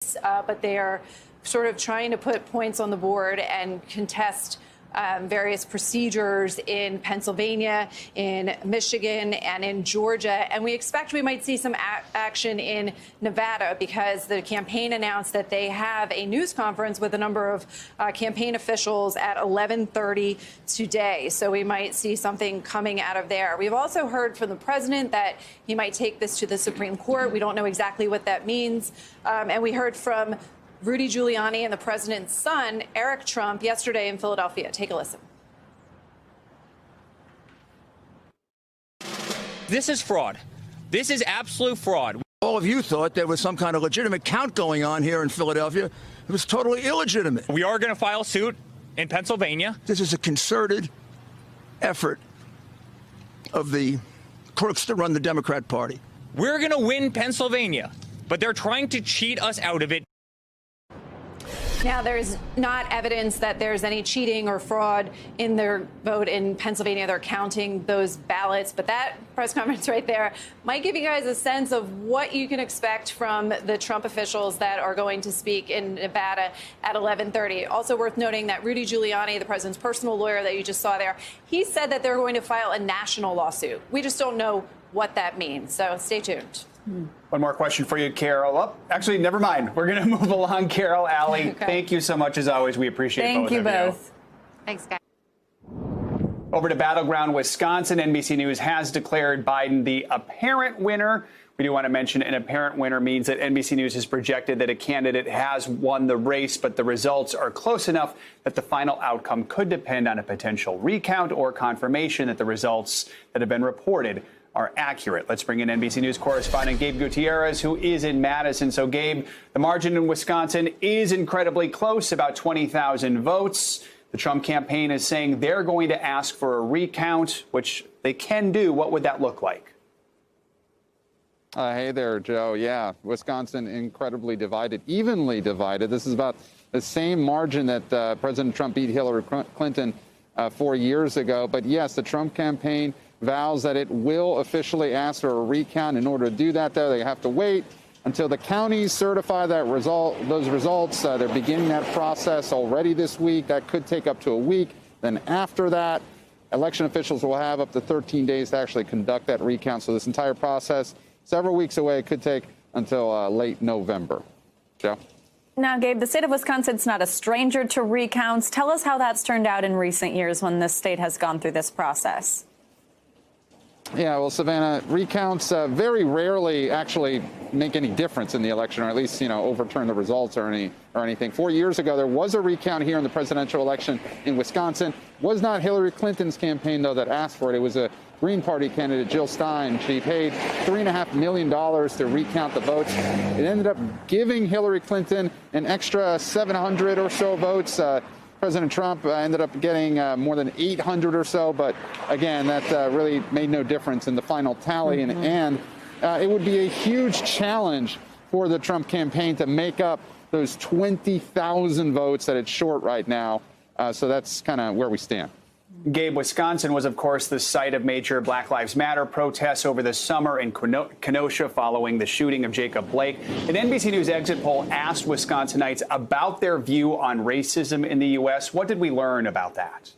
but they are sort of trying to put points on the board and contest various procedures in Pennsylvania, in Michigan, and in Georgia. And we expect we might see some action in Nevada because the campaign announced that they have a news conference with a number of campaign officials at 11:30 today. So we might see something coming out of there. We've also heard from the president that he might take this to the Supreme Court. We don't know exactly what that means. And we heard from Rudy Giuliani and the president's son, Eric Trump, yesterday in Philadelphia. Take a listen. This is fraud. This is absolute fraud. All of you thought there was some kind of legitimate count going on here in Philadelphia. It was totally illegitimate. We are going to file suit in Pennsylvania. This is a concerted effort of the crooks that run the Democrat Party. We're going to win Pennsylvania, but they're trying to cheat us out of it. Now, there's not evidence that there's any cheating or fraud in their vote in Pennsylvania. They're counting those ballots. But that press conference right there might give you guys a sense of what you can expect from the Trump officials that are going to speak in Nevada at 11:30. Also worth noting that Rudy Giuliani, the president's personal lawyer that you just saw there, he said that they're going to file a national lawsuit. We just don't know what that means. So stay tuned. One more question for you, Carol. Oh, actually, never mind. We're going to move along. Carol, Allie, Okay. Thank you so much, as always. We appreciate Thank both you of both. Thanks, guys. Over to Battleground, Wisconsin. NBC News has declared Biden the apparent winner. We do want to mention an apparent winner means that NBC News has projected that a candidate has won the race, but the results are close enough that the final outcome could depend on a potential recount or confirmation that the results that have been reported are accurate. Let's bring in NBC News correspondent Gabe Gutierrez, who is in Madison. So, Gabe, the margin in Wisconsin is incredibly close, about 20,000 votes. The Trump campaign is saying they're going to ask for a recount, which they can do. What would that look like? Hey there, Joe. Yeah, Wisconsin incredibly divided, evenly divided. This is about the same margin that President Trump beat Hillary Clinton 4 years ago. But yes, the Trump campaign vows that it will officially ask for a recount. In order to do that, though, they have to wait until the counties certify those results. They're beginning that process already this week. That could take up to a week. Then after that, election officials will have up to 13 days to actually conduct that recount. So this entire process, several weeks away, it could take until late November. Joe? Now, Gabe, the state of Wisconsin's not a stranger to recounts. Tell us how that's turned out in recent years when the state has gone through this process. Yeah, well, Savannah, recounts very rarely actually make any difference in the election, or at least, overturn the results or anything. 4 years ago, there was a recount here in the presidential election in Wisconsin. Was not Hillary Clinton's campaign, though, that asked for it. It was a Green Party candidate, Jill Stein. She paid $3.5 million to recount the votes. It ended up giving Hillary Clinton an extra 700 or so votes. President Trump ended up getting more than 800 or so. But again, that really made no difference in the final tally. And it would be a huge challenge for the Trump campaign to make up those 20,000 votes that it's short right now. So that's kind of where we stand. Gabe, Wisconsin was, of course, the site of major Black Lives Matter protests over the summer in Kenosha following the shooting of Jacob Blake. An NBC News exit poll asked Wisconsinites about their view on racism in the U.S. What did we learn about that?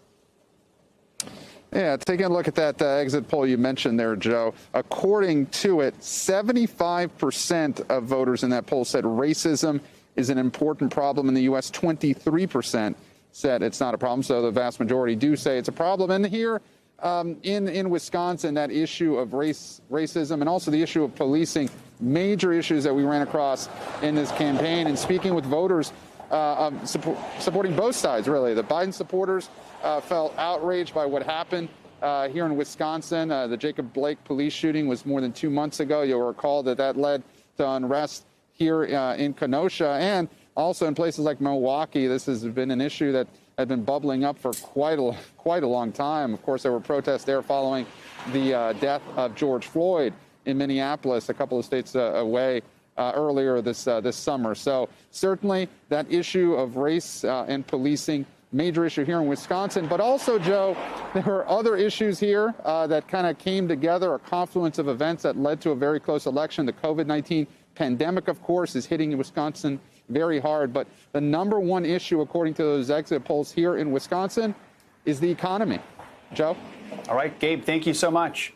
Yeah, taking a look at that exit poll you mentioned there, Joe. According to it, 75% of voters in that poll said racism is an important problem in the U.S. 23% said it's not a problem. So the vast majority do say it's a problem. And here in Wisconsin, that issue of racism and also the issue of policing, major issues that we ran across in this campaign. And speaking with voters supporting both sides, really, the Biden supporters felt outraged by what happened here in Wisconsin. The Jacob Blake police shooting was more than 2 months ago. You'll recall that led to unrest here in Kenosha and also in places like Milwaukee. This has been an issue that had been bubbling up for quite a long time. Of course, there were protests there following the death of George Floyd in Minneapolis, a couple of states away earlier this summer. So certainly that issue of race and policing, major issue here in Wisconsin. But also, Joe, there were other issues here that kind of came together, a confluence of events that led to a very close election, the COVID-19 pandemic, of course, is hitting Wisconsin very hard. But the number one issue, according to those exit polls here in Wisconsin, is the economy. Joe? All right, Gabe, thank you so much.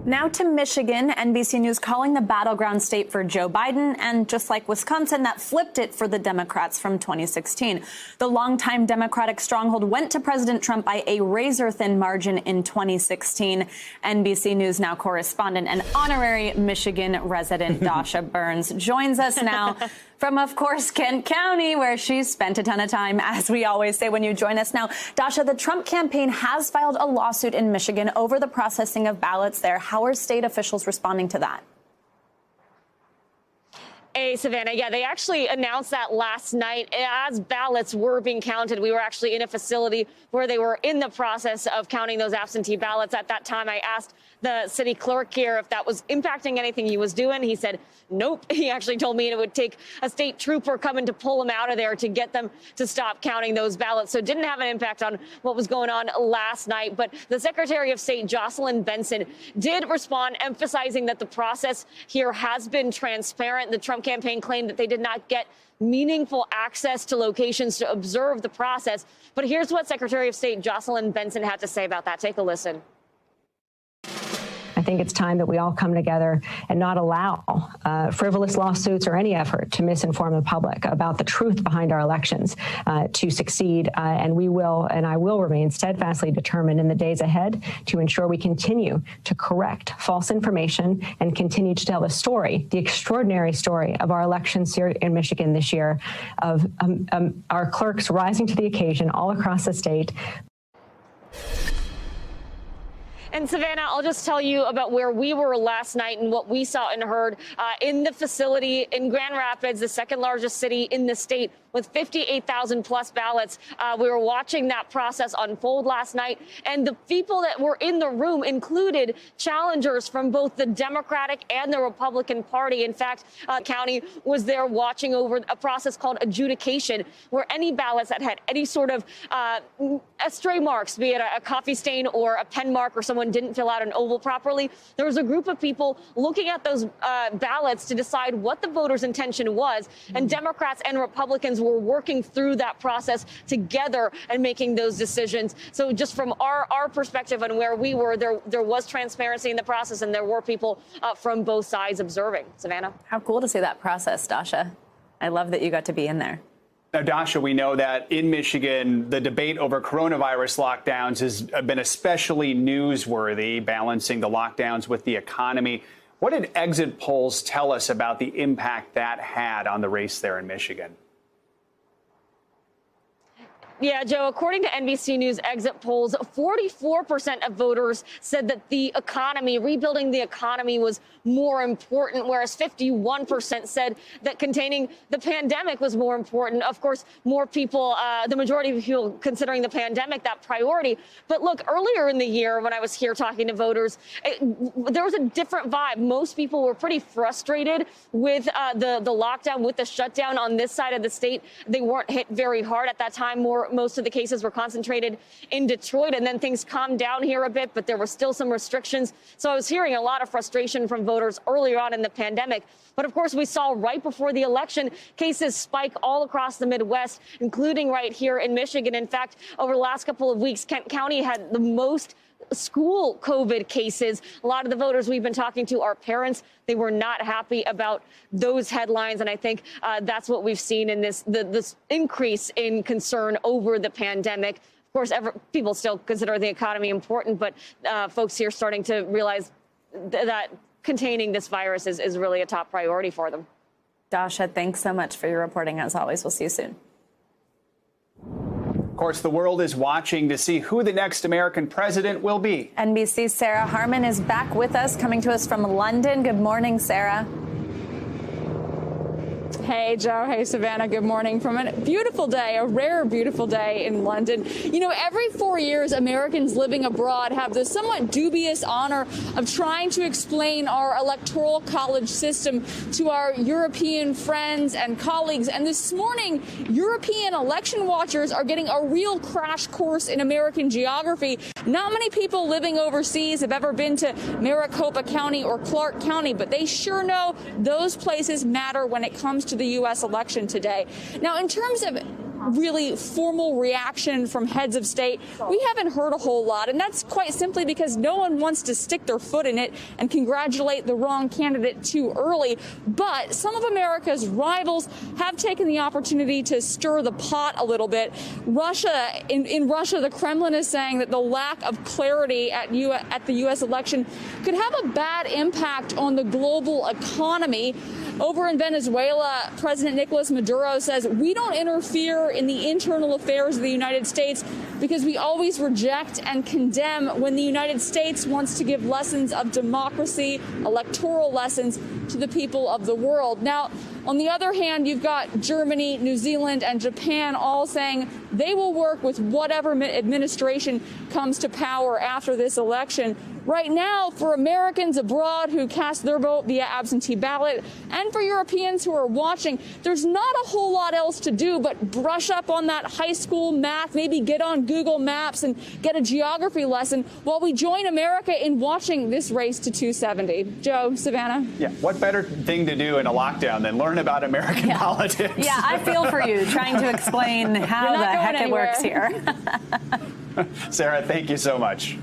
Now to Michigan, NBC News calling the battleground state for Joe Biden, and just like Wisconsin, that flipped it for the Democrats from 2016. The longtime Democratic stronghold went to President Trump by a razor-thin margin in 2016. NBC News Now correspondent and honorary Michigan resident Dasha Burns joins us now from, of course, Kent County, where she's spent a ton of time, as we always say when you join us. Now, Dasha, the Trump campaign has filed a lawsuit in Michigan over the processing of ballots there. How are state officials responding to that? Hey, Savannah. Yeah, they actually announced that last night as ballots were being counted. We were actually in a facility where they were in the process of counting those absentee ballots. At that time, I asked the city clerk here if that was impacting anything he was doing. He said, nope. He actually told me it would take a state trooper coming to pull him out of there to get them to stop counting those ballots. So it didn't have an impact on what was going on last night. But the Secretary of State, Jocelyn Benson, did respond, emphasizing that the process here has been transparent. The Trump campaign claimed that they did not get meaningful access to locations to observe the process. But here's what Secretary of State Jocelyn Benson had to say about that. Take a listen. I think it's time that we all come together and not allow frivolous lawsuits or any effort to misinform the public about the truth behind our elections to succeed. And I will remain steadfastly determined in the days ahead to ensure we continue to correct false information and continue to tell the story, the extraordinary story of our elections here in Michigan this year, of our clerks rising to the occasion all across the state. And Savannah, I'll just tell you about where we were last night and what we saw and heard in the facility in Grand Rapids, the second largest city in the state, with 58,000 plus ballots. We were watching that process unfold last night, and the people that were in the room included challengers from both the Democratic and the Republican Party. In fact, county was there watching over a process called adjudication, where any ballots that had any sort of stray marks, be it a coffee stain or a pen mark, or someone didn't fill out an oval properly, there was a group of people looking at those ballots to decide what the voters' intention was. And Democrats and Republicans were working through that process together and making those decisions. So just from our perspective and where we were, there was transparency in the process, and there were people from both sides observing. Savannah? How cool to see that process, Dasha. I love that you got to be in there. Now, Dasha, we know that in Michigan, the debate over coronavirus lockdowns has been especially newsworthy, balancing the lockdowns with the economy. What did exit polls tell us about the impact that had on the race there in Michigan? Yeah, Joe, according to NBC News exit polls, 44% of voters said that the economy, rebuilding the economy, was more important, whereas 51% said that containing the pandemic was more important. Of course, more people, the majority of people considering the pandemic that priority. But look, earlier in the year when I was here talking to voters, there was a different vibe. Most people were pretty frustrated with the lockdown, with the shutdown on this side of the state. They weren't hit very hard at that time. Most of the cases were concentrated in Detroit, and then things calmed down here a bit, but there were still some restrictions. So I was hearing a lot of frustration from voters earlier on in the pandemic. But of course, we saw right before the election, cases spike all across the Midwest, including right here in Michigan. In fact, over the last couple of weeks, Kent County had the most school COVID cases. A lot of the voters we've been talking to are parents. They were not happy about those headlines. And I think that's what we've seen in this increase in concern over the pandemic. Of course, people still consider the economy important, but folks here starting to realize that containing this virus is really a top priority for them. Dasha, thanks so much for your reporting. As always, we'll see you soon. Of course, the world is watching to see who the next American president will be. NBC's Sarah Harmon is back with us, coming to us from London. Good morning, Sarah. Hey, Joe. Hey, Savannah. Good morning from a beautiful day, a rare, beautiful day in London. You know, every 4 years, Americans living abroad have the somewhat dubious honor of trying to explain our electoral college system to our European friends and colleagues. And this morning, European election watchers are getting a real crash course in American geography. Not many people living overseas have ever been to Maricopa County or Clark County, but they sure know those places matter when it comes to the U.S. election today. Now, in terms of really formal reaction from heads of state, we haven't heard a whole lot, and that's quite simply because no one wants to stick their foot in it and congratulate the wrong candidate too early. But some of America's rivals have taken the opportunity to stir the pot a little bit. In Russia, the Kremlin is saying that the lack of clarity at the U.S. election could have a bad impact on the global economy. Over in Venezuela, President Nicolas Maduro says we don't interfere in the internal affairs of the United States because we always reject and condemn when the United States wants to give lessons of democracy, electoral lessons to the people of the world. Now, on the other hand, you've got Germany, New Zealand, and Japan all saying they will work with whatever administration comes to power after this election. Right now, for Americans abroad who cast their vote via absentee ballot, and for Europeans who are watching, there's not a whole lot else to do but brush up on that high school math, maybe get on Google Maps and get a geography lesson while we join America in watching this race to 270. Joe, Savannah? Yeah, what better thing to do in a lockdown than learn about American politics? Yeah, I feel for you trying to explain how the heck it works here. Sarah, thank you so much.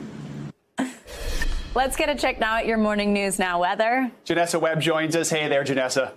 Let's get a check now at your morning news now weather. Janessa Webb joins us. Hey there, Janessa.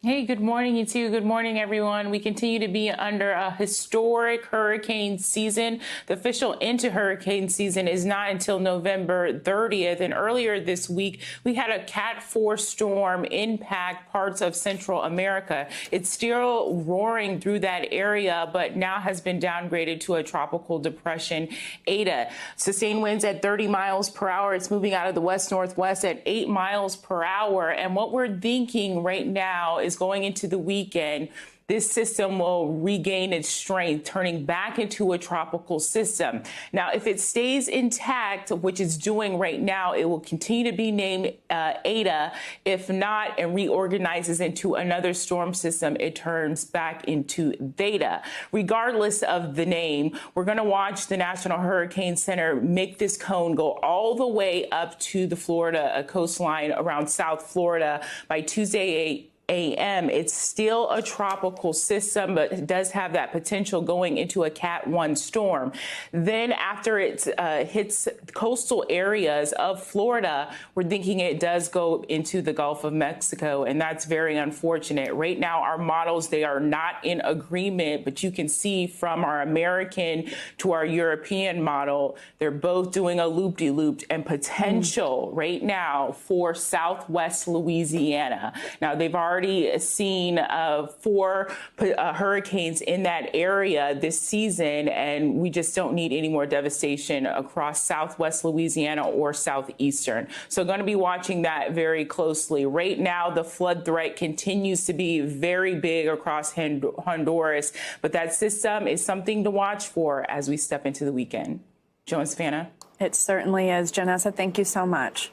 Hey, good morning, you two. Good morning, everyone. We continue to be under a historic hurricane season. The official end to hurricane season is not until November 30th. And earlier this week, we had a Cat 4 storm impact parts of Central America. It's still roaring through that area, but now has been downgraded to a tropical depression, Eta. Sustained winds at 30 miles per hour. It's moving out of the west-northwest at 8 miles per hour. And what we're thinking right now is going into the weekend, this system will regain its strength, turning back into a tropical system. Now, if it stays intact, which it's doing right now, it will continue to be named Eta. If not, and reorganizes into another storm system, it turns back into Theta. Regardless of the name, we're going to watch the National Hurricane Center make this cone go all the way up to the Florida coastline around South Florida by Tuesday a.m. It's still a tropical system, but it does have that potential going into a Cat 1 storm. Then after it hits coastal areas of Florida, we're thinking it does go into the Gulf of Mexico, and that's very unfortunate. Right now, our models, they are not in agreement, but you can see from our American to our European model, they're both doing a loop-de-loop and potential right now for Southwest Louisiana. Now, they've already seen 4 hurricanes in that area this season, and we just don't need any more devastation across Southwest Louisiana or Southeastern. So going to be watching that very closely. Right now, the flood threat continues to be very big across Honduras, but that system is something to watch for as we step into the weekend. Joe and Savannah? It certainly is. Janessa, thank you so much.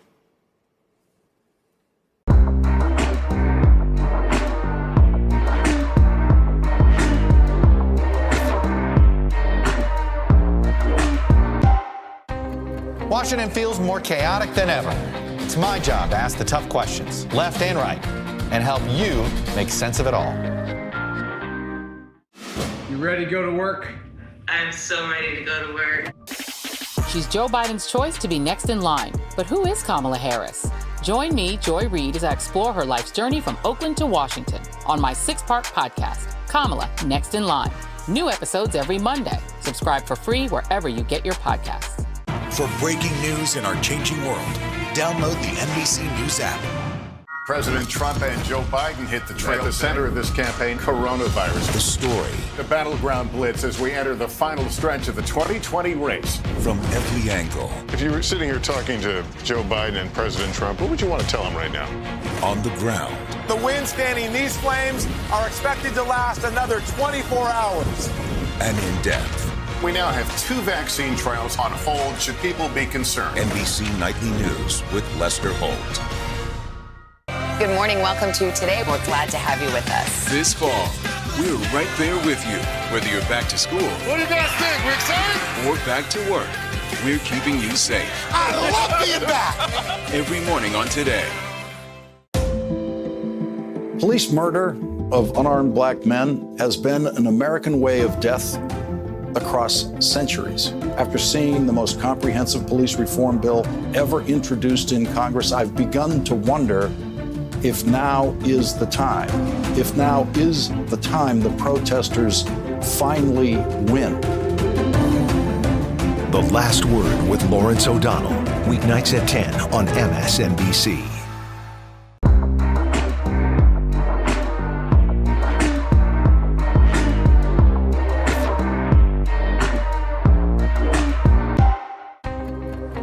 Washington feels more chaotic than ever. It's my job to ask the tough questions, left and right, and help you make sense of it all. You ready to go to work? I'm so ready to go to work. She's Joe Biden's choice to be next in line. But who is Kamala Harris? Join me, Joy Reid, as I explore her life's journey from Oakland to Washington on my 6-part podcast, Kamala Next in Line. New episodes every Monday. Subscribe for free wherever you get your podcasts. For breaking news in our changing world, download the NBC News app. President Trump and Joe Biden hit the trail. At the center of this campaign, coronavirus. The story. The battleground blitz as we enter the final stretch of the 2020 race. From every angle. If you were sitting here talking to Joe Biden and President Trump, what would you want to tell them right now? On the ground. The winds fanning these flames are expected to last another 24 hours. And in depth. We now have 2 vaccine trials on hold. Should people be concerned? NBC Nightly News with Lester Holt. Good morning. Welcome to Today. We're glad to have you with us. This fall, we're right there with you. Whether you're back to school. What do you guys think? We're excited? Or back to work. We're keeping you safe. I love being back. Every morning on Today. Police murder of unarmed black men has been an American way of death across centuries. After seeing the most comprehensive police reform bill ever introduced in Congress, I've begun to wonder if now is the time. If now is the time the protesters finally win. The Last Word with Lawrence O'Donnell. Weeknights at 10 on MSNBC.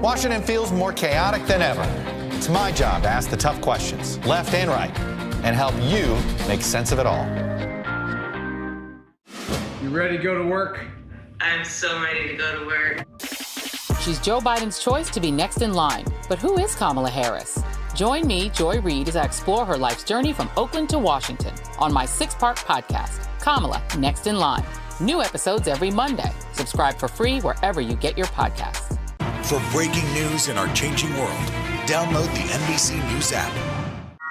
Washington feels more chaotic than ever. It's my job to ask the tough questions, left and right, and help you make sense of it all. You ready to go to work? I'm so ready to go to work. She's Joe Biden's choice to be next in line. But who is Kamala Harris? Join me, Joy Reid, as I explore her life's journey from Oakland to Washington on my 6-part podcast, Kamala Next in Line. New episodes every Monday. Subscribe for free wherever you get your podcasts. For breaking news in our changing world, download the NBC News app.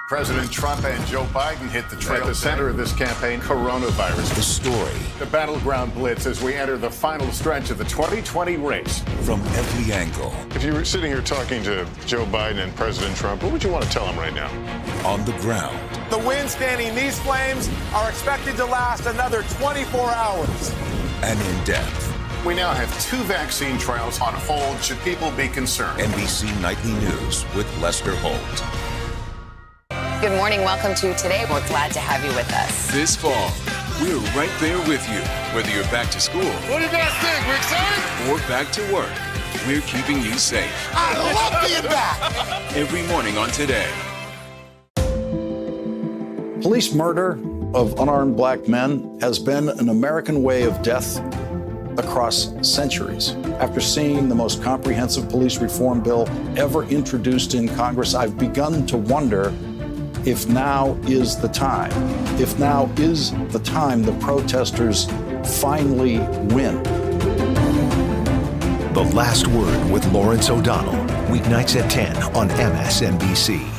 President Trump and Joe Biden hit the trail. At the center of this campaign, coronavirus. The story. The battleground blitz as we enter the final stretch of the 2020 race. From every angle. If you were sitting here talking to Joe Biden and President Trump, what would you want to tell them right now? On the ground. The winds fanning these flames are expected to last another 24 hours. And in depth. We now have 2 vaccine trials on hold. Should people be concerned? NBC Nightly News with Lester Holt. Good morning. Welcome to Today. We're glad to have you with us. This fall, we're right there with you. Whether you're back to school. What do you guys think? We're excited? Or back to work. We're keeping you safe. I love being back. Every morning on Today. Police murder of unarmed black men has been an American way of death across centuries. After seeing the most comprehensive police reform bill ever introduced in Congress, I've begun to wonder if now is the time. If now is the time the protesters finally win. The Last Word with Lawrence O'Donnell. Weeknights at 10 on MSNBC.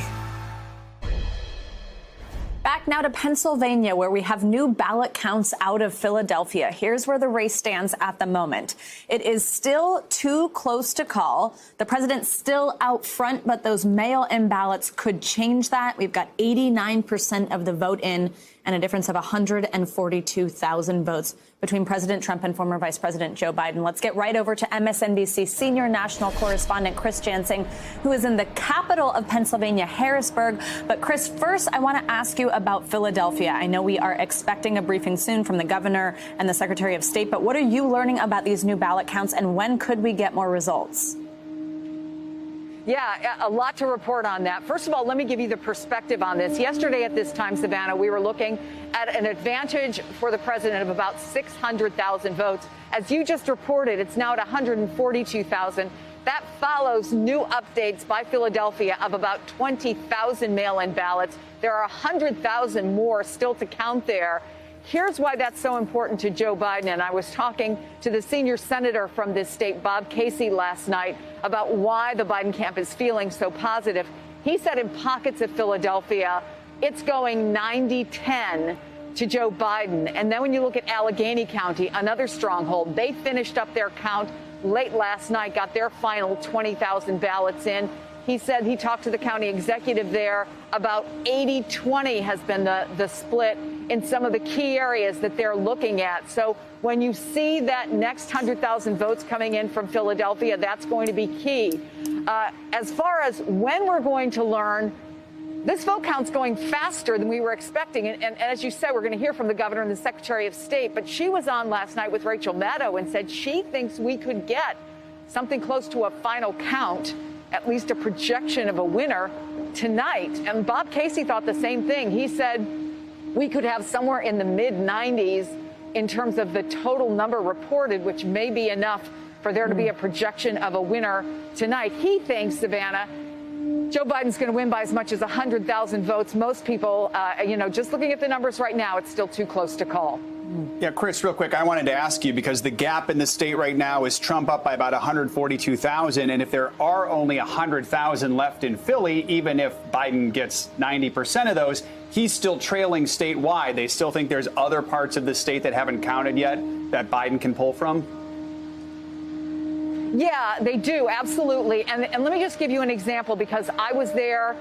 Back now to Pennsylvania, where we have new ballot counts out of Philadelphia. Here's where the race stands at the moment. It is still too close to call. The president's still out front, but those mail-in ballots could change that. We've got 89% of the vote in and a difference of 142,000 votes between President Trump and former Vice President Joe Biden. Let's get right over to MSNBC senior national correspondent Chris Jansing, who is in the capital of Pennsylvania, Harrisburg. But Chris, first, I want to ask you about Philadelphia. I know we are expecting a briefing soon from the governor and the Secretary of State, but what are you learning about these new ballot counts, and when could we get more results? Yeah, a lot to report on that. First of all, let me give you the perspective on this. Yesterday at this time, Savannah, we were looking at an advantage for the president of about 600,000 votes. As you just reported, it's now at 142,000. That follows new updates by Philadelphia of about 20,000 mail-in ballots. There are 100,000 more still to count there. Here's why that's so important to Joe Biden. And I was talking to the senior senator from this state, Bob Casey, last night about why the Biden camp is feeling so positive. He said in pockets of Philadelphia, it's going 90-10 to Joe Biden. And then when you look at Allegheny County, another stronghold, they finished up their count late last night, got their final 20,000 ballots in. He said he talked to the county executive there. About 80-20 has been the split in some of the key areas that they're looking at. So when you see that next 100,000 votes coming in from Philadelphia, that's going to be key. As far as when we're going to learn, this vote count's going faster than we were expecting. And as you said, we're going to hear from the governor and the Secretary of State. But she was on last night with Rachel Maddow and said she thinks we could get something close to a final count, at least a projection of a winner, tonight. And Bob Casey thought the same thing. He said we could have somewhere in the mid-90s in terms of the total number reported, which may be enough for there to be a projection of a winner tonight. He thinks, Savannah, Joe Biden's going to win by as much as 100,000 votes. Most people, just looking at the numbers right now, it's still too close to call. Yeah, Chris, real quick, I wanted to ask you, because the gap in the state right now is Trump up by about 142,000. And if there are only 100,000 left in Philly, even if Biden gets 90% of those, he's still trailing statewide. They still think there's other parts of the state that haven't counted yet that Biden can pull from? Yeah, they do. Absolutely. And let me just give you an example, because I was there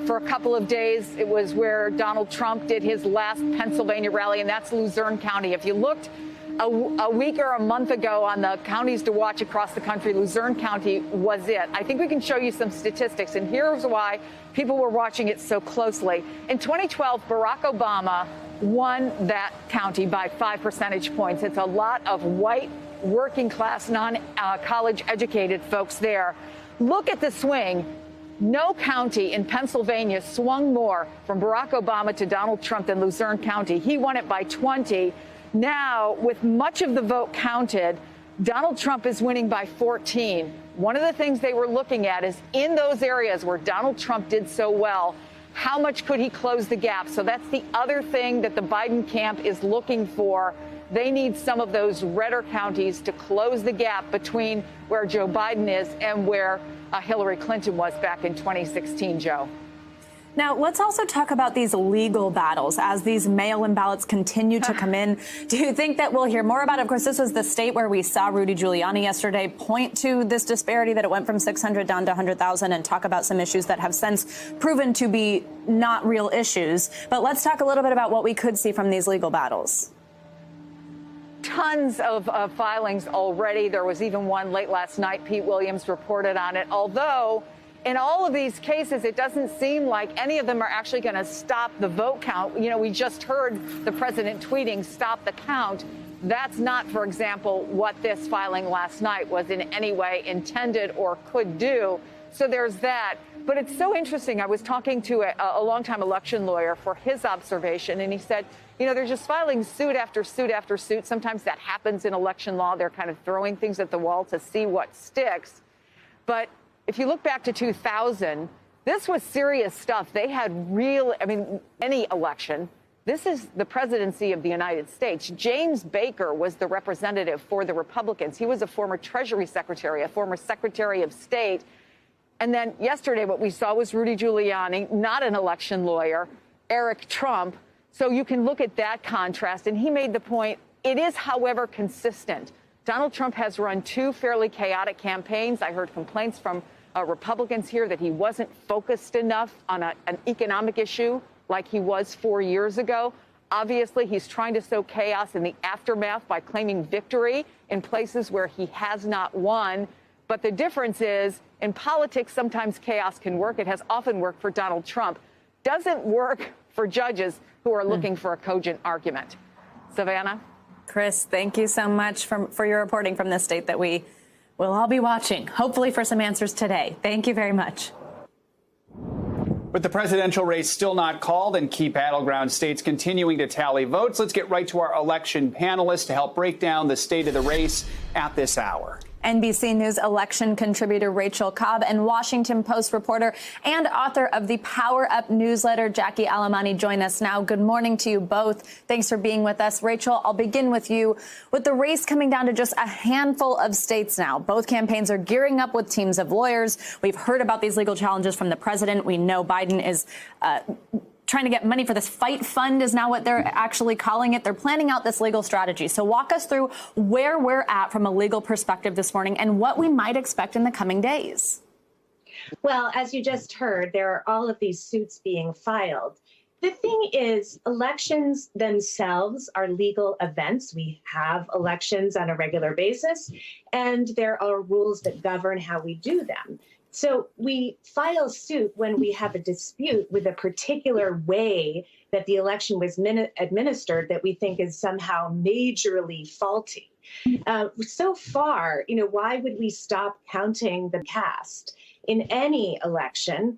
for a couple of days. It was where Donald Trump did his last Pennsylvania rally, and that's Luzerne County. If you looked a week or a month ago on the counties to watch across the country, Luzerne County was it. I think we can show you some statistics, and here's why people were watching it so closely. In 2012, Barack Obama won that county by 5 percentage points. It's a lot of white, working class, non-college educated folks there. Look at the swing. No county in Pennsylvania swung more from Barack Obama to Donald Trump than Luzerne County. He won it by 20. Now, with much of the vote counted, Donald Trump is winning by 14. One of the things they were looking at is, in those areas where Donald Trump did so well, how much could he close the gap? So that's the other thing that the Biden camp is looking for. They need some of those redder counties to close the gap between where Joe Biden is and where Hillary Clinton was back in 2016, Joe. Now, let's also talk about these legal battles as these mail-in ballots continue to come in. Do you think that we'll hear more about it? Of course, this was the state where we saw Rudy Giuliani yesterday point to this disparity, that it went from 600 down to 100,000, and talk about some issues that have since proven to be not real issues. But let's talk a little bit about what we could see from these legal battles. Tons of filings already. There was even one late last night. Pete Williams reported on it. Although in all of these cases, it doesn't seem like any of them are actually going to stop the vote count. You know, we just heard the president tweeting, "Stop the count." That's not, for example, what this filing last night was in any way intended or could do. So there's that. But it's so interesting. I was talking to a longtime election lawyer for his observation, and he said, you know, they're just filing suit after suit after suit. Sometimes that happens in election law. They're kind of throwing things at the wall to see what sticks. But if you look back to 2000, this was serious stuff. They had any election. This is the presidency of the United States. James Baker was the representative for the Republicans. He was a former Treasury Secretary, a former Secretary of State. And then yesterday, what we saw was Rudy Giuliani, not an election lawyer, Eric Trump. So you can look at that contrast. And he made the point, it is, however, consistent. Donald Trump has run 2 fairly chaotic campaigns. I heard complaints from Republicans here that he wasn't focused enough on an economic issue like he was 4 years ago. Obviously, he's trying to sow chaos in the aftermath by claiming victory in places where he has not won. But the difference is, in politics, sometimes chaos can work. It has often worked for Donald Trump. Doesn't work for judges who are looking for a cogent argument. Savannah? Chris, thank you so much for your reporting from this state that we will all be watching, hopefully for some answers today. Thank you very much. With the presidential race still not called and key battleground states continuing to tally votes, let's get right to our election panelists to help break down the state of the race at this hour. NBC News election contributor Rachel Cobb and Washington Post reporter and author of the Power Up newsletter, Jackie Alamani, join us now. Good morning to you both. Thanks for being with us. Rachel, I'll begin with you. With the race coming down to just a handful of states now, both campaigns are gearing up with teams of lawyers. We've heard about these legal challenges from the president. We know Biden is trying to get money for this fight fund is now what they're actually calling it. They're planning out this legal strategy. So walk us through where we're at from a legal perspective this morning and what we might expect in the coming days. Well, as you just heard, there are all of these suits being filed. The thing is, elections themselves are legal events. We have elections on a regular basis, and there are rules that govern how we do them. So we file suit when we have a dispute with a particular way that the election was administered that we think is somehow majorly faulty. So far, why would we stop counting the cast in any election?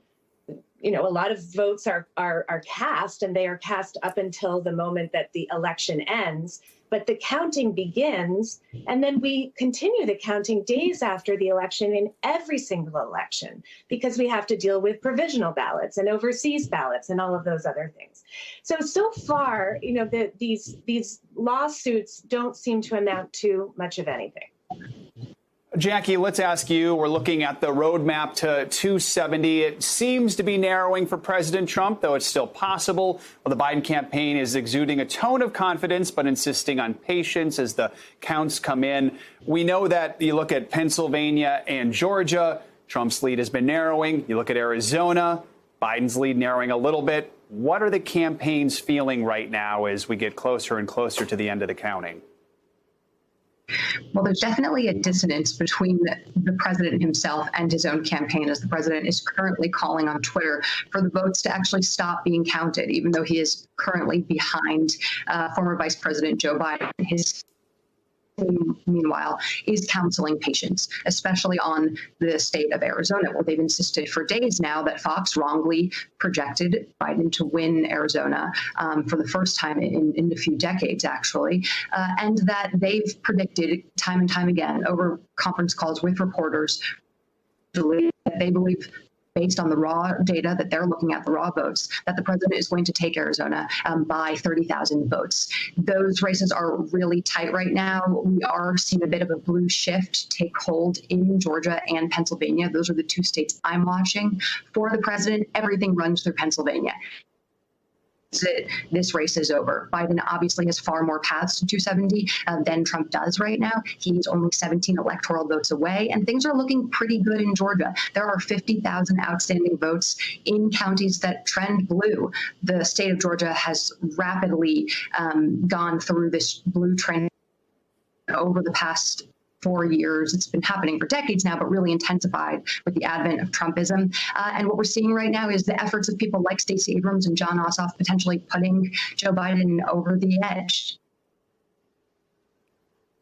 a lot of votes are cast, and they are cast up until the moment that the election ends. But the counting begins, and then we continue the counting days after the election in every single election, because we have to deal with provisional ballots and overseas ballots and all of those other things. So far, these lawsuits don't seem to amount to much of anything. Jackie, let's ask you. We're looking at the roadmap to 270. It seems to be narrowing for President Trump, though it's still possible. Well, the Biden campaign is exuding a tone of confidence, but insisting on patience as the counts come in. We know that you look at Pennsylvania and Georgia, Trump's lead has been narrowing. You look at Arizona, Biden's lead narrowing a little bit. What are the campaigns feeling right now as we get closer and closer to the end of the counting? Well, there's definitely a dissonance between the president himself and his own campaign, as the president is currently calling on Twitter for the votes to actually stop being counted, even though he is currently behind former Vice President Joe Biden. His team, meanwhile, is counseling patients, especially on the state of Arizona, where they've insisted for days now that Fox wrongly projected Biden to win Arizona for the first time in a few decades, actually, and that they've predicted time and time again over conference calls with reporters that they believe, based on the raw data that they're looking at, the raw votes, that the president is going to take Arizona by 30,000 votes. Those races are really tight right now. We are seeing a bit of a blue shift take hold in Georgia and Pennsylvania. Those are the two states I'm watching. For the president, everything runs through Pennsylvania. This race is over. Biden obviously has far more paths to 270 than Trump does right now. He's only 17 electoral votes away, and things are looking pretty good in Georgia. There are 50,000 outstanding votes in counties that trend blue. The state of Georgia has rapidly gone through this blue trend over the past 4 years. It's been happening for decades now, but really intensified with the advent of Trumpism. And what we're seeing right now is the efforts of people like Stacey Abrams and Jon Ossoff potentially putting Joe Biden over the edge.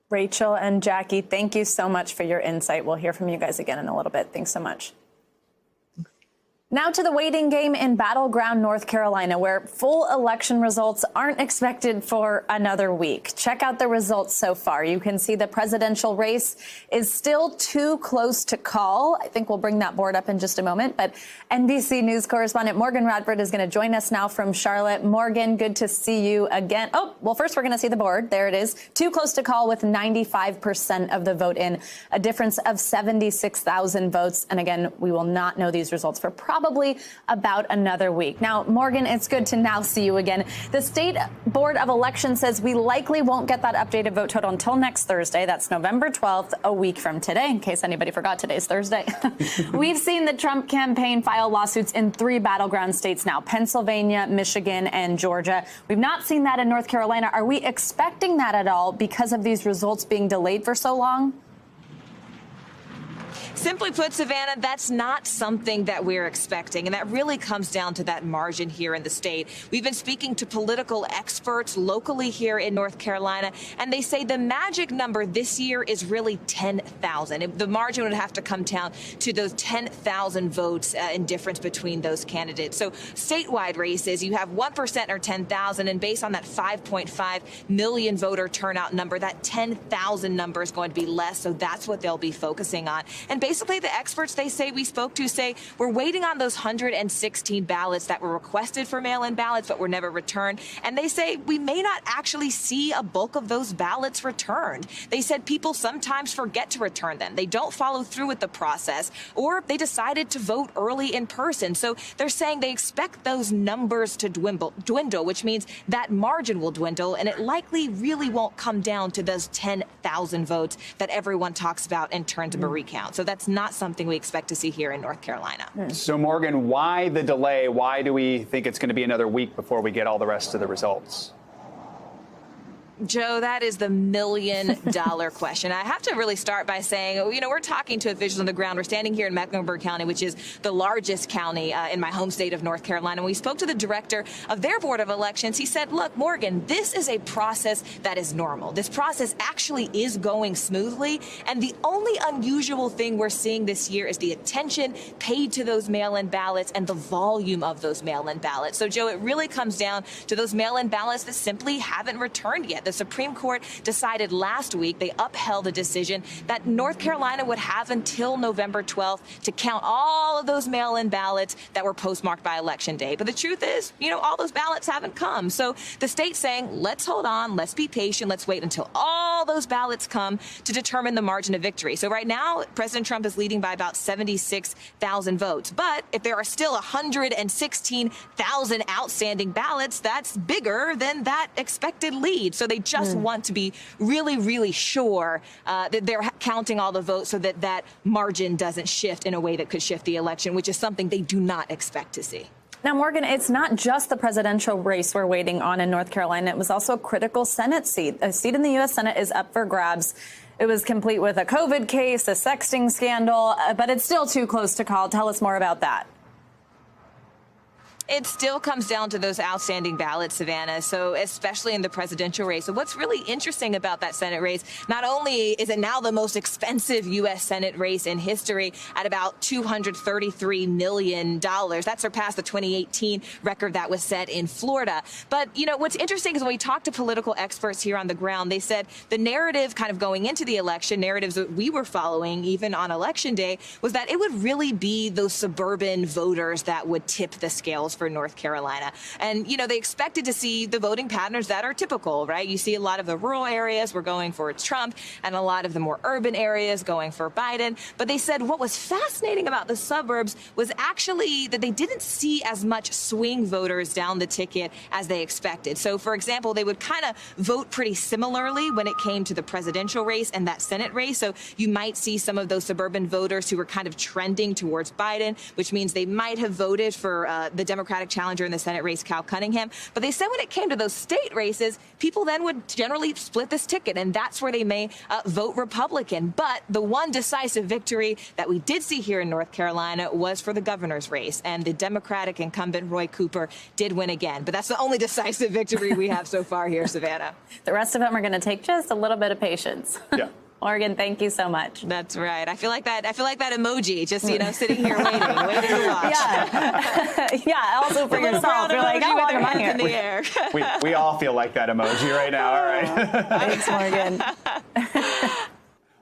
Rachel and Jackie, thank you so much for your insight. We'll hear from you guys again in a little bit. Thanks so much. Now to the waiting game in battleground North Carolina, where full election results aren't expected for another week. Check out the results so far. You can see the presidential race is still too close to call. I think we'll bring that board up in just a moment. But NBC News correspondent Morgan Radford is going to join us now from Charlotte. Morgan, good to see you again. Oh, well, first we're going to see the board. There it is. Too close to call with 95% of the vote in, a difference of 76,000 votes. And again, we will not know these results for probably about another week. Now, Morgan, it's good to now see you again. The State Board of Elections says we likely won't get that updated vote total until next Thursday. That's November 12th, a week from today, in case anybody forgot today's Thursday. We've seen the Trump campaign file lawsuits in 3 battleground states now, Pennsylvania, Michigan, and Georgia. We've not seen that in North Carolina. Are we expecting that at all because of these results being delayed for so long? Simply put, Savannah, that's not something that we're expecting. And that really comes down to that margin here in the state. We've been speaking to political experts locally here in North Carolina, and they say the magic number this year is really 10,000. The margin would have to come down to those 10,000 votes in difference between those candidates. So statewide races, you have 1% or 10,000. And based on that 5.5 million voter turnout number, that 10,000 number is going to be less. So that's what they'll be focusing on. And basically, the experts they say we spoke to say we're waiting on those 116 ballots that were requested for mail-in ballots but were never returned. And they say we may not actually see a bulk of those ballots returned. They said people sometimes forget to return them. They don't follow through with the process, or they decided to vote early in person. So they're saying they expect those numbers to dwindle, which means that margin will dwindle, and it likely really won't come down to those 10,000 votes that everyone talks about in terms of a recount. So that's not something we expect to see here in North Carolina. So, Morgan, why the delay? Why do we think it's going to be another week before we get all the rest of the results? Joe, that is the $1 million question. I have to really start by saying, we're talking to officials on the ground. We're standing here in Mecklenburg County, which is the largest county in my home state of North Carolina. And we spoke to the director of their Board of Elections. He said, look, Morgan, this is a process that is normal. This process actually is going smoothly. And the only unusual thing we're seeing this year is the attention paid to those mail-in ballots and the volume of those mail-in ballots. So, Joe, it really comes down to those mail-in ballots that simply haven't returned yet. The Supreme Court decided last week, they upheld a decision that North Carolina would have until November 12th to count all of those mail-in ballots that were postmarked by Election Day. But the truth is, all those ballots haven't come. So the state's saying, let's hold on, let's be patient, let's wait until all those ballots come to determine the margin of victory. So right now, President Trump is leading by about 76,000 votes. But if there are still 116,000 outstanding ballots, that's bigger than that expected lead. So they just want to be really, really sure that they're counting all the votes so that that margin doesn't shift in a way that could shift the election, which is something they do not expect to see. Now, Morgan, it's not just the presidential race we're waiting on in North Carolina. It was also a critical Senate seat. A seat in the U.S. Senate is up for grabs. It was complete with a COVID case, a sexting scandal, but it's still too close to call. Tell us more about that. It still comes down to those outstanding ballots, Savannah, so especially in the presidential race. So what's really interesting about that Senate race, not only is it now the most expensive U.S. Senate race in history at about $233 million. That surpassed the 2018 record that was set in Florida. But, what's interesting is when we talk to political experts here on the ground, they said the narrative kind of going into the election, narratives that we were following even on Election Day, was that it would really be those suburban voters that would tip the scales for North Carolina. And, they expected to see the voting patterns that are typical, right? You see a lot of the rural areas were going for Trump and a lot of the more urban areas going for Biden. But they said what was fascinating about the suburbs was actually that they didn't see as much swing voters down the ticket as they expected. So, for example, they would kind of vote pretty similarly when it came to the presidential race and that Senate race. So you might see some of those suburban voters who were kind of trending towards Biden, which means they might have voted for the Democratic challenger in the Senate race, Cal Cunningham. But they said when it came to those state races, people then would generally split this ticket, and that's where they may vote Republican. But the one decisive victory that we did see here in North Carolina was for the governor's race, and the Democratic incumbent Roy Cooper did win again. But that's the only decisive victory we have so far here, Savannah. The rest of them are going to take just a little bit of patience. Yeah. Morgan, thank you so much. That's right. I feel like that emoji, just, sitting here waiting to watch. Yeah. Yeah, also for yourself. You're like, I want hands in the air. We all feel like that emoji right now. All right. Thanks, Morgan.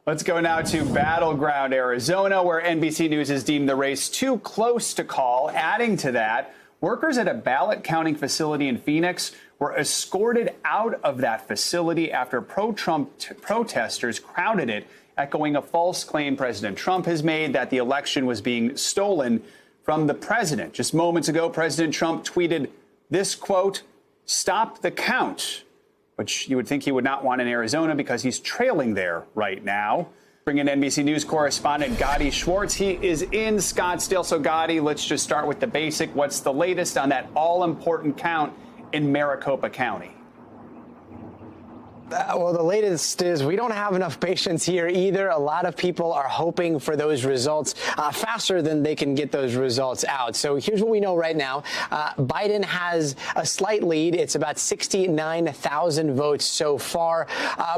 Let's go now to Battleground, Arizona, where NBC News has deemed the race too close to call. Adding to that, workers at a ballot counting facility in Phoenix were escorted out of that facility after pro-Trump protesters crowded it, echoing a false claim President Trump has made that the election was being stolen from the president. Just moments ago, President Trump tweeted this quote, "Stop the count," which you would think he would not want in Arizona because he's trailing there right now. Bring in NBC News correspondent Gadi Schwartz. He is in Scottsdale. So, Gadi, let's just start with the basic. What's the latest on that all-important count in Maricopa County? Well, the latest is we don't have enough patience here either. A lot of people are hoping for those results faster than they can get those results out. So here's what we know right now. Biden has a slight lead. It's about 69,000 votes so far.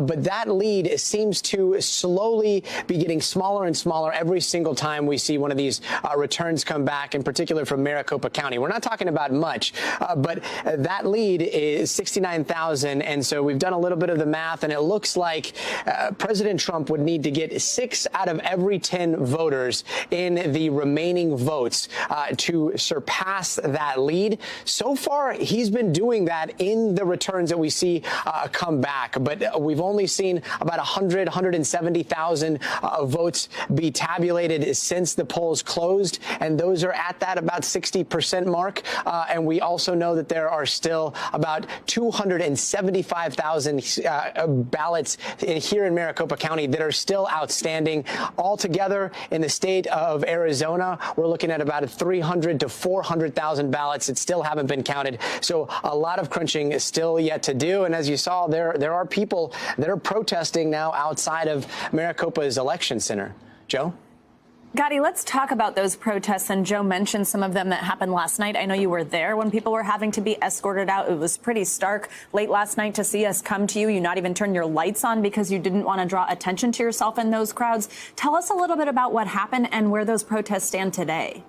But that lead seems to slowly be getting smaller and smaller every single time we see one of these returns come back, in particular from Maricopa County. We're not talking about much, but that lead is 69,000. And so we've done a little bit of the math, and it looks like President Trump would need to get 6 out of every 10 voters in the remaining votes to surpass that lead. So far, he's been doing that in the returns that we see come back. But we've only seen about 170,000 votes be tabulated since the polls closed, and those are at that about 60% mark. And we also know that there are still about 275,000 ballots here in Maricopa County that are still outstanding. Altogether, in the state of Arizona, we're looking at about 300 to 400,000 ballots that still haven't been counted. So a lot of crunching is still yet to do. And as you saw, there are people that are protesting now outside of Maricopa's election center. Joe? Gadi, let's talk about those protests. And Joe mentioned some of them that happened last night. I know you were there when people were having to be escorted out. It was pretty stark late last night to see us come to you. You not even turn your lights on because you didn't want to draw attention to yourself in those crowds. Tell us a little bit about what happened and where those protests stand today.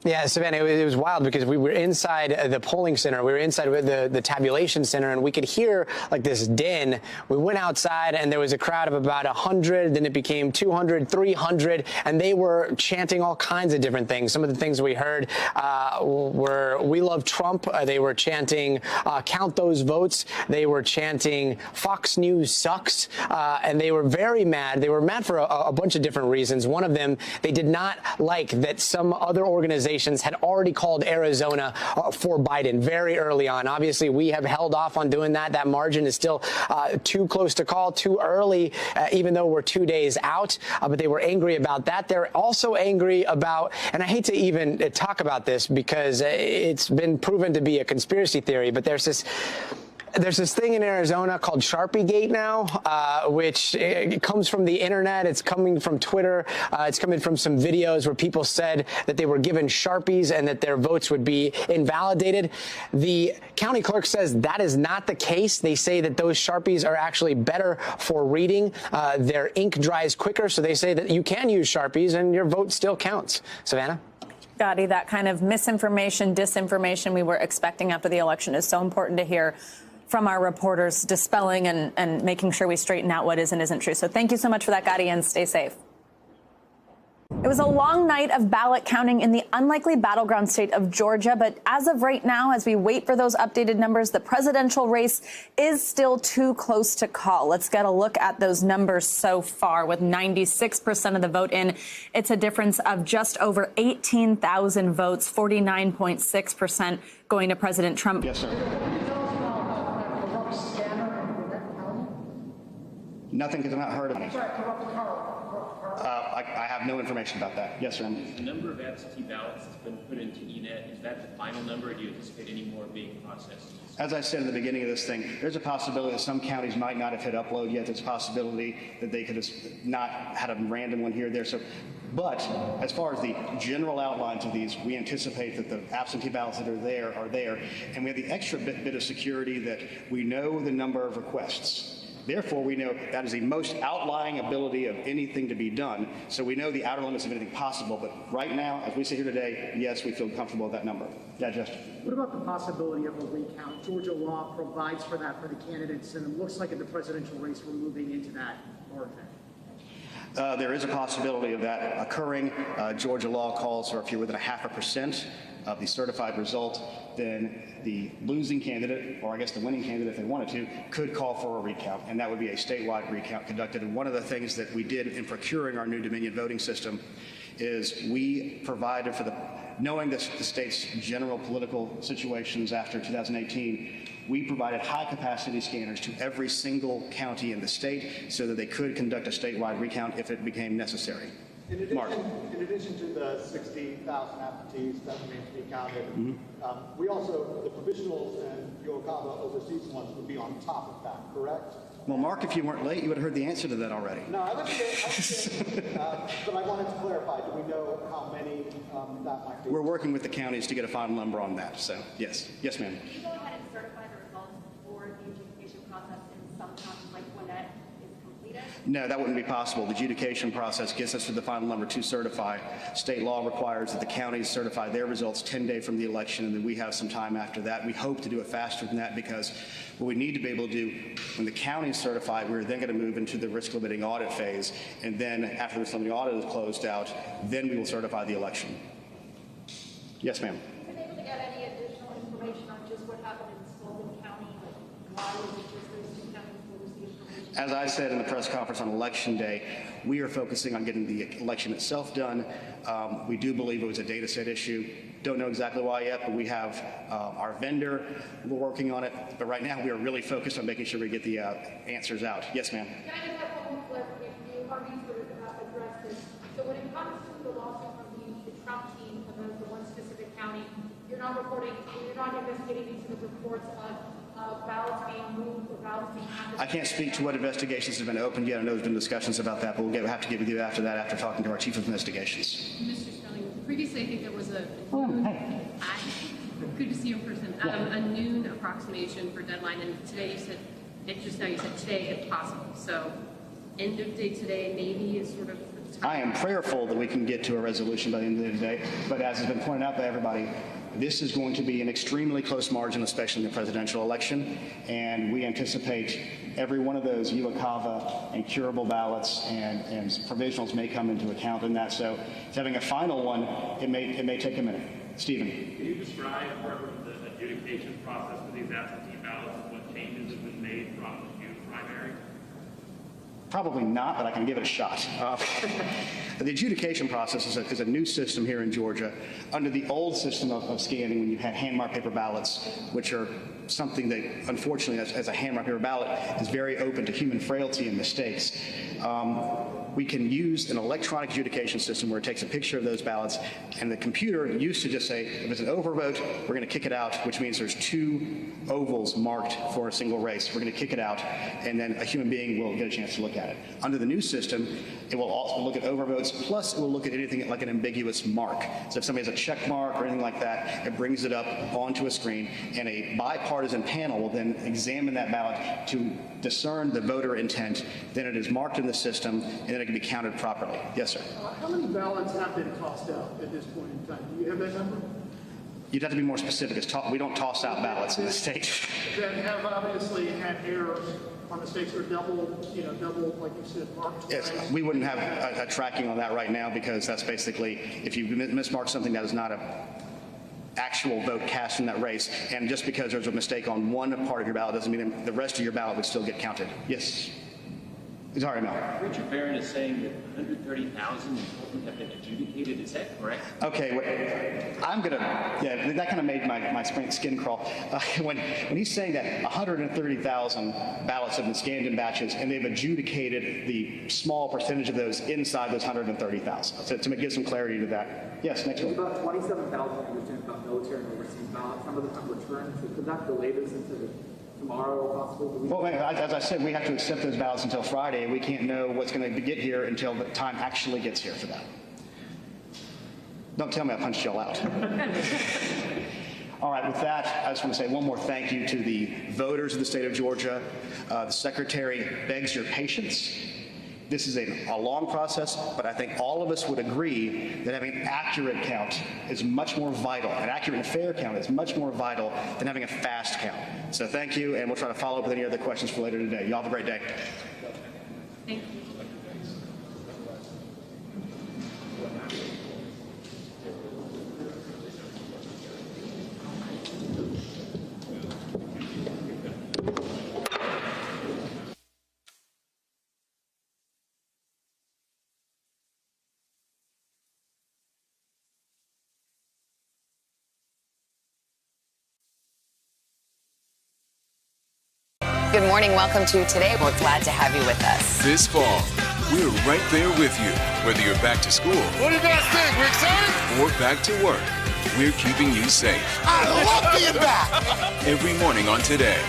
Yeah, Savannah, it was wild because we were inside the polling center. We were inside the tabulation center, and we could hear like this din. We went outside, and there was a crowd of about 100. Then it became 200, 300, and they were chanting all kinds of different things. Some of the things we heard were "We love Trump." They were chanting "Count those votes." They were chanting "Fox News sucks," and they were very mad. They were mad for a bunch of different reasons. One of them, they did not like that some other organizations had already called Arizona for Biden very early on. Obviously, we have held off on doing that. That margin is still too close to call, too early, even though we're 2 days out. But they were angry about that. They're also angry about, and I hate to even talk about this because it's been proven to be a conspiracy theory, but there's this thing in Arizona called Sharpiegate now, which it comes from the internet. It's coming from Twitter. It's coming from some videos where people said that they were given Sharpies and that their votes would be invalidated. The county clerk says that is not the case. They say that those Sharpies are actually better for reading. Their ink dries quicker, so they say that you can use Sharpies and your vote still counts. Savannah? Gadi, that kind of misinformation, disinformation we were expecting after the election is so important to hear from our reporters, dispelling and making sure we straighten out what is and isn't true. So thank you so much for that, Gadi, and stay safe. It was a long night of ballot counting in the unlikely battleground state of Georgia. But as of right now, as we wait for those updated numbers, the presidential race is still too close to call. Let's get a look at those numbers so far. With 96% of the vote in, it's a difference of just over 18,000 votes, 49.6% going to President Trump. Yes, sir. Nothing because I'm not heard of it. I have no information about that. Yes, sir. The number of absentee ballots that's been put into ENET, is that the final number, or do you anticipate any more being processed? As I said in the beginning of this thing, there's a possibility that some counties might not have hit upload yet. There's a possibility that they could have not had a random one here or there. So, but as far as the general outlines of these, we anticipate that the absentee ballots that are there, and we have the extra bit of security that we know the number of requests. Therefore, we know that is the most outlying ability of anything to be done. So we know the outer limits of anything possible. But right now, as we sit here today, yes, we feel comfortable with that number. Yeah, Justin. What about the possibility of a recount? Georgia law provides for that for the candidates, and it looks like in the presidential race we're moving into that order. There is a possibility of that occurring. Georgia law calls for if you're within 0.5% of the certified result, then the losing candidate, or I guess the winning candidate if they wanted to, could call for a recount, and that would be a statewide recount conducted. And one of the things that we did in procuring our new Dominion voting system is we provided for knowing the state's general political situations after 2018, we provided high-capacity scanners to every single county in the state so that they could conduct a statewide recount if it became necessary. In addition to the 60,000 absentees that remain to be counted, we also, the provisionals and your overseas ones would be on top of that, correct? Well, Mark, if you weren't late, you would have heard the answer to that already. No, I understand, but I wanted to clarify. Do we know how many that might be? We're working with the counties to get a final number on that, so yes. Yes, ma'am. Can you go ahead and certify the results before the adjudication process in some counties like Gwinnett is completed? No, that wouldn't be possible. The adjudication process gets us to the final number to certify. State law requires that the counties certify their results 10 days from the election, and then we have some time after that. We hope to do it faster than that because what we need to be able to do, when the counties certify, we're then going to move into the risk limiting audit phase, and then after the risk limiting audit is closed out, then we will certify the election. Yes, ma'am. Have you been able to get any additional information on just what happened in Sullivan County? Like, why was it just those two counties where was the information? As I said in the press conference on Election Day, we are focusing on getting the election itself done. We do believe it was a data set issue. Don't know exactly why yet, but we have our vendor. We're working on it. But right now, we are really focused on making sure we get the answers out. Yes, ma'am. Can I just have one clarification? You already sort of addressed this. So when it comes to the lawsuit from the Trump team about the one specific county, you're not investigating into the reports of ballots being moved or ballots being handed. I can't speak to what investigations have been opened yet. I know there's been discussions about that, but we'll have to get with you after that, after talking to our chief of investigations. Mr. Stelling, previously I think there was a good to see you in person. A noon approximation for deadline, and today you said today if possible. So end of day today maybe is sort of. I am prayerful that we can get to a resolution by the end of the day, but as has been pointed out by everybody, this is going to be an extremely close margin, especially in the presidential election, and we anticipate every one of those UACAVA and curable ballots and provisionals may come into account in that. So having a final one, it may take a minute. Stephen. Can you describe the adjudication process for these absentee ballots and what changes have been made from the June primary? Probably not, but I can give it a shot. The adjudication process is a new system here in Georgia. Under the old system of scanning, when you had hand-marked paper ballots, which are something that, unfortunately, as a hand-marked paper ballot, is very open to human frailty and mistakes. We can use an electronic adjudication system where it takes a picture of those ballots, and the computer used to just say, if it's an overvote, we're going to kick it out, which means there's 2 ovals marked for a single race. We're going to kick it out, and then a human being will get a chance to look at it. Under the new system, it will also look at overvotes, plus it will look at anything like an ambiguous mark. So if somebody has a check mark or anything like that, it brings it up onto a screen, and a bipartisan panel will then examine that ballot to discern the voter intent. Then it is marked in the system, and then it can be counted properly. Yes, sir. How many ballots have been tossed out at this point in time? Do you have that number? You'd have to be more specific. We don't toss out ballots in the state. That have obviously had errors on mistakes or double, like you said, marked. Yes, we wouldn't have a tracking on that right now, because that's basically, if you mismark something that is not a actual vote cast in that race, and just because there's a mistake on one part of your ballot doesn't mean the rest of your ballot would still get counted. Yes. Sorry, Mel. Richard Barron is saying that 130,000 have been adjudicated. Is that correct? Okay, that kind of made my skin crawl. When he's saying that 130,000 ballots have been scanned in batches, and they've adjudicated the small percentage of those inside those 130,000. So to give some clarity to that. Yes, next one. About 27,000 returned from military and overseas ballots. Some of them have returned. So could that delay this into tomorrow, possible? Well, as I said, we have to accept those ballots until Friday. We can't know what's going to get here until the time actually gets here for that. Don't tell me I punched y'all out. All right, with that, I just want to say one more thank you to the voters of the state of Georgia. The Secretary begs your patience. This is a long process, but I think all of us would agree that having an accurate count is much more vital. An accurate and fair count is much more vital than having a fast count. So thank you, and we'll try to follow up with any other questions for later today. Y'all have a great day. Thank you. Good morning. Welcome to Today. We're glad to have you with us. This fall, we're right there with you. Whether you're back to school. What do you guys think? We're excited? Or back to work. We're keeping you safe. I love being back. Every morning on Today.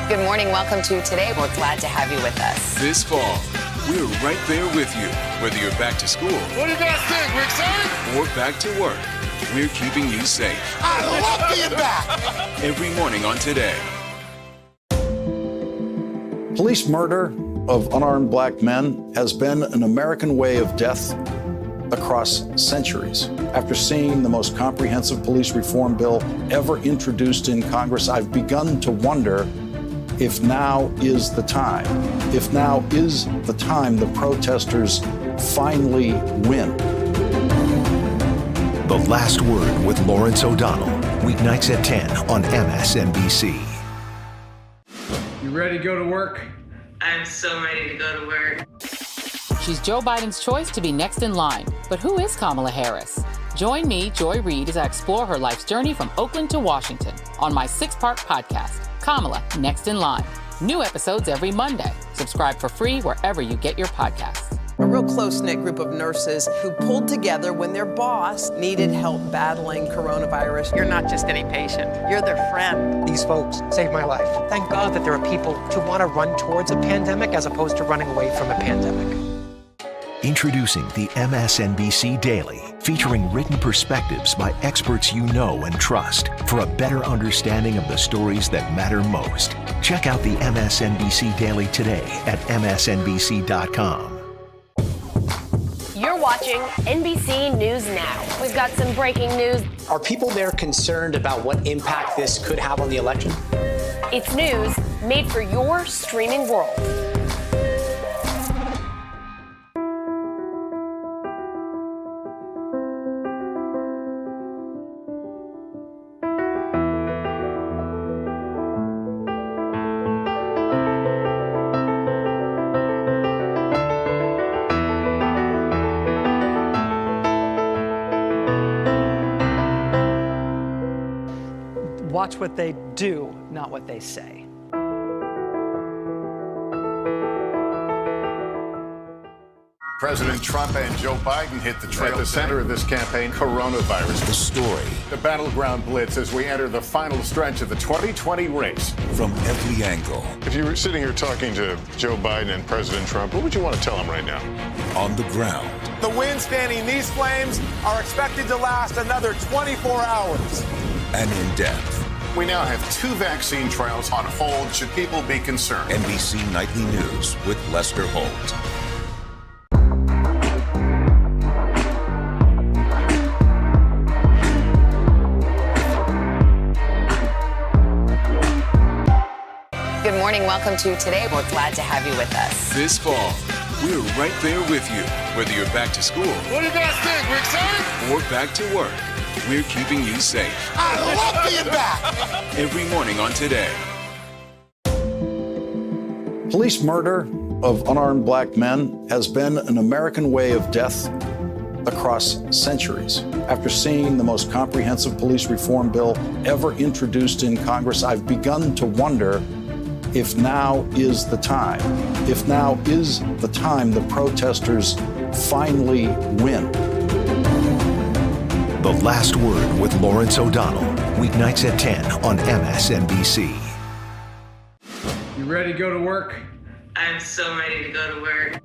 Good morning. Welcome to Today. We're glad to have you with us. This fall, we're right there with you. Whether you're back to school. What do you guys think? We're excited? Or back to work. We're keeping you safe. I love being back. Every morning on Today. Police murder of unarmed black men has been an American way of death across centuries. After seeing the most comprehensive police reform bill ever introduced in Congress, I've begun to wonder if now is the time. If now is the time the protesters finally win. The Last Word with Lawrence O'Donnell, weeknights at 10 on MSNBC. ready to go to work? I'm so ready to go to work. She's Joe Biden's choice to be next in line. But who is Kamala Harris? Join me, Joy Reid, as I explore her life's journey from Oakland to Washington on my 6-part podcast, Kamala, Next in Line. New episodes every Monday. Subscribe for free wherever you get your podcasts. A real close-knit group of nurses who pulled together when their boss needed help battling coronavirus. You're not just any patient. You're their friend. These folks saved my life. Thank God that there are people who want to run towards a pandemic as opposed to running away from a pandemic. Introducing the MSNBC Daily, featuring written perspectives by experts you know and trust for a better understanding of the stories that matter most. Check out the MSNBC Daily today at msnbc.com. You're watching NBC News Now. We've got some breaking news. Are people there concerned about what impact this could have on the election? It's news made for your streaming world. Watch what they do, not what they say. President Trump and Joe Biden hit the trail. At the center of this campaign, coronavirus. The story. The battleground blitz as we enter the final stretch of the 2020 race. From every angle. If you were sitting here talking to Joe Biden and President Trump, what would you want to tell them right now? On the ground. The wind spanning these flames are expected to last another 24 hours. And in depth. We now have 2 vaccine trials on hold. Should people be concerned? NBC Nightly News with Lester Holt. Good morning. Welcome to Today. We're glad to have you with us. This fall, we're right there with you. Whether you're back to school. What do you guys think? We're excited? Or back to work. We're keeping you safe. I love being back. Every morning on Today. Police murder of unarmed black men has been an American way of death across centuries. After seeing the most comprehensive police reform bill ever introduced in Congress, I've begun to wonder if now is the time. If now is the time the protesters finally win. The Last Word with Lawrence O'Donnell. Weeknights at 10 on MSNBC. You ready to go to work? I'm so ready to go to work.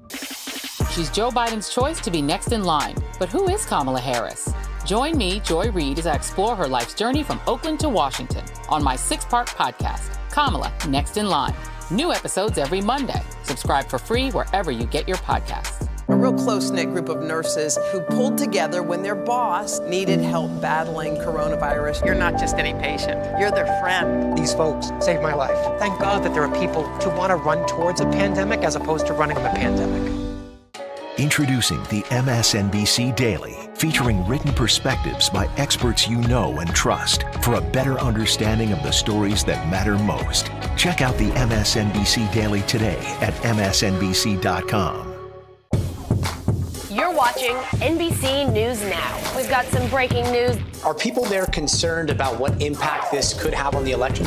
She's Joe Biden's choice to be next in line. But who is Kamala Harris? Join me, Joy Reid, as I explore her life's journey from Oakland to Washington on my 6-part podcast, Kamala, Next in Line. New episodes every Monday. Subscribe for free wherever you get your podcasts. A real close-knit group of nurses who pulled together when their boss needed help battling coronavirus. You're not just any patient. You're their friend. These folks saved my life. Thank God that there are people who want to run towards a pandemic as opposed to running from a pandemic. Introducing the MSNBC Daily, featuring written perspectives by experts you know and trust for a better understanding of the stories that matter most. Check out the MSNBC Daily today at msnbc.com. You're watching NBC News Now. We've got some breaking news. Are people there concerned about what impact this could have on the election?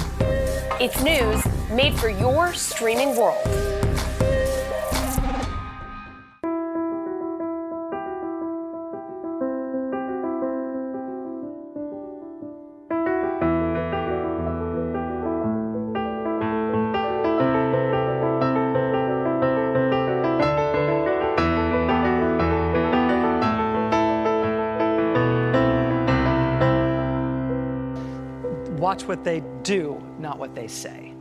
It's news made for your streaming world. Watch what they do, not what they say.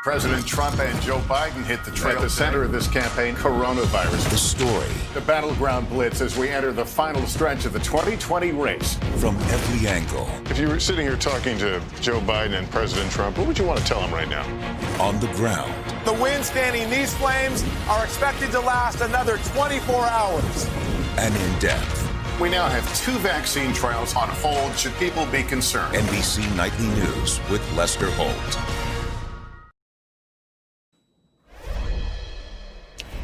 President Trump and Joe Biden hit the trail. At the center of this campaign, coronavirus. The story. The battleground blitz as we enter the final stretch of the 2020 race. From every angle. If you were sitting here talking to Joe Biden and President Trump, what would you want to tell them right now? On the ground. The wind spanning these flames are expected to last another 24 hours. And in depth. We now have 2 vaccine trials on hold. Should people be concerned? NBC Nightly News with Lester Holt.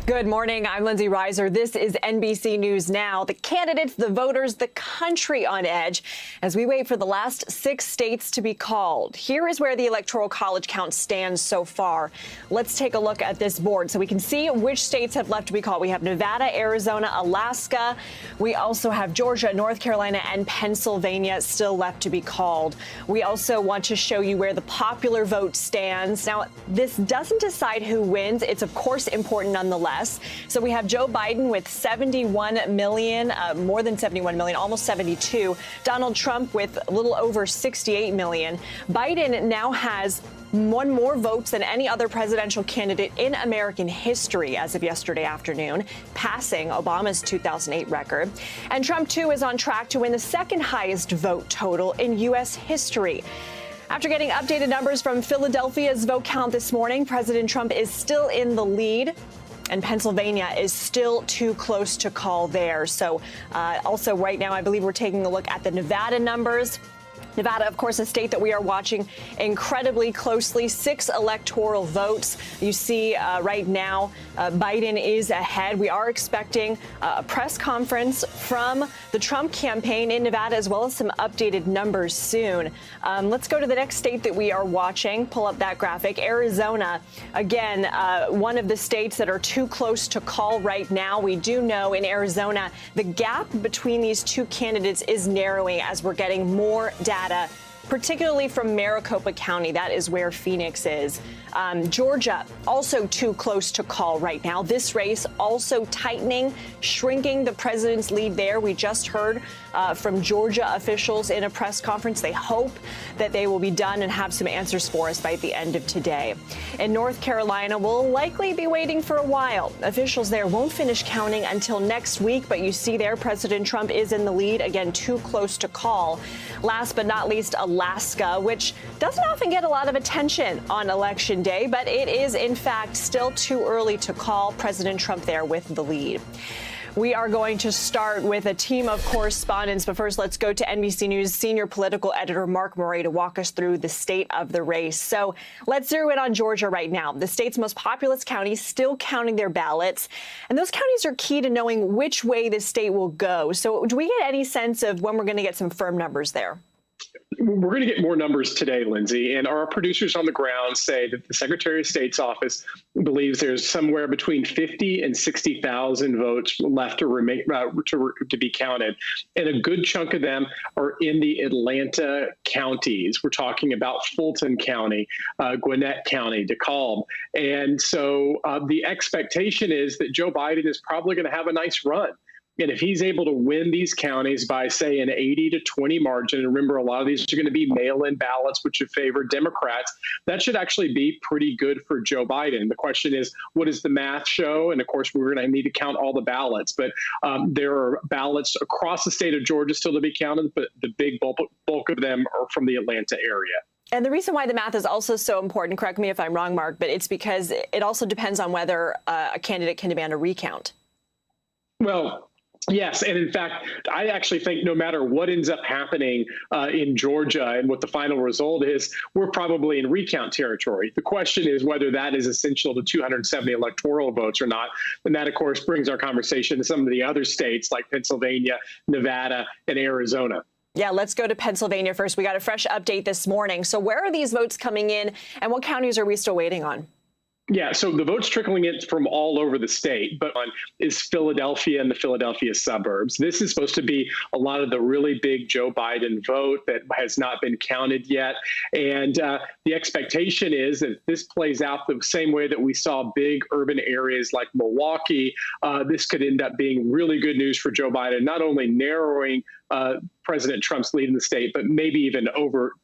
Good morning. I'm Lindsay Reiser. This is NBC News Now. The candidates, the voters, the country on edge as we wait for the last 6 states to be called. Here is where the Electoral College count stands so far. Let's take a look at this board so we can see which states have left to be called. We have Nevada, Arizona, Alaska. We also have Georgia, North Carolina, and Pennsylvania still left to be called. We also want to show you where the popular vote stands. Now, this doesn't decide who wins. It's, of course, important nonetheless. So we have Joe Biden with 71 million, more than 71 million, almost 72. Donald Trump with a little over 68 million. Biden now has one more votes than any other presidential candidate in American history as of yesterday afternoon, passing Obama's 2008 record. And Trump, too, is on track to win the second highest vote total in U.S. history. After getting updated numbers from Philadelphia's vote count this morning, President Trump is still in the lead. And Pennsylvania is still too close to call there. So also right now, I believe we're taking a look at the Nevada numbers. Nevada, of course, a state that we are watching incredibly closely. 6 electoral votes. You see right now, Biden is ahead. We are expecting a press conference from the Trump campaign in Nevada, as well as some updated numbers soon. Let's go to the next state that we are watching. Pull up that graphic. Arizona, again, one of the states that are too close to call right now. We do know in Arizona, the gap between these 2 candidates is narrowing as we're getting more data, particularly from Maricopa County. That is where Phoenix is. Georgia, also too close to call right now. This race also tightening, shrinking the president's lead there. We just heard from Georgia officials in a press conference. They hope that they will be done and have some answers for us by the end of today. In North Carolina, we'll likely be waiting for a while. Officials there won't finish counting until next week, but you see there, President Trump is in the lead. Again, too close to call. Last but not least, Alaska, which doesn't often get a lot of attention on Election Day, but it is, in fact, still too early to call. President Trump there with the lead. We are going to start with a team of correspondents, but first let's go to NBC News senior political editor Mark Murray to walk us through the state of the race. So let's zero in on Georgia right now. The state's most populous county still counting their ballots, and those counties are key to knowing which way the state will go. So do we get any sense of when we're going to get some firm numbers there? We're going to get more numbers today, Lindsay, and our producers on the ground say that the Secretary of State's office believes there's somewhere between 50 and 60,000 votes left to remain to be counted, and a good chunk of them are in the Atlanta counties. We're talking about Fulton County, Gwinnett County, DeKalb, and so the expectation is that Joe Biden is probably going to have a nice run. And if he's able to win these counties by, say, an 80 to 20 margin, and remember, a lot of these are going to be mail-in ballots, which would favor Democrats, that should actually be pretty good for Joe Biden. The question is, what does the math show? And, of course, we're going to need to count all the ballots. But there are ballots across the state of Georgia still to be counted, but the big bulk of them are from the Atlanta area. And the reason why the math is also so important, correct me if I'm wrong, Mark, but it's because it also depends on whether a candidate can demand a recount. Well, yes. And in fact, I actually think no matter what ends up happening in Georgia and what the final result is, we're probably in recount territory. The question is whether that is essential to 270 electoral votes or not. And that, of course, brings our conversation to some of the other states like Pennsylvania, Nevada, and Arizona. Yeah, let's go to Pennsylvania first. We got a fresh update this morning. So where are these votes coming in and what counties are we still waiting on? Yeah, so the votes trickling in from all over the state, but one is Philadelphia and the Philadelphia suburbs. This is supposed to be a lot of the really big Joe Biden vote that has not been counted yet. And the expectation is that this plays out the same way that we saw big urban areas like Milwaukee. This could end up being really good news for Joe Biden, not only narrowing President Trump's lead in the state, but maybe even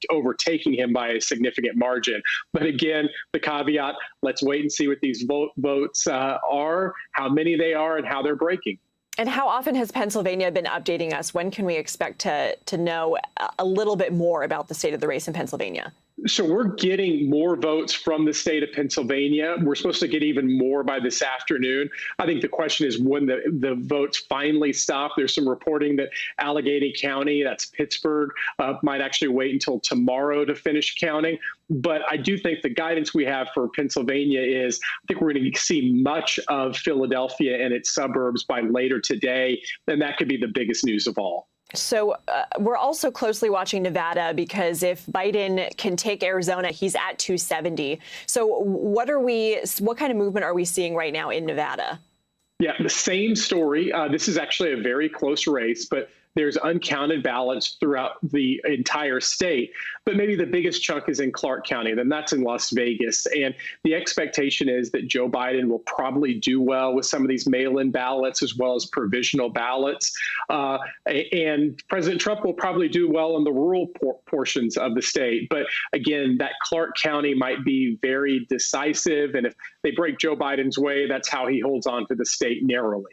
overtaking him by a significant margin. But again, the caveat, let's wait and see what these votes are, how many they are, and how they're breaking. And how often has Pennsylvania been updating us? When can we expect to know a little bit more about the state of the race in Pennsylvania? So we're getting more votes from the state of Pennsylvania. We're supposed to get even more by this afternoon. I think the question is when the votes finally stop. There's some reporting that Allegheny County, that's Pittsburgh, might actually wait until tomorrow to finish counting. But I do think the guidance we have for Pennsylvania is I think we're going to see much of Philadelphia and its suburbs by later today, and that could be the biggest news of all. So we're also closely watching Nevada because if Biden can take Arizona, he's at 270. So what kind of movement are we seeing right now in Nevada? Yeah, the same story. This is actually a very close race, but there's uncounted ballots throughout the entire state. But maybe the biggest chunk is in Clark County, then that's in Las Vegas. And the expectation is that Joe Biden will probably do well with some of these mail-in ballots as well as provisional ballots. And President Trump will probably do well in the rural portions of the state. But again, that Clark County might be very decisive. And if they break Joe Biden's way, that's how he holds on to the state narrowly.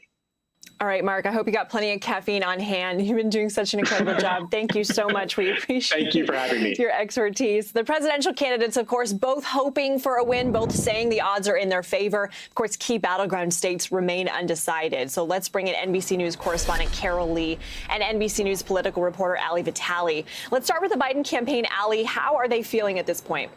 All right, Mark, I hope you got plenty of caffeine on hand. You've been doing such an incredible job. Thank you so much. We appreciate Thank you for having me. Your expertise. The presidential candidates, of course, both hoping for a win, both saying the odds are in their favor. Of course, key battleground states remain undecided. So let's bring in NBC News correspondent Carol Lee and NBC News political reporter Ali Vitale. Let's start with the Biden campaign. Ali, how are they feeling at this point?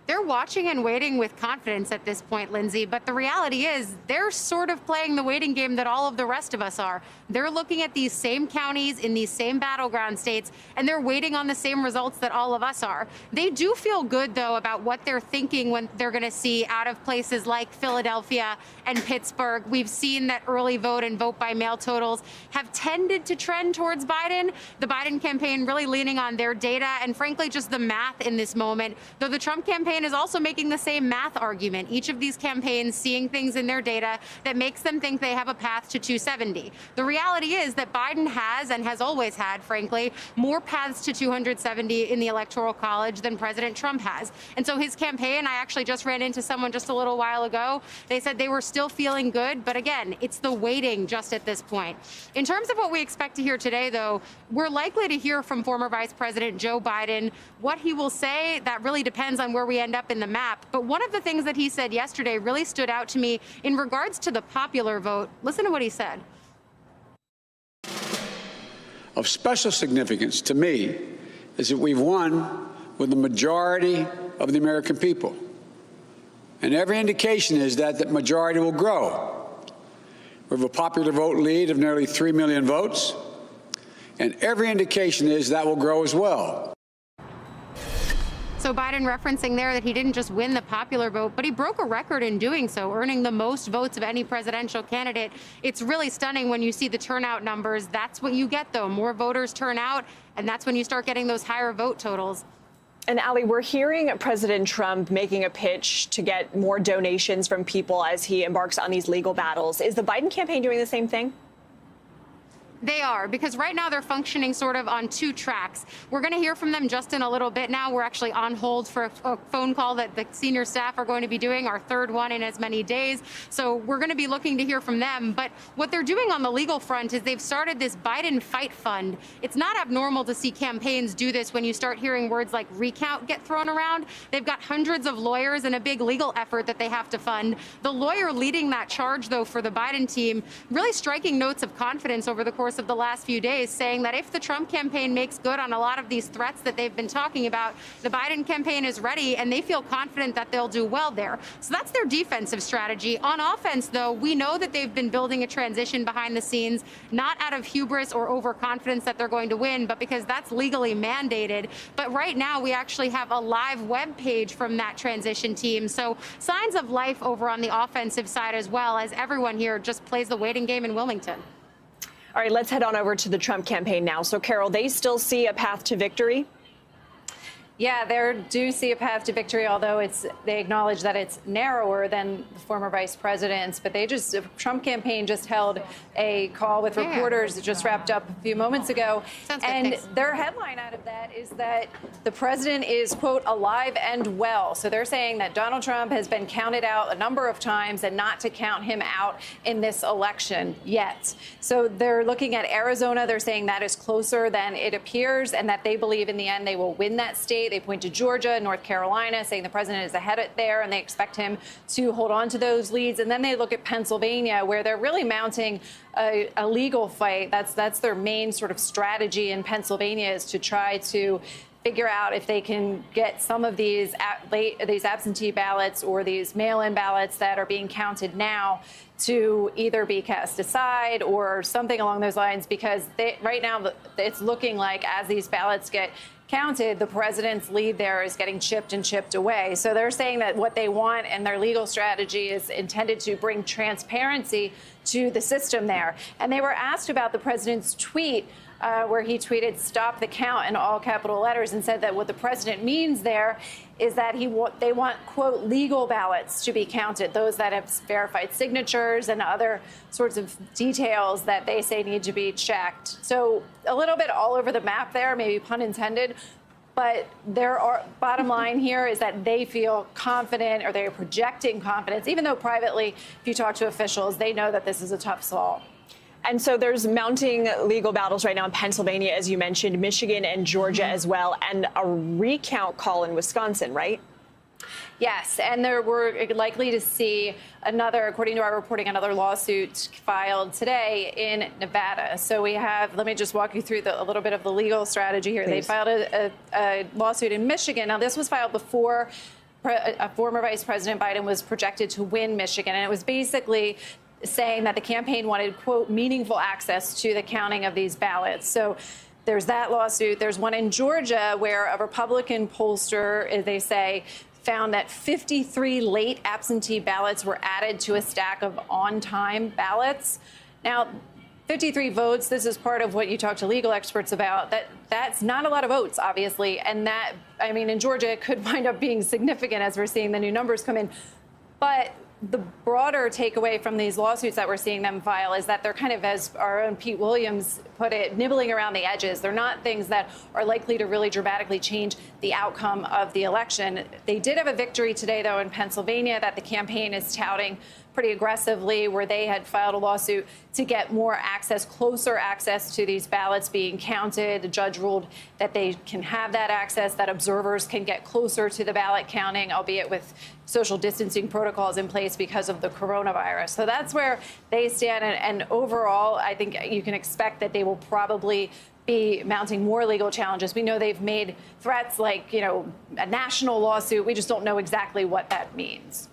They're watching and waiting with confidence at this point, Lindsay, but the reality is they're sort of playing the waiting game that all of the rest of us are. They're looking at these same counties in these same battleground states, and they're waiting on the same results that all of us are. They do feel good, though, about what they're thinking when they're going to see out of places like Philadelphia and Pittsburgh. We've seen that early vote and vote by mail totals have tended to trend towards Biden. The Biden campaign really leaning on their data and, frankly, just the math in this moment, though the Trump campaign is also making the same math argument. Each of these campaigns seeing things in their data that makes them think they have a path to 270. The reality is that Biden has and has always had, frankly, more paths to 270 in the Electoral College than President Trump has. And so his campaign, I actually just ran into someone just a little while ago. They said they were still feeling good. But again, it's the waiting just at this point. In terms of what we expect to hear today, though, we're likely to hear from former Vice President Joe Biden. What he will say, that really depends on where we end up in the map. But one of the things that he said yesterday really stood out to me in regards to the popular vote. Listen to what he said. Of special significance to me is that we've won with the majority of the American people. And every indication is that that majority will grow. We have a popular vote lead of nearly 3 million votes. And every indication is that will grow as well. So Biden referencing there that he didn't just win the popular vote, but he broke a record in doing so, earning the most votes of any presidential candidate. It's really stunning when you see the turnout numbers. That's what you get, though. More voters turn out, and that's when you start getting those higher vote totals. And Ali, we're hearing President Trump making a pitch to get more donations from people as he embarks on these legal battles. Is the Biden campaign doing the same thing? They are, because right now they're functioning sort of on two tracks. We're going to hear from them just in a little bit now. We're actually on hold for a phone call that the senior staff are going to be doing, our third one in as many days. So we're going to be looking to hear from them. But what they're doing on the legal front is they've started this Biden Fight Fund. It's not abnormal to see campaigns do this when you start hearing words like recount get thrown around. They've got hundreds of lawyers and a big legal effort that they have to fund. The lawyer leading that charge, though, for the Biden team, really striking notes of confidence over the course of the last few days, saying that if the Trump campaign makes good on a lot of these threats that they've been talking about, the Biden campaign is ready and they feel confident that they'll do well there. So that's their defensive strategy. On offense, though, we know that they've been building a transition behind the scenes, not out of hubris or overconfidence that they're going to win, but because that's legally mandated. But right now, we actually have a live web page from that transition team. So signs of life over on the offensive side as well, as everyone here just plays the waiting game in Wilmington. All right, let's head on over to the Trump campaign now. So, Carol, they still see a path to victory? Yeah, they do see a path to victory, although they acknowledge that it's narrower than the former vice presidents. But the Trump campaign just held a call with reporters that just wrapped up a few moments ago. And their headline out of that is that the president is, quote, alive and well. So they're saying that Donald Trump has been counted out a number of times and not to count him out in this election yet. So they're looking at Arizona. They're saying that is closer than it appears and that they believe in the end they will win that state. state. They point to Georgia, North Carolina, saying the president is ahead there, and they expect him to hold on to those leads. And then they look at Pennsylvania, where they're really mounting a legal fight. That's their main sort of strategy in Pennsylvania, is to try to figure out if they can get some of these absentee ballots or these mail-in ballots that are being counted now to either be cast aside or something along those lines, because right now it's looking like as these ballots get counted, the president's lead there is getting chipped and chipped away. So they're saying that what they want and their legal strategy is intended to bring transparency to the system there. And they were asked about the president's tweet where he tweeted "stop the count" in all capital letters, and said that what the president means there is that they want, quote, legal ballots to be counted, those that have verified signatures and other sorts of details that they say need to be checked. So a little bit all over the map there, maybe pun intended. But bottom line here is that they feel confident, or they're projecting confidence, even though privately, if you talk to officials, they know that this is a tough solve. And so there's mounting legal battles right now in Pennsylvania, as you mentioned, Michigan and Georgia as well, and a recount call in Wisconsin, right? Yes, and we're likely to see another, according to our reporting, another lawsuit filed today in Nevada. So we have, let me just walk you through a little bit of the legal strategy here. Please. They filed a lawsuit in Michigan. Now, this was filed before former Vice President Biden was projected to win Michigan, and it was basically saying that the campaign wanted, quote, meaningful access to the counting of these ballots. So there's that lawsuit. There's one in Georgia where a Republican pollster, they say, found that 53 late absentee ballots were added to a stack of on-time ballots. Now, 53 votes, this is part of what you talk to legal experts about. That's not a lot of votes, obviously. And that, I mean, in Georgia, it could wind up being significant as we're seeing the new numbers come in. But the broader takeaway from these lawsuits that we're seeing them file is that they're kind of, as our own Pete Williams put it, nibbling around the edges. They're not things that are likely to really dramatically change the outcome of the election. They did have a victory today, though, in Pennsylvania that the campaign is touting pretty aggressively, where they had filed a lawsuit to get more access, closer access to these ballots being counted. The judge ruled that they can have that access, that observers can get closer to the ballot counting, albeit with social distancing protocols in place because of the coronavirus. So that's where they stand. And overall, I think you can expect that they will probably be mounting more legal challenges. We know they've made threats like, you know, a national lawsuit. We just don't know exactly what that means.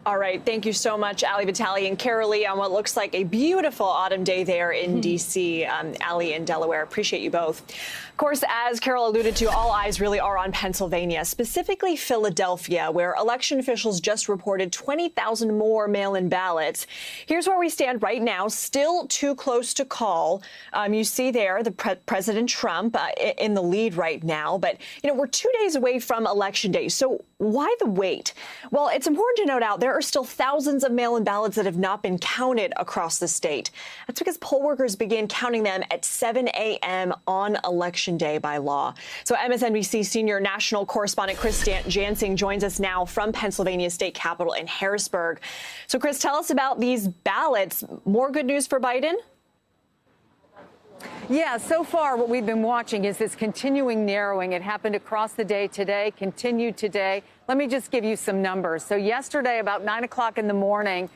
All right. Thank you so much, Ali Vitale and Carolee, on what looks like a beautiful autumn day there in D.C., Ali in Delaware. Appreciate you both. Of course, as Carol alluded to, all eyes really are on Pennsylvania, specifically Philadelphia, where election officials just reported 20,000 more mail-in ballots. Here's where we stand right now, still too close to call. You see there President Trump in the lead right now. But, you know, we're 2 days away from Election Day. So why the wait? Well, it's important to note out there are still thousands of mail-in ballots that have not been counted across the state. That's because poll workers began counting them at 7 a.m. on Election Day by law. So MSNBC senior national correspondent Chris Jansing joins us now from Pennsylvania state capitol in Harrisburg. So Chris, tell us about these ballots. More good news for Biden? Yeah, so far what we've been watching is this continuing narrowing. It happened across the day today, continued today. Let me just give you some numbers. So yesterday, about 9 o'clock in the morning,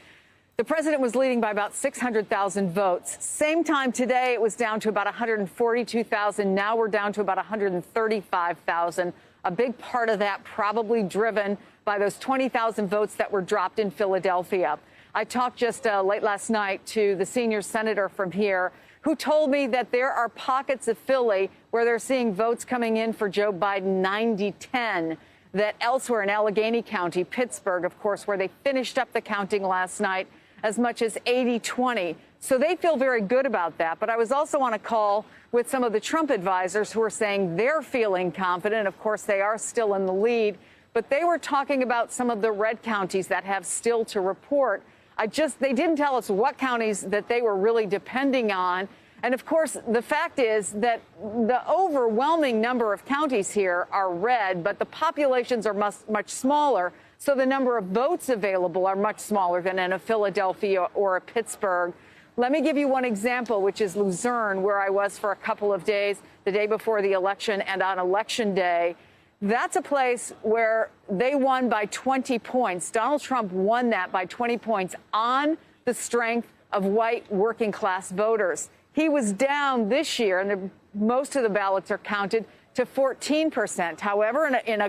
the president was leading by about 600,000 votes. Same time today, it was down to about 142,000. Now we're down to about 135,000. A big part of that probably driven by those 20,000 votes that were dropped in Philadelphia. I talked just late last night to the senior senator from here, who told me that there are pockets of Philly where they're seeing votes coming in for Joe Biden 90-10, that elsewhere in Allegheny County, Pittsburgh, of course, where they finished up the counting last night, as much as 80-20. So they feel very good about that. But I was also on a call with some of the Trump advisors who are saying they're feeling confident. Of course, they are still in the lead. But they were talking about some of the red counties that have still to report. They didn't tell us what counties that they were really depending on. And of course, the fact is that the overwhelming number of counties here are red, but the populations are much smaller. So the number of votes available are much smaller than in a Philadelphia or a Pittsburgh. Let me give you one example, which is Luzerne, where I was for a couple of days, the day before the election and on Election Day. That's a place where they won by 20 points. Donald Trump won that by 20 points on the strength of white working class voters. He was down this year, and most of the ballots are counted, to 14%. However, in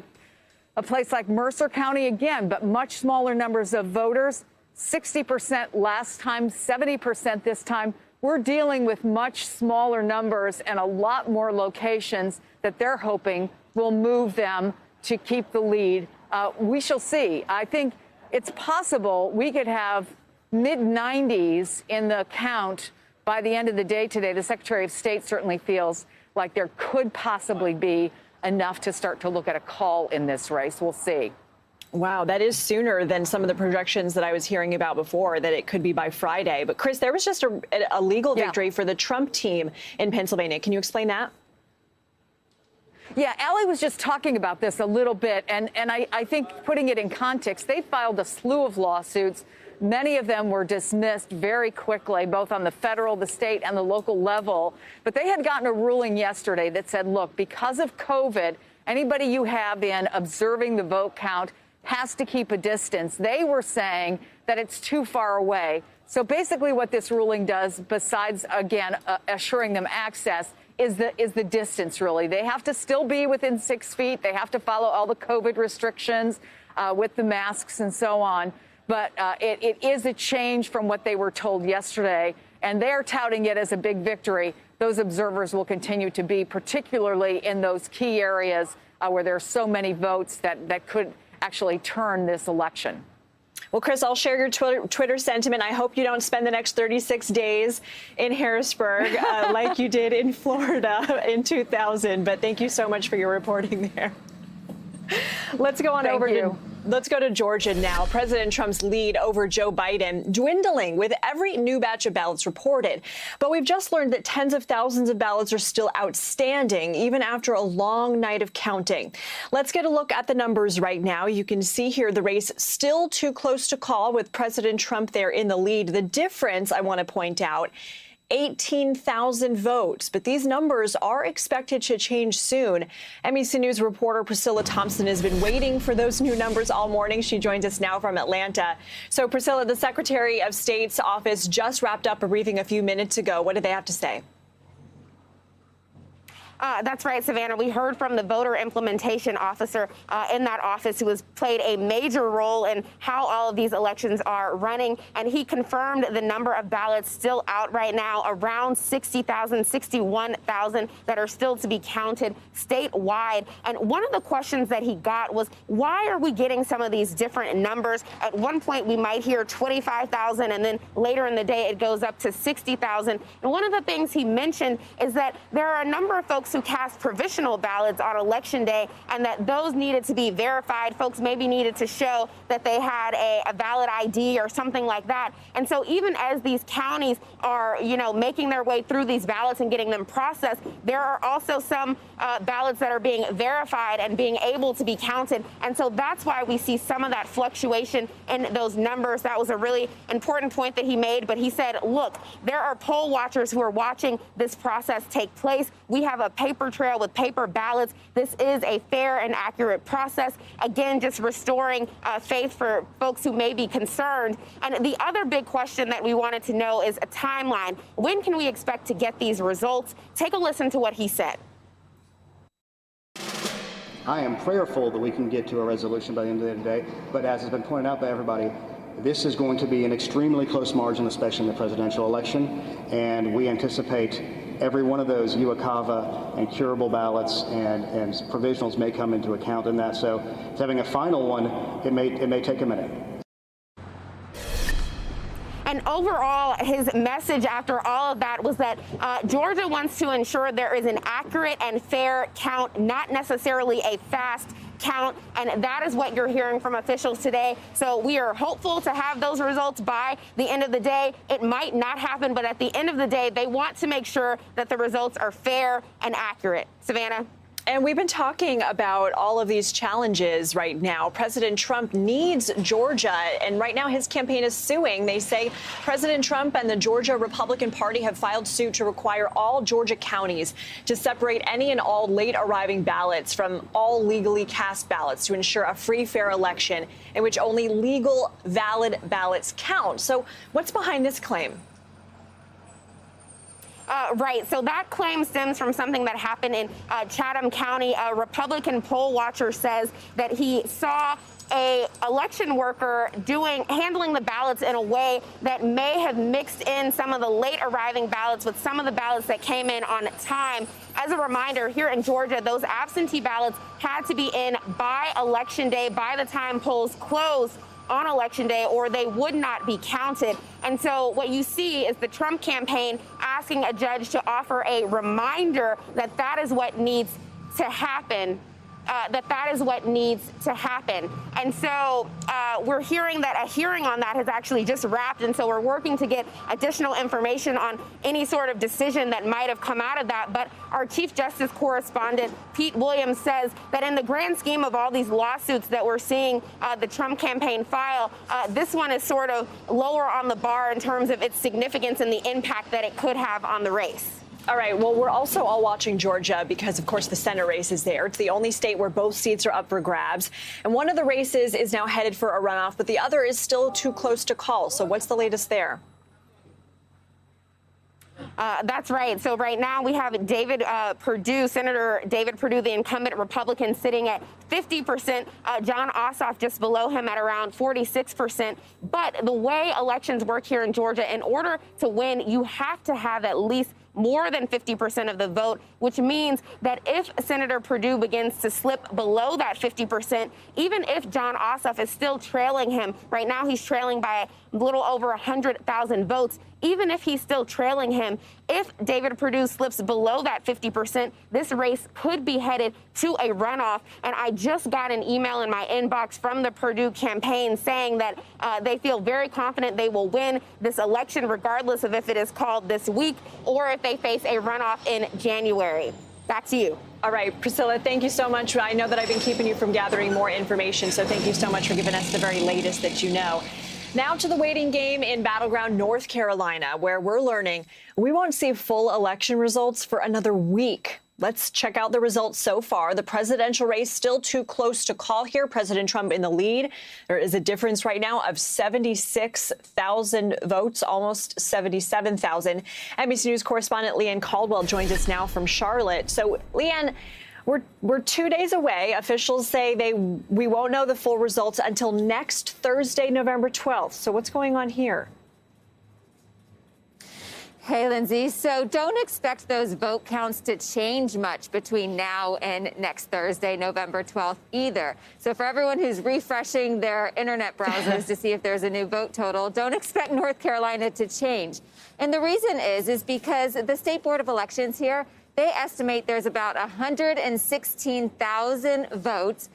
a place like Mercer County, again, but much smaller numbers of voters, 60% last time, 70% this time. We're dealing with much smaller numbers and a lot more locations that they're hoping will move them to keep the lead. We shall see. I think it's possible we could have mid-90s in the count by the end of the day today. The Secretary of State certainly feels like there could possibly be enough to start to look at a call in this race. We'll see. Wow, that is sooner than some of the projections that I was hearing about before, that it could be by Friday. But, Chris, there was just a legal victory for the Trump team in Pennsylvania. Can you explain that? Yeah, Allie was just talking about this a little bit, and I think putting it in context, they filed a slew of lawsuits. Many of them were dismissed very quickly, both on the federal, the state, and the local level. But they had gotten a ruling yesterday that said, look, because of COVID, anybody you have in observing the vote count has to keep a distance. They were saying that it's too far away. So basically what this ruling does, besides, again, assuring them access, is the distance, really. They have to still be within 6 feet. They have to follow all the COVID restrictions with the masks and so on. But it is a change from what they were told yesterday, and they're touting it as a big victory. Those observers will continue to be, particularly in those key areas where there are so many votes that could actually turn this election. Well, Chris, I'll share your Twitter sentiment. I hope you don't spend the next 36 days in Harrisburg like you did in Florida in 2000. But thank you so much for your reporting there. Let's go on Let's go to Georgia now. President Trump's lead over Joe Biden dwindling with every new batch of ballots reported. But we've just learned that tens of thousands of ballots are still outstanding, even after a long night of counting. Let's get a look at the numbers right now. You can see here the race still too close to call with President Trump there in the lead. The difference, I want to point out, 18,000 votes. But these numbers are expected to change soon. NBC News reporter Priscilla Thompson has been waiting for those new numbers all morning. She joins us now from Atlanta. So, Priscilla, the Secretary of State's office just wrapped up a briefing a few minutes ago. What did they have to say? That's right, Savannah. We heard from the voter implementation officer in that office who has played a major role in how all of these elections are running. And he confirmed the number of ballots still out right now, around 60,000, 61,000 that are still to be counted statewide. And one of the questions that he got was, why are we getting some of these different numbers? At one point, we might hear 25,000, and then later in the day, it goes up to 60,000. And one of the things he mentioned is that there are a number of folks who cast provisional ballots on Election Day, and that those needed to be verified. Folks maybe needed to show that they had a valid ID or something like that. And so even as these counties are, making their way through these ballots and getting them processed, there are also some ballots that are being verified and being able to be counted. And so that's why we see some of that fluctuation in those numbers. That was a really important point that he made. But he said, look, there are poll watchers who are watching this process take place. We have a paper trail with paper ballots. This is a fair and accurate process. Again, just restoring faith for folks who may be concerned. And the other big question that we wanted to know is a timeline. When can we expect to get these results? Take a listen to what he said. I am prayerful that we can get to a resolution by the end of the day. But as has been pointed out by everybody, this is going to be an extremely close margin, especially in the presidential election. And we anticipate every one of those UACAVA and curable ballots and provisionals may come into account in that. So having a final one, it may take a minute. And overall, his message after all of that was that Georgia wants to ensure there is an accurate and fair count, not necessarily a fast count. And that is what you're hearing from officials today. So we are hopeful to have those results by the end of the day. It might not happen, but at the end of the day, they want to make sure that the results are fair and accurate. Savannah? And we've been talking about all of these challenges right now. President Trump needs Georgia, and right now his campaign is suing. They say President Trump and the Georgia Republican Party have filed suit to require all Georgia counties to separate any and all late arriving ballots from all legally cast ballots to ensure a free, fair election in which only legal, valid ballots count. So what's behind this claim? Right. So that claim stems from something that happened in Chatham County. A Republican poll watcher says that he saw a election worker handling the ballots in a way that may have mixed in some of the late arriving ballots with some of the ballots that came in on time. As a reminder, here in Georgia, those absentee ballots had to be in by Election Day, by the time polls closed on Election Day, or they would not be counted. And so what you see is the Trump campaign asking a judge to offer a reminder that that is what needs to happen. And so we're hearing that a hearing on that has actually just wrapped. And so we're working to get additional information on any sort of decision that might have come out of that. But our Chief Justice correspondent, Pete Williams, says that in the grand scheme of all these lawsuits that we're seeing the Trump campaign file, this one is sort of lower on the bar in terms of its significance and the impact that it could have on the race. All right. Well, we're also all watching Georgia because, of course, the Senate race is there. It's the only state where both seats are up for grabs. And one of the races is now headed for a runoff, but the other is still too close to call. So what's the latest there? That's right. So right now we have Senator David Perdue, the incumbent Republican, sitting at 50%. John Ossoff just below him at around 46%. But the way elections work here in Georgia, in order to win, you have to have at least more than 50% of the vote, which means that if Senator Perdue begins to slip below that 50%, even if John Ossoff is still trailing him, right now he's trailing by a little over 100,000 votes, even if he's still trailing him, if David Perdue slips below that 50%, this race could be headed to a runoff. And I just got an email in my inbox from the Perdue campaign saying that they feel very confident they will win this election, regardless of if it is called this week or if they face a runoff in January. Back to you. All right, Priscilla, thank you so much. I know that I've been keeping you from gathering more information, so thank you so much for giving us the very latest that you know. Now to the waiting game in battleground North Carolina, where we're learning we won't see full election results for another week. Let's check out the results so far. The presidential race still too close to call here. President Trump in the lead. There is a difference right now of 76,000 votes, almost 77,000. NBC News correspondent Leanne Caldwell joins us now from Charlotte. So, Leanne, we're 2 days away. Officials say we won't know the full results until next Thursday, November 12th. So what's going on here? Hey, Lindsay. So don't expect those vote counts to change much between now and next Thursday, November 12th, either. So for everyone who's refreshing their internet browsers to see if there's a new vote total, don't expect North Carolina to change. And the reason is because the State Board of Elections here, they estimate there's about 116,000 votes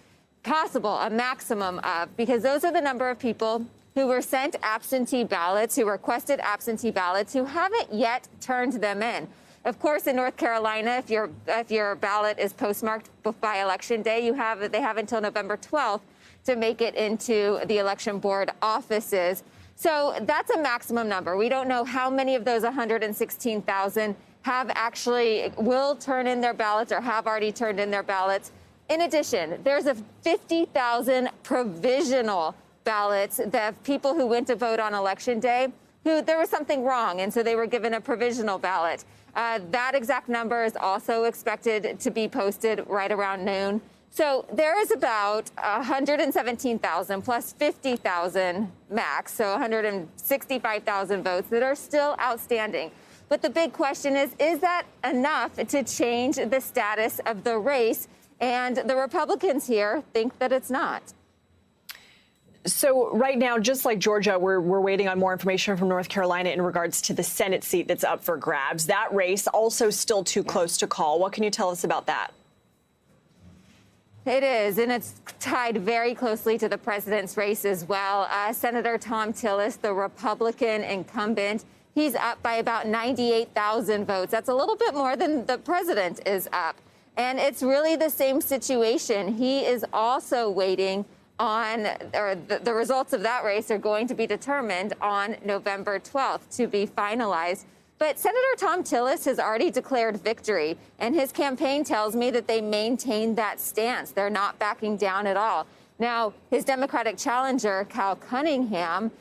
possible, a maximum of, because those are the number of people who were sent absentee ballots, who requested absentee ballots, who haven't yet turned them in. Of course, in North Carolina, if your ballot is postmarked by Election Day, they have until November 12th to make it into the election board offices. So that's a maximum number. We don't know how many of those 116,000 will turn in their ballots or have already turned in their ballots. In addition, there's a 50,000 provisional ballots that people who went to vote on Election Day, who there was something wrong, and so they were given a provisional ballot. That exact number is also expected to be posted right around noon. So there is about 117,000 plus 50,000 max, so 165,000 votes that are still outstanding. But the big question is that enough to change the status of the race? And the Republicans here think that it's not. So right now, just like Georgia, we're waiting on more information from North Carolina in regards to the Senate seat that's up for grabs. That race also still too close to call. What can you tell us about that? It is, and it's tied very closely to the president's race as well. Senator Tom Tillis, the Republican incumbent, he's up by about 98,000 votes. That's a little bit more than the president is up. And it's really the same situation. He is also waiting on, or the results of that race are going to be determined on November 12th to be finalized. But Senator Thom Tillis has already declared victory, and his campaign tells me that they maintain that stance. They're not backing down at all. Now, his Democratic challenger, Cal Cunningham,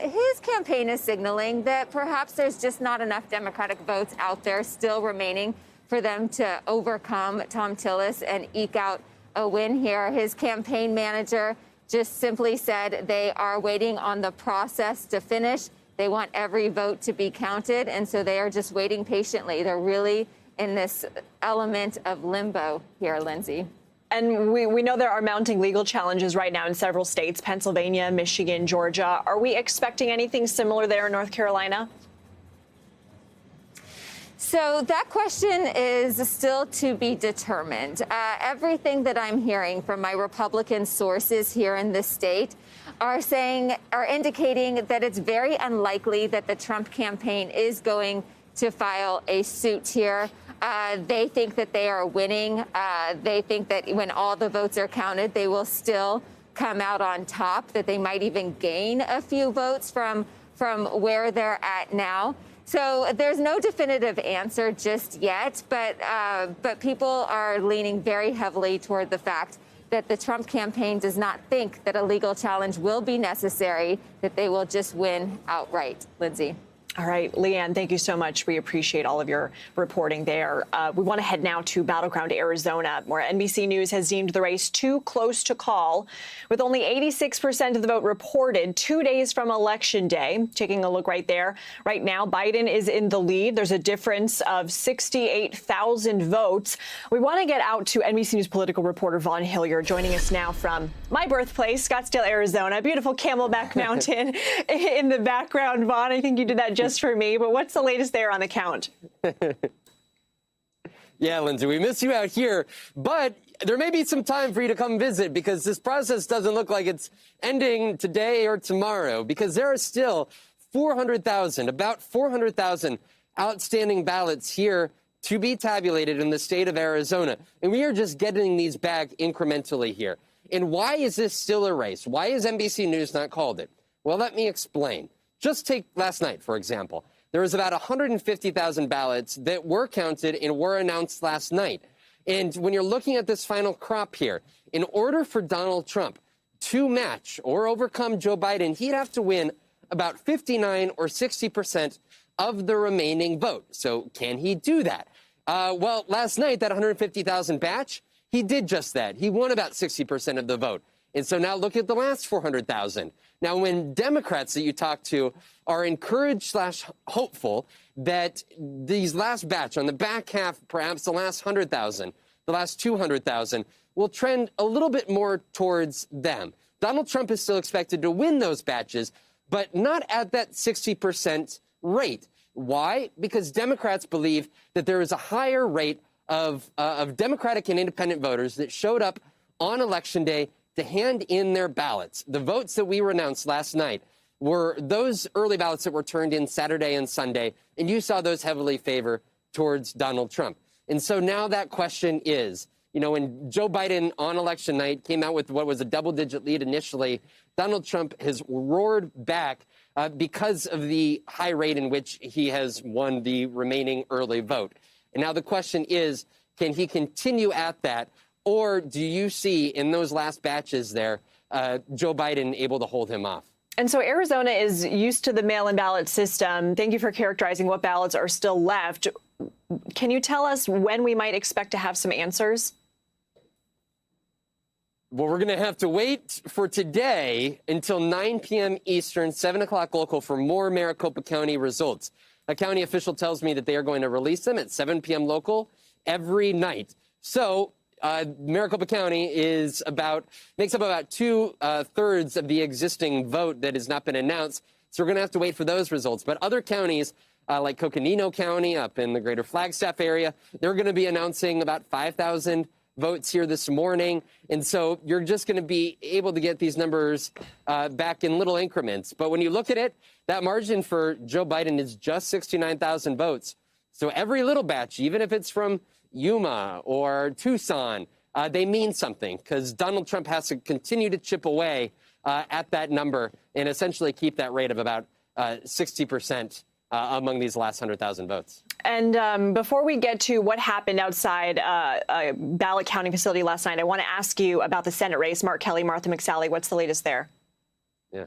his campaign is signaling that perhaps there's just not enough Democratic votes out there still remaining for them to overcome Thom Tillis and eke out a win here. His campaign manager just simply said they are waiting on the process to finish. They want every vote to be counted, and so they are just waiting patiently. They're really in this element of limbo here, Lindsay. And we know there are mounting legal challenges right now in several states, Pennsylvania, Michigan, Georgia. Are we expecting anything similar there in North Carolina? So that question is still to be determined. Everything that I'm hearing from my Republican sources here in the state are indicating that it's very unlikely that the Trump campaign is going to file a suit here. They think that they are winning. They think that when all the votes are counted, they will still come out on top, that they might even gain a few votes from where they're at now. So there's no definitive answer just yet, but people are leaning very heavily toward the fact that the Trump campaign does not think that a legal challenge will be necessary, that they will just win outright. Lindsay. All right, Leanne, thank you so much. We appreciate all of your reporting there. We want to head now to battleground Arizona, where NBC News has deemed the race too close to call. With only 86% of the vote reported 2 days from Election Day. Taking a look right there. Right now, Biden is in the lead. There's a difference of 68,000 votes. We want to get out to NBC News political reporter Vaughn Hilliard, joining us now from my birthplace, Scottsdale, Arizona. Beautiful Camelback Mountain in the background. Vaughn, I think you did that just for me, but what's the latest there on the count? Yeah, Lindsay, we miss you out here, but there may be some time for you to come visit because this process doesn't look like it's ending today or tomorrow because there are still 400,000, about 400,000 outstanding ballots here to be tabulated in the state of Arizona. And we are just getting these back incrementally here. And why is this still a race? Why has NBC News not called it? Well, let me explain. Just take last night, for example. There was about 150,000 ballots that were counted and were announced last night. And when you're looking at this final crop here, in order for Donald Trump to match or overcome Joe Biden, he'd have to win about 59 or 60% of the remaining vote. So can he do that? Well, last night, that 150,000 batch, he did just that. He won about 60% of the vote. And so now look at the last 400,000. Now, when Democrats that you talk to are encouraged/hopeful that these last batch on the back half, perhaps the last 100,000, the last 200,000, will trend a little bit more towards them. Donald Trump is still expected to win those batches, but not at that 60% rate. Why? Because Democrats believe that there is a higher rate of Democratic and independent voters that showed up on Election Day to hand in their ballots. The votes that we announced last night were those early ballots that were turned in Saturday and Sunday, and you saw those heavily favor towards Donald Trump. And so now that question is, you know, when Joe Biden on election night came out with what was a double-digit lead initially, Donald Trump has roared back because of the high rate in which he has won the remaining early vote. And now the question is, can he continue at that? Or do you see in those last batches there, Joe Biden able to hold him off? And so Arizona is used to the mail-in ballot system. Thank you for characterizing what ballots are still left. Can you tell us when we might expect to have some answers? Well, we're going to have to wait for today until 9 p.m. Eastern, 7 o'clock local for more Maricopa County results. A county official tells me that they are going to release them at 7 p.m. local every night. So Maricopa County makes up about 2/3 of the existing vote that has not been announced. So we're going to have to wait for those results. But other counties like Coconino County up in the greater Flagstaff area, they're going to be announcing about 5,000 votes here this morning. And so you're just going to be able to get these numbers back in little increments. But when you look at it, that margin for Joe Biden is just 69,000 votes. So every little batch, even if it's from Yuma or Tucson, they mean something because Donald Trump has to continue to chip away at that number and essentially keep that rate of about 60% among these last 100,000 votes. And before we get to what happened outside a ballot counting facility last night, I want to ask you about the Senate race. Mark Kelly, Martha McSally, what's the latest there? Yeah.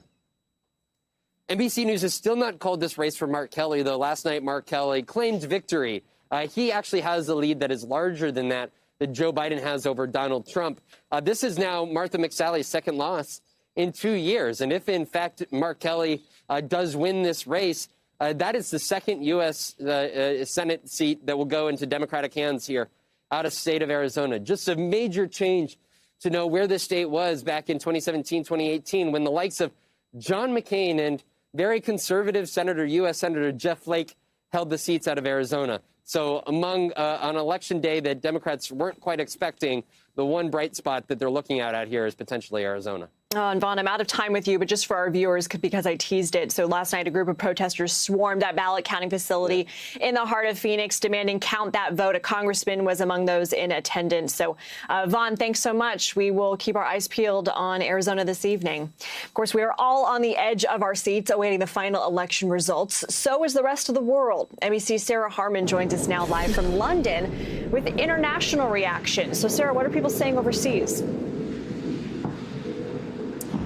NBC News has still not called this race for Mark Kelly, though last night Mark Kelly claimed victory. He actually has a lead that is larger than that Joe Biden has over Donald Trump. This is now Martha McSally's second loss in 2 years. And if, in fact, Mark Kelly does win this race, that is the second U.S. Senate seat that will go into Democratic hands here out of state of Arizona. Just a major change to know where this state was back in 2017, 2018, when the likes of John McCain and very conservative U.S. Senator Jeff Flake held the seats out of Arizona. So among on election day that Democrats weren't quite expecting, the one bright spot that they're looking at out here is potentially Arizona. And Vaughn, I'm out of time with you, but just for our viewers, because I teased it. So last night, a group of protesters swarmed that ballot counting facility in the heart of Phoenix, demanding count that vote. A congressman was among those in attendance. So, Vaughn, thanks so much. We will keep our eyes peeled on Arizona this evening. Of course, we are all on the edge of our seats awaiting the final election results. So is the rest of the world. NBC's Sarah Harmon joins us now live from London with international reactions. So, Sarah, what are people saying overseas?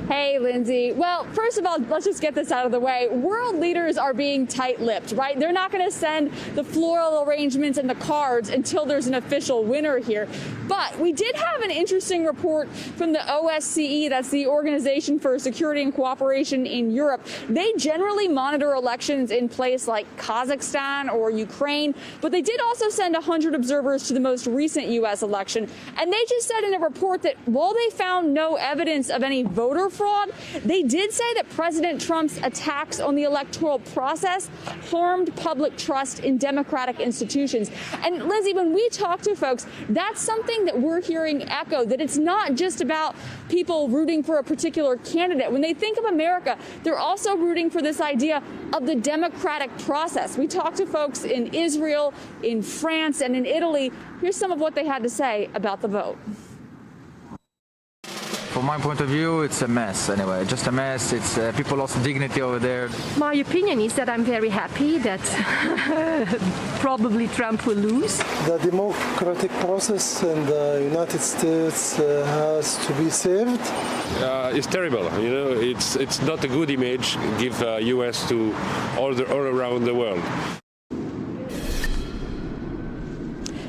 Hey, Lindsay. Well, first of all, let's just get this out of the way. World leaders are being tight-lipped, right? They're not going to send the floral arrangements and the cards until there's an official winner here. But we did have an interesting report from the OSCE, that's the Organization for Security and Cooperation in Europe. They generally monitor elections in places like Kazakhstan or Ukraine, but they did also send 100 observers to the most recent U.S. election. And they just said in a report that while they found no evidence of any voter fraud, they did say that President Trump's attacks on the electoral process harmed public trust in democratic institutions. And Lindsay, when we talk to folks, that's something that we're hearing echoed, that it's not just about people rooting for a particular candidate. When they think of America, they're also rooting for this idea of the democratic process. We talked to folks in Israel, in France, and in Italy. Here's some of what they had to say about the vote. From my point of view, it's a mess anyway, just a mess. It's people lost dignity over there. My opinion is that I'm very happy that probably Trump will lose. The democratic process in the United States has to be saved. It's terrible. You know, it's not a good image give U.S. to all around the world.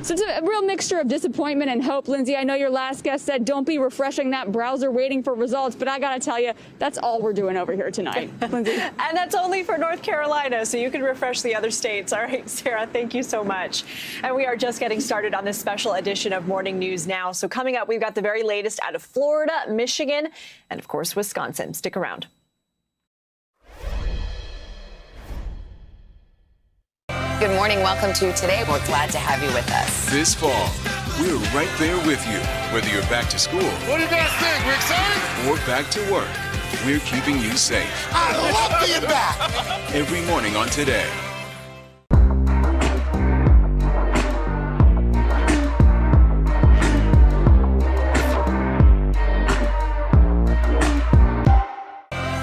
So it's a real mixture of disappointment and hope. Lindsay, I know your last guest said don't be refreshing that browser waiting for results, but I got to tell you, that's all we're doing over here tonight. Lindsay. And that's only for North Carolina, so you can refresh the other states. All right, Sarah, thank you so much. And we are just getting started on this special edition of Morning News Now. So coming up, we've got the very latest out of Florida, Michigan, and of course, Wisconsin. Stick around. Good morning. Welcome to Today. We're glad to have you with us. This fall, we're right there with you, whether you're back to school. What do you guys think? We're excited? Or back to work. We're keeping you safe. I love being back. Every morning on Today.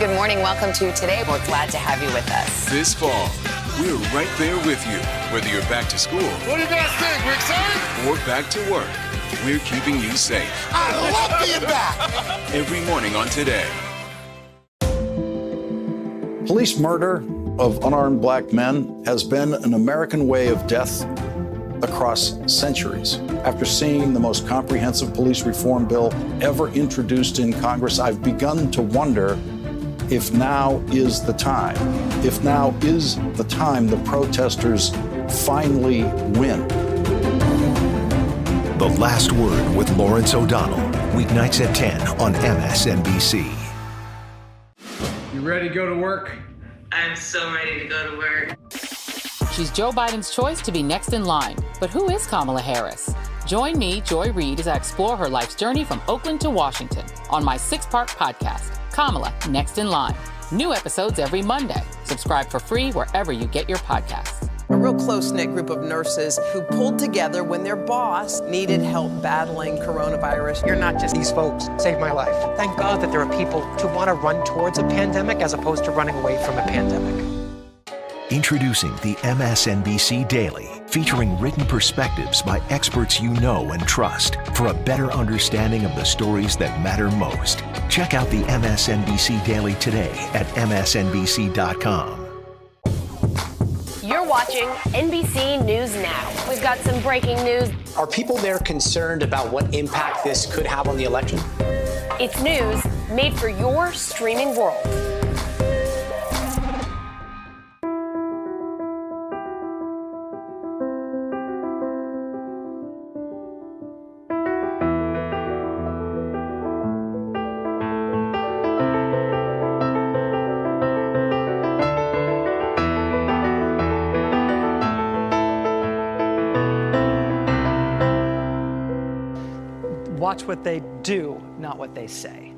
Good morning. Welcome to Today. We're glad to have you with us. This fall, we're right there with you, whether you're back to school. What do you guys think? We're excited? Or back to work. We're keeping you safe. I love being back. Every morning on Today. Police murder of unarmed black men has been an American way of death across centuries. After seeing the most comprehensive police reform bill ever introduced in Congress, I've begun to wonder if now is the time. If now is the time the protesters finally win. The Last Word with Lawrence O'Donnell. Weeknights at 10 on MSNBC. You ready to go to work? I'm so ready to go to work. She's Joe Biden's choice to be next in line. But who is Kamala Harris? Join me, Joy Reid, as I explore her life's journey from Oakland to Washington on my 6-part podcast, Kamala, Next in Line. New episodes every Monday. Subscribe for free wherever you get your podcasts. A real close-knit group of nurses who pulled together when their boss needed help battling coronavirus. You're not just these folks saved my life. Thank God that there are people who want to run towards a pandemic as opposed to running away from a pandemic. Introducing the MSNBC Daily, featuring written perspectives by experts you know and trust for a better understanding of the stories that matter most. Check out the MSNBC Daily today at msnbc.com. You're watching NBC News Now. We've got some breaking news. Are people there concerned about what impact this could have on the election? It's news made for your streaming world. Watch what they do, not what they say.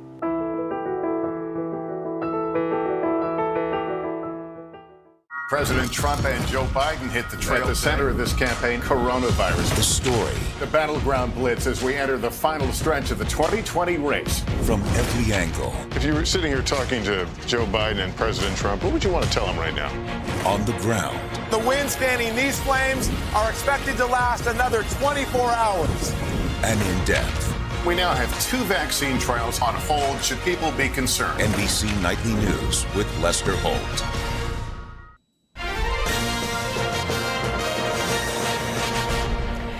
President Trump and Joe Biden hit the trail. At the center of this campaign, coronavirus. The story. The battleground blitz as we enter the final stretch of the 2020 race. From every angle. If you were sitting here talking to Joe Biden and President Trump, what would you want to tell them right now? On the ground. The winds fanning these flames are expected to last another 24 hours. And in depth. We now have 2 vaccine trials on hold. Should people be concerned? NBC Nightly News with Lester Holt.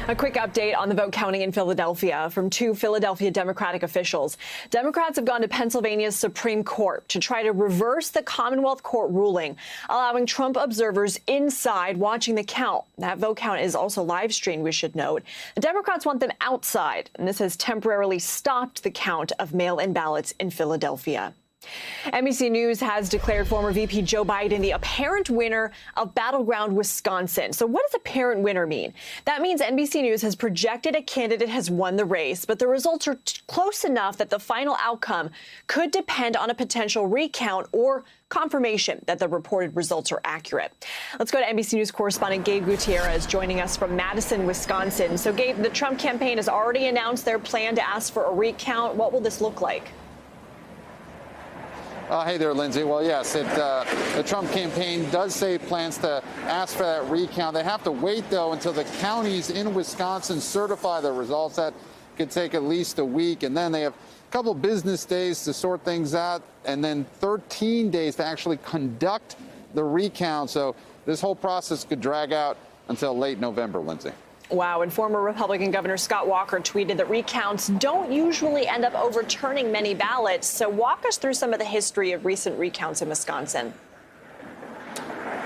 A quick update on the vote counting in Philadelphia from 2 Philadelphia Democratic officials. Democrats have gone to Pennsylvania's Supreme Court to try to reverse the Commonwealth Court ruling, allowing Trump observers inside watching the count. That vote count is also live streamed, we should note. The Democrats want them outside, and this has temporarily stopped the count of mail-in ballots in Philadelphia. NBC News has declared former VP Joe Biden the apparent winner of battleground Wisconsin. So what does apparent winner mean? That means NBC News has projected a candidate has won the race, but the results are close enough that the final outcome could depend on a potential recount or confirmation that the reported results are accurate. Let's go to NBC News correspondent Gabe Gutierrez joining us from Madison, Wisconsin. So Gabe, the Trump campaign has already announced their plan to ask for a recount. What will this look like? Hey there, Lindsay. Well, yes, the Trump campaign does say it plans to ask for that recount. They have to wait, though, until the counties in Wisconsin certify the results. That could take at least a week. And then they have a couple business days to sort things out, and then 13 days to actually conduct the recount. So this whole process could drag out until late November, Lindsay. Wow. And former Republican Governor Scott Walker tweeted that recounts don't usually end up overturning many ballots. So walk us through some of the history of recent recounts in Wisconsin.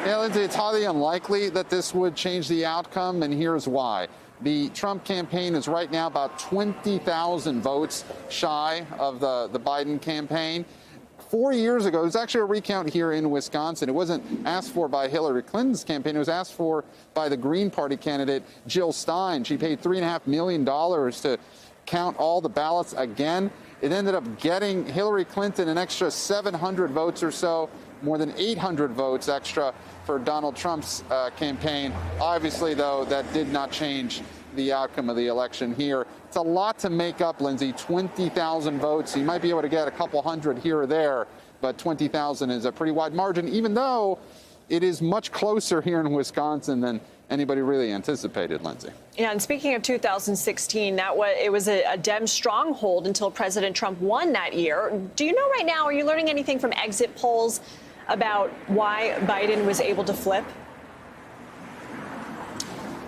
Yeah, Lindsay, it's highly unlikely that this would change the outcome, and here's why. The Trump campaign is right now about 20,000 votes shy of the Biden campaign. 4 years ago, there was actually a recount here in Wisconsin. It wasn't asked for by Hillary Clinton's campaign. It was asked for by the Green Party candidate, Jill Stein. She paid $3.5 million to count all the ballots again. It ended up getting Hillary Clinton an extra 700 votes or so, more than 800 votes extra for Donald Trump's campaign. Obviously, though, that did not change the outcome of the election here. It's a lot to make up, Lindsay. 20,000 votes. You might be able to get a couple hundred here or there, but 20,000 is a pretty wide margin, even though it is much closer here in Wisconsin than anybody really anticipated, Lindsay. Yeah, and speaking of 2016, it was a Dem stronghold until President Trump won that year. Do you know right now, are you learning anything from exit polls about why Biden was able to flip?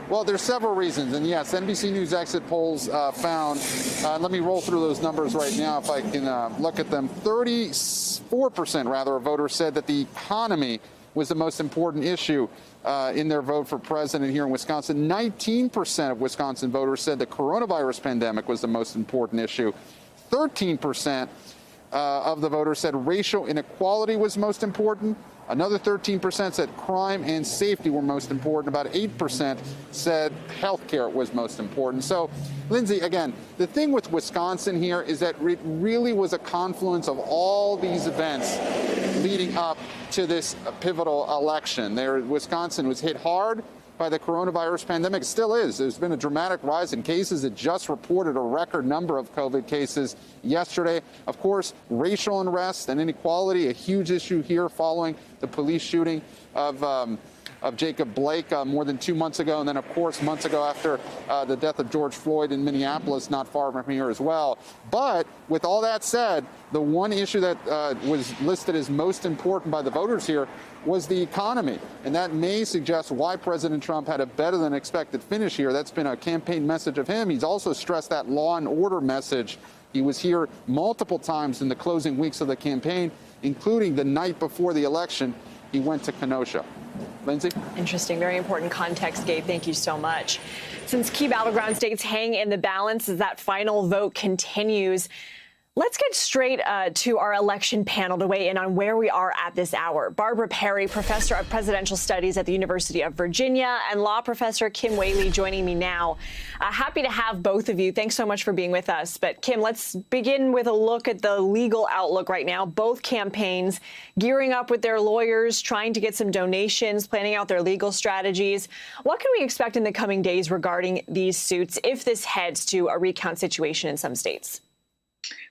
Well, there's several reasons. And yes, NBC News exit polls found, let me roll through those numbers right now if I can look at them. 34% rather of voters said that the economy was the most important issue in their vote for president here in Wisconsin. 19% of Wisconsin voters said the coronavirus pandemic was the most important issue. 13% of the voters said racial inequality was most important. Another 13% said crime and safety were most important. About 8% said healthcare was most important. So, Lindsay, again, the thing with Wisconsin here is that it really was a confluence of all these events leading up to this pivotal election. Wisconsin was hit hard by the coronavirus pandemic. It still is. There's been a dramatic rise in cases. It just reported a record number of COVID cases yesterday. Of course, racial unrest and inequality, a huge issue here following the police shooting of Jacob Blake more than 2 months ago. And then, of course, months ago after the death of George Floyd in Minneapolis, not far from here as well. But with all that said, the one issue that was listed as most important by the voters here was the economy. And that may suggest why President Trump had a better than expected finish here. That's been a campaign message of him. He's also stressed that law and order message. He was here multiple times in the closing weeks of the campaign, including the night before the election. He went to Kenosha. Lindsay? Interesting. Very important context, Gabe. Thank you so much. Since key battleground states hang in the balance as that final vote continues, let's get straight to our election panel to weigh in on where we are at this hour. Barbara Perry, professor of presidential studies at the University of Virginia, and law professor Kim Whaley joining me now. Happy to have both of you. Thanks so much for being with us. But Kim, let's begin with a look at the legal outlook right now. Both campaigns gearing up with their lawyers, trying to get some donations, planning out their legal strategies. What can we expect in the coming days regarding these suits if this heads to a recount situation in some states?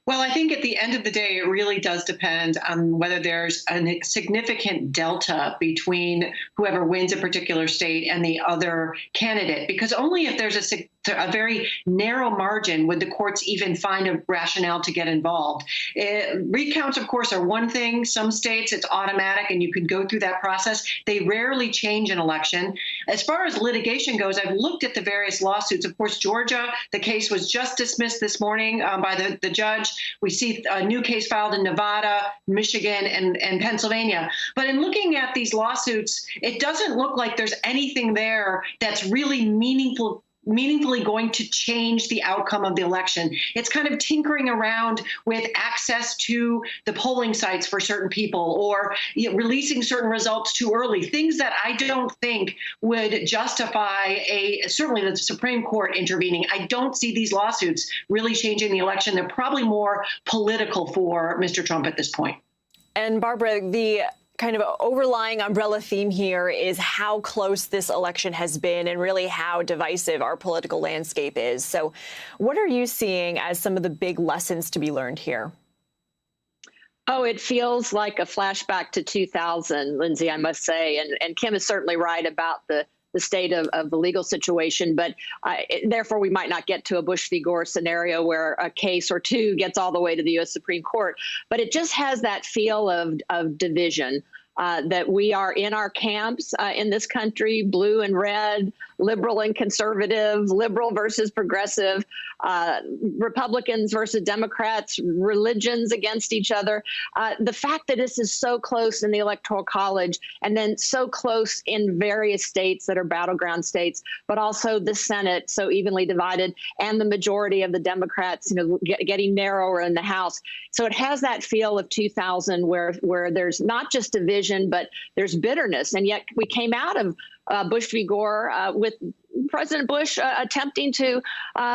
Well, I think at the end of the day, it really does depend on whether there's a significant delta between whoever wins a particular state and the other candidate, because only if there's a very narrow margin would the courts even find a rationale to get involved. Recounts, of course, are one thing. Some states, it's automatic and you can go through that process. They rarely change an election. As far as litigation goes, I've looked at the various lawsuits. Of course, Georgia, the case was just dismissed this morning by the judge. We see a new case filed in Nevada, Michigan, and Pennsylvania. But in looking at these lawsuits, it doesn't look like there's anything there that's really meaningfully going to change the outcome of the election. It's kind of tinkering around with access to the polling sites for certain people or releasing certain results too early, things that I don't think would justify certainly the Supreme Court intervening. I don't see these lawsuits really changing the election. They're probably more political for Mr. Trump at this point. And Barbara, the kind of overlying umbrella theme here is how close this election has been and really how divisive our political landscape is. So what are you seeing as some of the big lessons to be learned here? Oh, it feels like a flashback to 2000, Lindsay, I must say. And Kim is certainly right about the state of the legal situation. But therefore, we might not get to a Bush v. Gore scenario where a case or two gets all the way to the U.S. Supreme Court. But it just has that feel of division. That we are in our camps in this country, blue and red, liberal and conservative, liberal versus progressive, Republicans versus Democrats, religions against each other. The fact that this is so close in the Electoral College and then so close in various states that are battleground states, but also the Senate so evenly divided and the majority of the Democrats, getting narrower in the House. So it has that feel of 2000 where there's not just division, but there's bitterness. And yet we came out of Bush v. Gore with President Bush attempting to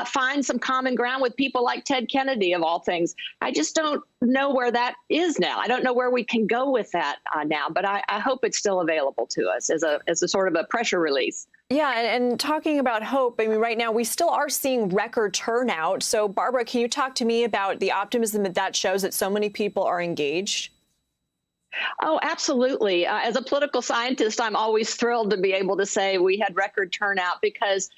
find some common ground with people like Ted Kennedy, of all things. I just don't know where that is now. I don't know where we can go with that now, but I hope it's still available to us as a sort of a pressure release. Yeah, and talking about hope, I mean, right now we still are seeing record turnout. So, Barbara, can you talk to me about the optimism that shows that so many people are engaged? Oh, absolutely. As a political scientist, I'm always thrilled to be able to say we had record turnout because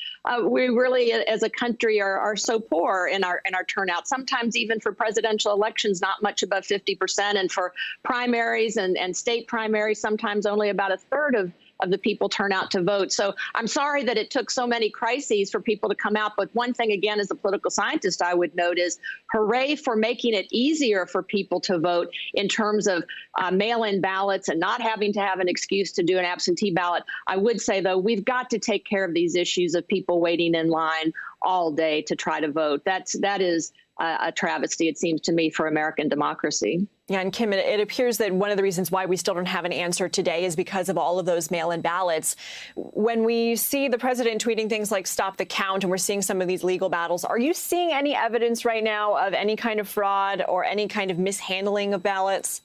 we really, as a country, are so poor in our turnout. Sometimes even for presidential elections, not much above 50%. And for primaries and state primaries, sometimes only about a third of the people turn out to vote. So I'm sorry that it took so many crises for people to come out. But one thing, again, as a political scientist, I would note is hooray for making it easier for people to vote in terms of mail-in ballots and not having to have an excuse to do an absentee ballot. I would say, though, we've got to take care of these issues of people waiting in line all day to try to vote. That is a travesty, it seems to me, for American democracy. Yeah, and Kim, it appears that one of the reasons why we still don't have an answer today is because of all of those mail-in ballots. When we see the president tweeting things like stop the count and we're seeing some of these legal battles, are you seeing any evidence right now of any kind of fraud or any kind of mishandling of ballots?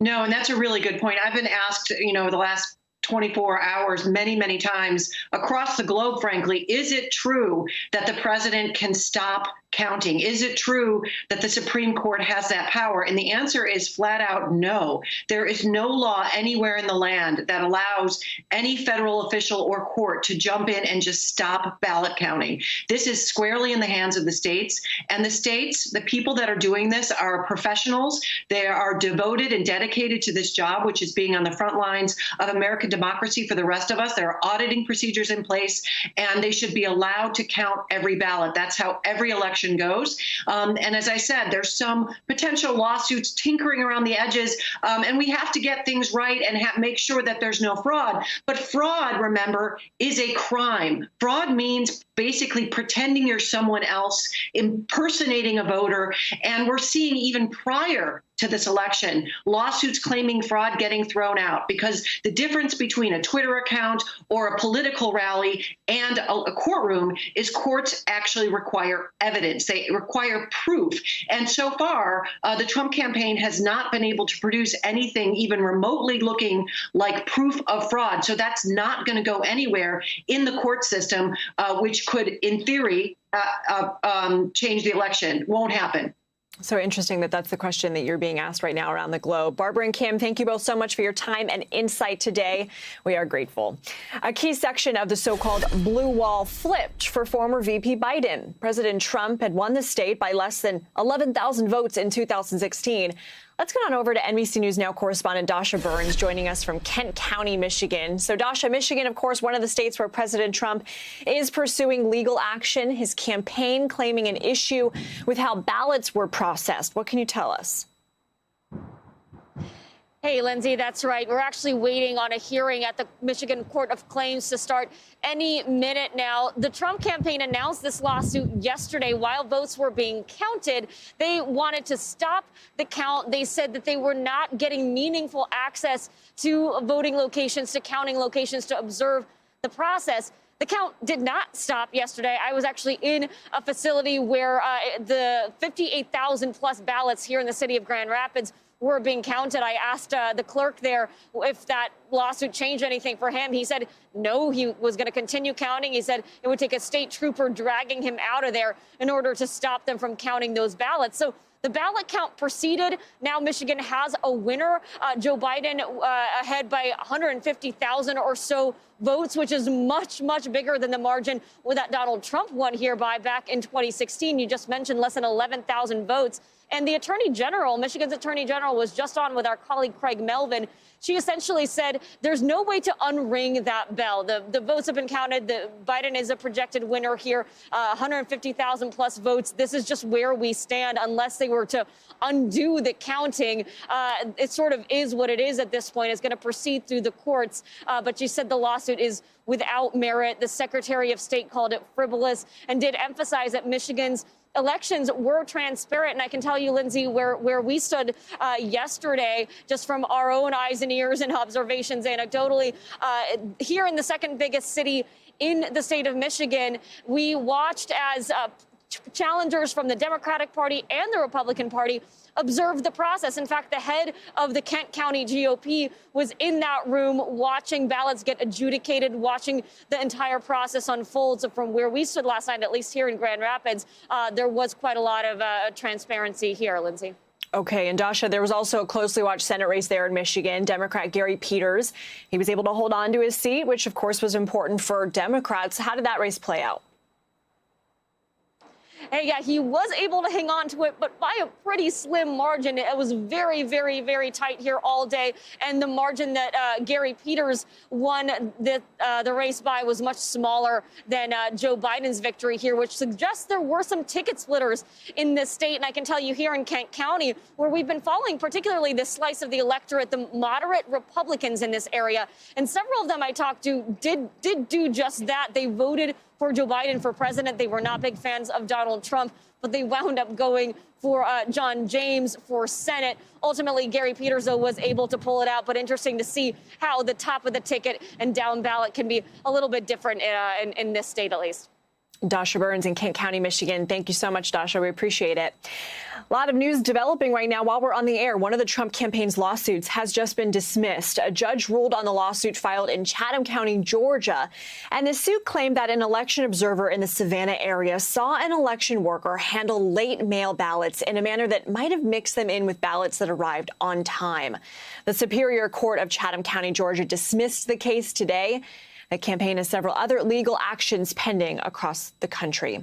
No, and that's a really good point. I've been asked, the last 24 hours, many, many times across the globe, frankly, is it true that the president can stop counting? Is it true that the Supreme Court has that power? And the answer is flat out no. There is no law anywhere in the land that allows any federal official or court to jump in and just stop ballot counting. This is squarely in the hands of the states. And the states, the people that are doing this are professionals. They are devoted and dedicated to this job, which is being on the front lines of American democracy for the rest of us. There are auditing procedures in place, and they should be allowed to count every ballot. That's how every election goes. And as I said, there's some potential lawsuits tinkering around the edges, and we have to get things right and make sure that there's no fraud. But fraud, remember, is a crime. Fraud means basically pretending you're someone else, impersonating a voter. And we're seeing even prior to this election, lawsuits claiming fraud getting thrown out, because the difference between a Twitter account or a political rally and a courtroom is courts actually require evidence. They require proof. And so far, the Trump campaign has not been able to produce anything even remotely looking like proof of fraud. So that's not going to go anywhere in the court system, which could, in theory, change the election. Won't happen. So interesting that that's the question that you're being asked right now around the globe. Barbara and Kim, thank you both so much for your time and insight today. We are grateful. A key section of the so-called blue wall flipped for former VP Biden. President Trump had won the state by less than 11,000 votes in 2016. Let's get on over to NBC News Now correspondent Dasha Burns joining us from Kent County, Michigan. So, Dasha, Michigan, of course, one of the states where President Trump is pursuing legal action, his campaign claiming an issue with how ballots were processed. What can you tell us? Hey, Lindsay, that's right. We're actually waiting on a hearing at the Michigan Court of Claims to start any minute now. The Trump campaign announced this lawsuit yesterday while votes were being counted. They wanted to stop the count. They said that they were not getting meaningful access to voting locations, to counting locations, to observe the process. The count did not stop yesterday. I was actually in a facility where the 58,000 plus ballots here in the city of Grand Rapids were being counted. I asked the clerk there if that lawsuit changed anything for him. He said no, he was going to continue counting. He said it would take a state trooper dragging him out of there in order to stop them from counting those ballots. So the ballot count proceeded. Now Michigan has a winner. Joe Biden ahead by 150,000 or so votes, which is much, much bigger than the margin that Donald Trump won here by back in 2016. You just mentioned less than 11,000 votes. And the Attorney General, Michigan's Attorney General, was just on with our colleague Craig Melvin. She essentially said there's no way to unring that bell. The votes have been counted. Biden is a projected winner here, 150,000 plus votes. This is just where we stand unless they were to undo the counting. It sort of is what it is at this point. It's going to proceed through the courts. But she said the lawsuit is without merit. The Secretary of State called it frivolous and did emphasize that Michigan's elections were transparent. And I can tell you, Lindsay, where we stood yesterday, just from our own eyes and ears and observations anecdotally, here in the second biggest city in the state of Michigan, we watched as challengers from the Democratic Party and the Republican Party observed the process. In fact, the head of the Kent County GOP was in that room watching ballots get adjudicated, watching the entire process unfold. So from where we stood last night, at least here in Grand Rapids, there was quite a lot of transparency here, Lindsay. Okay, and Dasha, there was also a closely watched Senate race there in Michigan. Democrat Gary Peters, he was able to hold on to his seat, which of course was important for Democrats. How did that race play out? Hey, yeah, he was able to hang on to it, but by a pretty slim margin. It was very, very, very tight here all day. And the margin that Gary Peters won the race by was much smaller than Joe Biden's victory here, which suggests there were some ticket splitters in this state. And I can tell you here in Kent County, where we've been following particularly this slice of the electorate, the moderate Republicans in this area. And several of them I talked to did do just that. They voted for Joe Biden for president. They were not big fans of Donald Trump. but they wound up going for John James for Senate. Ultimately, Gary Peters, though, was able to pull it out. But interesting to see how the top of the ticket and down ballot can be a little bit different in this state, at least. Dasha Burns in Kent County, Michigan. Thank you so much, Dasha. We appreciate it. A lot of news developing right now while we're on the air. One of the Trump campaign's lawsuits has just been dismissed. A judge ruled on the lawsuit filed in Chatham County, Georgia. And the suit claimed that an election observer in the Savannah area saw an election worker handle late mail ballots in a manner that might have mixed them in with ballots that arrived on time. The Superior Court of Chatham County, Georgia, dismissed the case today. The campaign has several other legal actions pending across the country.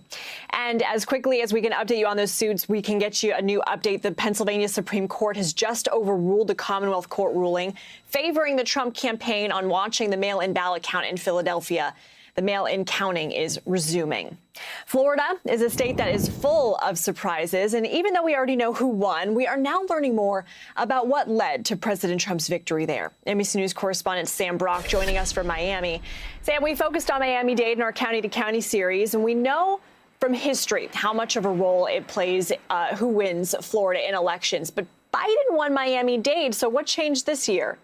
And as quickly as we can update you on those suits, we can get you a new update. The Pennsylvania Supreme Court has just overruled the Commonwealth Court ruling favoring the Trump campaign on watching the mail-in ballot count in Philadelphia. The mail-in counting is resuming. Florida is a state that is full of surprises, and even though we already know who won, we are now learning more about what led to President Trump's victory there. NBC News correspondent Sam Brock joining us from Miami. Sam, we focused on Miami-Dade in our County to County series, and we know from history how much of a role it plays who wins Florida in elections. But Biden won Miami-Dade, so what changed this year?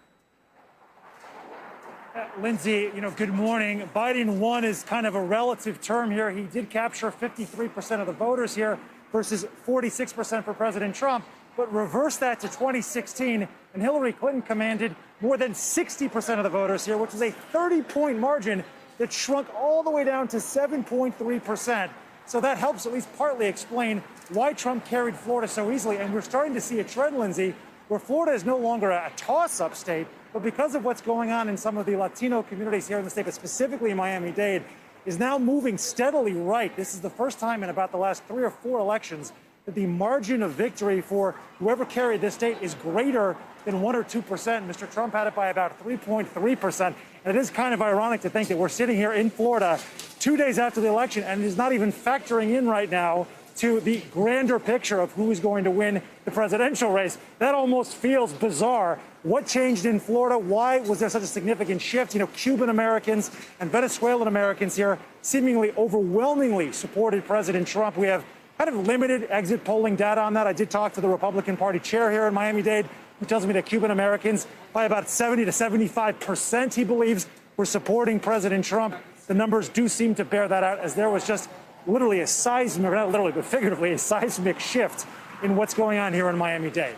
Lindsay, good morning. Biden won is kind of a relative term here. He did capture 53% of the voters here versus 46% for President Trump. But reverse that to 2016, and Hillary Clinton commanded more than 60% of the voters here, which is a 30-point margin that shrunk all the way down to 7.3%. So that helps at least partly explain why Trump carried Florida so easily. And we're starting to see a trend, Lindsay, where Florida is no longer a toss-up state, but because of what's going on in some of the Latino communities here in the state, but specifically Miami-Dade, is now moving steadily right. This is the first time in about the last 3 or 4 elections that the margin of victory for whoever carried this state is greater than 1 or 2%. Mr. Trump had it by about 3.3%. And it is kind of ironic to think that we're sitting here in Florida 2 days after the election, and it is not even factoring in right now to the grander picture of who is going to win the presidential race. That almost feels bizarre. What changed in Florida? Why was there such a significant shift? Cuban Americans and Venezuelan Americans here seemingly overwhelmingly supported President Trump. We have kind of limited exit polling data on that. I did talk to the Republican Party chair here in Miami-Dade, who tells me that Cuban Americans, by about 70 to 75%, he believes, were supporting President Trump. The numbers do seem to bear that out, as there was just literally a seismic, not literally, but figuratively, a seismic shift in what's going on here in Miami-Dade.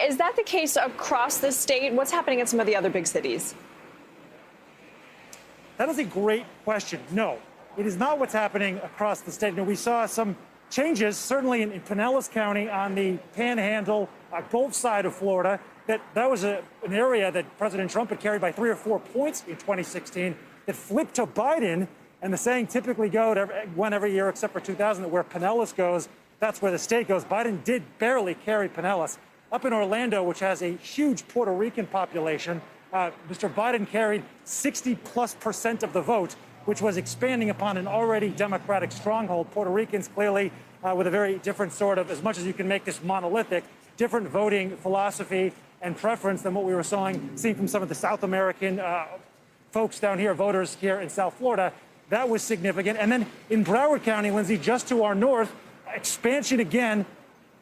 Is that the case across the state? What's happening in some of the other big cities? That is a great question. No, it is not what's happening across the state. We saw some changes, certainly in Pinellas County on the Panhandle, Gulf side of Florida. That was an area that President Trump had carried by 3 or 4 points in 2016 that flipped to Biden. And the saying typically went every year except for 2000, that where Pinellas goes, that's where the state goes. Biden did barely carry Pinellas. Up in Orlando, which has a huge Puerto Rican population, Mr. Biden carried 60+% of the vote, which was expanding upon an already Democratic stronghold. Puerto Ricans clearly with a very different sort of, as much as you can make this monolithic, different voting philosophy and preference than what we were seeing from some of the South American folks down here, voters here in South Florida. That was significant. And then in Broward County, Lindsay, just to our north, expansion again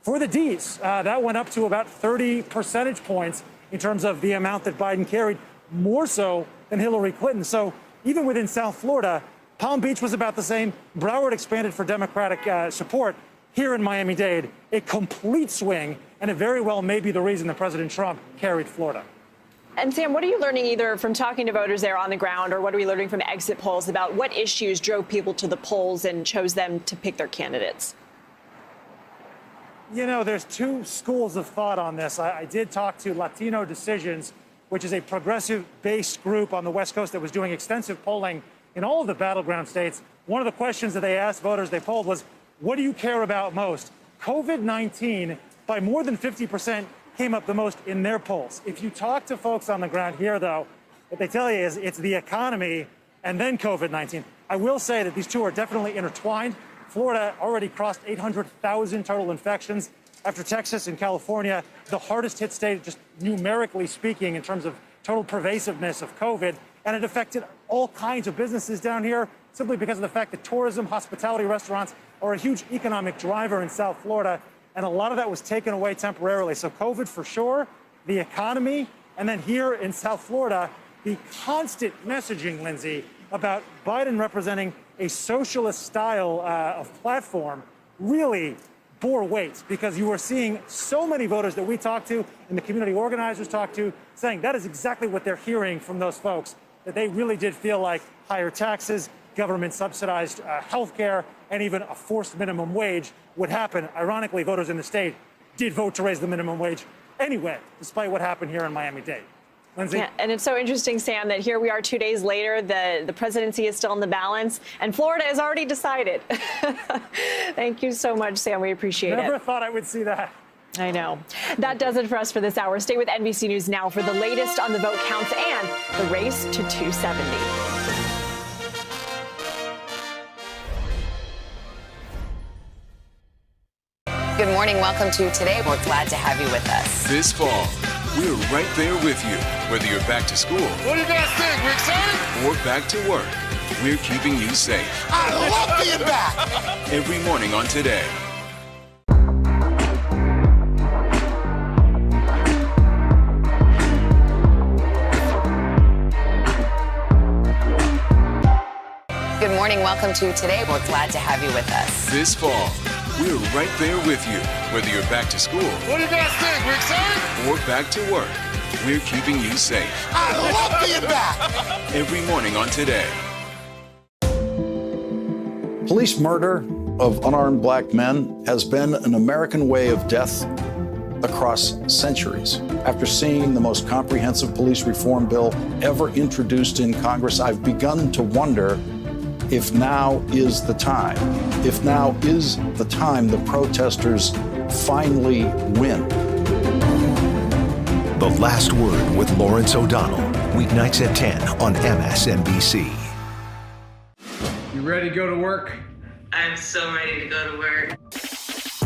for the Ds. That went up to about 30 percentage points in terms of the amount that Biden carried, more so than Hillary Clinton. So even within South Florida, Palm Beach was about the same. Broward expanded for Democratic support. Here in Miami-Dade, a complete swing, and it very well may be the reason that President Trump carried Florida. And Sam, what are you learning either from talking to voters there on the ground, or what are we learning from exit polls about what issues drove people to the polls and chose them to pick their candidates? There's 2 schools of thought on this. I did talk to Latino Decisions, which is a progressive-based group on the West Coast that was doing extensive polling in all of the battleground states. One of the questions that they asked voters they polled was, what do you care about most? COVID-19, by more than 50%, came up the most in their polls. If you talk to folks on the ground here, though, what they tell you is it's the economy and then COVID-19. I will say that these two are definitely intertwined. Florida already crossed 800,000 total infections after Texas and California, the hardest hit state, just numerically speaking, in terms of total pervasiveness of COVID. And it affected all kinds of businesses down here. simply because of the fact that tourism, hospitality, restaurants are a huge economic driver in South Florida, and a lot of that was taken away temporarily. So COVID for sure, the economy, and then here in South Florida, the constant messaging, Lindsay, about Biden representing a socialist style of platform really bore weight, because you were seeing so many voters that we talked to and the community organizers talked to saying that is exactly what they're hearing from those folks, that they really did feel like higher taxes, government subsidized health care, and even a forced minimum wage would happen. Ironically, voters in the state did vote to raise the minimum wage anyway, despite what happened here in Miami-Dade. Lindsay? Yeah, and it's so interesting, Sam, that here we are 2 days later, the presidency is still in the balance, and Florida has already decided. Thank you so much, Sam. We appreciate it. Never thought I would see that. I know. That does it for us for this hour. Stay with NBC News Now for the latest on the vote counts and the race to 270. Good morning. Welcome to Today. We're glad to have you with us. This fall, we're right there with you. Whether you're back to school. What do you guys think? We excited? Or back to work. We're keeping you safe. I love being back. Every morning on Today. Good morning. Welcome to Today. We're glad to have you with us. This fall, we're right there with you. Whether you're back to school. What do you guys think? We excited? Or back to work. We're keeping you safe. I love being back. Every morning on Today. Police murder of unarmed black men has been an American way of death across centuries. After seeing the most comprehensive police reform bill ever introduced in Congress, I've begun to wonder if now is the time. If now is the time the protesters finally win. The Last Word with Lawrence O'Donnell, weeknights at 10 on MSNBC. You ready to go to work? I'm so ready to go to work.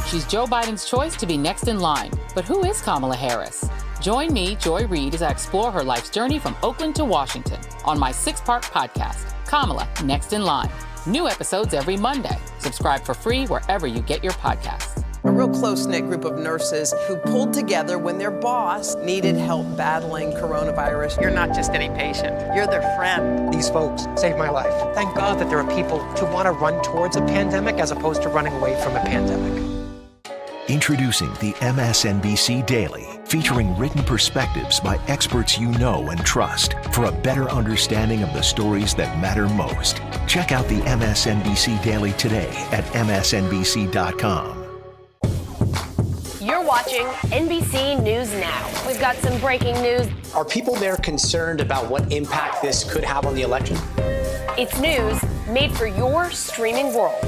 She's Joe Biden's choice to be next in line. But who is Kamala Harris? Join me, Joy Reid, as I explore her life's journey from Oakland to Washington on my 6-part podcast, Kamala, Next in Line. New episodes every Monday. Subscribe for free wherever you get your podcasts. A real close-knit group of nurses who pulled together when their boss needed help battling coronavirus. You're not just any patient, you're their friend. These folks saved my life. Thank God that there are people who want to run towards a pandemic as opposed to running away from a pandemic. Introducing the MSNBC Daily, featuring written perspectives by experts you know and trust for a better understanding of the stories that matter most. Check out the MSNBC Daily today at msnbc.com. You're watching NBC News Now. We've got some breaking news. Are people there concerned about what impact this could have on the election? It's news made for your streaming world.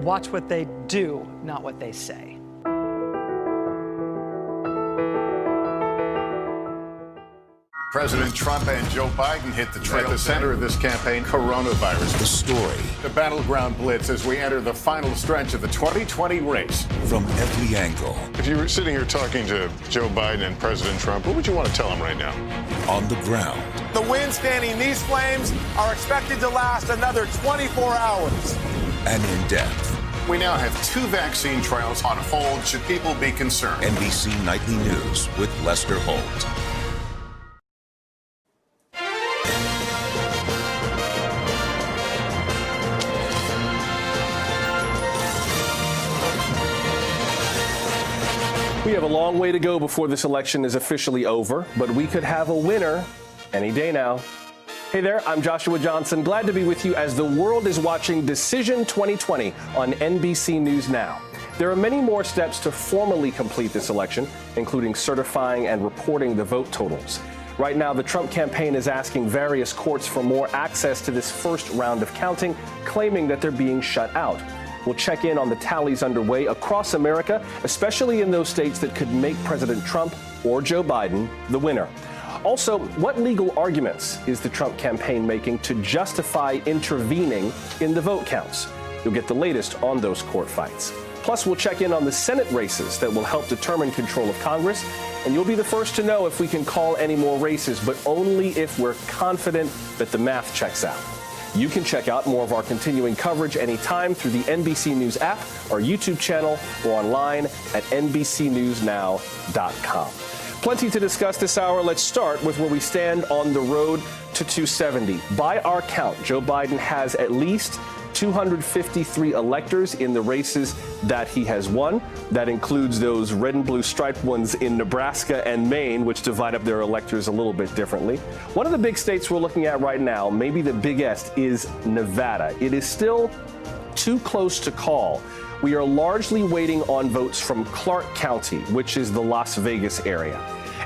Watch what they do, not what they say. President Trump and Joe Biden hit the trail. At the center of this campaign, coronavirus. The story. The battleground blitz as we enter the final stretch of the 2020 race. From every angle. If you were sitting here talking to Joe Biden and President Trump, what would you want to tell them right now? On the ground. The winds fanning these flames are expected to last another 24 hours. And in depth. We now have 2 vaccine trials on hold. Should people be concerned? NBC Nightly News with Lester Holt. We have a long way to go before this election is officially over, but we could have a winner any day now. Hey there, I'm Joshua Johnson. Glad to be with you as the world is watching Decision 2020 on NBC News Now. There are many more steps to formally complete this election, including certifying and reporting the vote totals. Right now, the Trump campaign is asking various courts for more access to this first round of counting, claiming that they're being shut out. We'll check in on the tallies underway across America, especially in those states that could make President Trump or Joe Biden the winner. Also, what legal arguments is the Trump campaign making to justify intervening in the vote counts? You'll get the latest on those court fights. Plus, we'll check in on the Senate races that will help determine control of Congress. And you'll be the first to know if we can call any more races, but only if we're confident that the math checks out. You can check out more of our continuing coverage anytime through the NBC News app, our YouTube channel, or online at NBCNewsNow.com. Plenty to discuss this hour. Let's start with where we stand on the road to 270. By our count, Joe Biden has at least 253 electors in the races that he has won. That includes those red and blue striped ones in Nebraska and Maine, which divide up their electors a little bit differently. One of the big states we're looking at right now, maybe the biggest, is Nevada. It is still too close to call. We are largely waiting on votes from Clark County, which is the Las Vegas area.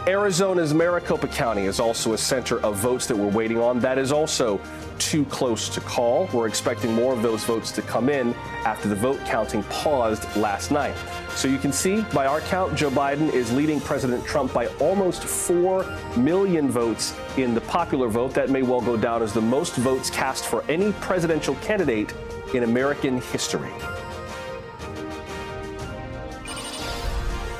Arizona's Maricopa County is also a center of votes that we're waiting on. That is also too close to call. We're expecting more of those votes to come in after the vote counting paused last night. So you can see, by our count, Joe Biden is leading President Trump by almost 4 million votes in the popular vote. That may well go down as the most votes cast for any presidential candidate in American history.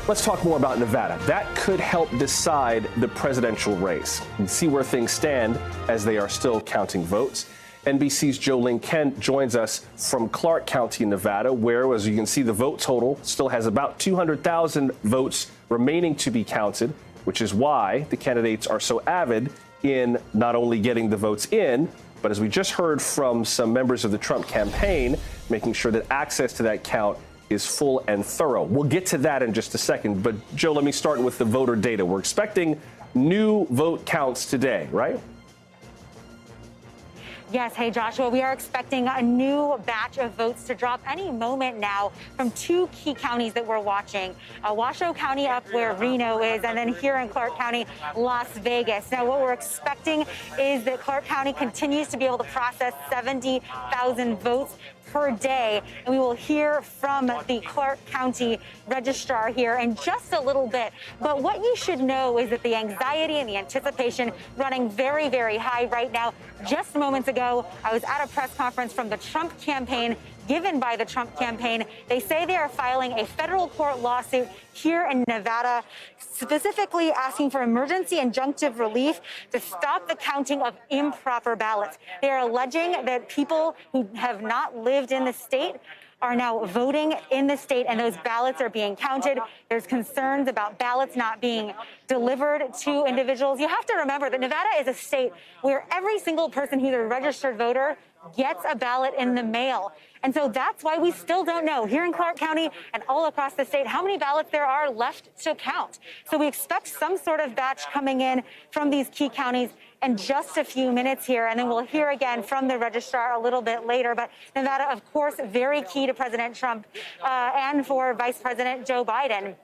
Let's talk more about Nevada. That could help decide the presidential race and see where things stand as they are still counting votes. NBC's Jolene Kent joins us from Clark County, Nevada, where, as you can see, the vote total still has about 200,000 votes remaining to be counted, which is why the candidates are so avid in not only getting the votes in, but as we just heard from some members of the Trump campaign, making sure that access to that count is full and thorough. We'll get to that in just a second. But, Joe, let me start with the voter data. We're expecting new vote counts today, right? Yes. Hey, Joshua, we are expecting a new batch of votes to drop any moment now from two key counties that we're watching. Washoe County up where Reno is, and then here in Clark County, Las Vegas. Now, what we're expecting is that Clark County continues to be able to process 70,000 votes per day, and we will hear from the Clark County registrar here in just a little bit. But what you should know is that the anxiety and the anticipation running very, very high right now. Just moments ago, I was at a press conference from the Trump campaign, given by the Trump campaign. They say they are filing a federal court lawsuit here in Nevada, specifically asking for emergency injunctive relief to stop the counting of improper ballots. They are alleging that people who have not lived in the state are now voting in the state, and those ballots are being counted. There's concerns about ballots not being delivered to individuals. You have to remember that Nevada is a state where every single person who's a registered voter gets a ballot in the mail. And so that's why we still don't know here in Clark County and all across the state how many ballots there are left to count. So we expect some sort of batch coming in from these key counties in just a few minutes here, and then we'll hear again from the registrar a little bit later. But Nevada, of course, very key to President Trump and for Vice President Joe Biden.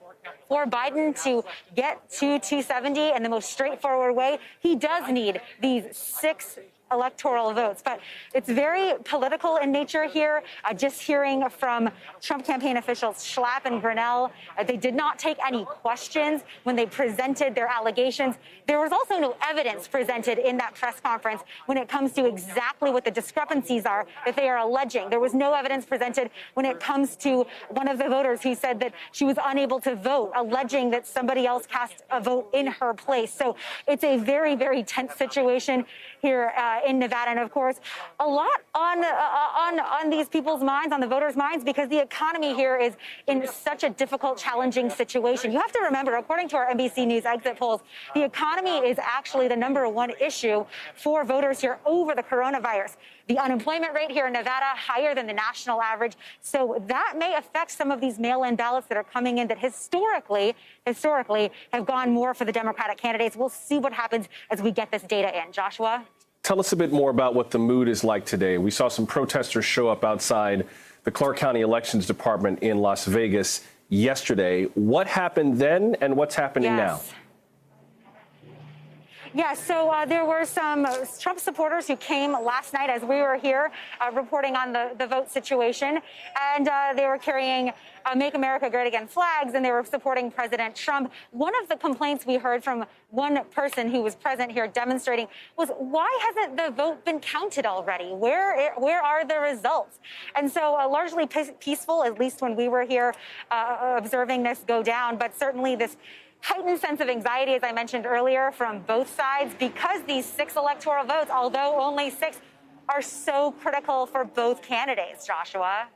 For Biden to get to 270 in the most straightforward way, he does need these 6 electoral votes. But it's very political in nature here. Just hearing from Trump campaign officials Schlapp and Grinnell, they did not take any questions when they presented their allegations. There was also no evidence presented in that press conference when it comes to exactly what the discrepancies are that they are alleging. There was no evidence presented when it comes to one of the voters who said that she was unable to vote, alleging that somebody else cast a vote in her place. So it's a very, very tense situation here in Nevada, and of course, a lot on these people's minds, on the voters' minds, because the economy here is in such a difficult, challenging situation. You have to remember, according to our NBC News exit polls, the economy is actually the #1 issue for voters here over the coronavirus. The unemployment rate here in Nevada higher than the national average, so that may affect some of these mail-in ballots that are coming in that historically have gone more for the Democratic candidates. We'll see what happens as we get this data in. Joshua? Tell us a bit more about what the mood is like today. We saw some protesters show up outside the Clark County Elections Department in Las Vegas yesterday. What happened then and what's happening now? Yeah, so there were some Trump supporters who came last night as we were here reporting on the vote situation, and they were carrying Make America Great Again flags, and they were supporting President Trump. One of the complaints we heard from one person who was present here demonstrating was, why hasn't the vote been counted already? Where are the results? And so largely peaceful, at least when we were here observing this go down, but certainly this heightened sense of anxiety, as I mentioned earlier, from both sides, because these 6 electoral votes, although only 6, are so critical for both candidates, Joshua.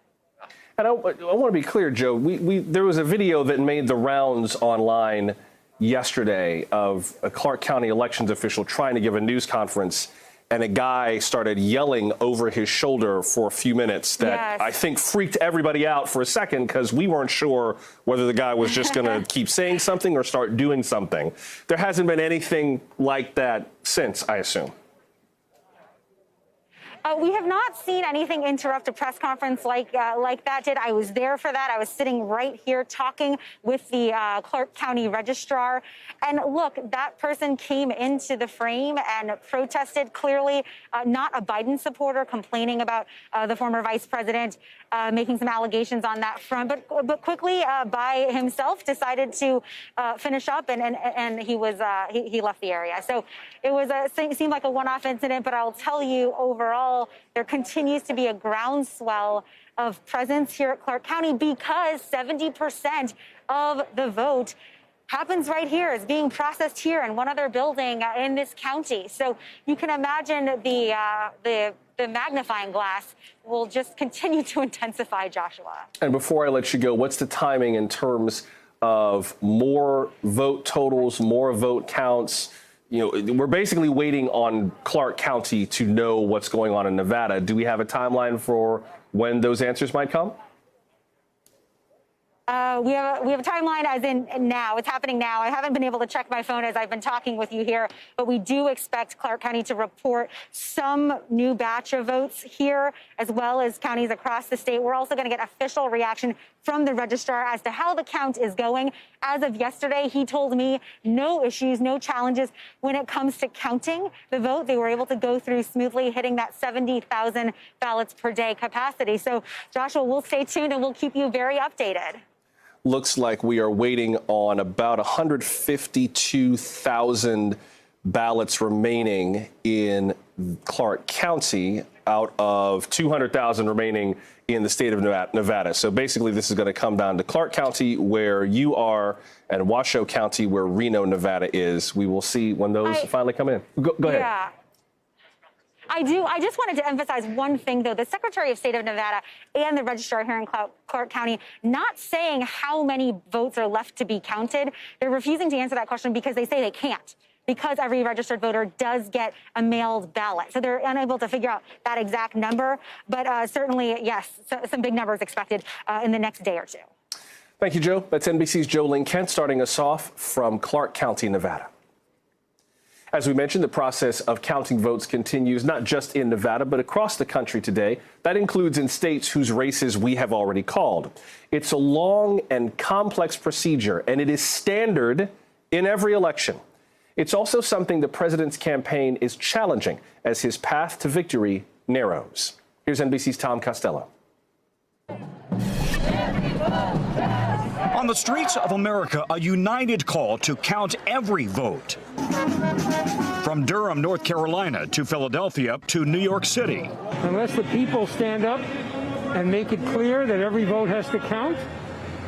And I want to be clear, Joe, there was a video that made the rounds online yesterday of a Clark County elections official trying to give a news conference, and a guy started yelling over his shoulder for a few minutes that I think freaked everybody out for a second, because we weren't sure whether the guy was just going to keep saying something or start doing something. There hasn't been anything like that since, I assume. We have not seen anything interrupt a press conference like that did. I was there for that. I was sitting right here talking with the Clark County registrar. And look, that person came into the frame and protested, clearly not a Biden supporter, complaining about the former vice president making some allegations on that front, but quickly by himself decided to finish up, and he left the area. So it seemed like a one-off incident, but I'll tell you, overall, there continues to be a groundswell of presence here at Clark County, because 70% of the vote happens right here. It's being processed here in one other building in this county. So you can imagine the magnifying glass will just continue to intensify, Joshua. And before I let you go, what's the timing in terms of more vote totals, more vote counts? You know, we're basically waiting on Clark County to know what's going on in Nevada. Do we have a timeline for when those answers might come? We have a timeline as in now. It's happening now. I haven't been able to check my phone as I've been talking with you here, but we do expect Clark County to report some new batch of votes here, as well as counties across the state. We're also going to get official reaction from the registrar as to how the count is going. As of yesterday, he told me no issues, no challenges when it comes to counting the vote. They were able to go through smoothly, hitting that 70,000 ballots per day capacity. So, Joshua, we'll stay tuned and we'll keep you very updated. Looks like we are waiting on about 152,000 ballots remaining in Clark County out of 200,000 remaining in the state of Nevada. So basically, this is going to come down to Clark County, where you are, and Washoe County, where Reno, Nevada is. We will see when those finally come in. Go ahead. Yeah. I just wanted to emphasize one thing, though. The Secretary of State of Nevada and the registrar here in Clark County not saying how many votes are left to be counted. They're refusing to answer that question because they say they can't, because every registered voter does get a mailed ballot. So they're unable to figure out that exact number. But certainly, yes, some big numbers expected in the next day or two. Thank you, Joe. That's NBC's Jo Ling Kent starting us off from Clark County, Nevada. As we mentioned, the process of counting votes continues not just in Nevada, but across the country today. That includes in states whose races we have already called. It's a long and complex procedure, and it is standard in every election. It's also something the president's campaign is challenging as his path to victory narrows. Here's NBC's Tom Costello. On the streets of America, a united call to count every vote. From Durham, North Carolina, to Philadelphia, to New York City. Unless the people stand up and make it clear that every vote has to count,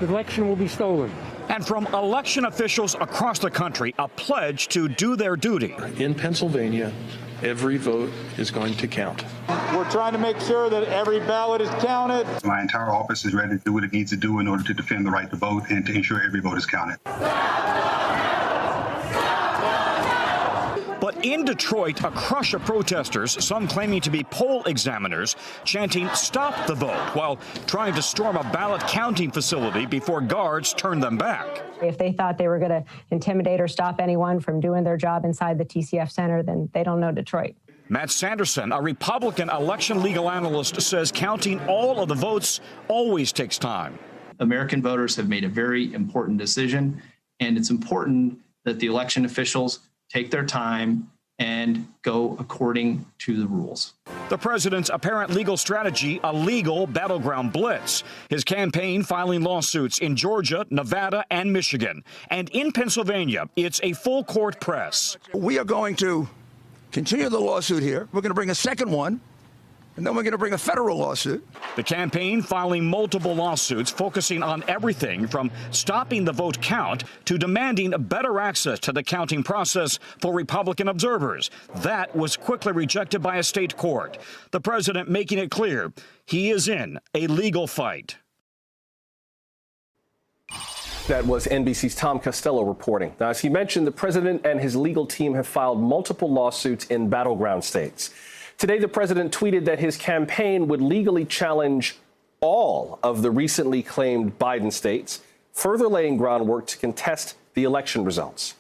the election will be stolen. And from election officials across the country, a pledge to do their duty. In Pennsylvania, every vote is going to count. We're trying to make sure that every ballot is counted. My entire office is ready to do what it needs to do in order to defend the right to vote and to ensure every vote is counted. But in Detroit, a crush of protesters, some claiming to be poll examiners, chanting "Stop the vote" while trying to storm a ballot counting facility before guards turned them back. If they thought they were going to intimidate or stop anyone from doing their job inside the TCF Center, then they don't know Detroit. Matt Sanderson, a Republican election legal analyst, says counting all of the votes always takes time. American voters have made a very important decision, and it's important that the election officials take their time, and go according to the rules. The president's apparent legal strategy, a legal battleground blitz. His campaign filing lawsuits in Georgia, Nevada, and Michigan. And in Pennsylvania, it's a full court press. We are going to continue the lawsuit here. We're going to bring a second one. And then we're going to bring a federal lawsuit. The campaign filing multiple lawsuits focusing on everything from stopping the vote count to demanding better access to the counting process for Republican observers. That was quickly rejected by a state court. The president making it clear he is in a legal fight. That was NBC's Tom Costello reporting. Now, as he mentioned, the president and his legal team have filed multiple lawsuits in battleground states. Today, the president tweeted that his campaign would legally challenge all of the recently claimed Biden states, further laying groundwork to contest the election results.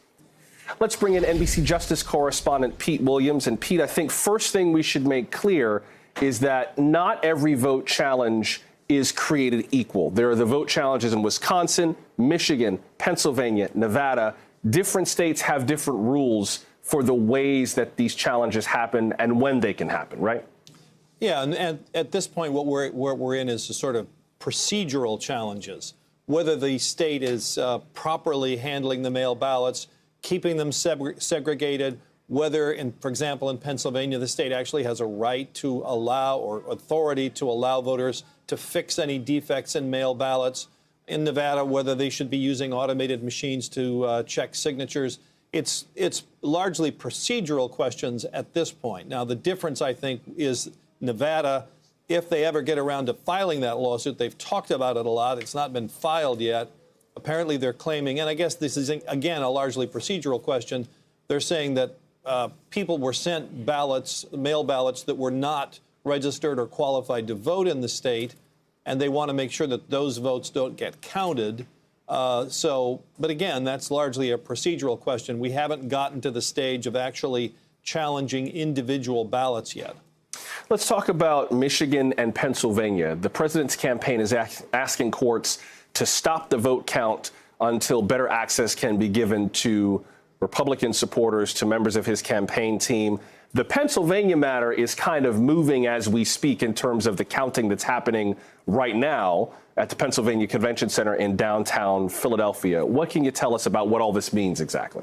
Let's bring in NBC Justice correspondent Pete Williams. And Pete, I think first thing we should make clear is that not every vote challenge is created equal. There are the vote challenges in Wisconsin, Michigan, Pennsylvania, Nevada. Different states have different rules for the ways that these challenges happen and when they can happen, right? Yeah, and at this point, what we're in is a sort of procedural challenges. Whether the state is properly handling the mail ballots, keeping them segregated, whether, for example, in Pennsylvania, the state actually has a right to allow or authority to allow voters to fix any defects in mail ballots. In Nevada, whether they should be using automated machines to check signatures. It's largely procedural questions at this point. Now, the difference, I think, is Nevada, if they ever get around to filing that lawsuit, they've talked about it a lot. It's not been filed yet. Apparently, they're claiming, and I guess this is, again, a largely procedural question. They're saying that people were sent ballots, mail ballots that were not registered or qualified to vote in the state, and they want to make sure that those votes don't get counted. But again, that's largely a procedural question. We haven't gotten to the stage of actually challenging individual ballots yet. Let's talk about Michigan and Pennsylvania. The president's campaign is asking courts to stop the vote count until better access can be given to Republican supporters, to members of his campaign team. The Pennsylvania matter is kind of moving as we speak in terms of the counting that's happening right now at the Pennsylvania Convention Center in downtown Philadelphia. What can you tell us about what all this means exactly?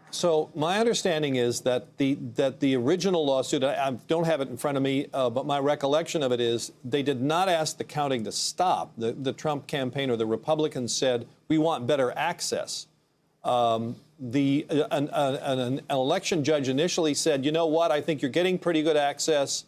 So my understanding is that the original lawsuit, I don't have it in front of me, but my recollection of it is they did not ask the counting to stop. The Trump campaign or the Republicans said, we want better access. An election judge initially said, you know what, I think you're getting pretty good access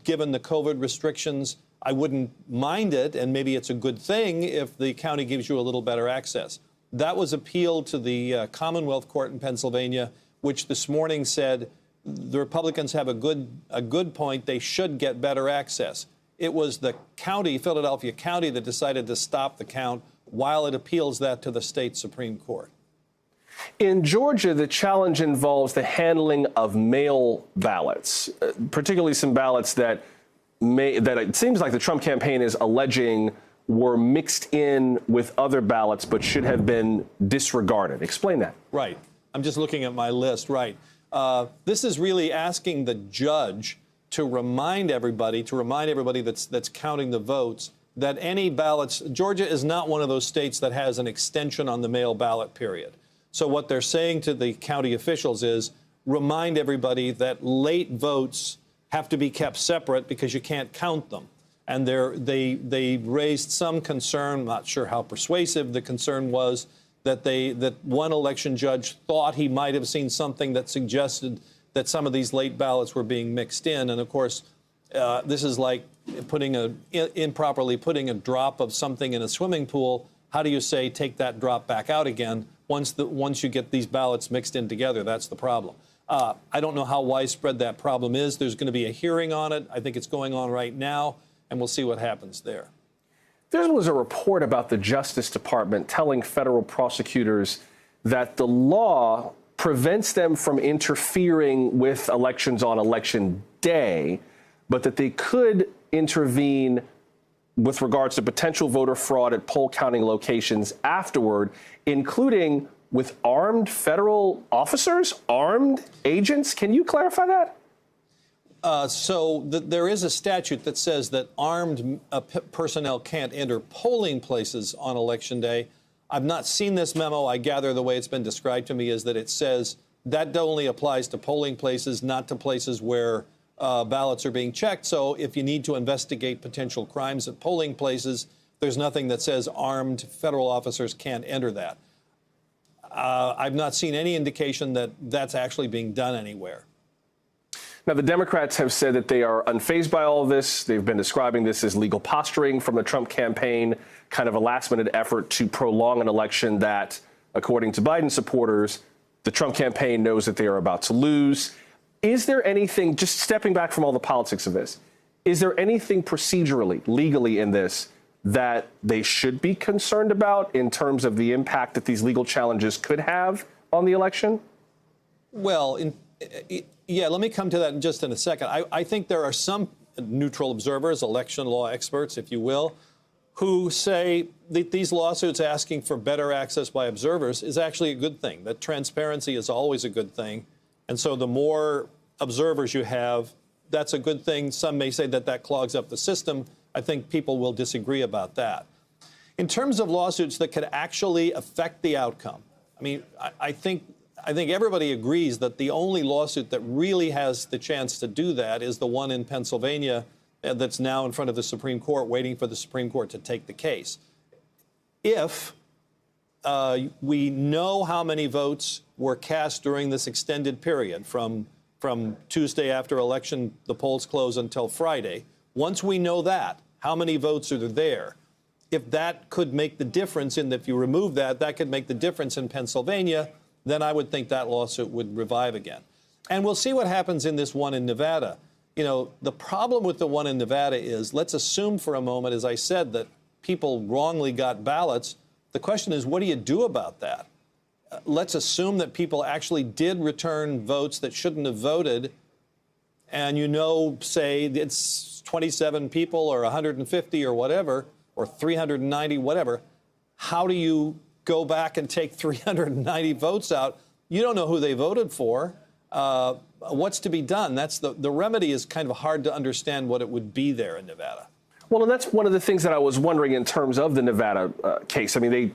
given the COVID restrictions. I wouldn't mind it, and maybe it's a good thing if the county gives you a little better access. That was appealed to the Commonwealth Court in Pennsylvania, which this morning said the Republicans have a good point. They should get better access. It was the county, Philadelphia County, that decided to stop the count while it appeals that to the state Supreme Court. In Georgia, the challenge involves the handling of mail ballots, particularly some ballots that it seems like the Trump campaign is alleging were mixed in with other ballots but should have been disregarded. Explain that. Right. I'm just looking at my list. Right. This is really asking the judge to remind everybody that's counting the votes that any ballots, Georgia is not one of those states that has an extension on the mail ballot period. So what they're saying to the county officials is remind everybody that late votes have to be kept separate because you can't count them. And they raised some concern, not sure how persuasive the concern was, that one election judge thought he might have seen something that suggested that some of these late ballots were being mixed in. And of course, this is like improperly putting a drop of something in a swimming pool. How do you say take that drop back out again once you get these ballots mixed in together? That's the problem. I don't know how widespread that problem is. There's going to be a hearing on it. I think it's going on right now, and we'll see what happens there. There was a report about the Justice Department telling federal prosecutors that the law prevents them from interfering with elections on election day, but that they could intervene with regards to potential voter fraud at poll counting locations afterward, including with armed federal officers, armed agents. Can you clarify that? There is a statute that says that armed personnel can't enter polling places on Election Day. I've not seen this memo. I gather the way it's been described to me is that it says that only applies to polling places, not to places where ballots are being checked. So if you need to investigate potential crimes at polling places, there's nothing that says armed federal officers can't enter that. I've not seen any indication that that's actually being done anywhere. Now, the Democrats have said that they are unfazed by all of this. They've been describing this as legal posturing from the Trump campaign, kind of a last-minute effort to prolong an election that, according to Biden supporters, the Trump campaign knows that they are about to lose. Is there anything, just stepping back from all the politics of this, is there anything procedurally, legally in this that they should be concerned about in terms of the impact that these legal challenges could have on the election? Well, yeah, let me come to that in a second. I think there are some neutral observers, election law experts, if you will, who say that these lawsuits asking for better access by observers is actually a good thing, that transparency is always a good thing. And so the more observers you have, that's a good thing. Some may say that that clogs up the system. I think people will disagree about that. In terms of lawsuits that could actually affect the outcome, I mean, I think everybody agrees that the only lawsuit that really has the chance to do that is the one in Pennsylvania that's now in front of the Supreme Court, waiting for the Supreme Court to take the case. If we know how many votes were cast during this extended period from Tuesday after election, the polls close, until Friday, once we know that, how many votes are there, if that could make the difference, and if you remove that, that could make the difference in Pennsylvania, then I would think that lawsuit would revive again. And we'll see what happens in this one in Nevada. You know, the problem with the one in Nevada is, let's assume for a moment, as I said, that people wrongly got ballots. The question is, what do you do about that? Let's assume that people actually did return votes that shouldn't have voted, and say it's 27 people or 150 or whatever, or 390, whatever. How do you go back and take 390 votes out? You don't know who they voted for. What's to be done? That's the remedy is kind of hard to understand what it would be there in Nevada. Well, and that's one of the things that I was wondering in terms of the Nevada case. I mean,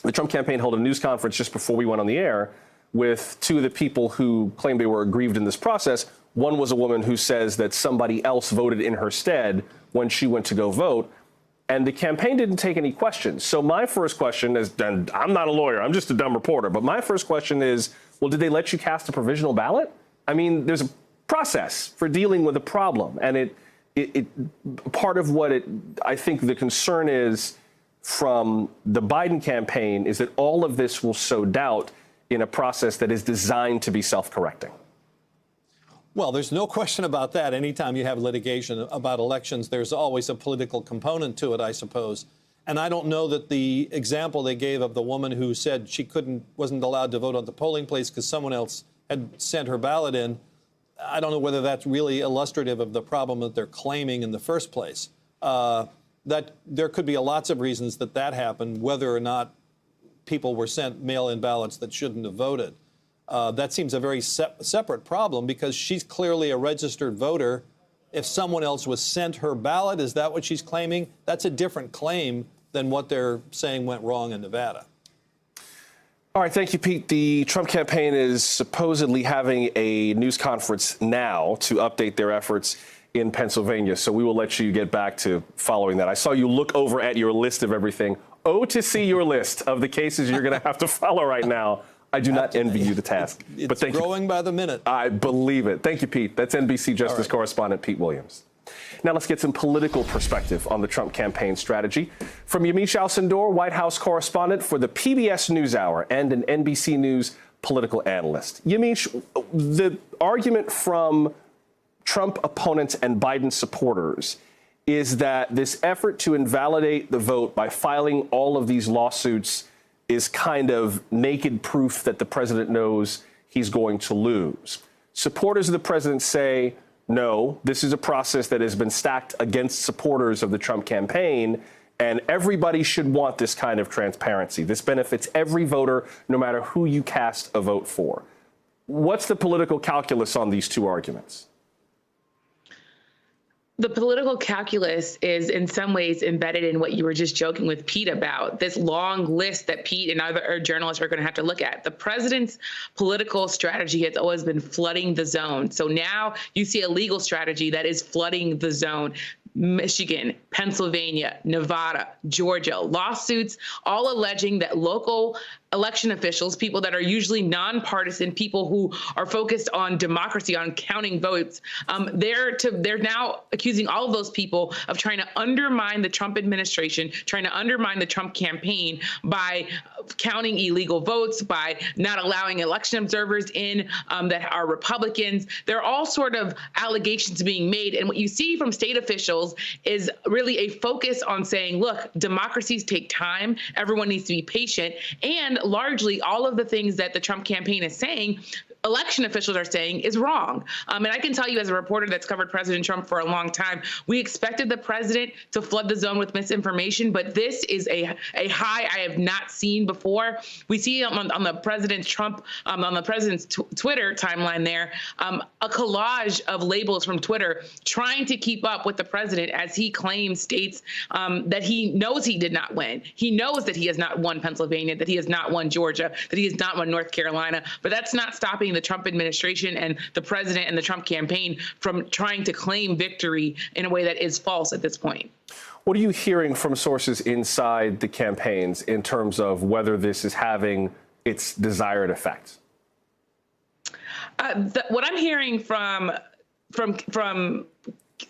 the Trump campaign held a news conference just before we went on the air with two of the people who claimed they were aggrieved in this process. One was a woman who says that somebody else voted in her stead when she went to go vote. And the campaign didn't take any questions. So my first question is, and I'm not a lawyer, I'm just a dumb reporter, but my first question is, well, did they let you cast a provisional ballot? I mean, there's a process for dealing with a problem. And part of what I think the concern is from the Biden campaign is that all of this will sow doubt in a process that is designed to be self-correcting. Well, there's no question about that. Anytime you have litigation about elections, there's always a political component to it, I suppose. And I don't know that the example they gave of the woman who said she wasn't allowed to vote on the polling place because someone else had sent her ballot in, I don't know whether that's really illustrative of the problem that they're claiming in the first place. That there could be lots of reasons that happened, whether or not people were sent mail-in ballots that shouldn't have voted. That seems a very separate problem because she's clearly a registered voter. If someone else was sent her ballot, is that what she's claiming? That's a different claim than what they're saying went wrong in Nevada. All right, thank you, Pete. The Trump campaign is supposedly having a news conference now to update their efforts in Pennsylvania, so we will let you get back to following that. I saw you look over at your list of everything. Oh, to see your list of the cases you're going to have to follow right now. I do not envy you the task. It's growing by the minute. I believe it. Thank you, Pete. That's NBC Justice correspondent Pete Williams. Now let's get some political perspective on the Trump campaign strategy. From Yamiche Alcindor, White House correspondent for the PBS NewsHour and an NBC News political analyst. Yamiche, the argument from Trump opponents and Biden supporters is that this effort to invalidate the vote by filing all of these lawsuits is kind of naked proof that the president knows he's going to lose. Supporters of the president say, no, this is a process that has been stacked against supporters of the Trump campaign, And everybody should want this kind of transparency. This benefits every voter, no matter who you cast a vote for. What's the political calculus on these two arguments? The political calculus is in some ways embedded in what you were just joking with Pete about, this long list that Pete and other journalists are going to have to look at. The president's political strategy has always been flooding the zone. So now you see a legal strategy that is flooding the zone. Michigan, Pennsylvania, Nevada, Georgia, lawsuits all alleging that local election officials, people that are usually nonpartisan, people who are focused on democracy, on counting votes, they're now accusing all of those people of trying to undermine the Trump administration, trying to undermine the Trump campaign by counting illegal votes, by not allowing election observers in that are Republicans. There are all sort of allegations being made. And what you see from state officials is really a focus on saying, look, democracies take time. Everyone needs to be patient. And largely all of the things that the Trump campaign is saying, election officials are saying is wrong. And I can tell you as a reporter that's covered President Trump for a long time, we expected the president to flood the zone with misinformation, but this is a high I have not seen before. We see on the President Trump, on the president's Twitter timeline there, a collage of labels from Twitter trying to keep up with the president as he claims states that he knows he did not win. He knows that he has not won Pennsylvania, that he has not won Georgia, that he has not won North Carolina, but that's not stopping the Trump administration and the president and the Trump campaign from trying to claim victory in a way that is false at this point. What are you hearing from sources inside the campaigns in terms of whether this is having its desired effect? What I'm hearing from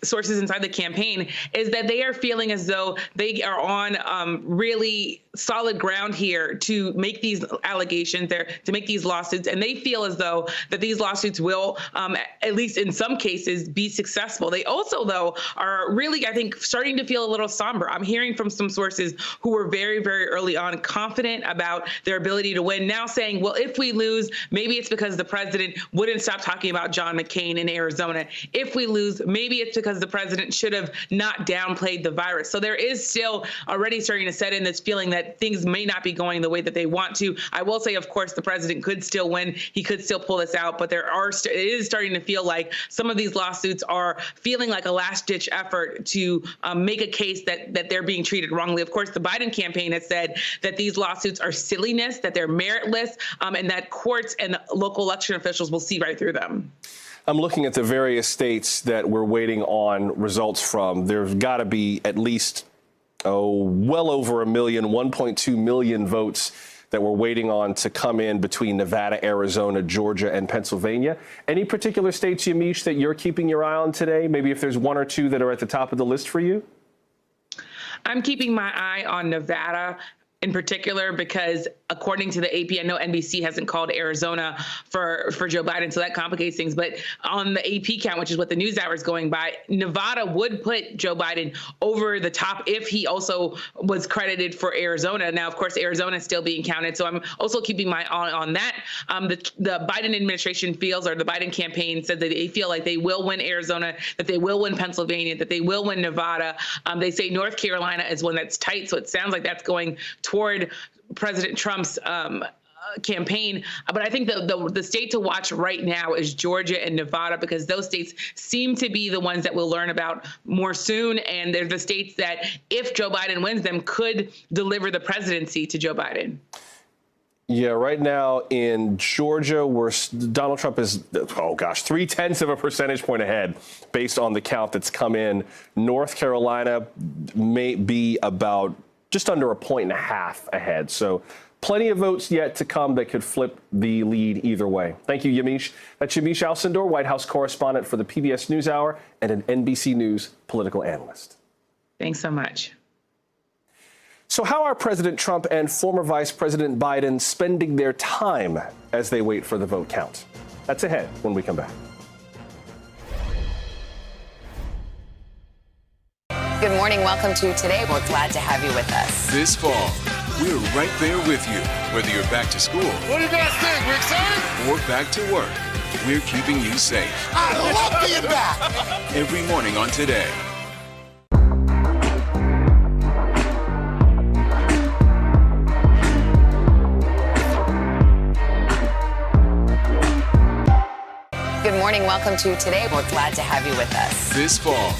sources inside the campaign is that they are feeling as though they are on really solid ground here to make these allegations, to make these lawsuits, and they feel as though that these lawsuits will, at least in some cases, be successful. They also, though, are really, I think, starting to feel a little somber. I'm hearing from some sources who were very, very early on confident about their ability to win, now saying, well, if we lose, maybe it's because the president wouldn't stop talking about John McCain in Arizona. If we lose, maybe it's because the president should have not downplayed the virus. So there is still already starting to set in this feeling that things may not be going the way that they want to. I will say, of course, the president could still win. He could still pull this out, but it is starting to feel like some of these lawsuits are feeling like a last-ditch effort to make a case that they're being treated wrongly. Of course, the Biden campaign has said that these lawsuits are silliness, that they're meritless, and that courts and local election officials will see right through them. I'm looking at the various states that we're waiting on results from. There's got to be at least, well over a million, 1.2 million votes that we're waiting on to come in between Nevada, Arizona, Georgia, and Pennsylvania. Any particular states, Yamiche, that you're keeping your eye on today? Maybe if there's one or two that are at the top of the list for you? I'm keeping my eye on Nevada in particular, because according to the AP, I know NBC hasn't called Arizona for Joe Biden, so that complicates things. But on the AP count, which is what the news hour is going by, Nevada would put Joe Biden over the top if he also was credited for Arizona. Now, of course, Arizona is still being counted, so I'm also keeping my eye on that. The Biden administration feels, or the Biden campaign said that they feel like they will win Arizona, that they will win Pennsylvania, that they will win Nevada. They say North Carolina is one that's tight, so it sounds like that's going toward President Trump's campaign. But I think the state to watch right now is Georgia and Nevada, because those states seem to be the ones that we'll learn about more soon. And they're the states that, if Joe Biden wins them, could deliver the presidency to Joe Biden. Yeah, right now in Georgia, where Donald Trump is, 0.3 of a percentage point ahead based on the count that's come in. North Carolina may be about just under 1.5 points ahead. So plenty of votes yet to come that could flip the lead either way. Thank you, Yamiche. That's Yamiche Alcindor, White House correspondent for the PBS NewsHour and an NBC News political analyst. Thanks so much. So how are President Trump and former Vice President Biden spending their time as they wait for the vote count? That's ahead when we come back. Good morning. Welcome to Today. We're glad to have you with us. This fall, we're right there with you. Whether you're back to school. What do you guys think? We're excited? Or back to work. We're keeping you safe. I love being back. Every morning on Today. Good morning. Welcome to Today. We're glad to have you with us. This fall,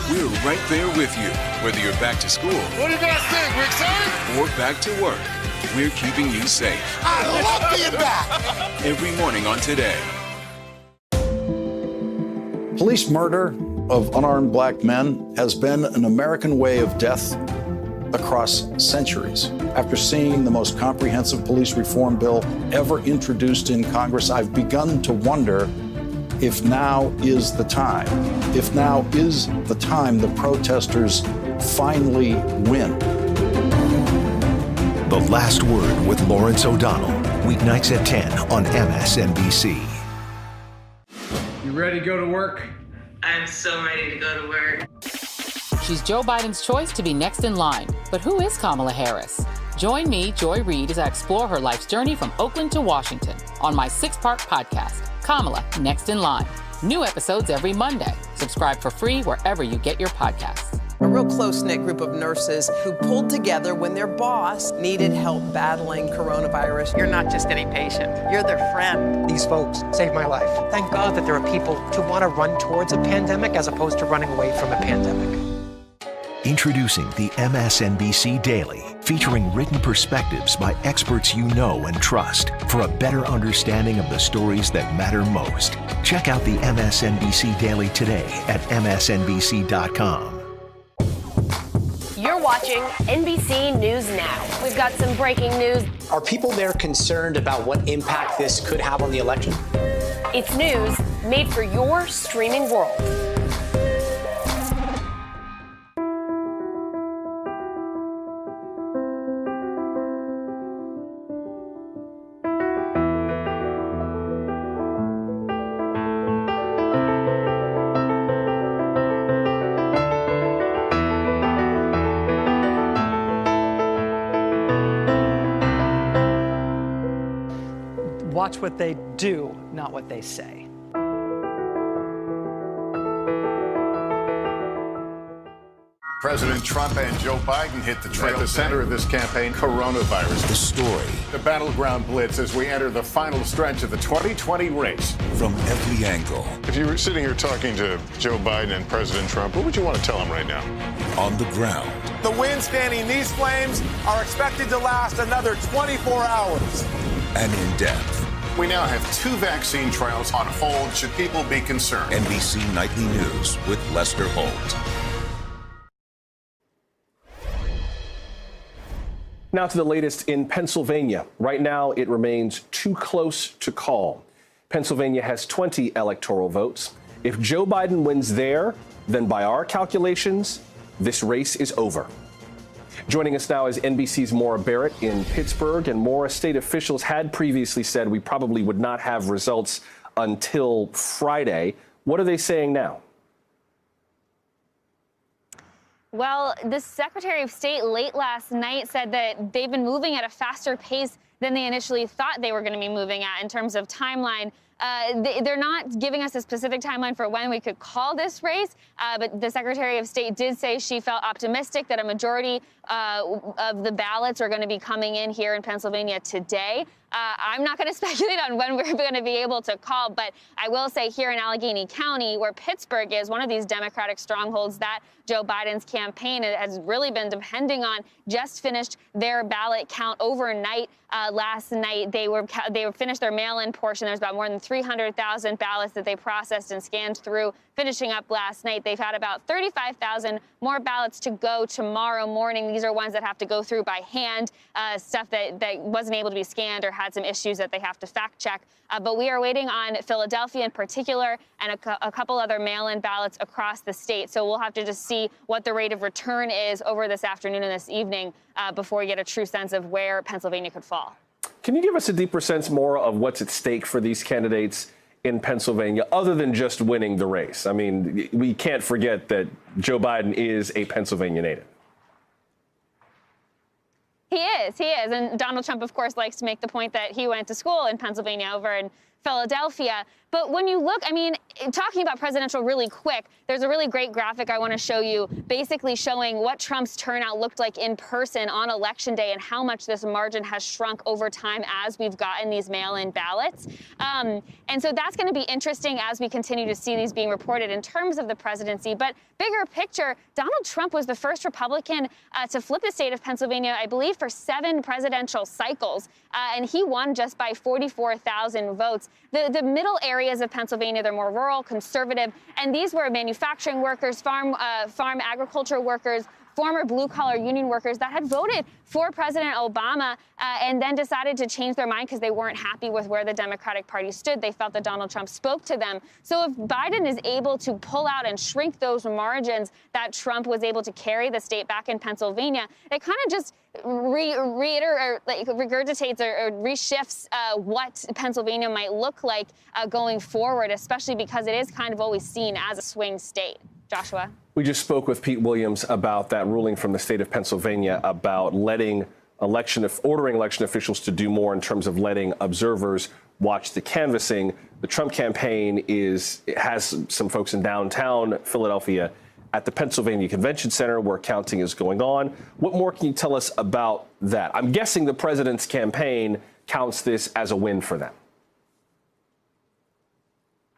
we're right there with you. Whether you're back to school. What do you guys think? We're excited? Or back to work. We're keeping you safe. I love being back. Every morning on Today. Police murder of unarmed black men has been an American way of death across centuries. After seeing the most comprehensive police reform bill ever introduced in Congress, I've begun to wonder if now is the time. If now is the time the protesters finally win. The Last Word with Lawrence O'Donnell, weeknights at 10 on MSNBC. You ready to go to work? I'm so ready to go to work. She's Joe Biden's choice to be next in line. But who is Kamala Harris? Join me, Joy Reid, as I explore her life's journey from Oakland to Washington on my 6-part podcast, Kamala Next in Line. New episodes every Monday. Subscribe for free wherever you get your podcasts. A real close-knit group of nurses who pulled together when their boss needed help battling coronavirus. You're not just any patient. You're their friend. These folks saved my life. Thank God that there are people who want to run towards a pandemic as opposed to running away from a pandemic. Introducing the MSNBC Daily, featuring written perspectives by experts you know and trust for a better understanding of the stories that matter most. Check out the MSNBC Daily today at msnbc.com. You're watching NBC News Now. We've got some breaking news. Are people there concerned about what impact this could have on the election? It's news made for your streaming world. Watch what they do, not what they say. President Trump and Joe Biden hit the trail. At the center of this campaign, coronavirus. The story. The battleground blitz as we enter the final stretch of the 2020 race. From every angle. If you were sitting here talking to Joe Biden and President Trump, what would you want to tell them right now? On the ground. The winds fanning these flames are expected to last another 24 hours. And in depth. We now have 2 vaccine trials on hold. Should people be concerned? NBC Nightly News with Lester Holt. Now to the latest in Pennsylvania. Right now, it remains too close to call. Pennsylvania has 20 electoral votes. If Joe Biden wins there, then by our calculations, this race is over. Joining us now is NBC's Maura Barrett in Pittsburgh. And Maura, state officials had previously said we probably would not have results until Friday. What are they saying now? Well, the Secretary of State late last night said that they've been moving at a faster pace than they initially thought they were going to be moving at in terms of timeline. They're not giving us a specific timeline for when we could call this race, but the Secretary of State did say she felt optimistic that a majority of the ballots are going to be coming in here in Pennsylvania today. I'm not going to speculate on when we're going to be able to call, but I will say here in Allegheny County, where Pittsburgh is one of these Democratic strongholds that Joe Biden's campaign has really been depending on, just finished their ballot count overnight. Last night, they finished their mail-in portion. There's about more than 300,000 ballots that they processed and scanned through. Finishing up last night, they've had about 35,000 more ballots to go tomorrow morning. These are ones that have to go through by hand, stuff that wasn't able to be scanned or had some issues that they have to fact check. But we are waiting on Philadelphia in particular and a couple other mail-in ballots across the state. So we'll have to just see what the rate of return is over this afternoon and this evening before we get a true sense of where Pennsylvania could fall. Can you give us a deeper sense more of what's at stake for these candidates in Pennsylvania, other than just winning the race? I mean, we can't forget that Joe Biden is a Pennsylvania native. He is. And Donald Trump, of course, likes to make the point that he went to school in Pennsylvania over in Philadelphia. But when you look, I mean, talking about presidential really quick, there's a really great graphic I want to show you, basically showing what Trump's turnout looked like in person on Election Day and how much this margin has shrunk over time as we've gotten these mail-in ballots. And so that's going to be interesting as we continue to see these being reported in terms of the presidency. But bigger picture, Donald Trump was the first Republican to flip the state of Pennsylvania, I believe, for 7 presidential cycles. And he won just by 44,000 votes. The middle areas of Pennsylvania, they're more rural, conservative, and these were manufacturing workers, farm agriculture workers, former blue-collar union workers that had voted for President Obama and then decided to change their mind because they weren't happy with where the Democratic Party stood. They felt that Donald Trump spoke to them. So if Biden is able to pull out and shrink those margins that Trump was able to carry the state back in Pennsylvania, it kind of just regurgitates or reshifts what Pennsylvania might look like going forward, especially because it is kind of always seen as a swing state. Joshua? We just spoke with Pete Williams about that ruling from the state of Pennsylvania about ordering election officials to do more in terms of letting observers watch the canvassing. The Trump campaign has some folks in downtown Philadelphia at the Pennsylvania Convention Center where counting is going on. What more can you tell us about that? I'm guessing the president's campaign counts this as a win for them.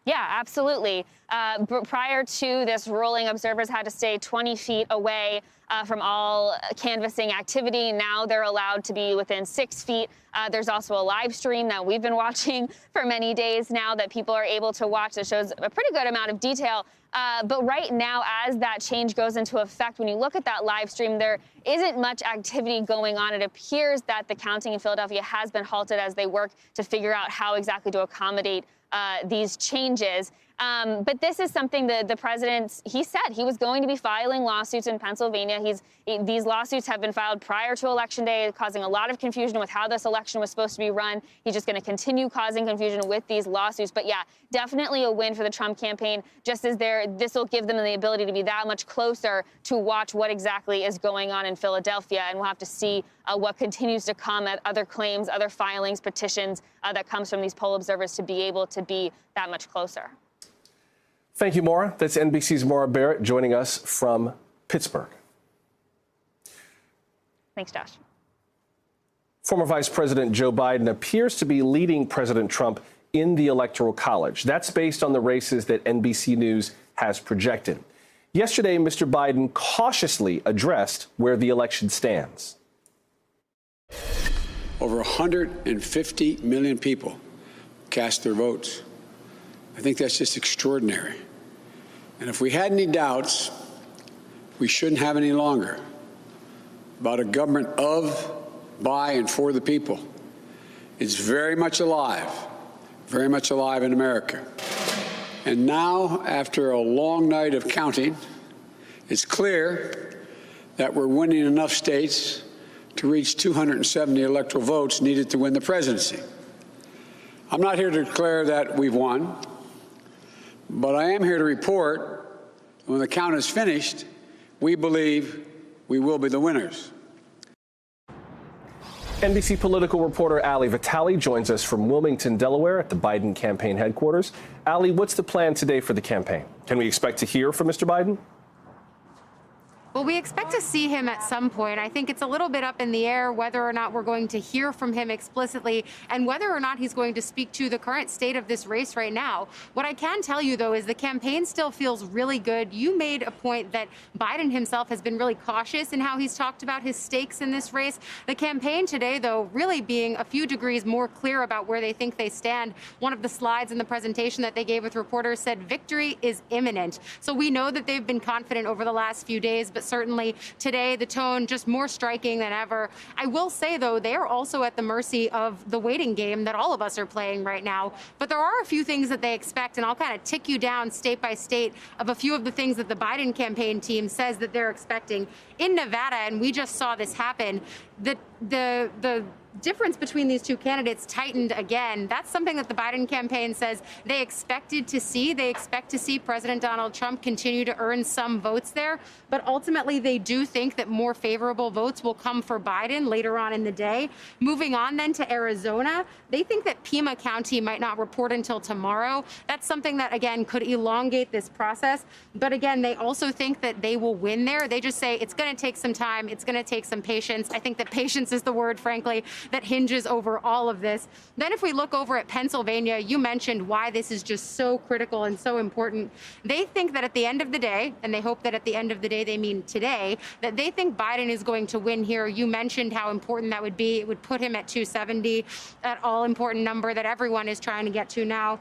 Yeah, absolutely. Prior to this ruling, observers had to stay 20 feet away from all canvassing activity. Now they're allowed to be within 6 feet. There's also a live stream that we've been watching for many days now that people are able to watch that shows a pretty good amount of detail. But right now, as that change goes into effect, when you look at that live stream, there isn't much activity going on. It appears that the counting in Philadelphia has been halted as they work to figure out how exactly to accommodate these changes. But this is something the president, he said he was going to be filing lawsuits in Pennsylvania. These lawsuits have been filed prior to Election Day, causing a lot of confusion with how this election was supposed to be run. He's just going to continue causing confusion with these lawsuits. But yeah, definitely a win for the Trump campaign, just as this will give them the ability to be that much closer to watch what exactly is going on in Philadelphia. And we'll have to see what continues to come at other claims, other filings, petitions that comes from these poll observers to be able to be that much closer. Thank you, Maura. That's NBC's Maura Barrett joining us from Pittsburgh. Thanks, Josh. Former Vice President Joe Biden appears to be leading President Trump in the Electoral College. That's based on the races that NBC News has projected. Yesterday, Mr. Biden cautiously addressed where the election stands. Over 150 million people cast their votes. I think that's just extraordinary. And if we had any doubts, we shouldn't have any longer about a government of, by, and for the people. It's very much alive in America. And now, after a long night of counting, it's clear that we're winning enough states to reach 270 electoral votes needed to win the presidency. I'm not here to declare that we've won, but I am here to report when the count is finished, we believe we will be the winners. NBC political reporter Ali Vitale joins us from Wilmington, Delaware at the Biden campaign headquarters. Ali, what's the plan today for the campaign? Can we expect to hear from Mr. Biden? Well, we expect to see him at some point. I think it's a little bit up in the air whether or not we're going to hear from him explicitly and whether or not he's going to speak to the current state of this race right now. What I can tell you, though, is the campaign still feels really good. You made a point that Biden himself has been really cautious in how he's talked about his stakes in this race. The campaign today, though, really being a few degrees more clear about where they think they stand. One of the slides in the presentation that they gave with reporters said victory is imminent. So we know that they've been confident over the last few days, but certainly today the tone just more striking than ever. I will say, though, they are also at the mercy of the waiting game that all of us are playing right now. But there are a few things that they expect, and I'll kind of tick you down state by state of a few of the things that the Biden campaign team says that they're expecting. In Nevada, and we just saw this happen, the difference between these two candidates tightened again. That's something that the Biden campaign says they expected to see. They expect to see President Donald Trump continue to earn some votes there, but ultimately they do think that more favorable votes will come for Biden later on in the day. Moving on then to Arizona, they think that Pima County might not report until tomorrow. That's something that, again, could elongate this process. But again, they also think that they will win there. They just say it's going to take some time. It's going to take some patience. I think that patience is the word, frankly, that hinges over all of this. Then if we look over at Pennsylvania, you mentioned why this is just so critical and so important. They think that at the end of the day, and they hope that at the end of the day they mean today, that they think Biden is going to win here. You mentioned how important that would be. It would put him at 270, that all-important number that everyone is trying to get to now.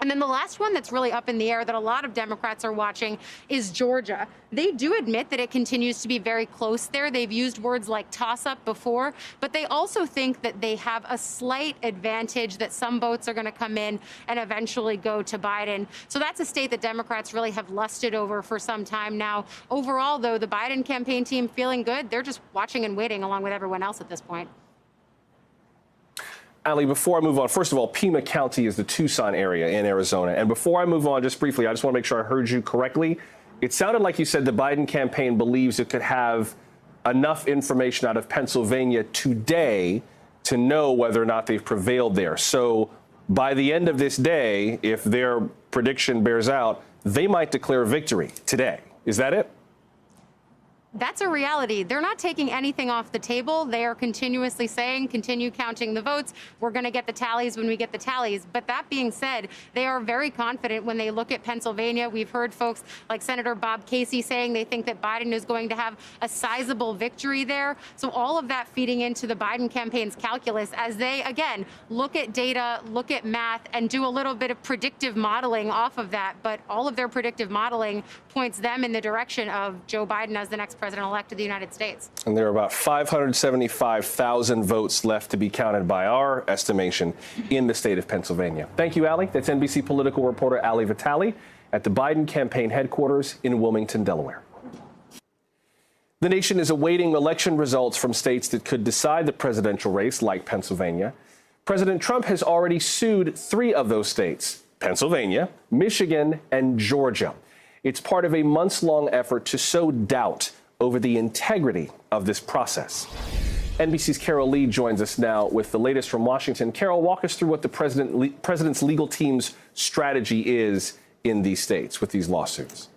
And then the last one that's really up in the air that a lot of Democrats are watching is Georgia. They do admit that it continues to be very close there. They've used words like toss-up before, but they also think that they have a slight advantage, that some votes are going to come in and eventually go to Biden. So that's a state that Democrats really have lusted over for some time now. Overall, though, the Biden campaign team feeling good. They're just watching and waiting along with everyone else at this point. Ali, before I move on, first of all, Pima County is the Tucson area in Arizona. And before I move on, just briefly, I just want to make sure I heard you correctly. It sounded like you said the Biden campaign believes it could have enough information out of Pennsylvania today to know whether or not they've prevailed there. So by the end of this day, if their prediction bears out, they might declare victory today. Is that it? That's a reality. They're not taking anything off the table. They are continuously saying, continue counting the votes. We're going to get the tallies when we get the tallies. But that being said, they are very confident when they look at Pennsylvania. We've heard folks like Senator Bob Casey saying they think that Biden is going to have a sizable victory there. So all of that feeding into the Biden campaign's calculus as they, again, look at data, look at math, and do a little bit of predictive modeling off of that. But all of their predictive modeling points them in the direction of Joe Biden as the next president-elect of the United States. And there are about 575,000 votes left to be counted by our estimation in the state of Pennsylvania. Thank you, Ali. That's NBC political reporter Ali Vitale at the Biden campaign headquarters in Wilmington, Delaware. The nation is awaiting election results from states that could decide the presidential race, like Pennsylvania. President Trump has already sued 3 of those states, Pennsylvania, Michigan, and Georgia. It's part of a months-long effort to sow doubt over the integrity of this process. NBC's Carol Lee joins us now with the latest from Washington. Carol, walk us through what the president's legal team's strategy is in these states with these lawsuits.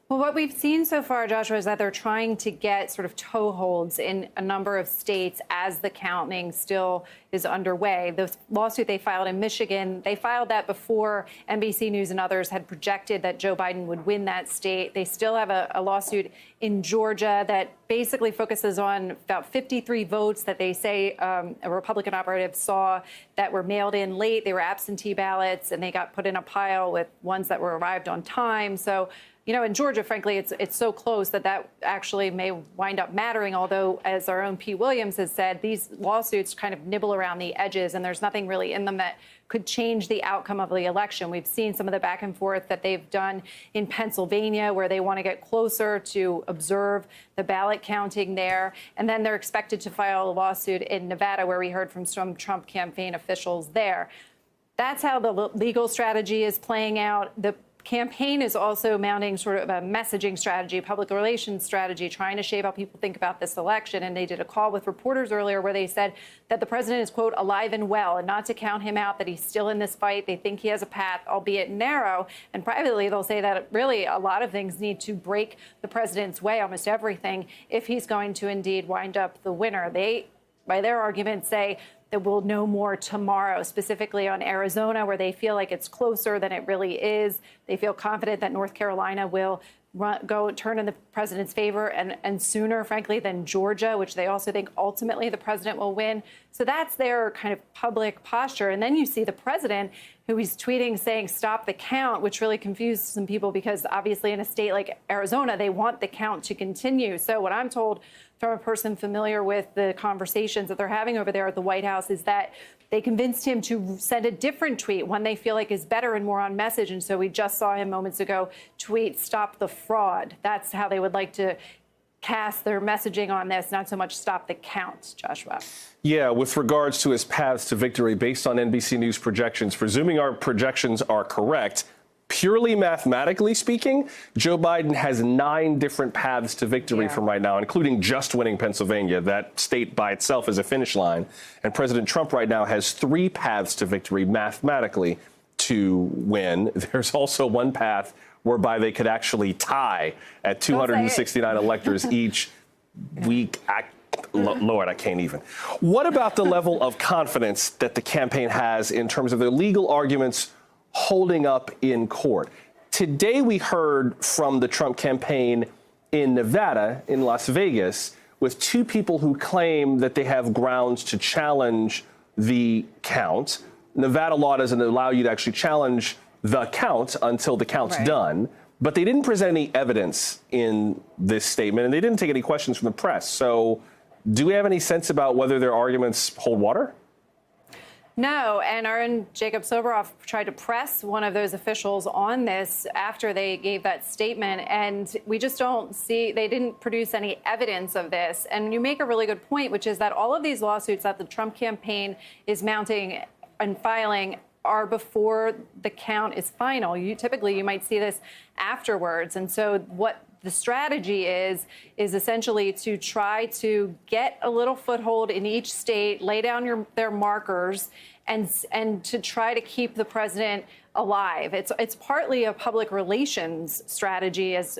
Well, what we've seen so far, Joshua, is that they're trying to get sort of toeholds in a number of states as the counting still is underway. The lawsuit they filed in Michigan, they filed that before NBC News and others had projected that Joe Biden would win that state. They still have a lawsuit in Georgia that basically focuses on about 53 votes that they say a Republican operative saw that were mailed in late. They were absentee ballots, and they got put in a pile with ones that were arrived on time. So, you know, in Georgia, frankly, it's so close that actually may wind up mattering, although, as our own Pete Williams has said, these lawsuits kind of nibble around the edges, and there's nothing really in them that could change the outcome of the election. We've seen some of the back and forth that they've done in Pennsylvania, where they want to get closer to observe the ballot counting there. And then they're expected to file a lawsuit in Nevada, where we heard from some Trump campaign officials there. That's how the legal strategy is playing out. The campaign is also mounting sort of a messaging strategy, public relations strategy, trying to shape how people think about this election. And they did a call with reporters earlier where they said that the president is, quote, alive and well, and not to count him out, that he's still in this fight. They think he has a path, albeit narrow. And privately, they'll say that really a lot of things need to break the president's way, almost everything, if he's going to indeed wind up the winner. They, by their argument, say that we'll know more tomorrow, specifically on Arizona, where they feel like it's closer than it really is. They feel confident that North Carolina will turn in the president's favor and sooner, frankly, than Georgia, which they also think ultimately the president will win. So that's their kind of public posture. And then you see the president, who is tweeting saying stop the count, which really confused some people because obviously in a state like Arizona, they want the count to continue. So what I'm told from a person familiar with the conversations that they're having over there at the White House is that they convinced him to send a different tweet, one they feel like is better and more on message. And so we just saw him moments ago tweet, stop the fraud. That's how they would like to cast their messaging on this, not so much stop the count, Joshua. Yeah, with regards to his paths to victory, based on NBC News projections, presuming our projections are correct, purely mathematically speaking, Joe Biden has 9 different paths to victory from right now, including just winning Pennsylvania. That state by itself is a finish line. And President Trump right now has 3 paths to victory mathematically to win. There's also one path whereby they could actually tie at 269 electors each week. Lord, I can't even. What about the level of confidence that the campaign has in terms of their legal arguments holding up in court? Today we heard from the Trump campaign in Nevada, in Las Vegas, with 2 people who claim that they have grounds to challenge the count. Nevada law doesn't allow you to actually challenge the count until the count's done. But they didn't present any evidence in this statement, and they didn't take any questions from the press. So do we have any sense about whether their arguments hold water? No, and our own Jacob Soboroff tried to press one of those officials on this after they gave that statement, and we just don't see, they didn't produce any evidence of this. And you make a really good point, which is that all of these lawsuits that the Trump campaign is mounting and filing are before the count is final. Typically you might see this afterwards. And so what the strategy is essentially to try to get a little foothold in each state, lay down their markers, and to try to keep the president alive. It's partly a public relations strategy as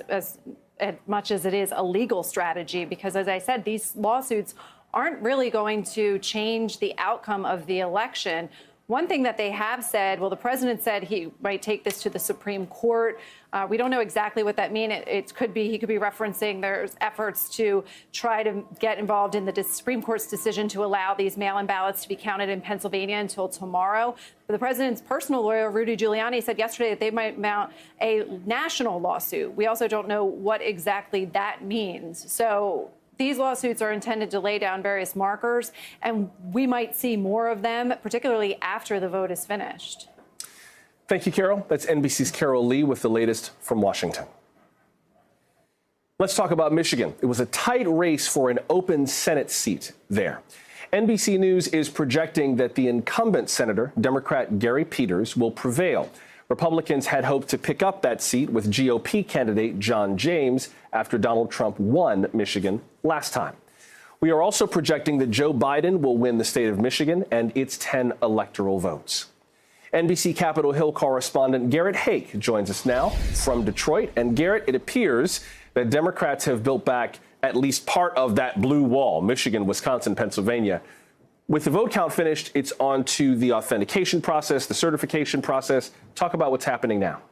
much as it is a legal strategy, because as I said, these lawsuits aren't really going to change the outcome of the election. One thing that they have said, well, the president said he might take this to the Supreme Court. We don't know exactly what that means. It could be, he could be referencing there's efforts to try to get involved in the Supreme Court's decision to allow these mail-in ballots to be counted in Pennsylvania until tomorrow. But the president's personal lawyer, Rudy Giuliani, said yesterday that they might mount a national lawsuit. We also don't know what exactly that means. So these lawsuits are intended to lay down various markers, and we might see more of them, particularly after the vote is finished. Thank you, Carol. That's NBC's Carol Lee with the latest from Washington. Let's talk about Michigan. It was a tight race for an open Senate seat there. NBC News is projecting that the incumbent senator, Democrat Gary Peters, will prevail. Republicans had hoped to pick up that seat with GOP candidate John James after Donald Trump won Michigan last time. We are also projecting that Joe Biden will win the state of Michigan and its 10 electoral votes. NBC Capitol Hill correspondent Garrett Hake joins us now from Detroit. And Garrett, it appears that Democrats have built back at least part of that blue wall, Michigan, Wisconsin, Pennsylvania. With the vote count finished, it's on to the authentication process, the certification process. Talk about what's happening now.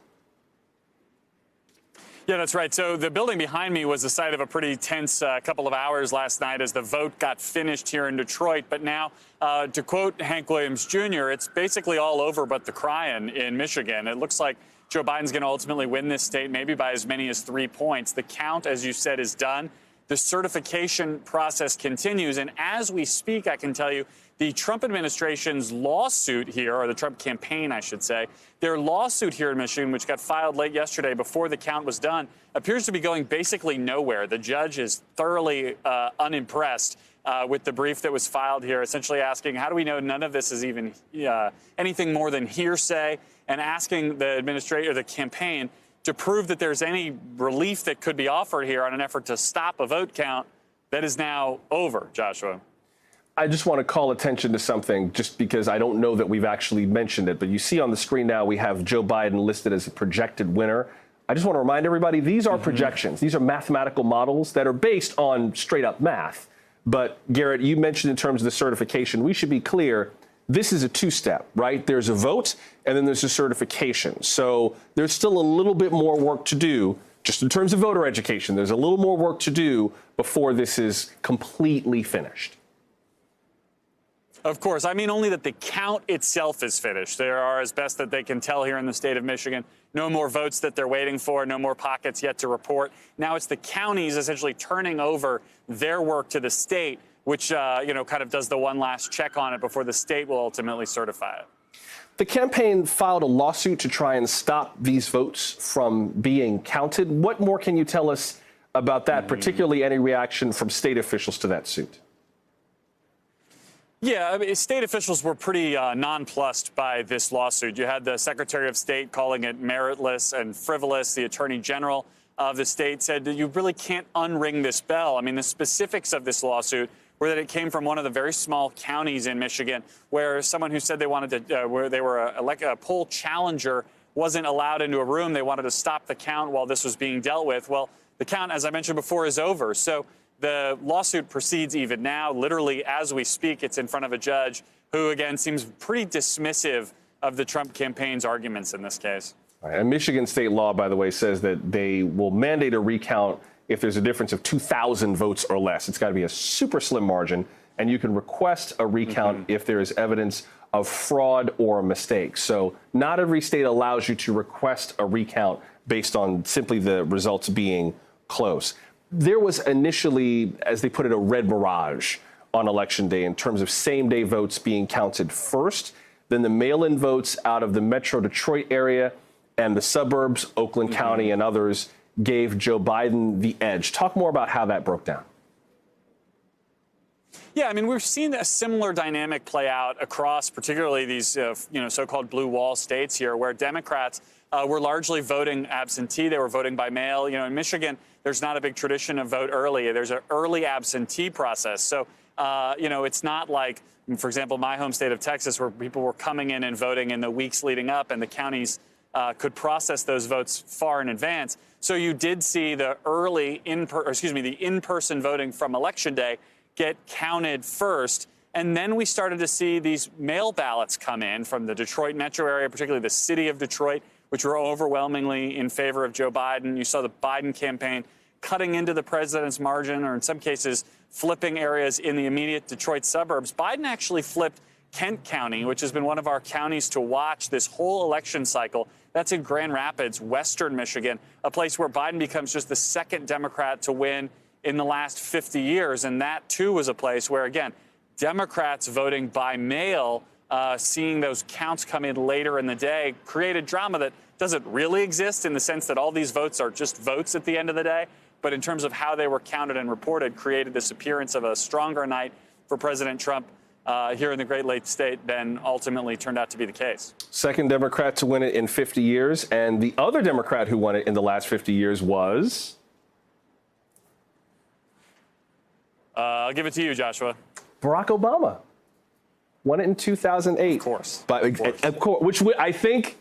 Yeah, that's right. So the building behind me was the site of a pretty tense couple of hours last night as the vote got finished here in Detroit. But now, to quote Hank Williams Jr., it's basically all over but the crying in Michigan. It looks like Joe Biden's going to ultimately win this state, maybe by as many as 3 points. The count, as you said, is done. The certification process continues. And as we speak, I can tell you the Trump administration's lawsuit here, or the Trump campaign, I should say, their lawsuit here in Michigan, which got filed late yesterday before the count was done, appears to be going basically nowhere. The judge is thoroughly unimpressed with the brief that was filed here, essentially asking, how do we know none of this is even anything more than hearsay, and asking the administrator, the campaign, to prove that there's any relief that could be offered here on an effort to stop a vote count that is now over, Joshua. I just want to call attention to something, just because I don't know that we've actually mentioned it. But you see on the screen now we have Joe Biden listed as a projected winner. I just want to remind everybody, these are projections. These are mathematical models that are based on straight up math. But Garrett, you mentioned in terms of the certification, we should be clear. This is a two-step, right? There's a vote, and then there's a certification. So there's still a little bit more work to do, just in terms of voter education. There's a little more work to do before this is completely finished. Of course. I mean only that the count itself is finished. There are, as best that they can tell here in the state of Michigan, no more votes that they're waiting for, no more pockets yet to report. Now it's the counties essentially turning over their work to the state, which, kind of does the one last check on it before the state will ultimately certify it. The campaign filed a lawsuit to try and stop these votes from being counted. What more can you tell us about that, particularly any reaction from state officials to that suit? Yeah, I mean, state officials were pretty nonplussed by this lawsuit. You had the Secretary of State calling it meritless and frivolous. The Attorney General of the state said that you really can't unring this bell. I mean, the specifics of this lawsuit were that it came from one of the very small counties in Michigan where someone who said they wanted to, where they were a poll challenger wasn't allowed into a room. They wanted to stop the count while this was being dealt with. Well, the count, as I mentioned before, is over. So the lawsuit proceeds even now. Literally, as we speak, it's in front of a judge who, again, seems pretty dismissive of the Trump campaign's arguments in this case. And Michigan state law, by the way, says that they will mandate a recount if there's a difference of 2,000 votes or less. It's got to be a super slim margin, and you can request a recount if there is evidence of fraud or a mistake. So not every state allows you to request a recount based on simply the results being close. There was initially, as they put it, a red mirage on Election Day in terms of same-day votes being counted first, then the mail-in votes out of the Metro Detroit area and the suburbs, Oakland County and others, gave Joe Biden the edge. Talk more about how that broke down. Yeah, I mean, we've seen a similar dynamic play out across particularly these, so-called blue wall states here, where Democrats were largely voting absentee. They were voting by mail. In Michigan, there's not a big tradition of vote early. There's an early absentee process. So, it's not like, for example, my home state of Texas, where people were coming in and voting in the weeks leading up, and the counties could process those votes far in advance. So you did see the early in-person voting from Election Day get counted first. And then we started to see these mail ballots come in from the Detroit metro area, particularly the city of Detroit, which were overwhelmingly in favor of Joe Biden. You saw the Biden campaign cutting into the president's margin, or in some cases, flipping areas in the immediate Detroit suburbs. Biden actually flipped Kent County, which has been one of our counties to watch this whole election cycle. That's in Grand Rapids, western Michigan, a place where Biden becomes just the second Democrat to win in the last 50 years. And that, too, was a place where, again, Democrats voting by mail, seeing those counts come in later in the day, created drama that doesn't really exist in the sense that all these votes are just votes at the end of the day. But in terms of how they were counted and reported, created this appearance of a stronger night for President Trump here in the Great Lakes State than ultimately turned out to be the case. Second Democrat to win it in 50 years. And the other Democrat who won it in the last 50 years was? I'll give it to you, Joshua. Barack Obama. Won it in 2008. Of course. Of course. Which I think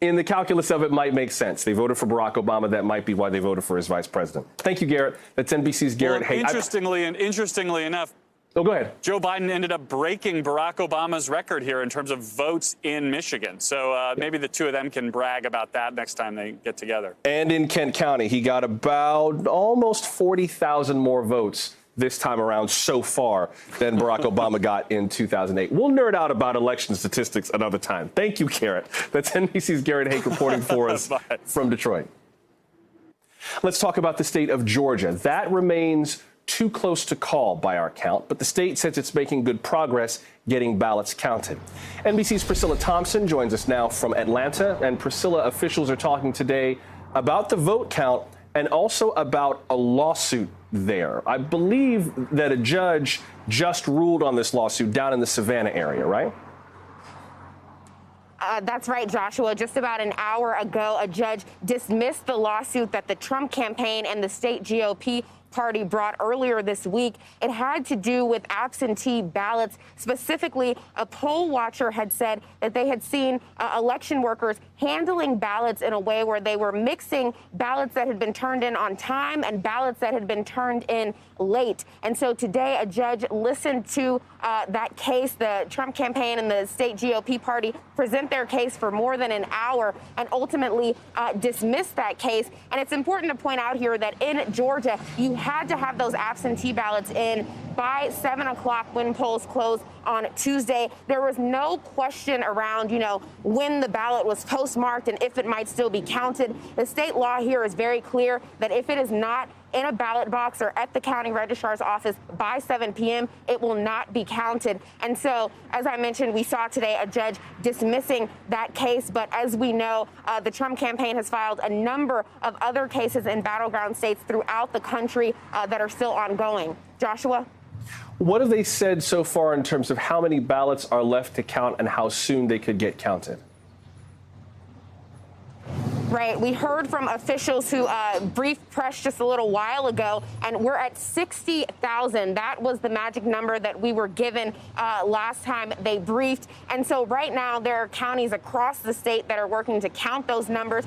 in the calculus of it might make sense. They voted for Barack Obama. That might be why they voted for his vice president. Thank you, Garrett. That's NBC's Garrett Hayes. Interestingly enough, go ahead. Joe Biden ended up breaking Barack Obama's record here in terms of votes in Michigan. So maybe the two of them can brag about that next time they get together. And in Kent County, he got about almost 40,000 more votes this time around so far than Barack Obama got in 2008. We'll nerd out about election statistics another time. Thank you, Garrett. That's NBC's Garrett Hake reporting for us from Detroit. Let's talk about the state of Georgia. That remains too close to call by our count, but the state says it's making good progress getting ballots counted. NBC's Priscilla Thompson joins us now from Atlanta. And Priscilla, officials are talking today about the vote count and also about a lawsuit there. I believe that a judge just ruled on this lawsuit down in the Savannah area, right? That's right, Joshua. Just about an hour ago, a judge dismissed the lawsuit that the Trump campaign and the state GOP party brought earlier this week. It had to do with absentee ballots. Specifically, a poll watcher had said that they had seen election workers handling ballots in a way where they were mixing ballots that had been turned in on time and ballots that had been turned in late. And so today, a judge listened to that case. The Trump campaign and the state GOP party present their case for more than an hour and ultimately dismissed that case. And it's important to point out here that in Georgia, you had to have those absentee ballots in by 7 o'clock when polls closed on Tuesday. There was no question around, when the ballot was postmarked and if it might still be counted. The state law here is very clear that if it is not in a ballot box or at the county registrar's office by 7 p.m., it will not be counted. And so, as I mentioned, we saw today a judge dismissing that case. But as we know, the Trump campaign has filed a number of other cases in battleground states throughout the country that are still ongoing. Joshua? What have they said so far in terms of how many ballots are left to count and how soon they could get counted? Right. We heard from officials who briefed press just a little while ago, and we're at 60,000. That was the magic number that we were given last time they briefed. And so right now there are counties across the state that are working to count those numbers,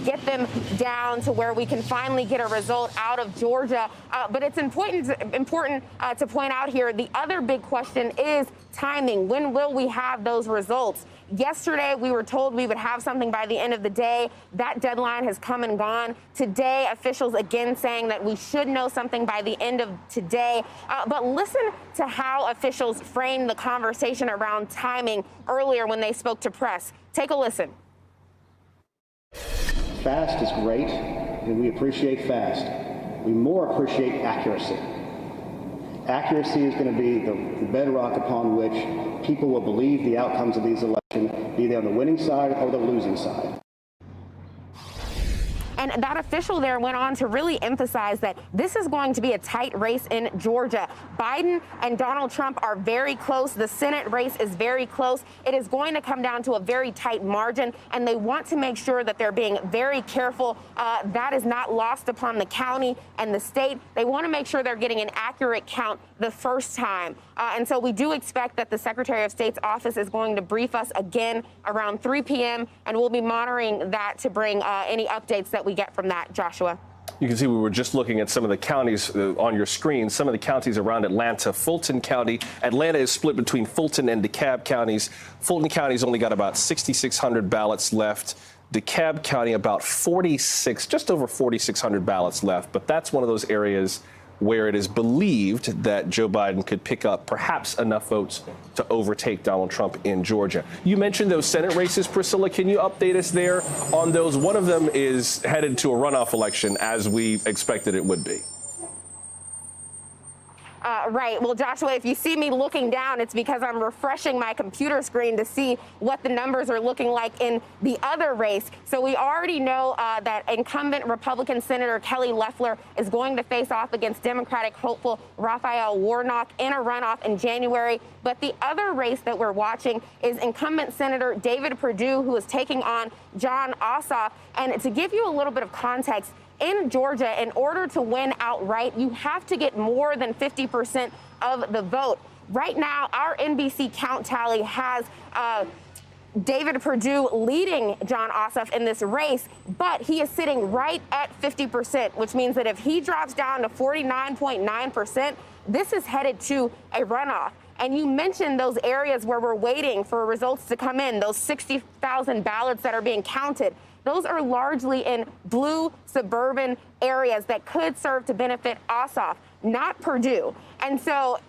get them down to where we can finally get a result out of Georgia. But it's important to point out here, the other big question is timing. When will we have those results? Yesterday, we were told we would have something by the end of the day. That deadline has come and gone. Today, officials again saying that we should know something by the end of today. But listen to how officials framed the conversation around timing earlier when they spoke to press. Take a listen. Fast is great, and we appreciate fast. We more appreciate accuracy. Accuracy is going to be the bedrock upon which people will believe the outcomes of these elections, be they on the winning side or the losing side. And that official there went on to really emphasize that this is going to be a tight race in Georgia. Biden and Donald Trump are very close. The Senate race is very close. It is going to come down to a very tight margin, and they want to make sure that they're being very careful. That is not lost upon the county and the state. They want to make sure they're getting an accurate count the first time. And so we do expect that the Secretary of State's office is going to brief us again around 3 p.m., and we'll be monitoring that to bring any updates that we get from that. Joshua? You can see we were just looking at some of the counties on your screen, some of the counties around Atlanta. Fulton County. Atlanta is split between Fulton and DeKalb counties. Fulton County's only got about 6,600 ballots left. DeKalb County about 46, just over 4,600 ballots left. But that's one of those areas where it is believed that Joe Biden could pick up perhaps enough votes to overtake Donald Trump in Georgia. You mentioned those Senate races, Priscilla. Can you update us there on those? One of them is headed to a runoff election, as we expected it would be. Right. Well, Joshua, if you see me looking down, it's because I'm refreshing my computer screen to see what the numbers are looking like in the other race. So we already know that incumbent Republican Senator Kelly Loeffler is going to face off against Democratic hopeful Raphael Warnock in a runoff in January. But the other race that we're watching is incumbent Senator David Perdue, who is taking on Jon Ossoff. And to give you a little bit of context, in Georgia, in order to win outright, you have to get more than 50% of the vote. Right now, our NBC count tally has David Perdue leading Jon Ossoff in this race, but he is sitting right at 50%, which means that if he drops down to 49.9%, this is headed to a runoff. And you mentioned those areas where we're waiting for results to come in, those 60,000 ballots that are being counted. Those are largely in blue suburban areas that could serve to benefit Ossoff, not Perdue. And so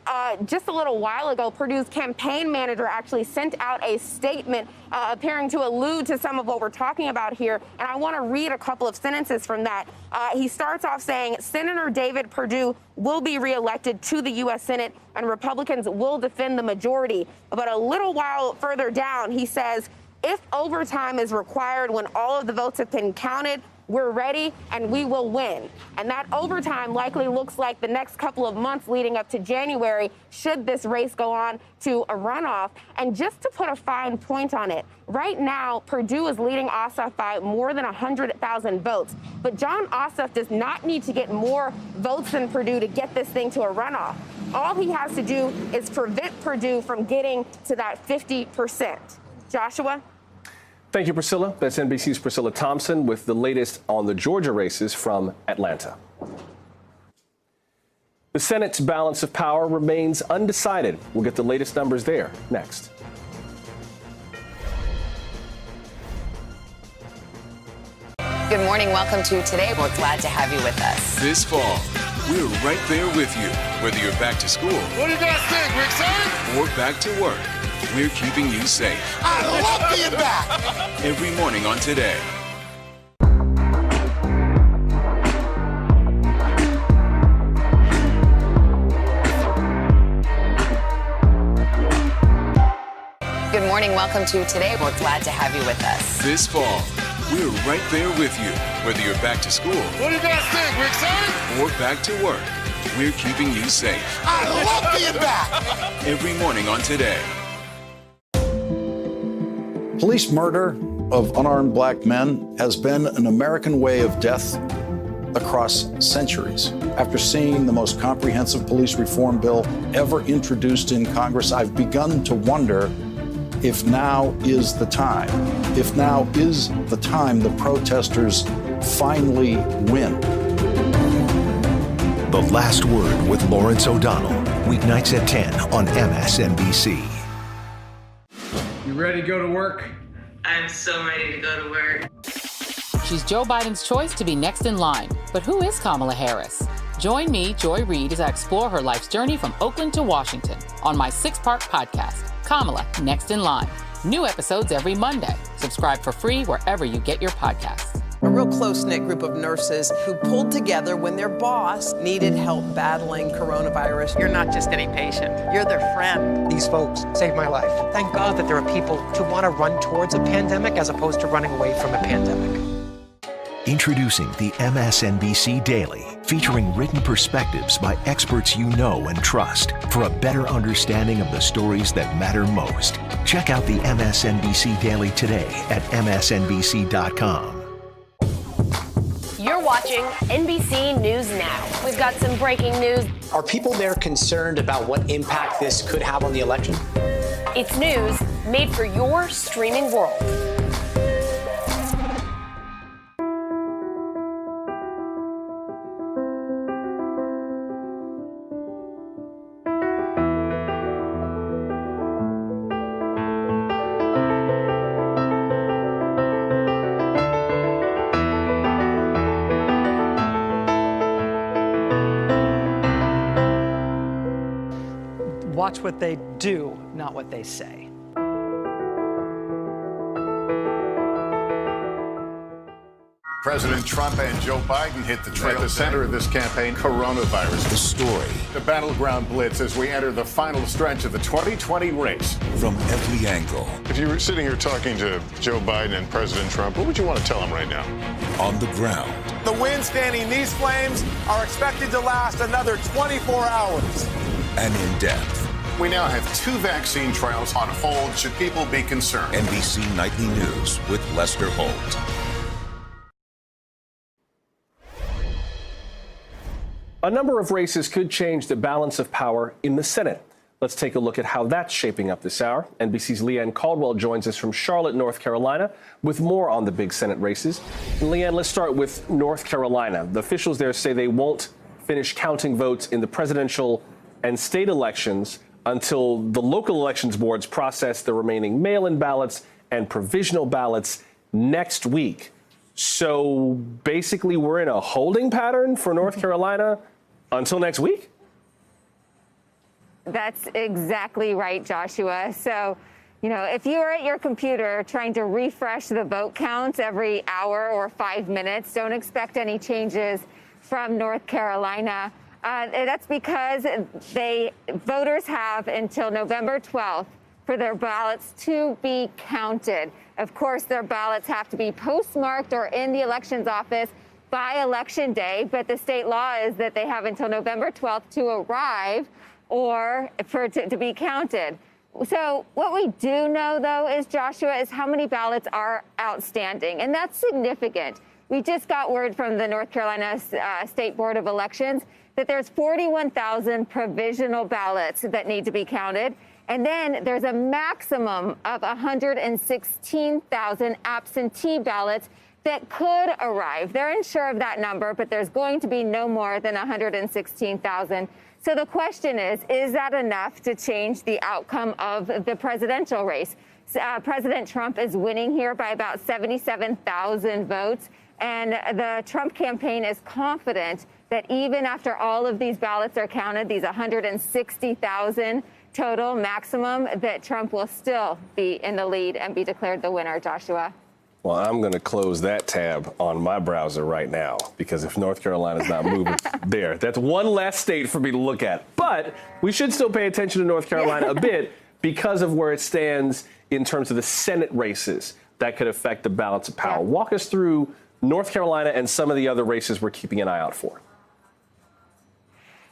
just a little while ago, Perdue's campaign manager actually sent out a statement appearing to allude to some of what we're talking about here. And I want to read a couple of sentences from that. He starts off saying, Senator David Perdue will be reelected to the U.S. Senate and Republicans will defend the majority. But a little while further down, he says, if overtime is required when all of the votes have been counted, we're ready and we will win. And that overtime likely looks like the next couple of months leading up to January, should this race go on to a runoff. And just to put a fine point on it, right now, Perdue is leading Ossoff by more than 100,000 votes. But Jon Ossoff does not need to get more votes than Perdue to get this thing to a runoff. All he has to do is prevent Perdue from getting to that 50%. Joshua? Thank you, Priscilla. That's NBC's Priscilla Thompson with the latest on the Georgia races from Atlanta. The Senate's balance of power remains undecided. We'll get the latest numbers there next. Good morning. Welcome to Today. We're glad to have you with us. This fall, we're right there with you, whether you're back to school. What do you guys think? We're excited? Or back to work. We're keeping you safe. I love being back. Every morning on Today. morning. Welcome to Today. We're glad to have you with us. This fall, we're right there with you, whether you're back to school. What do you guys think? We excited? Or back to work. We're keeping you safe. I love being back. Every morning on Today. Police murder of unarmed black men has been an American way of death across centuries. After seeing the most comprehensive police reform bill ever introduced in Congress, I've begun to wonder if now is the time. If now is the time the protesters finally win. The Last Word with Lawrence O'Donnell, weeknights at 10 on MSNBC. You ready to go to work? I'm so ready to go to work. She's Joe Biden's choice to be next in line. But who is Kamala Harris? Join me, Joy Reid, as I explore her life's journey from Oakland to Washington on my 6-part podcast, Kamala Next in Line. New episodes every Monday. Subscribe for free wherever you get your podcasts. A real close-knit group of nurses who pulled together when their boss needed help battling coronavirus. You're not just any patient, you're their friend. These folks saved my life. Thank God that there are people who want to run towards a pandemic as opposed to running away from a pandemic. Introducing the MSNBC Daily, featuring written perspectives by experts you know and trust for a better understanding of the stories that matter most. Check out the MSNBC Daily today at msnbc.com. You're watching NBC News Now. We've got some breaking news. Are people there concerned about what impact this could have on the election? It's news made for your streaming world. Watch what they do, not what they say. President Trump and Joe Biden hit the trail. At the center of this campaign, coronavirus. The story. The battleground blitz as we enter the final stretch of the 2020 race. From every angle. If you were sitting here talking to Joe Biden and President Trump, what would you want to tell them right now? On the ground. The winds fanning these flames are expected to last another 24 hours. And in depth. We now have 2 vaccine trials on hold. Should people be concerned? NBC Nightly News with Lester Holt. A number of races could change the balance of power in the Senate. Let's take a look at how that's shaping up this hour. NBC's Leanne Caldwell joins us from Charlotte, North Carolina, with more on the big Senate races. And Leanne, let's start with North Carolina. The officials there say they won't finish counting votes in the presidential and state elections until the local elections boards process the remaining mail-in ballots and provisional ballots next week. So basically, we're in a holding pattern for North Carolina until next week? That's exactly right, Joshua. So, you know, if you are at your computer trying to refresh the vote counts every hour or 5 minutes, don't expect any changes from North Carolina. That's because voters have until November 12th for their ballots to be counted. Of course, their ballots have to be postmarked or in the elections office by Election Day, but the state law is that they have until November 12th to arrive or to be counted. So what we do know, though, is, Joshua, is how many ballots are outstanding, and that's significant. We just got word from the North Carolina State Board of Elections that there's 41,000 provisional ballots that need to be counted. And then there's a maximum of 116,000 absentee ballots that could arrive. They're unsure of that number, but there's going to be no more than 116,000. So the question is that enough to change the outcome of the presidential race? President Trump is winning here by about 77,000 votes. And the Trump campaign is confident that even after all of these ballots are counted, these 160,000 total maximum, that Trump will still be in the lead and be declared the winner, Joshua. Well, I'm going to close that tab on my browser right now, because if North Carolina's not moving there, that's one less state for me to look at. But we should still pay attention to North Carolina a bit, because of where it stands in terms of the Senate races that could affect the balance of power. Walk us through North Carolina and some of the other races we're keeping an eye out for.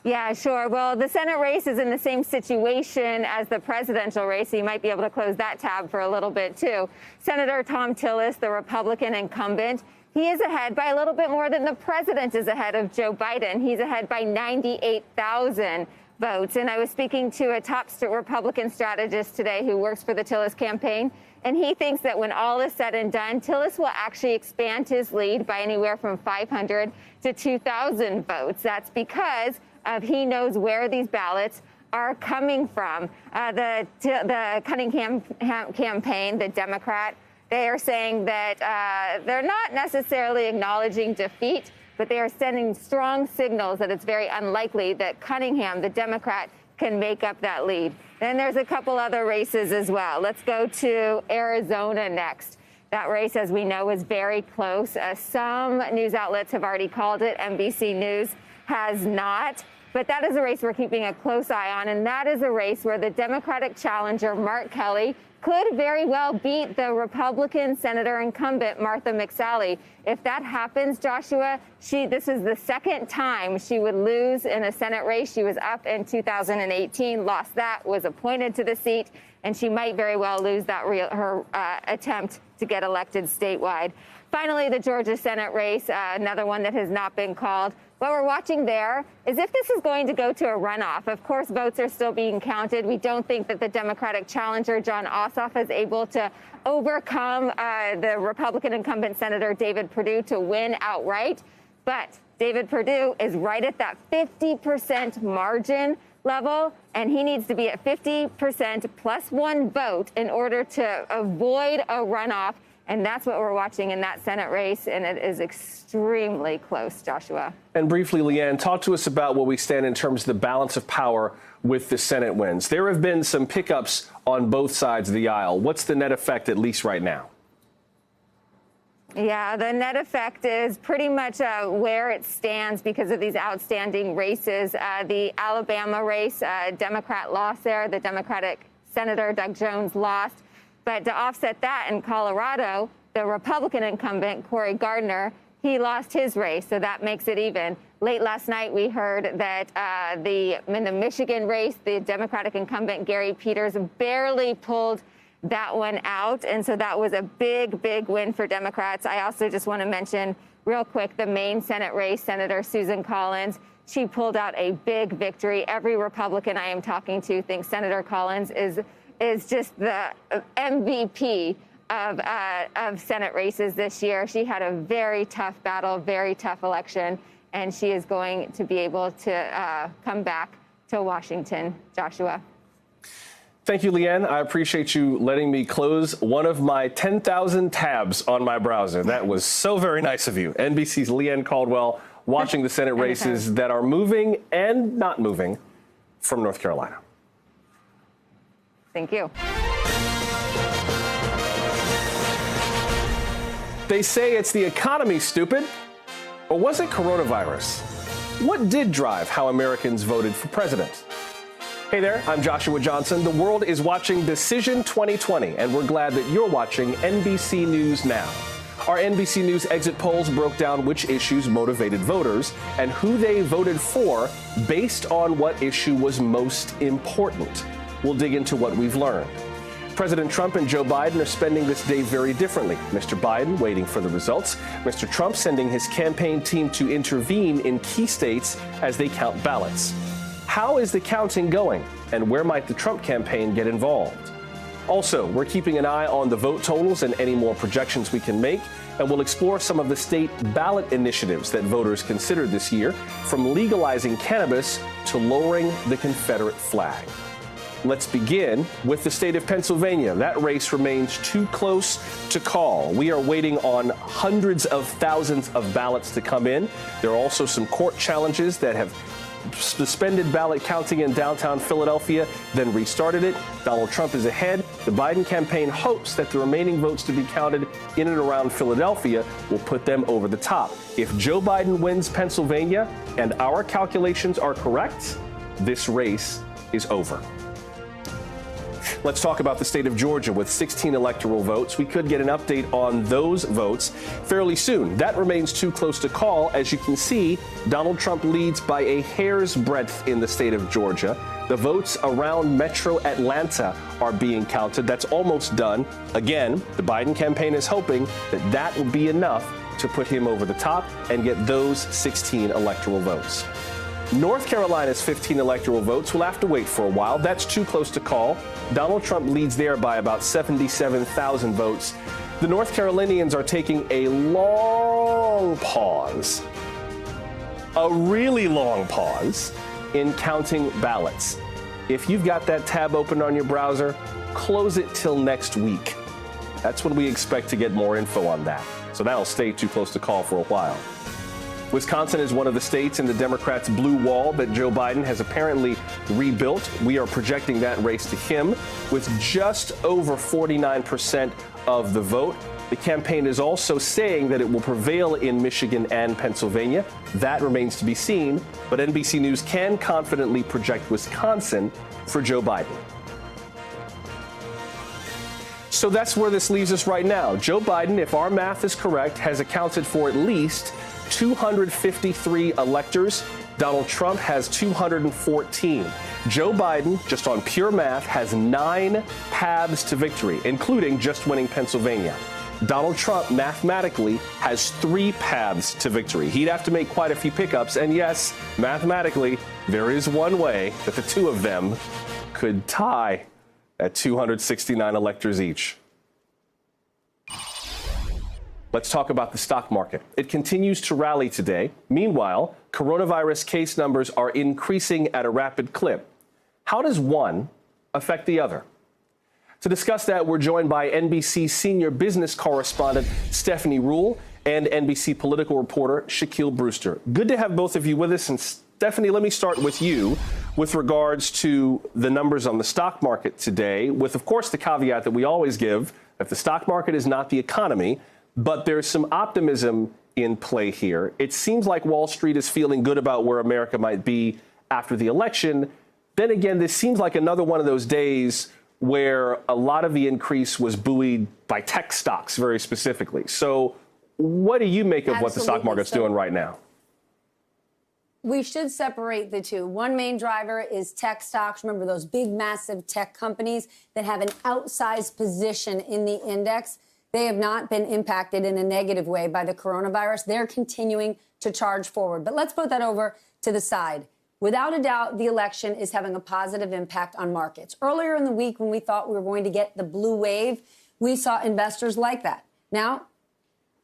Yeah, sure. Well, the Senate race is in the same situation as the presidential race, so you might be able to close that tab for a little bit, too. Senator Thom Tillis, the Republican incumbent, he is ahead by a little bit more than the president is ahead of Joe Biden. He's ahead by 98,000 votes. And I was speaking to a top Republican strategist today who works for the Tillis campaign, and he thinks that when all is said and done, Tillis will actually expand his lead by anywhere from 500 to 2,000 votes. That's because he knows where these ballots are coming from. The Cunningham campaign, the Democrat, they are saying that they're not necessarily acknowledging defeat, but they are sending strong signals that it's very unlikely that Cunningham, the Democrat, can make up that lead. Then there's a couple other races as well. Let's go to Arizona next. That race, as we know, is very close. Some news outlets have already called it. NBC News has not. But that is a race we're keeping a close eye on, and that is a race where the Democratic challenger, Mark Kelly, could very well beat the Republican senator incumbent, Martha McSally. If that happens, Joshua, this is the second time she would lose in a Senate race. She was up in 2018, lost that, was appointed to the seat, and she might very well lose that her attempt to get elected statewide. Finally, the Georgia Senate race, another one that has not been called. What we're watching there is if this is going to go to a runoff. Of course, votes are still being counted. We don't think that the Democratic challenger, Jon Ossoff, is able to overcome the Republican incumbent Senator David Perdue to win outright. But David Perdue is right at that 50% margin level, and he needs to be at 50% plus one vote in order to avoid a runoff. And that's what we're watching in that Senate race, and it is extremely close, Joshua. And briefly, Leanne, talk to us about where we stand in terms of the balance of power with the Senate wins. There have been some pickups on both sides of the aisle. What's the net effect, at least right now? Yeah, the net effect is pretty much where it stands because of these outstanding races. The Alabama race, Democrat lost there. The Democratic Senator Doug Jones lost. But to offset that, in Colorado, the Republican incumbent, Cory Gardner, he lost his race, so that makes it even. Late last night, we heard that in the Michigan race, the Democratic incumbent, Gary Peters, barely pulled that one out, and so that was a big, big win for Democrats. I also just want to mention real quick the Maine Senate race, Senator Susan Collins. She pulled out a big victory. Every Republican I am talking to thinks Senator Collins is just the MVP of Senate races this year. She had a very tough battle, very tough election, and she is going to be able to come back to Washington. Joshua. Thank you, Leanne. I appreciate you letting me close one of my 10,000 tabs on my browser. That was so very nice of you. NBC's Leanne Caldwell watching the Senate races that are moving and not moving from North Carolina. Thank you. They say it's the economy, stupid. Or was it coronavirus? What did drive how Americans voted for president? Hey there, I'm Joshua Johnson. The world is watching Decision 2020, and we're glad that you're watching NBC News Now. Our NBC News exit polls broke down which issues motivated voters and who they voted for based on what issue was most important. We'll dig into what we've learned. President Trump and Joe Biden are spending this day very differently. Mr. Biden waiting for the results. Mr. Trump sending his campaign team to intervene in key states as they count ballots. How is the counting going, and where might the Trump campaign get involved? Also, we're keeping an eye on the vote totals and any more projections we can make, and we'll explore some of the state ballot initiatives that voters considered this year, from legalizing cannabis to lowering the Confederate flag. Let's begin with the state of Pennsylvania. That race remains too close to call. We are waiting on hundreds of thousands of ballots to come in. There are also some court challenges that have suspended ballot counting in downtown Philadelphia, then restarted it. Donald Trump is ahead. The Biden campaign hopes that the remaining votes to be counted in and around Philadelphia will put them over the top. If Joe Biden wins Pennsylvania and our calculations are correct, this race is over. Let's talk about the state of Georgia with 16 electoral votes. We could get an update on those votes fairly soon. That remains too close to call. As you can see, Donald Trump leads by a hair's breadth in the state of Georgia. The votes around Metro Atlanta are being counted. That's almost done. Again, the Biden campaign is hoping that that will be enough to put him over the top and get those 16 electoral votes. North Carolina's 15 electoral votes will have to wait for a while. That's too close to call. Donald Trump leads there by about 77,000 votes. The North Carolinians are taking a long pause, a really long pause, in counting ballots. If you've got that tab open on your browser, close it till next week. That's when we expect to get more info on that. So that'll stay too close to call for a while. Wisconsin is one of the states in the Democrats' blue wall that Joe Biden has apparently rebuilt. We are projecting that race to him with just over 49% of the vote. The campaign is also saying that it will prevail in Michigan and Pennsylvania. That remains to be seen, but NBC News can confidently project Wisconsin for Joe Biden. So that's where this leaves us right now. Joe Biden, if our math is correct, has accounted for at least 253 electors. Donald Trump has 214. Joe Biden, just on pure math, has 9 paths to victory, including just winning Pennsylvania. Donald Trump mathematically has 3 paths to victory. He'd have to make quite a few pickups. And yes, mathematically, there is one way that the two of them could tie at 269 electors each. Let's talk about the stock market. It continues to rally today. Meanwhile, coronavirus case numbers are increasing at a rapid clip. How does one affect the other? To discuss that, we're joined by NBC senior business correspondent Stephanie Ruhle and NBC political reporter Shaquille Brewster. Good to have both of you with us. And Stephanie, let me start with you with regards to the numbers on the stock market today, with, of course, the caveat that we always give that the stock market is not the economy. But there's some optimism in play here. It seems like Wall Street is feeling good about where America might be after the election. Then again, this seems like another one of those days where a lot of the increase was buoyed by tech stocks very specifically. So what do you make of what the stock market's doing right now? We should separate the two. One main driver is tech stocks. Remember those big, massive tech companies that have an outsized position in the index. They have not been impacted in a negative way by the coronavirus. They're continuing to charge forward. But let's put that over to the side. Without a doubt, the election is having a positive impact on markets. Earlier in the week, when we thought we were going to get the blue wave, we saw investors like that. Now,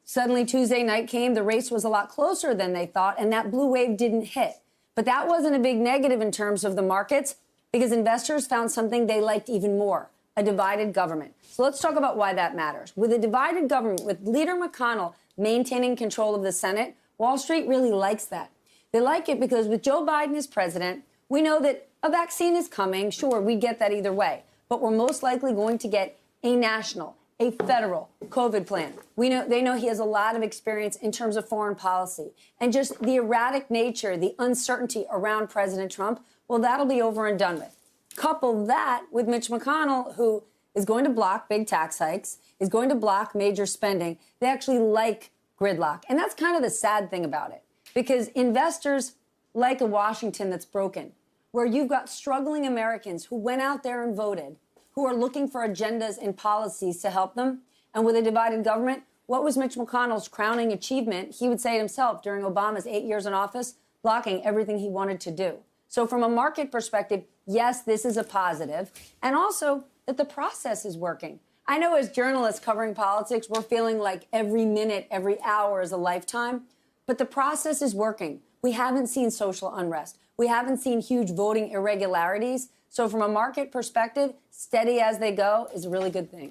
suddenly Tuesday night came, the race was a lot closer than they thought, and that blue wave didn't hit. But that wasn't a big negative in terms of the markets, because investors found something they liked even more: a divided government. So let's talk about why that matters. With a divided government, with Leader McConnell maintaining control of the Senate, Wall Street really likes that. They like it because with Joe Biden as president, we know that a vaccine is coming. Sure, we get that either way. But we're most likely going to get a national, a federal COVID plan. They know he has a lot of experience in terms of foreign policy. And just the erratic nature, the uncertainty around President Trump, well, that'll be over and done with. Couple that with Mitch McConnell, who is going to block big tax hikes, is going to block major spending. They actually like gridlock. And that's kind of the sad thing about it, because investors like a Washington that's broken, where you've got struggling Americans who went out there and voted, who are looking for agendas and policies to help them. And with a divided government, what was Mitch McConnell's crowning achievement? He would say it himself during Obama's 8 years in office, blocking everything he wanted to do. So from a market perspective, yes, this is a positive. And also that the process is working. I know as journalists covering politics, we're feeling like every minute, every hour is a lifetime. But the process is working. We haven't seen social unrest. We haven't seen huge voting irregularities. So from a market perspective, steady as they go is a really good thing.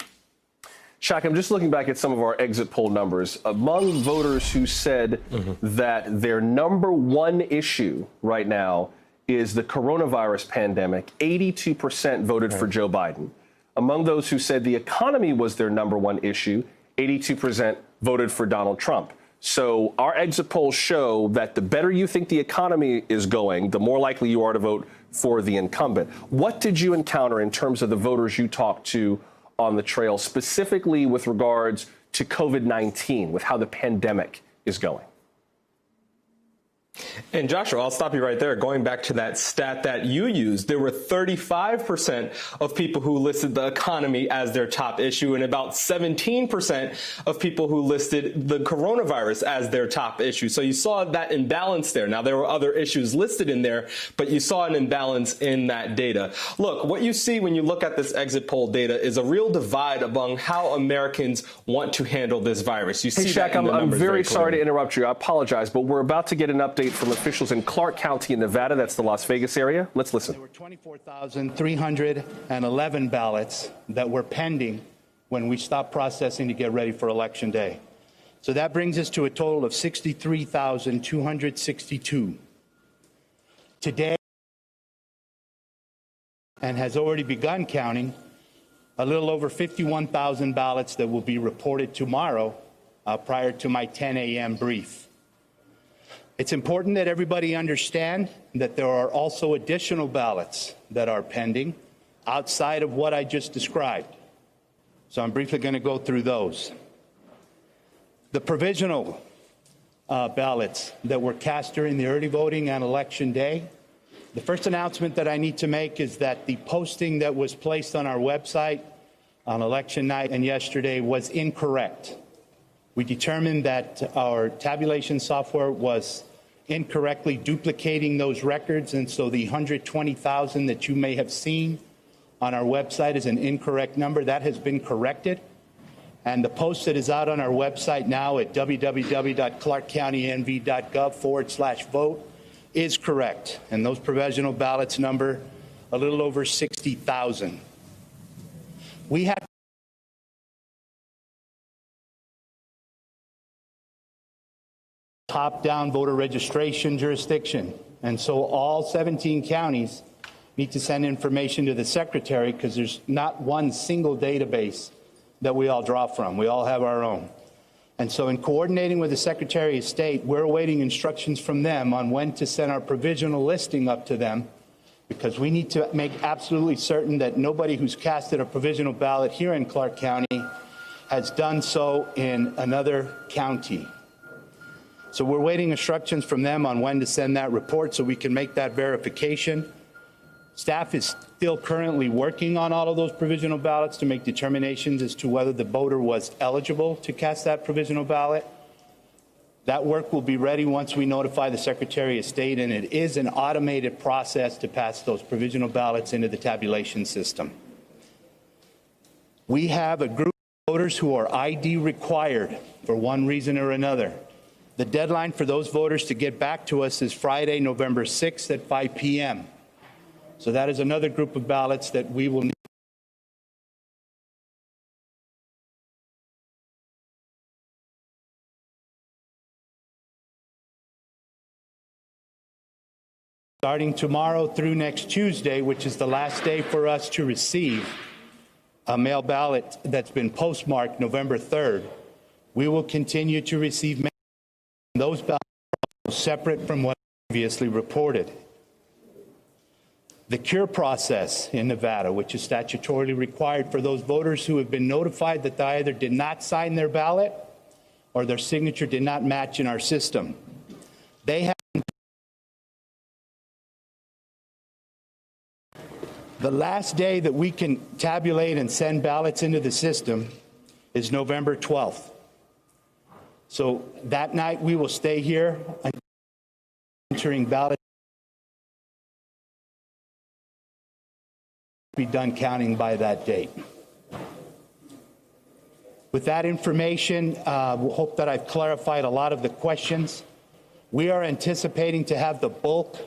Shaq, I'm just looking back at some of our exit poll numbers. Among voters who said that their number one issue right now is the coronavirus pandemic, 82% voted for Joe Biden. Among those who said the economy was their number one issue, 82% voted for Donald Trump. So our exit polls show that the better you think the economy is going, the more likely you are to vote for the incumbent. What did you encounter in terms of the voters you talked to on the trail, specifically with regards to COVID-19, with how the pandemic is going? And Joshua, I'll stop you right there. Going back to that stat that you used, there were 35% of people who listed the economy as their top issue and about 17% of people who listed the coronavirus as their top issue. So you saw that imbalance there. Now, there were other issues listed in there, but you saw an imbalance in that data. Look, what you see when you look at this exit poll data is a real divide among how Americans want to handle this virus. You see Shaq, I'm very sorry to interrupt you. I apologize, but we're about to get an update from officials in Clark County in Nevada. That's the Las Vegas area. Let's listen. There were 24,311 ballots that were pending when we stopped processing to get ready for Election Day. So that brings us to a total of 63,262. Today, and has already begun counting, a little over 51,000 ballots that will be reported tomorrow prior to my 10 a.m. brief. It's important that everybody understand that there are also additional ballots that are pending outside of what I just described. So I'm briefly going to go through those. The provisional ballots that were cast during the early voting on Election Day. The first announcement that I need to make is that the posting that was placed on our website on election night and yesterday was incorrect. We determined that our tabulation software was incorrectly duplicating those records, and so the 120,000 that you may have seen on our website is an incorrect number. That has been corrected, and the post that is out on our website now at www.clarkcountynv.gov/vote is correct, and those provisional ballots number a little over 60,000. We have top-down voter registration jurisdiction. And so all 17 counties need to send information to the secretary because there's not one single database that we all draw from. We all have our own. And so in coordinating with the Secretary of State, we're awaiting instructions from them on when to send our provisional listing up to them, because we need to make absolutely certain that nobody who's casted a provisional ballot here in Clark County has done so in another county. So we're waiting instructions from them on when to send that report so we can make that verification. Staff is still currently working on all of those provisional ballots to make determinations as to whether the voter was eligible to cast that provisional ballot. That work will be ready once we notify the Secretary of State, and it is an automated process to pass those provisional ballots into the tabulation system. We have a group of voters who are ID required for one reason or another. The deadline for those voters to get back to us is Friday, November 6th at 5 p.m. So that is another group of ballots that we will need. Starting tomorrow through next Tuesday, which is the last day for us to receive a mail ballot that's been postmarked November 3rd, we will continue to receive mail. Those ballots are separate from what previously reported. The cure process in Nevada, which is statutorily required for those voters who have been notified that they either did not sign their ballot or their signature did not match in our system. They have the last day that we can tabulate and send ballots into the system is November 12th. So that night we will stay here entering ballots. Be done counting by that date. With that information, we hope that I've clarified a lot of the questions. We are anticipating to have the bulk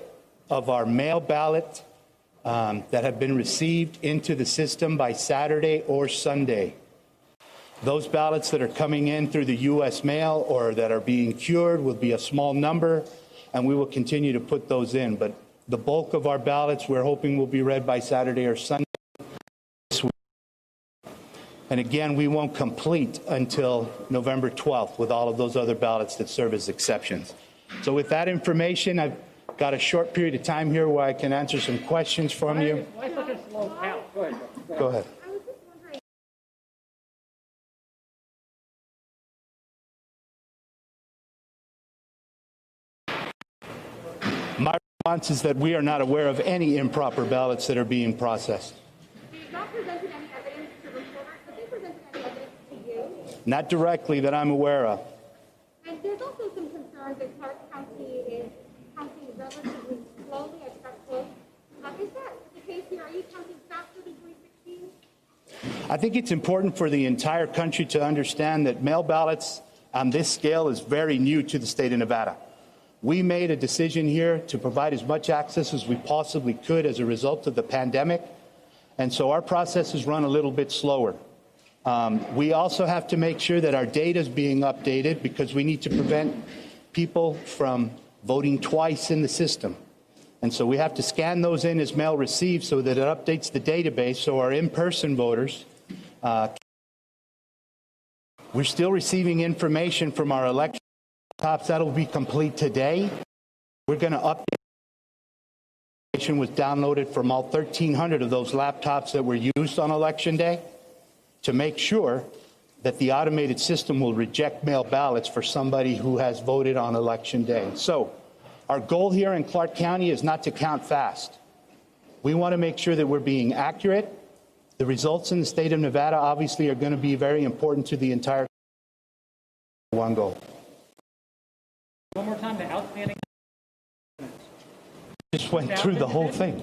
of our mail ballot that have been received into the system by Saturday or Sunday. Those ballots that are coming in through the U.S. mail or that are being cured will be a small number, and we will continue to put those in. But the bulk of our ballots we're hoping will be read by Saturday or Sunday this week. And again, we won't complete until November 12th with all of those other ballots that serve as exceptions. So with that information, I've got a short period of time here where I can answer some questions from you. Why such a slow count? Go ahead. My response is that we are not aware of any improper ballots that are being processed. Not presented any evidence to reporters, but they presented any evidence to you? Not directly that I'm aware of. And there's also some concern that Clark County is counting relatively slowly at that close. Is that the case here? Are you counting faster than 2016? I think it's important for the entire country to understand that mail ballots on this scale is very new to the state of Nevada. We made a decision here to provide as much access as we possibly could as a result of the pandemic, and so our processes run a little bit slower. We also have to make sure that our data is being updated because we need to prevent people from voting twice in the system. And so we have to scan those in as mail received so that it updates the database so our in-person voters. We're still receiving information from our election laptops. That'll be complete today. We're going to update. Information was downloaded from all 1,300 of those laptops that were used on Election Day to make sure that the automated system will reject mail ballots for somebody who has voted on Election Day. So our goal here in Clark County is not to count fast. We want to make sure that we're being accurate. The results in the state of Nevada obviously are going to be very important to the entire one goal. One more time, the outstanding. Just went through the whole thing.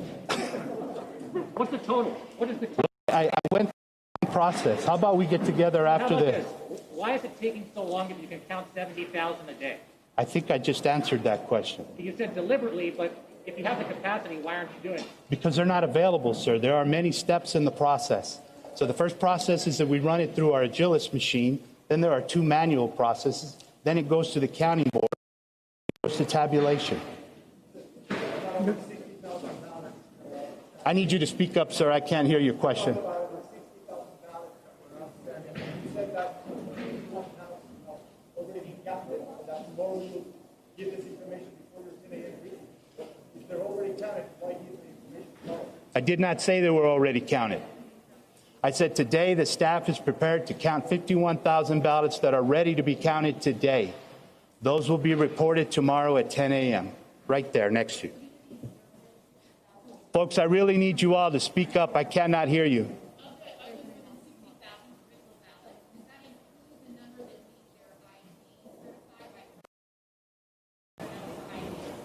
What's the total? What is the total? I went through the process. How about we get together after this? Why is it taking so long if you can count 70,000 a day? I think I just answered that question. You said deliberately, but if you have the capacity, why aren't you doing it? Because they're not available, sir. There are many steps in the process. So the first process is that we run it through our Agilis machine. Then there are 2 manual processes. Then it goes to the county board. It goes to tabulation. I need you to speak up, sir. I can't hear your question. I did not say they were already counted. I said today the staff is prepared to count 51,000 ballots that are ready to be counted today. Those will be reported tomorrow at 10 a.m. right there next to you. Folks, I really need you all to speak up. I cannot hear you.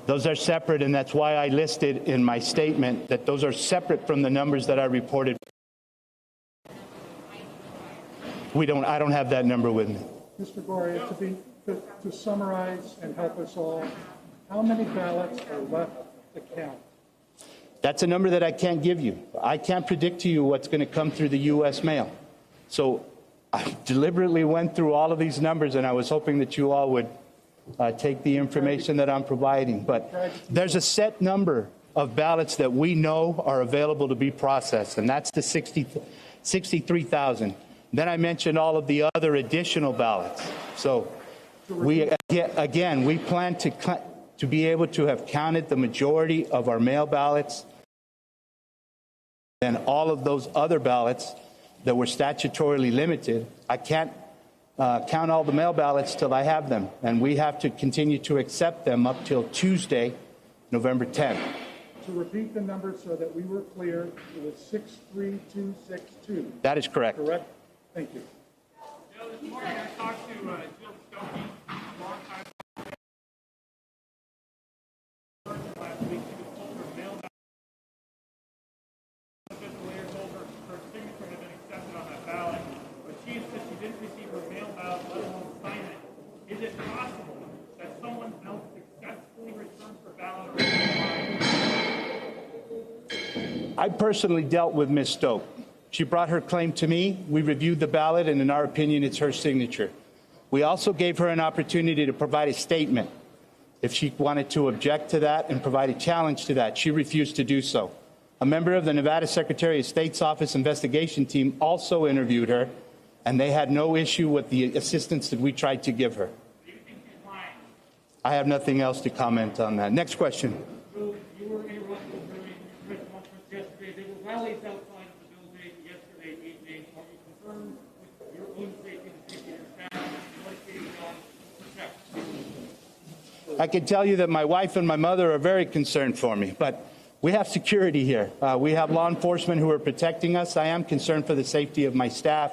Those are separate, and that's why I listed in my statement that those are separate from the numbers that I reported. I don't have that number with me. Mr. Goria, to summarize and help us all, how many ballots are left to count? That's a number that I can't give you. I can't predict to you what's going to come through the U.S. mail. So I deliberately went through all of these numbers, and I was hoping that you all would take the information that I'm providing. But there's a set number of ballots that we know are available to be processed, and that's the 63,000. Then I mentioned all of the other additional ballots. So we plan to be able to have counted the majority of our mail ballots and all of those other ballots that were statutorily limited. I can't count all the mail ballots till I have them, and we have to continue to accept them up till Tuesday, November 10th. To repeat the numbers so that we were clear, it was 63262. That is correct. Correct? Thank you. Joe, this morning I talked to Jill Stokey, longtime last week. She was told her mail ballot. The fiscal leader told her her signature had been accepted on that ballot, but she said she didn't receive her mail ballot, let alone sign it. Is it possible that someone else successfully returned her ballot? I personally dealt with Ms. Stoke. She brought her claim to me. We reviewed the ballot, and in our opinion, it's her signature. We also gave her an opportunity to provide a statement if she wanted to object to that and provide a challenge to that. She refused to do so. A member of the Nevada Secretary of State's Office investigation team also interviewed her, and they had no issue with the assistance that we tried to give her. I have nothing else to comment on that. Next question. You were interrupted during the press conference yesterday. There were rallies outside of the building yesterday evening. Are you concerned with your own safety, the safety of your family, and what is being done to protect? I can tell you that my wife and my mother are very concerned for me, but we have security here. We have law enforcement who are protecting us. I am concerned for the safety of my staff.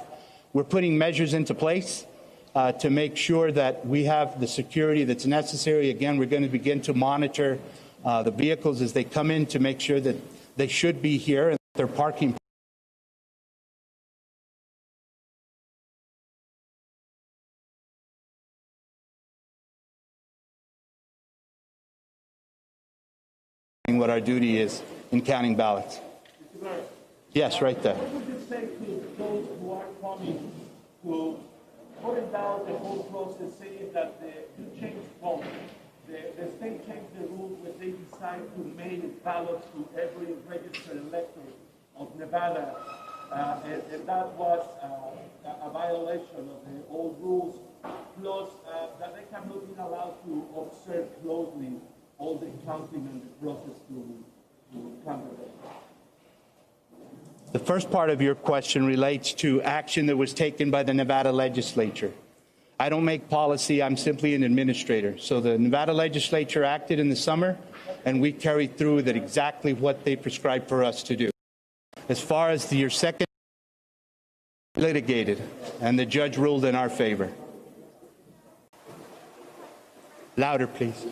We're putting measures into place to make sure that we have the security that's necessary. Again, we're going to begin to monitor the vehicles as they come in to make sure that they should be here and they're parking. What our duty is in counting ballots. Yes, right there. What would you say to those who are coming to put down the whole process, saying that you changed vote? The state changed the rules when they decide to mail ballots to every registered elector of Nevada, and that was a violation of the old rules, plus that they cannot be allowed to observe closely all the counting and the process to candidate. The first part of your question relates to action that was taken by the Nevada legislature. I don't make policy, I'm simply an administrator. So the Nevada legislature acted in the summer, and we carried through that exactly what they prescribed for us to do. As far as your second, litigated, and the judge ruled in our favor. Louder, please.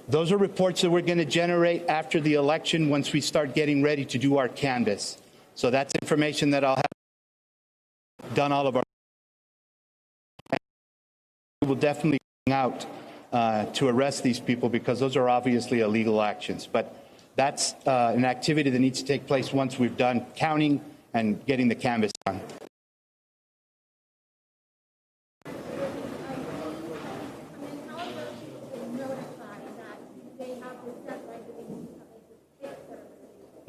Those are reports that we're going to generate after the election once we start getting ready to do our canvass. So that's information that I'll have done all of our. We will definitely be out to arrest these people because those are obviously illegal actions. But that's an activity that needs to take place once we've done counting and getting the canvass done.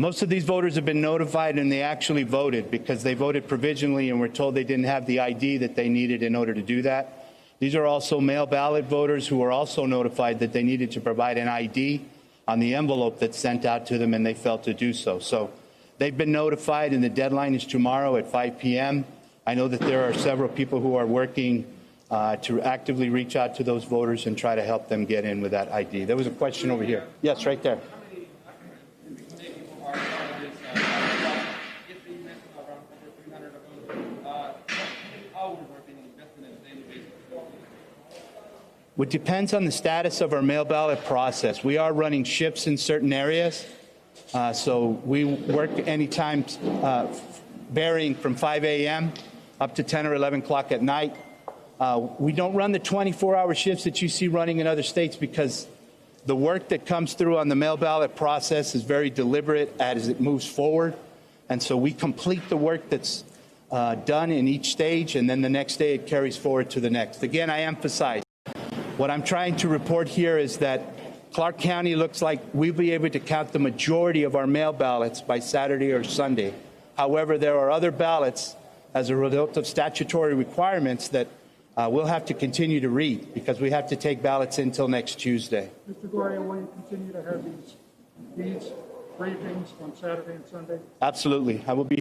Most of these voters have been notified, and they actually voted because they voted provisionally and were told they didn't have the ID that they needed in order to do that. These are also mail ballot voters who were also notified that they needed to provide an ID on the envelope that's sent out to them, and they failed to do so. So they've been notified, and the deadline is tomorrow at 5 p.m. I know that there are several people who are working to actively reach out to those voters and try to help them get in with that ID. There was a question over here. Yes, right there. It depends on the status of our mail ballot process. We are running shifts in certain areas, so we work anytime varying from 5 a.m. up to 10 or 11 o'clock at night. We don't run the 24-hour shifts that you see running in other states because the work that comes through on the mail ballot process is very deliberate as it moves forward. And so we complete the work that's done in each stage, and then the next day it carries forward to the next. Again, I emphasize, what I'm trying to report here is that Clark County looks like we'll be able to count the majority of our mail ballots by Saturday or Sunday. However, there are other ballots as a result of statutory requirements that we'll have to continue to read because we have to take ballots until next Tuesday. Mr. Gloria, will you continue to have these briefings on Saturday and Sunday? Absolutely. I will be.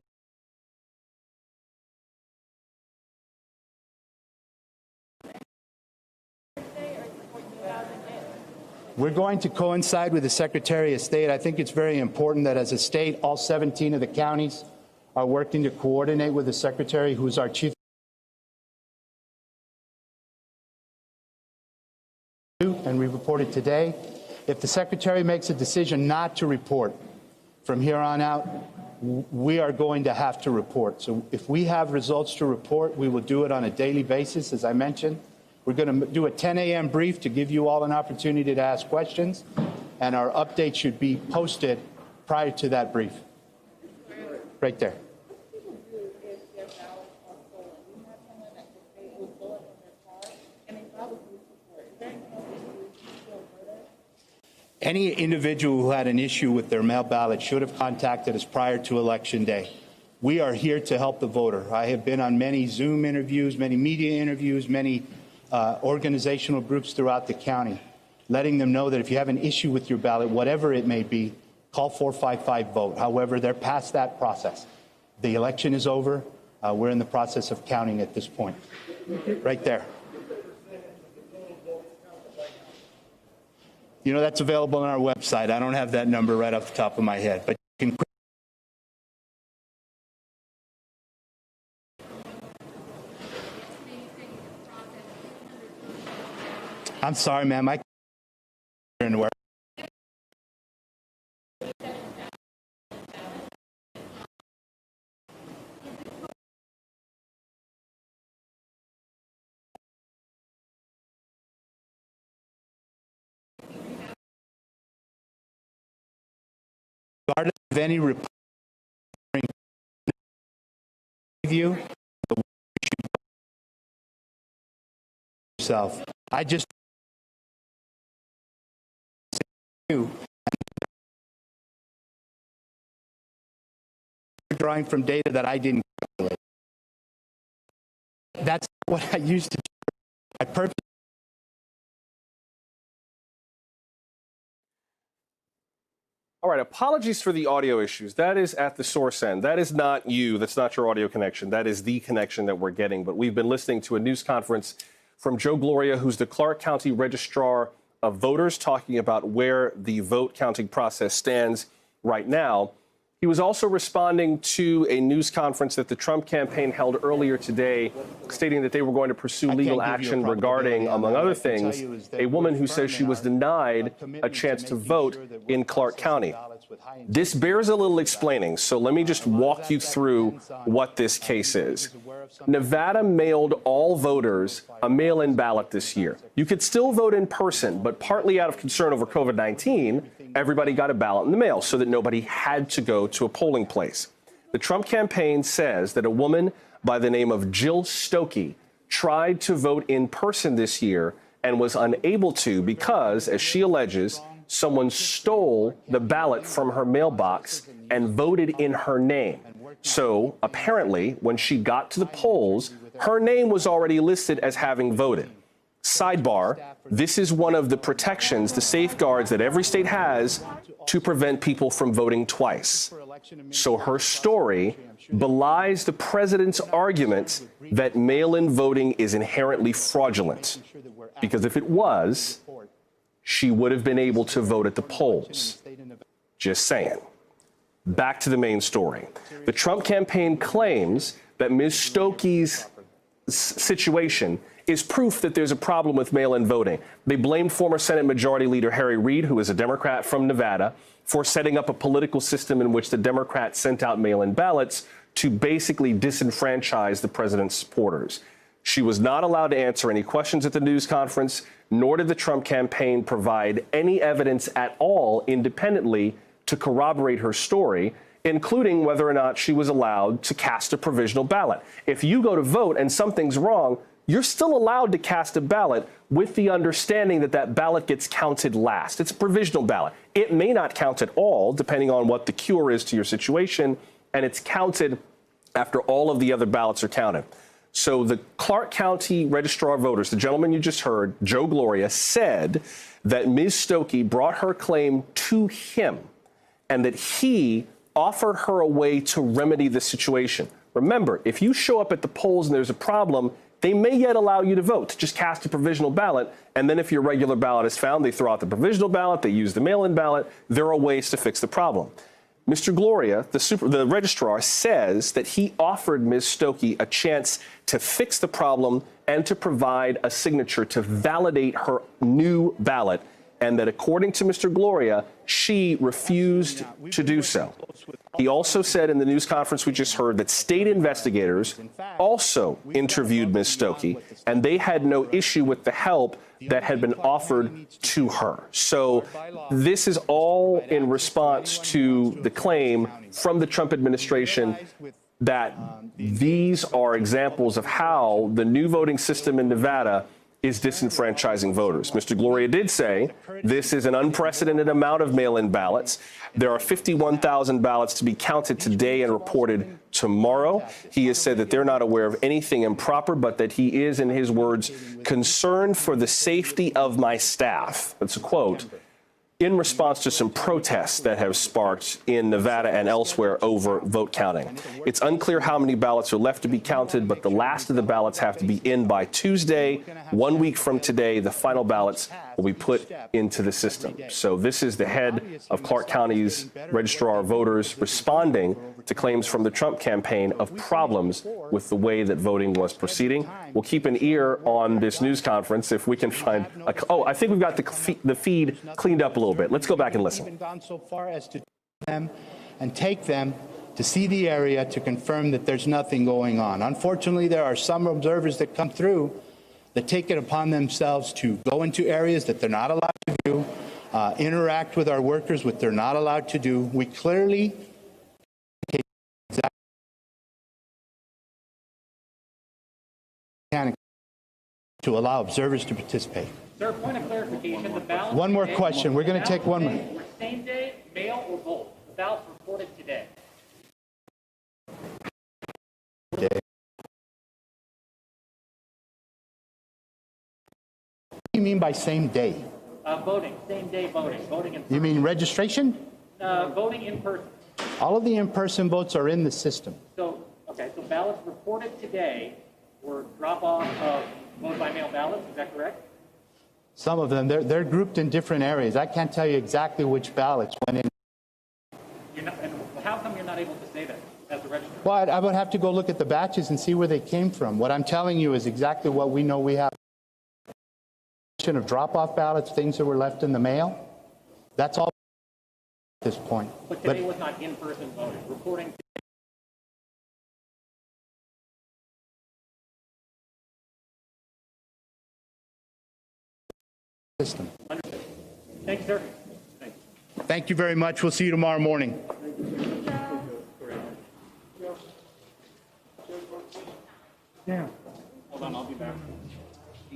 We're going to coincide with the Secretary of State. I think it's very important that as a state, all 17 of the counties are working to coordinate with the Secretary, who is our chief. And we reported today. If the Secretary makes a decision not to report from here on out, we are going to have to report. So if we have results to report, we will do it on a daily basis, as I mentioned. We're going to do a 10 a.m. brief to give you all an opportunity to ask questions, and our update should be posted prior to that brief. Right there. Any individual who had an issue with their mail ballot should have contacted us prior to Election Day. We are here to help the voter. I have been on many Zoom interviews, many media interviews, many organizational groups throughout the county, letting them know that if you have an issue with your ballot, whatever it may be, call 455-VOTE. However, they're past that process. The election is over. We're in the process of counting at this point. Right there. You know, that's available on our website. I don't have that number right off the top of my head, but you can. I'm sorry, ma'am. I can't work. Regardless of any report you, yourself. I just drawing from data that I didn't calculate. That's what I used to do. I purposely. All right, apologies for the audio issues. That is at the source end. That is not you. That's not your audio connection. That is the connection that we're getting. But we've been listening to a news conference from Joe Gloria, who's the Clark County Registrar of Voters, talking about where the vote counting process stands right now. He was also responding to a news conference that the Trump campaign held earlier today, stating that they were going to pursue legal action regarding, among other things, a woman who says she was denied a chance to vote in Clark County. This bears a little explaining, so let me just walk you through what this case is. Nevada mailed all voters a mail-in ballot this year. You could still vote in person, but partly out of concern over COVID-19, everybody got a ballot in the mail so that nobody had to go to a polling place. The Trump campaign says that a woman by the name of Jill Stokey tried to vote in person this year and was unable to because, as she alleges, someone stole the ballot from her mailbox and voted in her name. So apparently, when she got to the polls, her name was already listed as having voted. Sidebar, this is one of the protections, the safeguards that every state has to prevent people from voting twice. So her story belies the president's argument that mail-in voting is inherently fraudulent. Because if it was, she would have been able to vote at the polls. Just saying. Back to the main story. The Trump campaign claims that Ms. Stokey's situation is proof that there's a problem with mail-in voting. They blamed former Senate Majority Leader Harry Reid, who is a Democrat from Nevada, for setting up a political system in which the Democrats sent out mail-in ballots to basically disenfranchise the president's supporters. She was not allowed to answer any questions at the news conference, nor did the Trump campaign provide any evidence at all independently to corroborate her story, including whether or not she was allowed to cast a provisional ballot. If you go to vote and something's wrong, you're still allowed to cast a ballot with the understanding that that ballot gets counted last. It's a provisional ballot. It may not count at all, depending on what the cure is to your situation, and it's counted after all of the other ballots are counted. So the Clark County Registrar of Voters, the gentleman you just heard, Joe Gloria, said that Ms. Stokey brought her claim to him and that he offered her a way to remedy the situation. Remember, if you show up at the polls and there's a problem, they may yet allow you to vote, to just cast a provisional ballot. And then if your regular ballot is found, they throw out the provisional ballot, they use the mail-in ballot. There are ways to fix the problem. Mr. Gloria, the registrar, says that he offered Ms. Stokey a chance to fix the problem and to provide a signature to validate her new ballot, and that according to Mr. Gloria, she refused to do so. He also said in the news conference we just heard that state investigators also interviewed Ms. Stokey, and they had no issue with the help that had been offered to her. So this is all in response to the claim from the Trump administration that these are examples of how the new voting system in Nevada is disenfranchising voters. Mr. Gloria did say this is an unprecedented amount of mail-in ballots. There are 51,000 ballots to be counted today and reported tomorrow. He has said that they're not aware of anything improper, but that he is, in his words, concerned for the safety of my staff. That's a quote. In response to some protests that have sparked in Nevada and elsewhere over vote counting. It's unclear how many ballots are left to be counted, but the last of the ballots have to be in by Tuesday. 1 week from today, the final ballots will be put into the system. So this is the head of Clark County's Registrar of Voters responding to claims from the Trump campaign of problems with the way that voting was proceeding. We'll keep an ear on this news conference if we can find I think we've got the feed cleaned up a little bit. Let's go back and listen. Gone so far as to them and take them to see the area to confirm that there's nothing going on. Unfortunately, there are some observers that come through that take it upon themselves to go into areas that they're not allowed to do, interact with our workers, what they're not allowed to do. We clearly to allow observers to participate. Sir, point of clarification, the ballots... One more question. We're going to take one more. Same day, mail or both? The ballots reported today. What do you mean by same day? Voting, same day voting. Voting in person. You mean registration? Voting in person. All of the in-person votes are in the system. So ballots reported today were drop-off of vote-by-mail ballots, is that correct? Some of them, they're grouped in different areas. I can't tell you exactly which ballots went in. And how come you're not able to say that as the registrar? Well, I would have to go look at the batches and see where they came from. What I'm telling you is exactly what we know we have. Of drop-off ballots, things that were left in the mail. That's all at this point. But today was not in-person voting. Reporting system. Understood. Thank you, sir. Thank you very much. We'll see you tomorrow morning. Yeah. Hold on, I'll be back.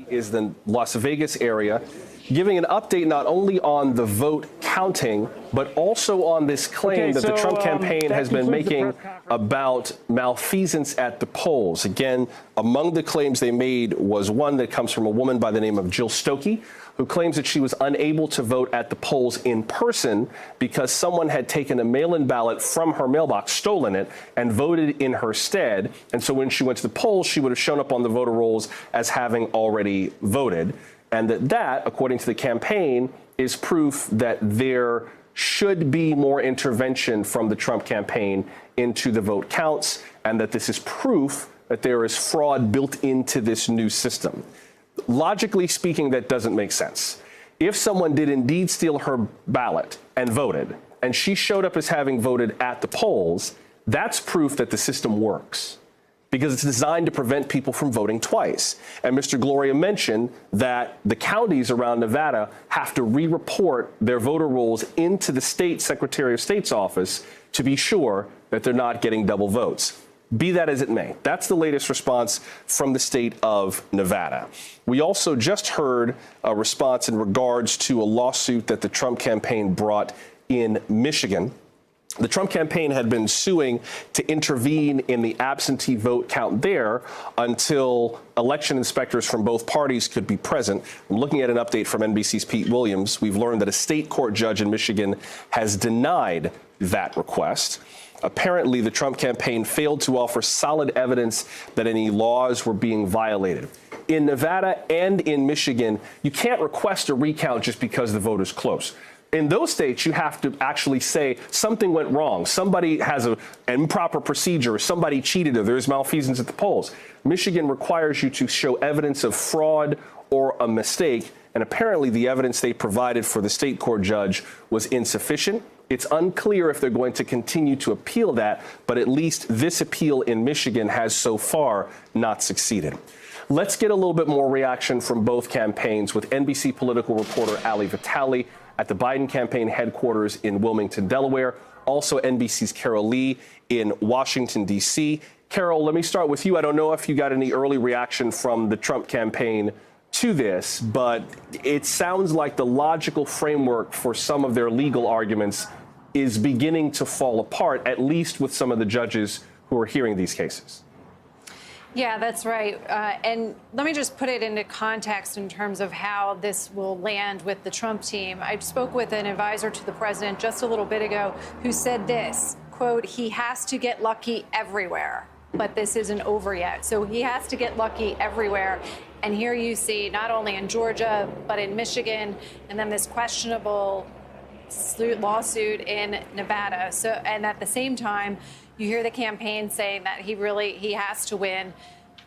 Is the Las Vegas area, giving an update not only on the vote counting, but also on this claim that the Trump campaign has been making about malfeasance at the polls. Again, among the claims they made was one that comes from a woman by the name of Jill Stokey, who claims that she was unable to vote at the polls in person because someone had taken a mail-in ballot from her mailbox, stolen it, and voted in her stead. And so when she went to the polls, she would have shown up on the voter rolls as having already voted. And that, according to the campaign, is proof that there should be more intervention from the Trump campaign into the vote counts, and that this is proof that there is fraud built into this new system. Logically speaking, that doesn't make sense. If someone did indeed steal her ballot and voted, and she showed up as having voted at the polls, that's proof that the system works, because it's designed to prevent people from voting twice. And Mr. Gloria mentioned that the counties around Nevada have to re-report their voter rolls into the state Secretary of State's office to be sure that they're not getting double votes. Be that as it may, that's the latest response from the state of Nevada. We also just heard a response in regards to a lawsuit that the Trump campaign brought in Michigan. The Trump campaign had been suing to intervene in the absentee vote count there until election inspectors from both parties could be present. I'm looking at an update from NBC's Pete Williams. We've learned that a state court judge in Michigan has denied that request. Apparently, the Trump campaign failed to offer solid evidence that any laws were being violated. In Nevada and in Michigan, you can't request a recount just because the vote is close. In those states, you have to actually say something went wrong. Somebody has an improper procedure, somebody cheated, or there's malfeasance at the polls. Michigan requires you to show evidence of fraud or a mistake, and apparently the evidence they provided for the state court judge was insufficient. It's unclear if they're going to continue to appeal that, but at least this appeal in Michigan has so far not succeeded. Let's get a little bit more reaction from both campaigns with NBC political reporter Ali Vitale at the Biden campaign headquarters in Wilmington, Delaware. Also NBC's Carol Lee in Washington, D.C. Carol, let me start with you. I don't know if you got any early reaction from the Trump campaign to this, but it sounds like the logical framework for some of their legal arguments is beginning to fall apart, at least with some of the judges who are hearing these cases. Yeah, that's right. And let me just put it into context in terms of how this will land with the Trump team. I spoke with an advisor to the president just a little bit ago who said this, quote, he has to get lucky everywhere, but this isn't over yet. So he has to get lucky everywhere. And here you see not only in Georgia, but in Michigan, and then this questionable lawsuit in Nevada. So, and at the same time, you hear the campaign saying that he has to win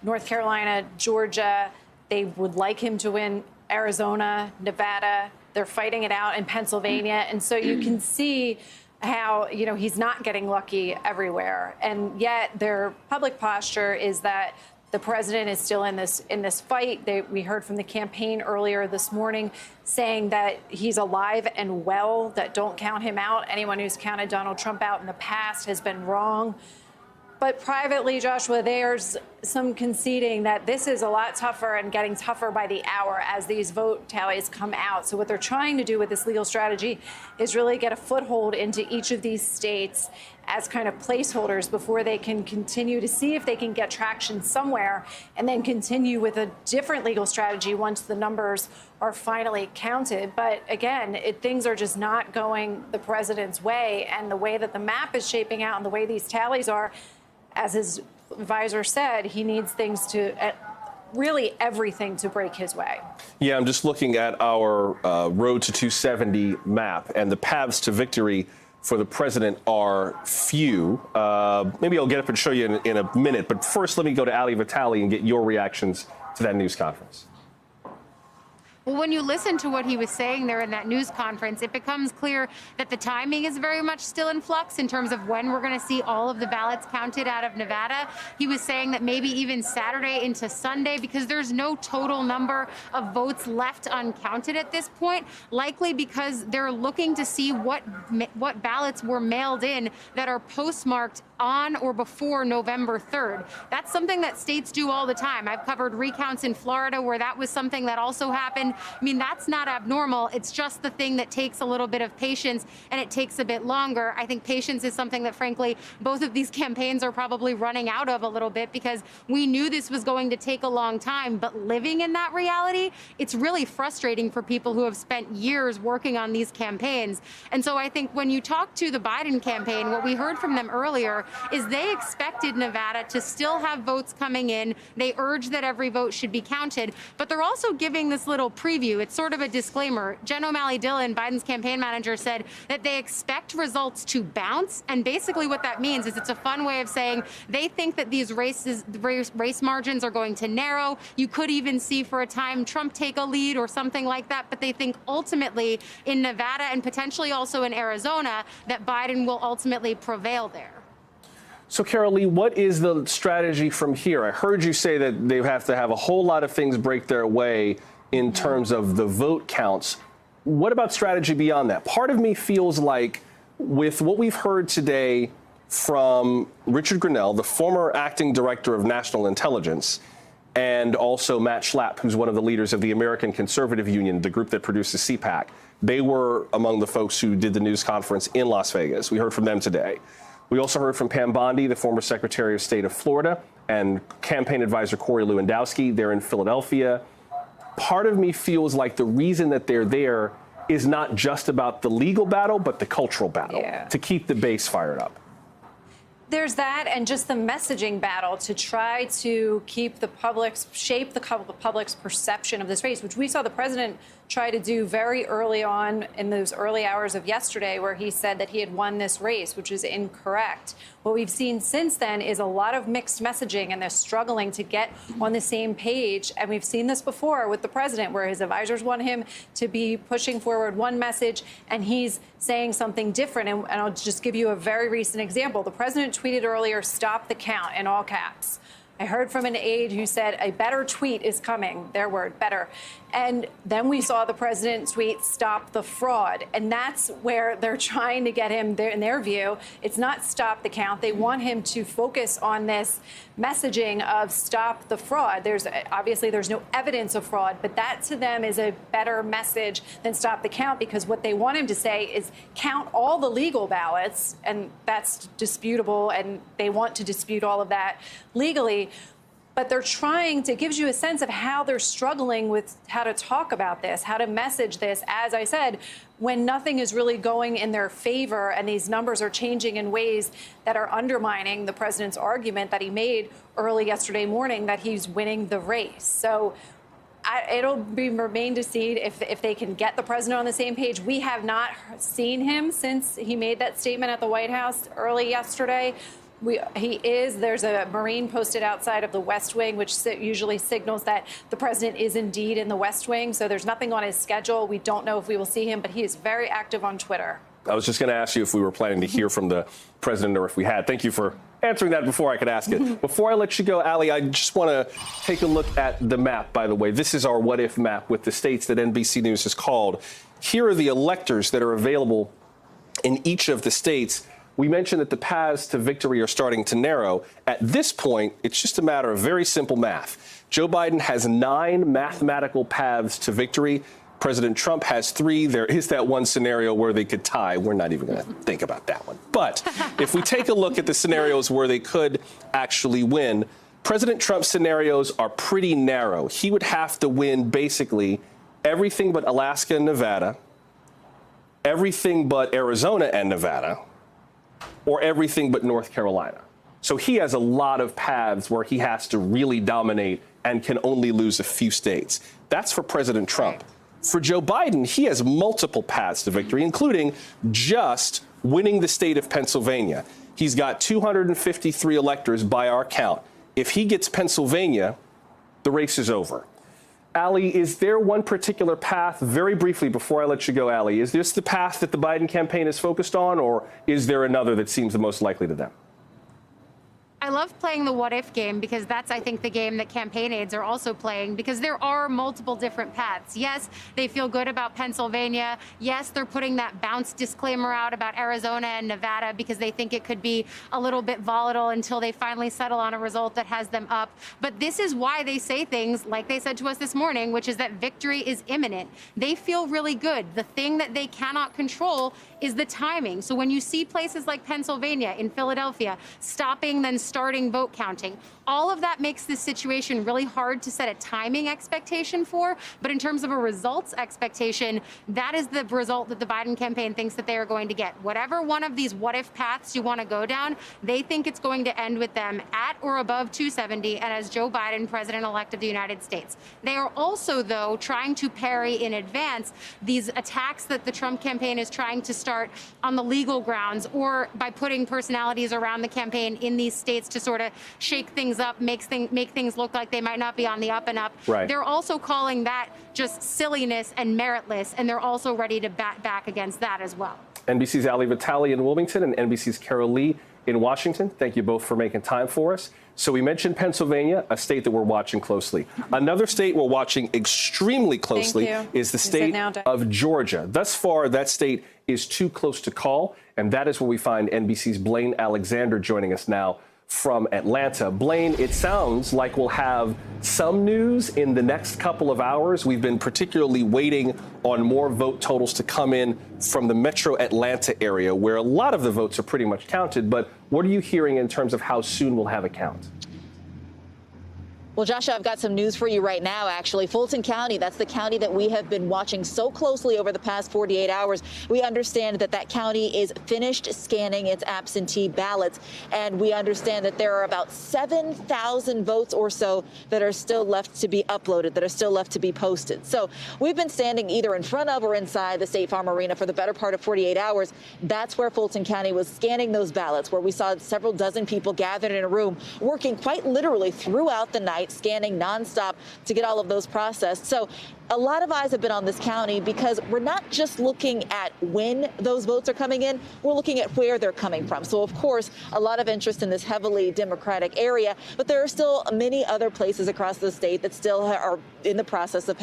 North Carolina, Georgia. They would like him to win Arizona, Nevada. They're fighting it out in Pennsylvania. And so you can see how, he's not getting lucky everywhere. And yet their public posture is that the president is still in this fight. We heard from the campaign earlier this morning saying that he's alive and well, that don't count him out. Anyone who's counted Donald Trump out in the past has been wrong. But privately, Joshua, there's some conceding that this is a lot tougher and getting tougher by the hour as these vote tallies come out. So what they're trying to do with this legal strategy is really get a foothold into each of these states as kind of placeholders before they can continue to see if they can get traction somewhere and then continue with a different legal strategy once the numbers are finally counted. But again, things are just not going the president's way, and the way that the map is shaping out and the way these tallies are, as his advisor said, he needs things to really everything to break his way. Yeah, I'm just looking at our road to 270 map, and the paths to victory for the president are few. Maybe I'll get up and show you in a minute, but first let me go to Ali Vitali and get your reactions to that news conference. Well, when you listen to what he was saying there in that news conference, it becomes clear that the timing is very much still in flux in terms of when we're going to see all of the ballots counted out of Nevada. He was saying that maybe even Saturday into Sunday, because there's no total number of votes left uncounted at this point, likely because they're looking to see what ballots were mailed in that are postmarked on or before November 3rd. That's something that states do all the time. I've covered recounts in Florida where that was something that also happened. I mean, that's not abnormal. It's just the thing that takes a little bit of patience, and it takes a bit longer. I think patience is something that, frankly, both of these campaigns are probably running out of a little bit, because we knew this was going to take a long time. But living in that reality, it's really frustrating for people who have spent years working on these campaigns. And so I think when you talk to the Biden campaign, what we heard from them earlier is they expected Nevada to still have votes coming in. They urged that every vote should be counted, but they're also giving this little preview. It's sort of a disclaimer. Jen O'Malley-Dillon, Biden's campaign manager, said that they expect results to bounce. And basically what that means is it's a fun way of saying they think that these race margins are going to narrow. You could even see for a time Trump take a lead or something like that. But they think ultimately in Nevada and potentially also in Arizona that Biden will ultimately prevail there. So, Carol Lee, what is the strategy from here? I heard you say that they have to have a whole lot of things break their way in terms of the vote counts. What about strategy beyond that? Part of me feels like with what we've heard today from Richard Grenell, the former acting director of national intelligence, and also Matt Schlapp, who's one of the leaders of the American Conservative Union, the group that produces CPAC. They were among the folks who did the news conference in Las Vegas. We heard from them today. We also heard from Pam Bondi, the former Secretary of State of Florida, and campaign advisor Corey Lewandowski. They're in Philadelphia. Part of me feels like the reason that they're there is not just about the legal battle, but the cultural battle to keep the base fired up. There's that, and just the messaging battle to try to keep the shape the public's perception of this race, which we saw the president try to do very early on in those early hours of yesterday, where he said that he had won this race, which is incorrect. What we've seen since then is a lot of mixed messaging, and they're struggling to get on the same page. And we've seen this before with the president, where his advisors want him to be pushing forward one message, and he's saying something different. And I'll just give you a very recent example. The president tweeted earlier, "Stop the count," in all caps. I heard from an aide who said a better tweet is coming, their word, better. And then we saw the president tweet, "Stop the fraud." And that's where they're trying to get him there. In their view, it's not stop the count. They want him to focus on this messaging of stop the fraud. There's no evidence of fraud, but that to them is a better message than stop the count, because what they want him to say is count all the legal ballots, and that's disputable, and they want to dispute all of that legally. But they're trying to, gives you a sense of how they're struggling with how to talk about this, how to message this, as I said, when nothing is really going in their favor and these numbers are changing in ways that are undermining the president's argument that he made early yesterday morning that he's winning the race. So it'll remain to see if they can get the president on the same page. We have not seen him since he made that statement at the White House early yesterday. There's a Marine posted outside of the West Wing, which usually signals that the president is indeed in the West Wing. So there's nothing on his schedule. We don't know if we will see him, but he is very active on Twitter. I was just going to ask you if we were planning to hear from the president or if we had. Thank you for answering that before I could ask it. Before I let you go, Ali, I just want to take a look at the map, by the way. This is our what-if map with the states that NBC News has called. Here are the electors that are available in each of the states. We mentioned that the paths to victory are starting to narrow. At this point, it's just a matter of very simple math. Joe Biden has 9 mathematical paths to victory. President Trump has 3. There is that one scenario where they could tie. We're not even going to think about that one. But if we take a look at the scenarios where they could actually win, President Trump's scenarios are pretty narrow. He would have to win basically everything but Alaska and Nevada, everything but Arizona and Nevada, or everything but North Carolina. So he has a lot of paths where he has to really dominate and can only lose a few states. That's for President Trump. For Joe Biden, he has multiple paths to victory, including just winning the state of Pennsylvania. He's got 253 electors by our count. If he gets Pennsylvania, the race is over. Ali, is there one particular path, very briefly before I let you go, Ali, is this the path that the Biden campaign is focused on, or is there another that seems the most likely to them? I love playing the what-if game because that's, I think, the game that campaign aides are also playing, because there are multiple different paths. Yes, they feel good about Pennsylvania. Yes, they're putting that bounce disclaimer out about Arizona and Nevada because they think it could be a little bit volatile until they finally settle on a result that has them up. But this is why they say things like they said to us this morning, which is that victory is imminent. They feel really good. The thing that they cannot control is the timing. So when you see places like Pennsylvania, in Philadelphia, stopping then starting vote counting, all of that makes this situation really hard to set a timing expectation for. But in terms of a results expectation, that is the result that the Biden campaign thinks that they are going to get. Whatever one of these what-if paths you want to go down, they think it's going to end with them at or above 270 and as Joe Biden, president-elect of the United States. They are also, though, trying to parry in advance these attacks that the Trump campaign is trying to start on the legal grounds, or by putting personalities around the campaign in these states to sort of shake things up, make things look like they might not be on the up and up. Right. They're also calling that just silliness and meritless, and they're also ready to bat back against that as well. NBC's Ali Vitale in Wilmington and NBC's Carol Lee in Washington. Thank you both for making time for us. So we mentioned Pennsylvania, a state that we're watching closely. Another state we're watching extremely closely is the state of Georgia. Thus far, that state is too close to call, and that is where we find NBC's Blaine Alexander joining us now from Atlanta. Blaine, it sounds like we'll have some news in the next couple of hours. We've been particularly waiting on more vote totals to come in from the metro Atlanta area, where a lot of the votes are pretty much counted. But what are you hearing in terms of how soon we'll have a count? Well, Joshua, I've got some news for you right now, actually. Fulton County, that's the county that we have been watching so closely over the past 48 hours. We understand that that county is finished scanning its absentee ballots, and we understand that there are about 7,000 votes or so that are still left to be uploaded, that are still left to be posted. So we've been standing either in front of or inside the State Farm Arena for the better part of 48 hours. That's where Fulton County was scanning those ballots, where we saw several dozen people gathered in a room, working quite literally throughout the night night, scanning nonstop to get all of those processed. So a lot of eyes have been on this county because we're not just looking at when those votes are coming in, we're looking at where they're coming from. So, of course, a lot of interest in this heavily Democratic area, but there are still many other places across the state that still are in the process of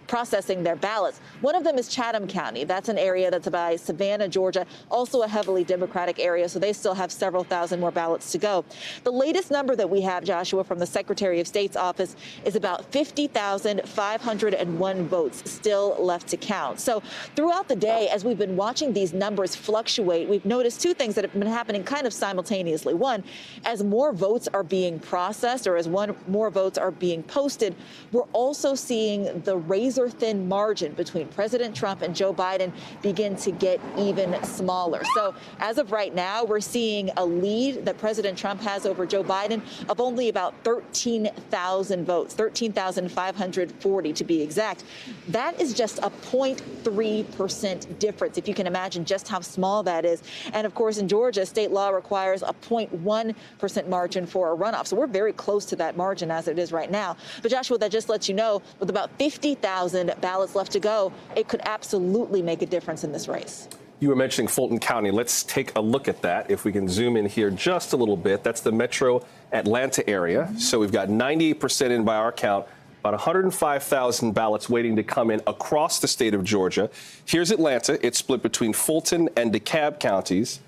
processing their ballots. One of them is Chatham County. That's an area that's by Savannah, Georgia, also a heavily Democratic area, so they still have several thousand more ballots to go. The latest number that we have, Joshua, from the Secretary of State's office is about 50,501 votes still left to count. So throughout the day, as we've been watching these numbers fluctuate, we've noticed two things that have been happening kind of simultaneously. One, as more votes are being processed or as more votes are being posted, we're also seeing the razor-thin margin between President Trump and Joe Biden begin to get even smaller. So as of right now, we're seeing a lead that President Trump has over Joe Biden of only about 13,000 votes, 13,540 to be exact. That is just a 0.3% difference, if you can imagine just how small that is. And of course, in Georgia, state law requires a 0.1% margin for a runoff. So we're very close to that margin as it is right now. But Joshua, that just lets you know, with about 50,000 ballots left to go, it could absolutely make a difference in this race. You were mentioning Fulton County. Let's take a look at that. If we can zoom in here just a little bit, that's the metro Atlanta area. So we've got 98% in by our count, about 105,000 ballots waiting to come in across the state of Georgia. Here's Atlanta. It's split between Fulton and DeKalb counties.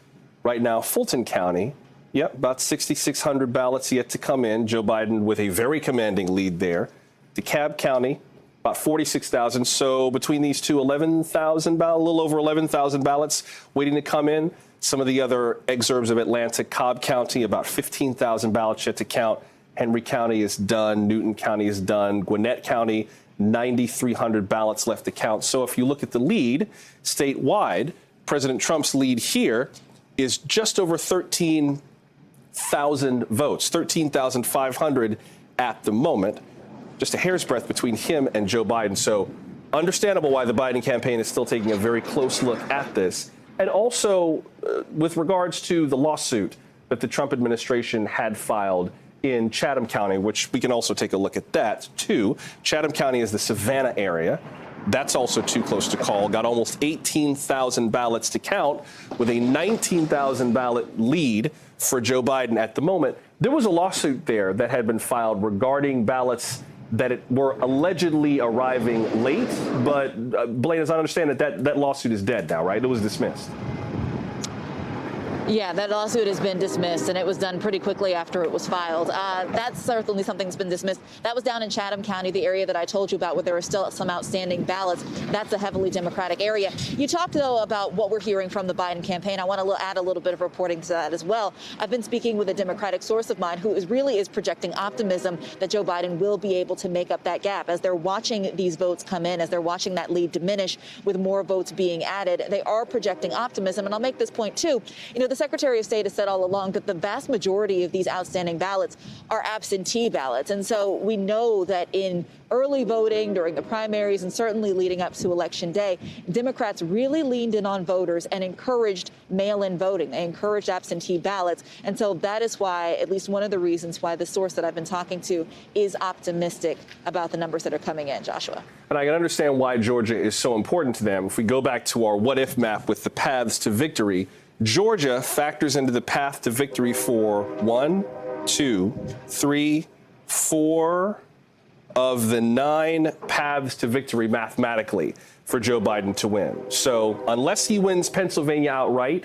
Right now, Fulton County, yep, about 6,600 ballots yet to come in. Joe Biden with a very commanding lead there. DeKalb County, about 46,000. So between these two, 11,000, a little over 11,000 ballots waiting to come in. Some of the other exurbs of Atlanta, Cobb County, about 15,000 ballots yet to count. Henry County is done. Newton County is done. Gwinnett County, 9,300 ballots left to count. So if you look at the lead statewide, President Trump's lead here is just over 13,000 votes, 13,500 at the moment. Just a hair's breadth between him and Joe Biden. So understandable why the Biden campaign is still taking a very close look at this. And also with regards to the lawsuit that the Trump administration had filed in Chatham County, which we can also take a look at that too. Chatham County is the Savannah area. That's also too close to call. Got almost 18,000 ballots to count with a 19,000 ballot lead for Joe Biden at the moment. There was a lawsuit there that had been filed regarding ballots that were allegedly arriving late, but Blaine, as I understand it, that lawsuit is dead now, right? It was dismissed. Yeah, that lawsuit has been dismissed, and it was done pretty quickly after it was filed. That's certainly something that's been dismissed. That was down in Chatham County, the area that I told you about, where there are still some outstanding ballots. That's a heavily Democratic area. You talked, though, about what we're hearing from the Biden campaign. I want to add a little bit of reporting to that as well. I've been speaking with a Democratic source of mine who really is projecting optimism that Joe Biden will be able to make up that gap. As they're watching these votes come in, as they're watching that lead diminish with more votes being added, they are projecting optimism. And I'll make this point, too. You know, the Secretary of State has said all along that the vast majority of these outstanding ballots are absentee ballots. And so we know that in early voting during the primaries and certainly leading up to Election Day, Democrats really leaned in on voters and encouraged mail-in voting. They encouraged absentee ballots. And so that is why, at least one of the reasons why the source that I've been talking to is optimistic about the numbers that are coming in, Joshua. And I can understand why Georgia is so important to them. If we go back to our what-if map with the paths to victory, Georgia factors into the path to victory for 1, 2, 3, 4 of the 9 paths to victory mathematically for Joe Biden to win. So unless he wins Pennsylvania outright,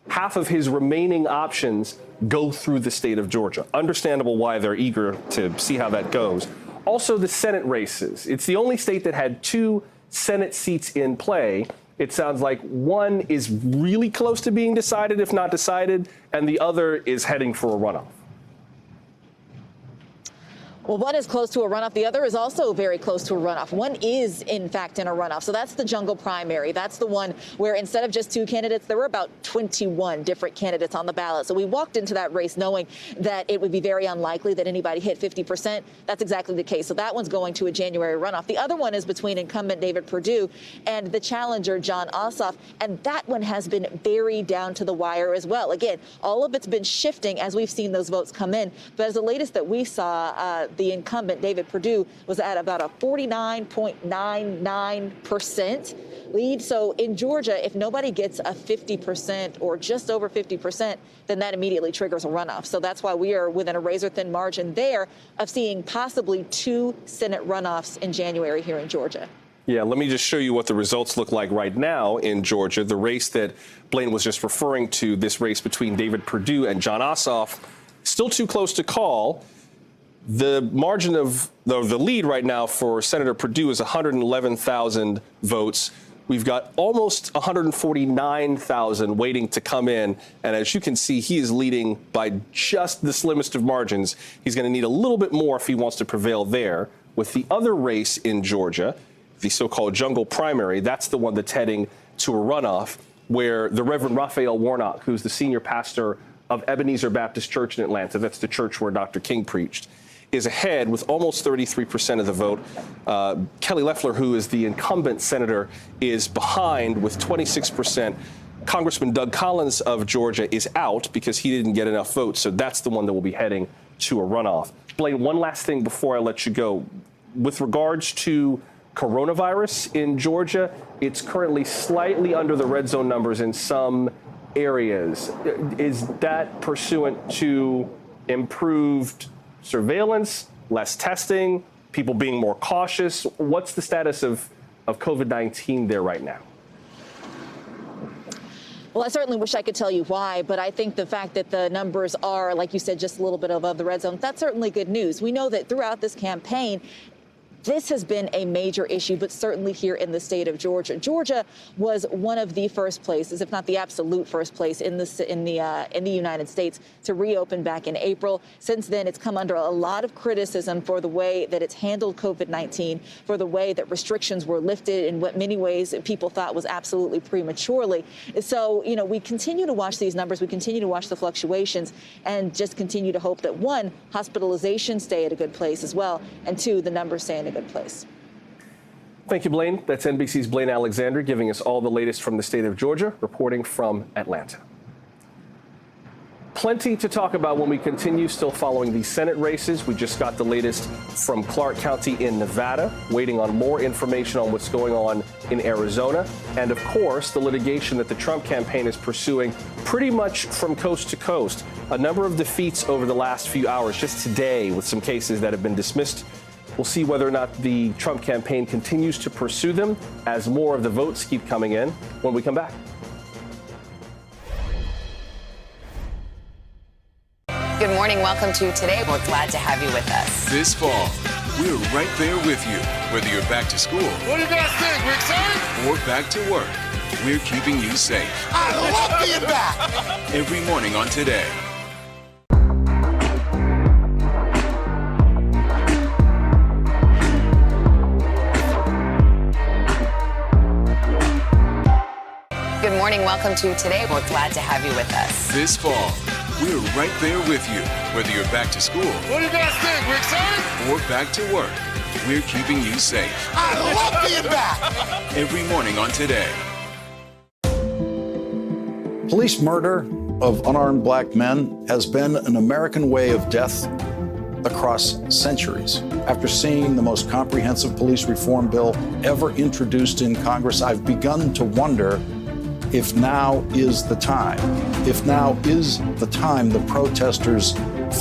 half of his remaining options go through the state of Georgia. Understandable why they're eager to see how that goes. Also, the Senate races. It's the only state that had 2 Senate seats in play. It sounds like one is really close to being decided, if not decided, and the other is heading for a runoff. Well, one is close to a runoff. The other is also very close to a runoff. One is, in fact, in a runoff. So that's the jungle primary. That's the one where instead of just 2 candidates, there were about 21 different candidates on the ballot. So we walked into that race knowing that it would be very unlikely that anybody hit 50%. That's exactly the case. So that one's going to a January runoff. The other one is between incumbent David Perdue and the challenger Jon Ossoff. And that one has been very down to the wire as well. Again, all of it's been shifting as we've seen those votes come in. But as the latest that we saw, the incumbent, David Perdue, was at about a 49.99% lead. So in Georgia, if nobody gets a 50% or just over 50%, then that immediately triggers a runoff. So that's why we are within a razor-thin margin there of seeing possibly 2 Senate runoffs in January here in Georgia. Yeah, let me just show you what the results look like right now in Georgia. The race that Blaine was just referring to, this race between David Perdue and Jon Ossoff, still too close to call. The margin of the lead right now for Senator Perdue is 111,000 votes. We've got almost 149,000 waiting to come in. And as you can see, he is leading by just the slimmest of margins. He's going to need a little bit more if he wants to prevail there. With the other race in Georgia, the so-called jungle primary, that's the one that's heading to a runoff, where the Reverend Raphael Warnock, who's the senior pastor of Ebenezer Baptist Church in Atlanta, that's the church where Dr. King preached, is ahead with almost 33% of the vote. Kelly Loeffler, who is the incumbent senator, is behind with 26%. Congressman Doug Collins of Georgia is out because he didn't get enough votes. So that's the one that will be heading to a runoff. Blaine, one last thing before I let you go. With regards to coronavirus in Georgia, it's currently slightly under the red zone numbers in some areas. Is that pursuant to improved surveillance, less testing, people being more cautious? What's the status of COVID-19 there right now? Well, I certainly wish I could tell you why, but I think the fact that the numbers are, like you said, just a little bit above the red zone, that's certainly good news. We know that throughout this campaign, this has been a major issue, but certainly here in the state of Georgia. Georgia was one of the first places, if not the absolute first place in the United States to reopen back in April. Since then, it's come under a lot of criticism for the way that it's handled COVID-19, for the way that restrictions were lifted in what many ways people thought was absolutely prematurely. So, you know, we continue to watch these numbers. We continue to watch the fluctuations and just continue to hope that, one, hospitalizations stay at a good place as well, and two, the numbers stay in a good place. Thank you, Blaine. That's NBC's Blaine Alexander giving us all the latest from the state of Georgia, reporting from Atlanta. Plenty to talk about when we continue still following the Senate races. We just got the latest from Clark County in Nevada, waiting on more information on what's going on in Arizona. And of course, the litigation that the Trump campaign is pursuing pretty much from coast to coast. A number of defeats over the last few hours, just today, with some cases that have been dismissed. We'll see whether or not the Trump campaign continues to pursue them as more of the votes keep coming in when we come back. Good morning. Welcome to Today. We're glad to have you with us. This fall, we're right there with you. Whether you're back to school. What do you guys think? We're excited? Or back to work, we're keeping you safe. I love being back. Every morning on Today. Good morning. Welcome to Today. We're glad to have you with us. This fall, we're right there with you. Whether you're back to school. What do you guys think? We're excited? Or back to work, we're keeping you safe. I love being back. Every morning on Today. Police murder of unarmed black men has been an American way of death across centuries. After seeing the most comprehensive police reform bill ever introduced in Congress, I've begun to wonder if now is the time. If now is the time the protesters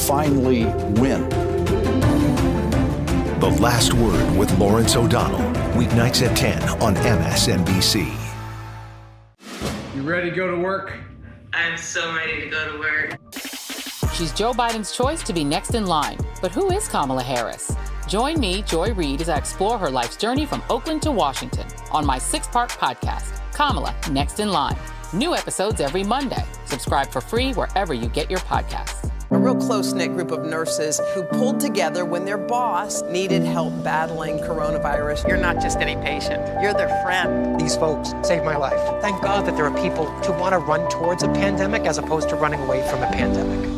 finally win. The Last Word with Lawrence O'Donnell, weeknights at 10 on MSNBC. You ready to go to work? I'm so ready to go to work. She's Joe Biden's choice to be next in line. But who is Kamala Harris? Join me, Joy Reid, as I explore her life's journey from Oakland to Washington on my 6-part podcast, Kamala, Next in Line. New episodes every Monday. Subscribe for free wherever you get your podcasts. A real close-knit group of nurses who pulled together when their boss needed help battling coronavirus. You're not just any patient, you're their friend. These folks saved my life. Thank God that there are people who want to run towards a pandemic as opposed to running away from a pandemic.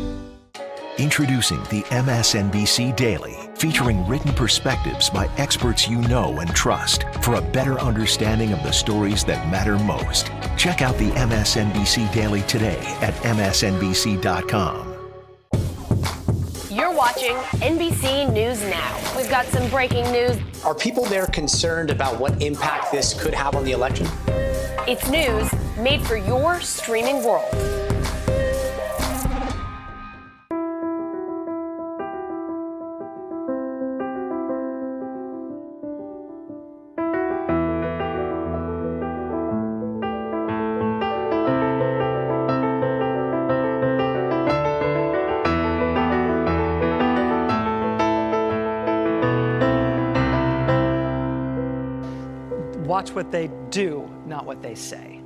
Introducing the MSNBC Daily, featuring written perspectives by experts you know and trust for a better understanding of the stories that matter most. Check out the MSNBC Daily today at msnbc.com. You're watching NBC News Now. We've got some breaking news. Are people there concerned about what impact this could have on the election? It's news made for your streaming world. Watch what they do, not what they say.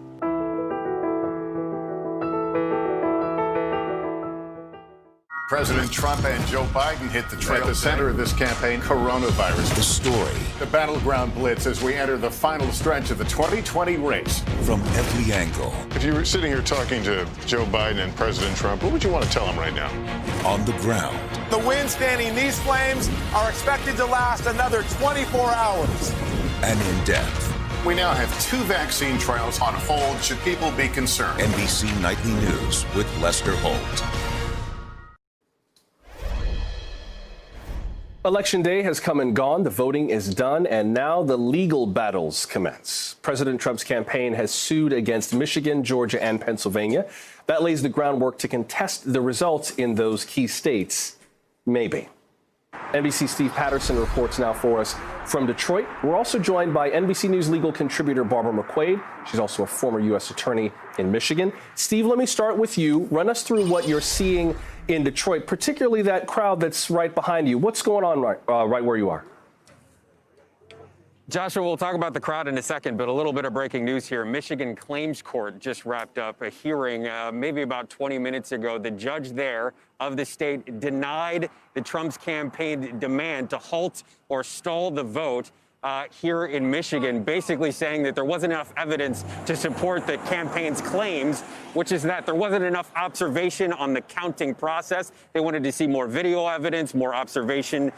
President Trump and Joe Biden hit the trail. At the center of this campaign, coronavirus. The story. The battleground blitz as we enter the final stretch of the 2020 race. From every angle. If you were sitting here talking to Joe Biden and President Trump, what would you want to tell them right now? On the ground. The winds fanning these flames are expected to last another 24 hours. And in depth. We now have 2 vaccine trials on hold. Should people be concerned? NBC Nightly News with Lester Holt. Election day has come and gone. The voting is done, and now the legal battles commence. President Trump's campaign has sued against Michigan, Georgia, and Pennsylvania. That lays the groundwork to contest the results in those key states. Maybe. NBC's Steve Patterson reports now for us from Detroit. We're also joined by NBC News legal contributor Barbara McQuaid. She's also a former U.S. attorney in Michigan. Steve, let me start with you. Run us through what you're seeing in Detroit, particularly that crowd that's right behind you. What's going on right where you are? Joshua, we'll talk about the crowd in a second, but a little bit of breaking news here. Michigan Claims Court just wrapped up a hearing maybe about 20 minutes ago. The judge there of the state denied the Trump's campaign demand to halt or stall the vote here in Michigan, basically saying that there wasn't enough evidence to support the campaign's claims, which is that there wasn't enough observation on the counting process. They wanted to see more video evidence, more observation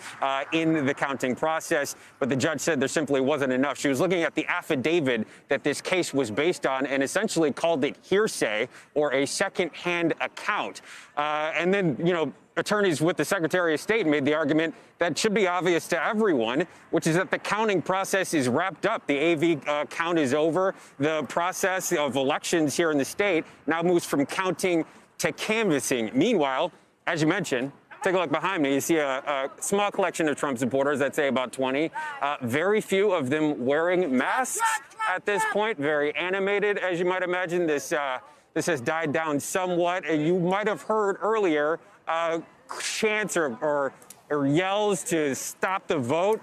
in the counting process. But the judge said there simply wasn't enough. She was looking at the affidavit that this case was based on and essentially called it hearsay or a second-hand account. And then, you know, attorneys with the Secretary of State made the argument that should be obvious to everyone, which is that the counting process is wrapped up. The AV count is over. The process of elections here in the state now moves from counting to canvassing. Meanwhile, as you mentioned, take a look behind me. You see a small collection of Trump supporters, I'd say about 20. Very few of them wearing masks at this point. Very animated, as you might imagine. This has died down somewhat. You might have heard earlier chants or yells to stop the vote.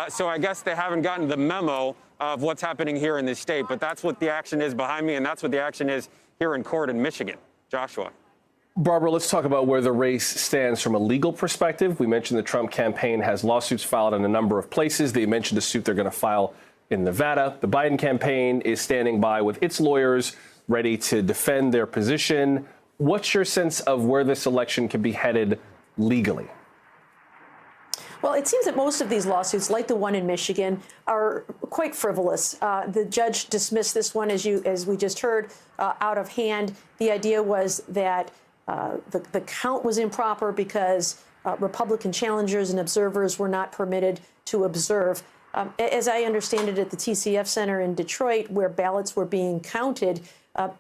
So I guess they haven't gotten the memo of what's happening here in this state. But that's what the action is behind me, and that's what the action is here in court in Michigan. Joshua. Barbara, let's talk about where the race stands from a legal perspective. We mentioned the Trump campaign has lawsuits filed in a number of places. They mentioned a suit they're going to file in Nevada. The Biden campaign is standing by with its lawyers ready to defend their position. What's your sense of where this election could be headed legally? Well, it seems that most of these lawsuits, like the one in Michigan, are quite frivolous. The judge dismissed this one, as we just heard, out of hand. The idea was that the count was improper because Republican challengers and observers were not permitted to observe. As I understand it, at the TCF Center in Detroit, where ballots were being counted,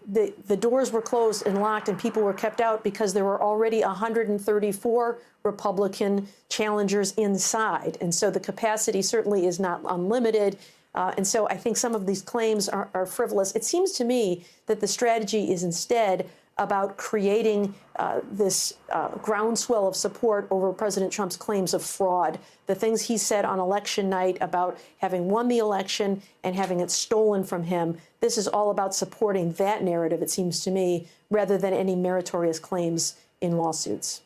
the doors were closed and locked and people were kept out because there were already 134 Republican challengers inside. And so the capacity certainly is not unlimited. And so I think some of these claims are frivolous. It seems to me that the strategy is instead about creating this groundswell of support over President Trump's claims of fraud. The things he said on election night about having won the election and having it stolen from him. This is all about supporting that narrative, it seems to me, rather than any meritorious claims in lawsuits.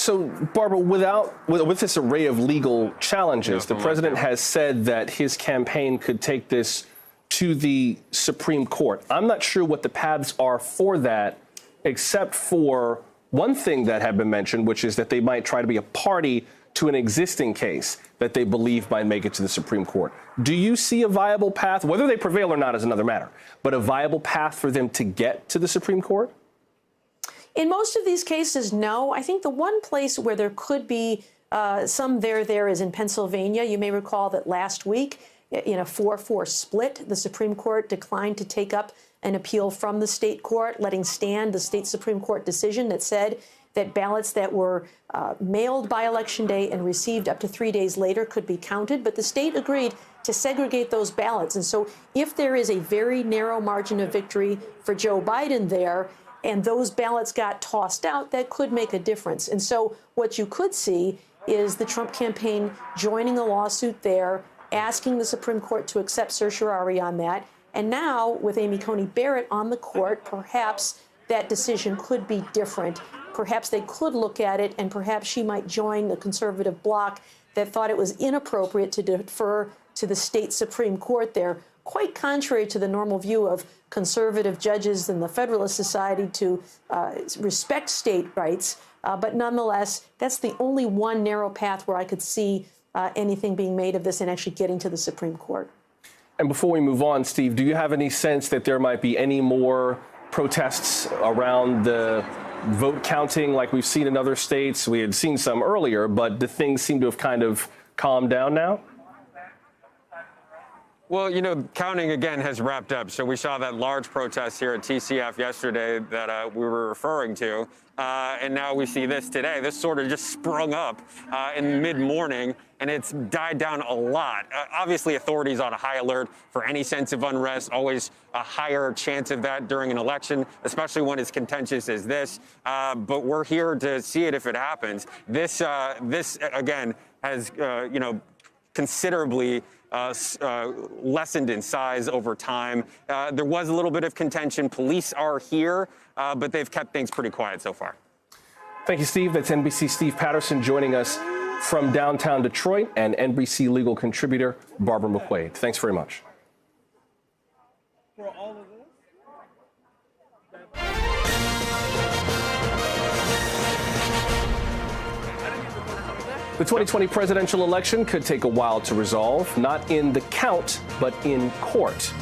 So, Barbara, with this array of legal challenges, the president has said that his campaign could take this to the Supreme Court. I'm not sure what the paths are for that, except for one thing that had been mentioned, which is that they might try to be a party to an existing case that they believe might make it to the Supreme Court. Do you see a viable path, whether they prevail or not is another matter, but a viable path for them to get to the Supreme Court? In most of these cases, no. I think the one place where there could be some there is in Pennsylvania. You may recall that last week, in a 4-4 split, the Supreme Court declined to take up an appeal from the state court, letting stand the state Supreme Court decision that said that ballots that were mailed by Election Day and received up to 3 days later could be counted. But the state agreed to segregate those ballots. And so if there is a very narrow margin of victory for Joe Biden there, and those ballots got tossed out, that could make a difference. And so what you could see is the Trump campaign joining a lawsuit there, asking the Supreme Court to accept certiorari on that. And now, with Amy Coney Barrett on the court, perhaps that decision could be different. Perhaps they could look at it, and perhaps she might join the conservative bloc that thought it was inappropriate to defer to the state Supreme Court there, quite contrary to the normal view of conservative judges in the Federalist Society to respect state rights. But nonetheless, that's the only one narrow path where I could see anything being made of this and actually getting to the Supreme Court. And before we move on, Steve, do you have any sense that there might be any more protests around the vote counting like we've seen in other states? We had seen some earlier, but the things seem to have kind of calmed down now. Well, counting again has wrapped up. So we saw that large protest here at TCF yesterday that we were referring to. And now we see this today. This sort of just sprung up in mid-morning, and it's died down a lot. Obviously, authorities on a high alert for any sense of unrest, always a higher chance of that during an election, especially when it's contentious as this. But we're here to see it if it happens. This again, has, considerably lessened in size over time. There was a little bit of contention. Police are here, but they've kept things pretty quiet so far. Thank you, Steve. That's NBC Steve Patterson joining us from downtown Detroit, and NBC legal contributor Barbara McQuaid. Thanks very much. The 2020 presidential election could take a while to resolve, not in the count, but in court.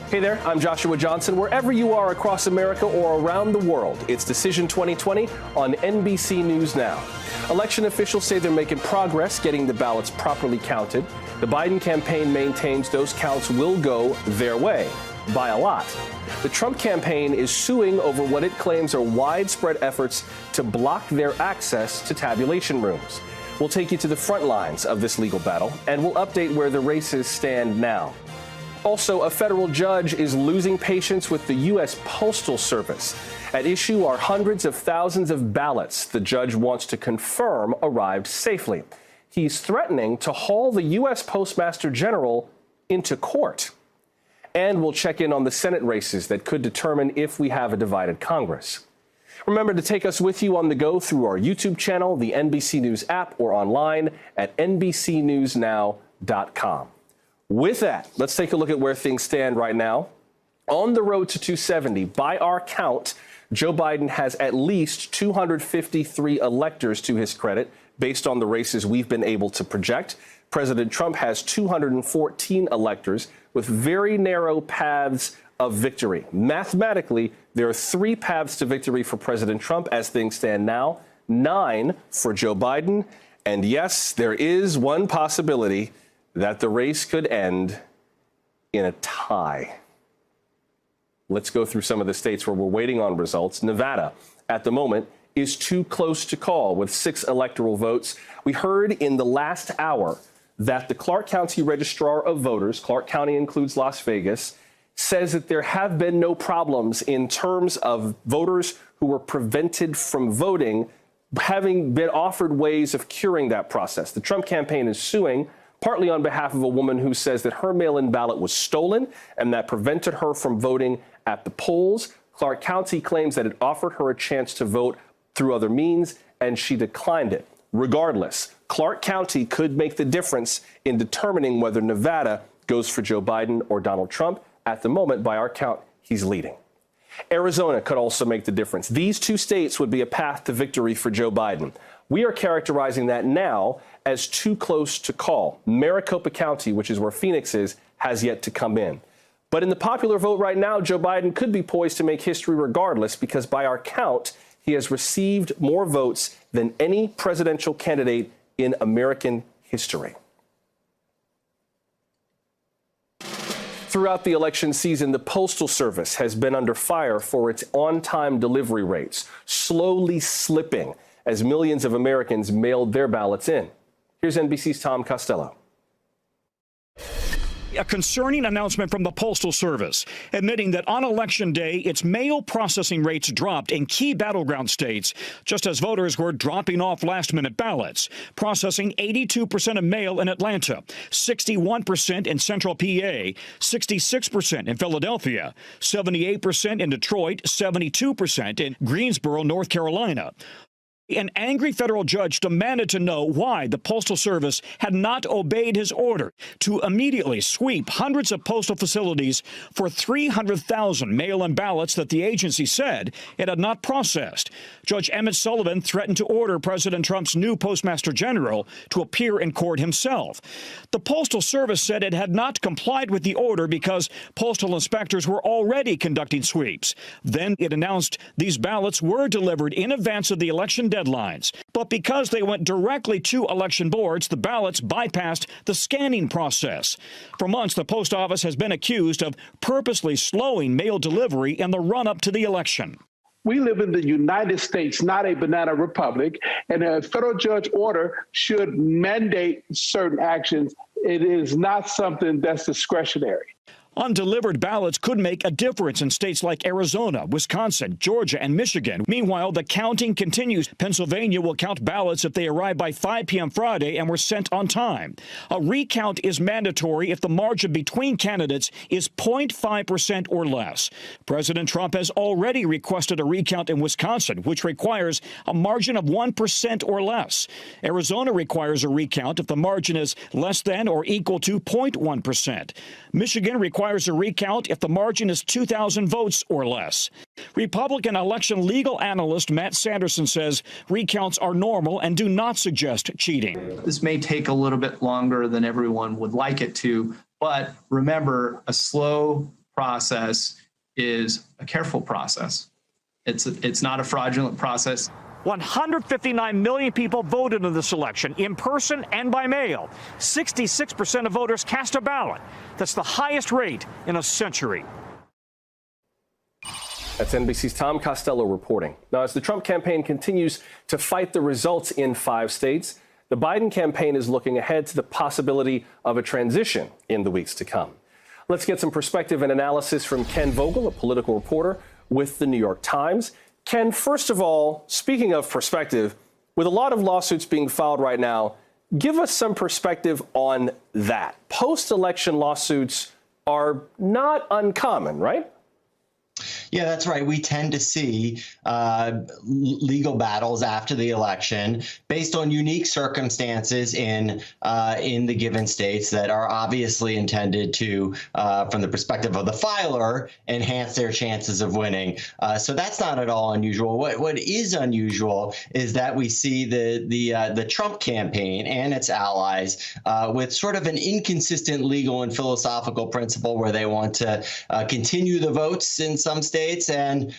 Hey there, I'm Joshua Johnson. Wherever you are across America or around the world, it's Decision 2020 on NBC News Now. Election officials say they're making progress getting the ballots properly counted. The Biden campaign maintains those counts will go their way by a lot. The Trump campaign is suing over what it claims are widespread efforts to block their access to tabulation rooms. We'll take you to the front lines of this legal battle, and we'll update where the races stand now. Also, a federal judge is losing patience with the U.S. Postal Service. At issue are hundreds of thousands of ballots the judge wants to confirm arrived safely. He's threatening to haul the U.S. Postmaster General into court. And we'll check in on the Senate races that could determine if we have a divided Congress. Remember to take us with you on the go through our YouTube channel, the NBC News app, or online at NBCNewsNow.com. With that, let's take a look at where things stand right now. On the road to 270, by our count, Joe Biden has at least 253 electors to his credit, based on the races we've been able to project. President Trump has 214 electors with very narrow paths of victory. Mathematically, there are 3 paths to victory for President Trump as things stand now, 9 for Joe Biden. And yes, there is one possibility that the race could end in a tie. Let's go through some of the states where we're waiting on results. Nevada, at the moment, is too close to call with 6 electoral votes. We heard in the last hour that the Clark County Registrar of Voters, Clark County includes Las Vegas, says that there have been no problems in terms of voters who were prevented from voting having been offered ways of curing that process. The Trump campaign is suing partly on behalf of a woman who says that her mail-in ballot was stolen and that prevented her from voting at the polls. Clark County claims that it offered her a chance to vote through other means and she declined it. Regardless, Clark County could make the difference in determining whether Nevada goes for Joe Biden or Donald Trump. At the moment, by our count, he's leading. Arizona could also make the difference. These two states would be a path to victory for Joe Biden. We are characterizing that now as too close to call. Maricopa County, which is where Phoenix is, has yet to come in. But in the popular vote right now, Joe Biden could be poised to make history regardless, because by our count, he has received more votes than any presidential candidate in American history. Throughout the election season, the Postal Service has been under fire for its on-time delivery rates, slowly slipping as millions of Americans mailed their ballots in. Here's NBC's Tom Costello. A concerning announcement from the Postal Service, admitting that on Election Day, its mail processing rates dropped in key battleground states, just as voters were dropping off last-minute ballots, processing 82% of mail in Atlanta, 61% in Central PA, 66% in Philadelphia, 78% in Detroit, 72% in Greensboro, North Carolina. An angry federal judge demanded to know why the Postal Service had not obeyed his order to immediately sweep hundreds of postal facilities for 300,000 mail-in ballots that the agency said it had not processed. Judge Emmett Sullivan threatened to order President Trump's new Postmaster General to appear in court himself. The Postal Service said it had not complied with the order because postal inspectors were already conducting sweeps. Then it announced these ballots were delivered in advance of the election deadlines. But because they went directly to election boards, the ballots bypassed the scanning process. For months, the post office has been accused of purposely slowing mail delivery in the run-up to the election. We live in the United States, not a banana republic, and a federal judge order should mandate certain actions. It is not something that's discretionary. Undelivered ballots could make a difference in states like Arizona, Wisconsin, Georgia, and Michigan. Meanwhile, the counting continues. Pennsylvania will count ballots if they arrive by 5 p.m. Friday and were sent on time. A recount is mandatory if the margin between candidates is 0.5% or less. President Trump has already requested a recount in Wisconsin, which requires a margin of 1% or less. Arizona requires a recount if the margin is less than or equal to 0.1%. Michigan requires a recount if the margin is 2,000 votes or less. Republican election legal analyst Matt Sanderson says recounts are normal and do not suggest cheating. This may take a little bit longer than everyone would like it to, but remember, a slow process is a careful process. It's not a fraudulent process. 159 million people voted in this election, in person and by mail. 66% of voters cast a ballot. That's the highest rate in a century. That's NBC's Tom Costello reporting. Now, as the Trump campaign continues to fight the results in 5 states, the Biden campaign is looking ahead to the possibility of a transition in the weeks to come. Let's get some perspective and analysis from Ken Vogel, a political reporter with the New York Times. Ken, first of all, speaking of perspective, with a lot of lawsuits being filed right now, give us some perspective on that. Post-election lawsuits are not uncommon, right? Yeah, that's right. We tend to see legal battles after the election based on unique circumstances in the given states that are obviously intended to, from the perspective of the filer, enhance their chances of winning. So that's not at all unusual. What is unusual is that we see the Trump campaign and its allies with sort of an inconsistent legal and philosophical principle where they want to continue the votes in some states and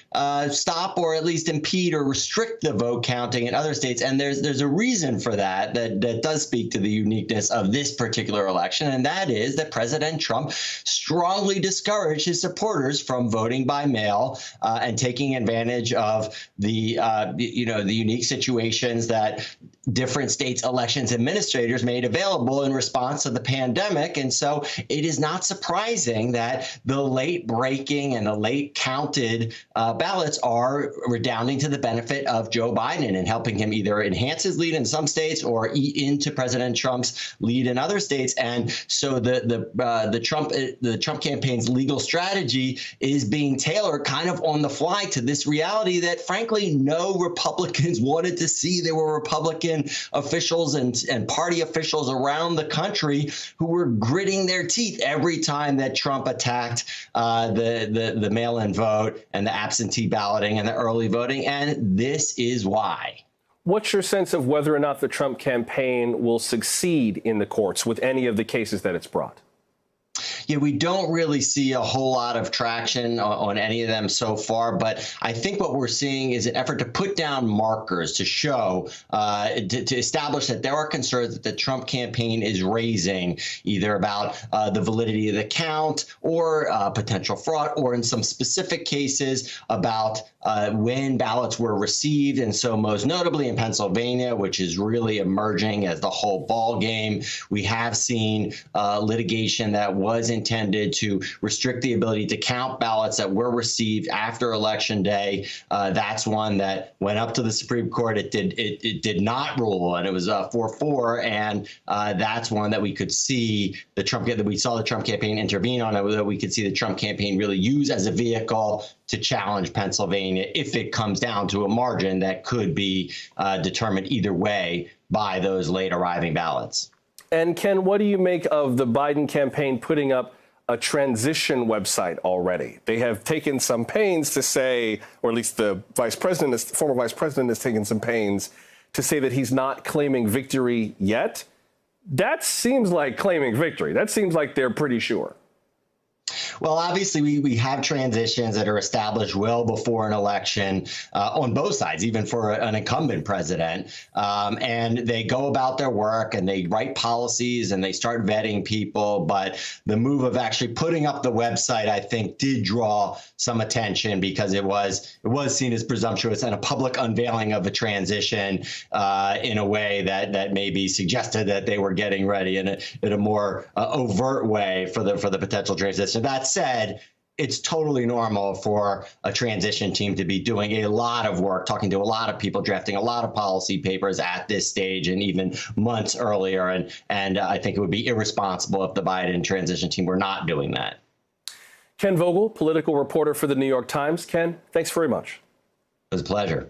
stop or at least impede or restrict the vote counting in other states. And there's a reason for that does speak to the uniqueness of this particular election, and that is that President Trump strongly discouraged his supporters from voting by mail and taking advantage of the unique situations that different states' elections administrators made available in response to the pandemic. And so it is not surprising that the late breaking and the late counted ballots are redounding to the benefit of Joe Biden and helping him either enhance his lead in some states or eat into President Trump's lead in other states. And so the Trump campaign's legal strategy is being tailored kind of on the fly to this reality that, frankly, no Republicans wanted to see. There were Republican officials and party officials around the country who were gritting their teeth every time that Trump attacked the mail-in vote and the absentee balloting and the early voting. And this is why. What's your sense of whether or not the Trump campaign will succeed in the courts with any of the cases that it's brought? Yeah, we don't really see a whole lot of traction on any of them so far, but I think what we're seeing is an effort to put down markers to show, to establish that there are concerns that the Trump campaign is raising, either about the validity of the count or potential fraud, or in some specific cases about when ballots were received. And so most notably in Pennsylvania, which is really emerging as the whole ball game, we have seen litigation that was intended to restrict the ability to count ballots that were received after Election Day. That's one that went up to the Supreme Court. It did not rule, and it was 4-4. And that's one that we could see the Trump campaign intervene on, that we could see the Trump campaign really use as a vehicle to challenge Pennsylvania if it comes down to a margin that could be determined either way by those late arriving ballots. And Ken, what do you make of the Biden campaign putting up a transition website already? They have taken some pains to say, or at least the former vice president has taken some pains to say that he's not claiming victory yet. That seems like claiming victory. That seems like they're pretty sure. Well, obviously, we have transitions that are established well before an election on both sides, even for an incumbent president. And they go about their work and they write policies and they start vetting people. But the move of actually putting up the website, I think, did draw some attention because it was seen as presumptuous and a public unveiling of a transition in a way that maybe suggested that they were getting ready in a more overt way for the potential transition. That said, it's totally normal for a transition team to be doing a lot of work, talking to a lot of people, drafting a lot of policy papers at this stage and even months earlier. And I think it would be irresponsible if the Biden transition team were not doing that. Ken Vogel, political reporter for the New York Times. Ken, thanks very much. It was a pleasure.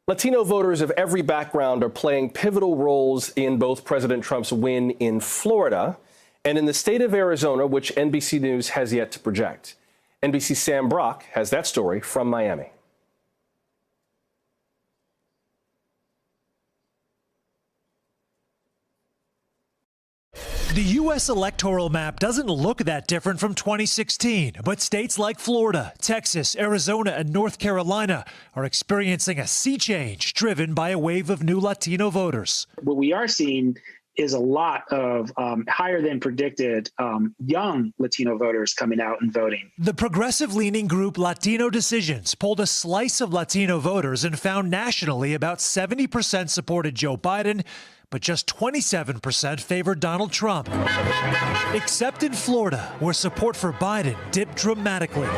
Latino voters of every background are playing pivotal roles in both President Trump's win in Florida and in the state of Arizona, which NBC News has yet to project. NBC's Sam Brock has that story from Miami. The U.S. electoral map doesn't look that different from 2016, but states like Florida, Texas, Arizona, and North Carolina are experiencing a sea change driven by a wave of new Latino voters. What we are seeing is a lot of higher than predicted young Latino voters coming out and voting. The progressive-leaning group Latino Decisions polled a slice of Latino voters and found nationally about 70% supported Joe Biden, but just 27% favored Donald Trump. Except in Florida, where support for Biden dipped dramatically.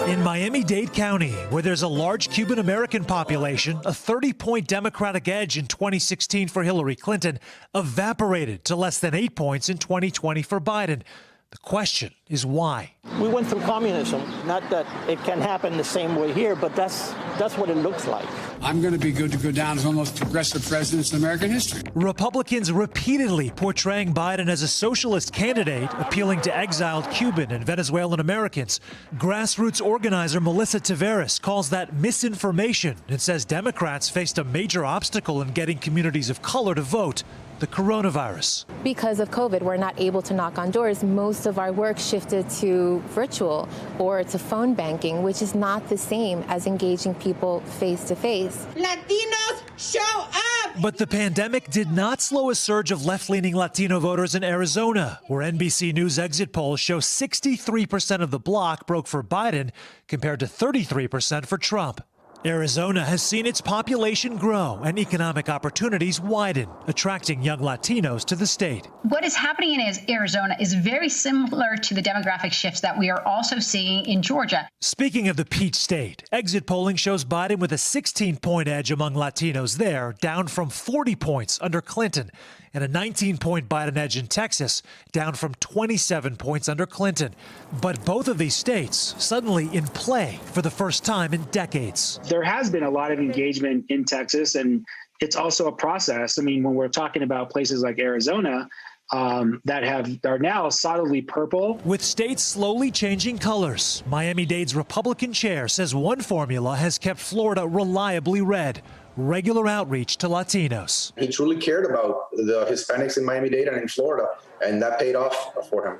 In Miami-Dade County, where there's a large Cuban-American population, a 30-point Democratic edge in 2016 for Hillary Clinton evaporated to less than 8 points in 2020 for Biden. The question is why. We went through communism. Not that it can happen the same way here, but that's what it looks like. I'm going to be good to go down as one of the most progressive presidents in American history. Republicans repeatedly portraying Biden as a socialist candidate, appealing to exiled Cuban and Venezuelan Americans. Grassroots organizer Melissa Taveras calls that misinformation and says Democrats faced a major obstacle in getting communities of color to vote: the coronavirus. Because of COVID, we're not able to knock on doors. Most of our work shifted to virtual or to phone banking, which is not the same as engaging people face to face. Latinos, show up! But the pandemic did not slow a surge of left-leaning Latino voters in Arizona, where NBC News exit polls show 63% of the bloc broke for Biden compared to 33% for Trump. Arizona has seen its population grow and economic opportunities widen, attracting young Latinos to the state. What is happening in Arizona is very similar to the demographic shifts that we are also seeing in Georgia. Speaking of the Peach State, exit polling shows Biden with a 16-point edge among Latinos there, down from 40 points under Clinton, and a 19-point Biden edge in Texas, down from 27 points under Clinton. But both of these states suddenly in play for the first time in decades. There has been a lot of engagement in Texas, and it's also a process. I mean, when we're talking about places like Arizona, that are now solidly purple. With states slowly changing colors, Miami-Dade's Republican chair says one formula has kept Florida reliably red: regular outreach to Latinos. He truly cared about the Hispanics in Miami-Dade and in Florida, and that paid off for him.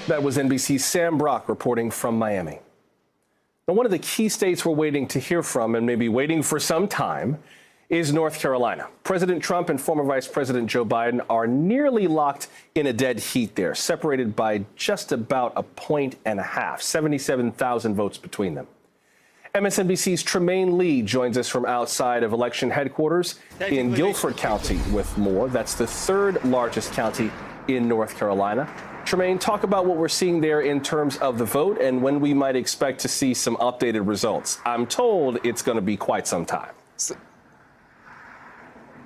That was NBC's Sam Brock reporting from Miami. Now, one of the key states we're waiting to hear from, and maybe waiting for some time, is North Carolina. President Trump and former Vice President Joe Biden are nearly locked in a dead heat there, separated by just about a point and a half, 77,000 votes between them. MSNBC's Tremaine Lee joins us from outside of election headquarters in Guilford County with more. That's the third largest county in North Carolina. Tremaine, talk about what we're seeing there in terms of the vote and when we might expect to see some updated results. I'm told it's going to be quite some time.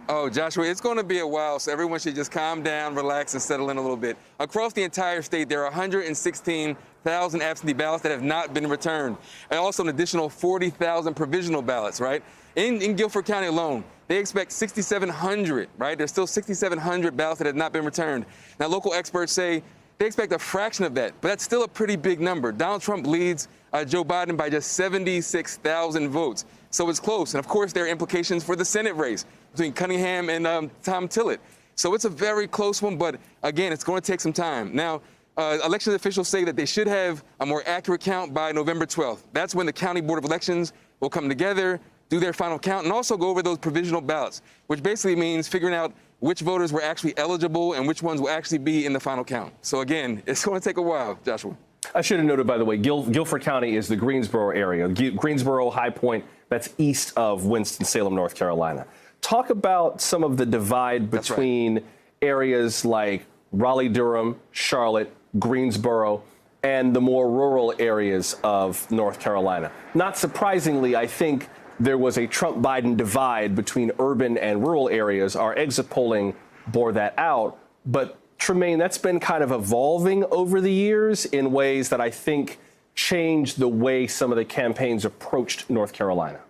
Oh, Joshua, it's going to be a while, so everyone should just calm down, relax, and settle in a little bit. Across the entire state, there are 116,000 absentee ballots that have not been returned, and also an additional 40,000 provisional ballots, right? In Guilford County alone, they expect 6,700, right? There's still 6,700 ballots that have not been returned. Now, local experts say they expect a fraction of that, but that's still a pretty big number. Donald Trump leads Joe Biden by just 76,000 votes. So it's close. And of course, there are implications for the Senate race between Cunningham and Tom Tillett. So it's a very close one. But again, it's going to take some time. Now, election officials say that they should have a more accurate count by November 12th. That's when the County Board of Elections will come together, do their final count, and also go over those provisional ballots, which basically means figuring out which voters were actually eligible and which ones will actually be in the final count. So again, it's going to take a while, Joshua. I should have noted, by the way, Guilford County is the Greensboro area. Greensboro, High Point, that's east of Winston-Salem, North Carolina. Talk about some of the divide between areas like Raleigh-Durham, Charlotte, Greensboro, and the more rural areas of North Carolina. Not surprisingly, I think there was a Trump-Biden divide between urban and rural areas. Our exit polling bore that out. But Tremaine, that's been kind of evolving over the years in ways that I think changed the way some of the campaigns approached North Carolina.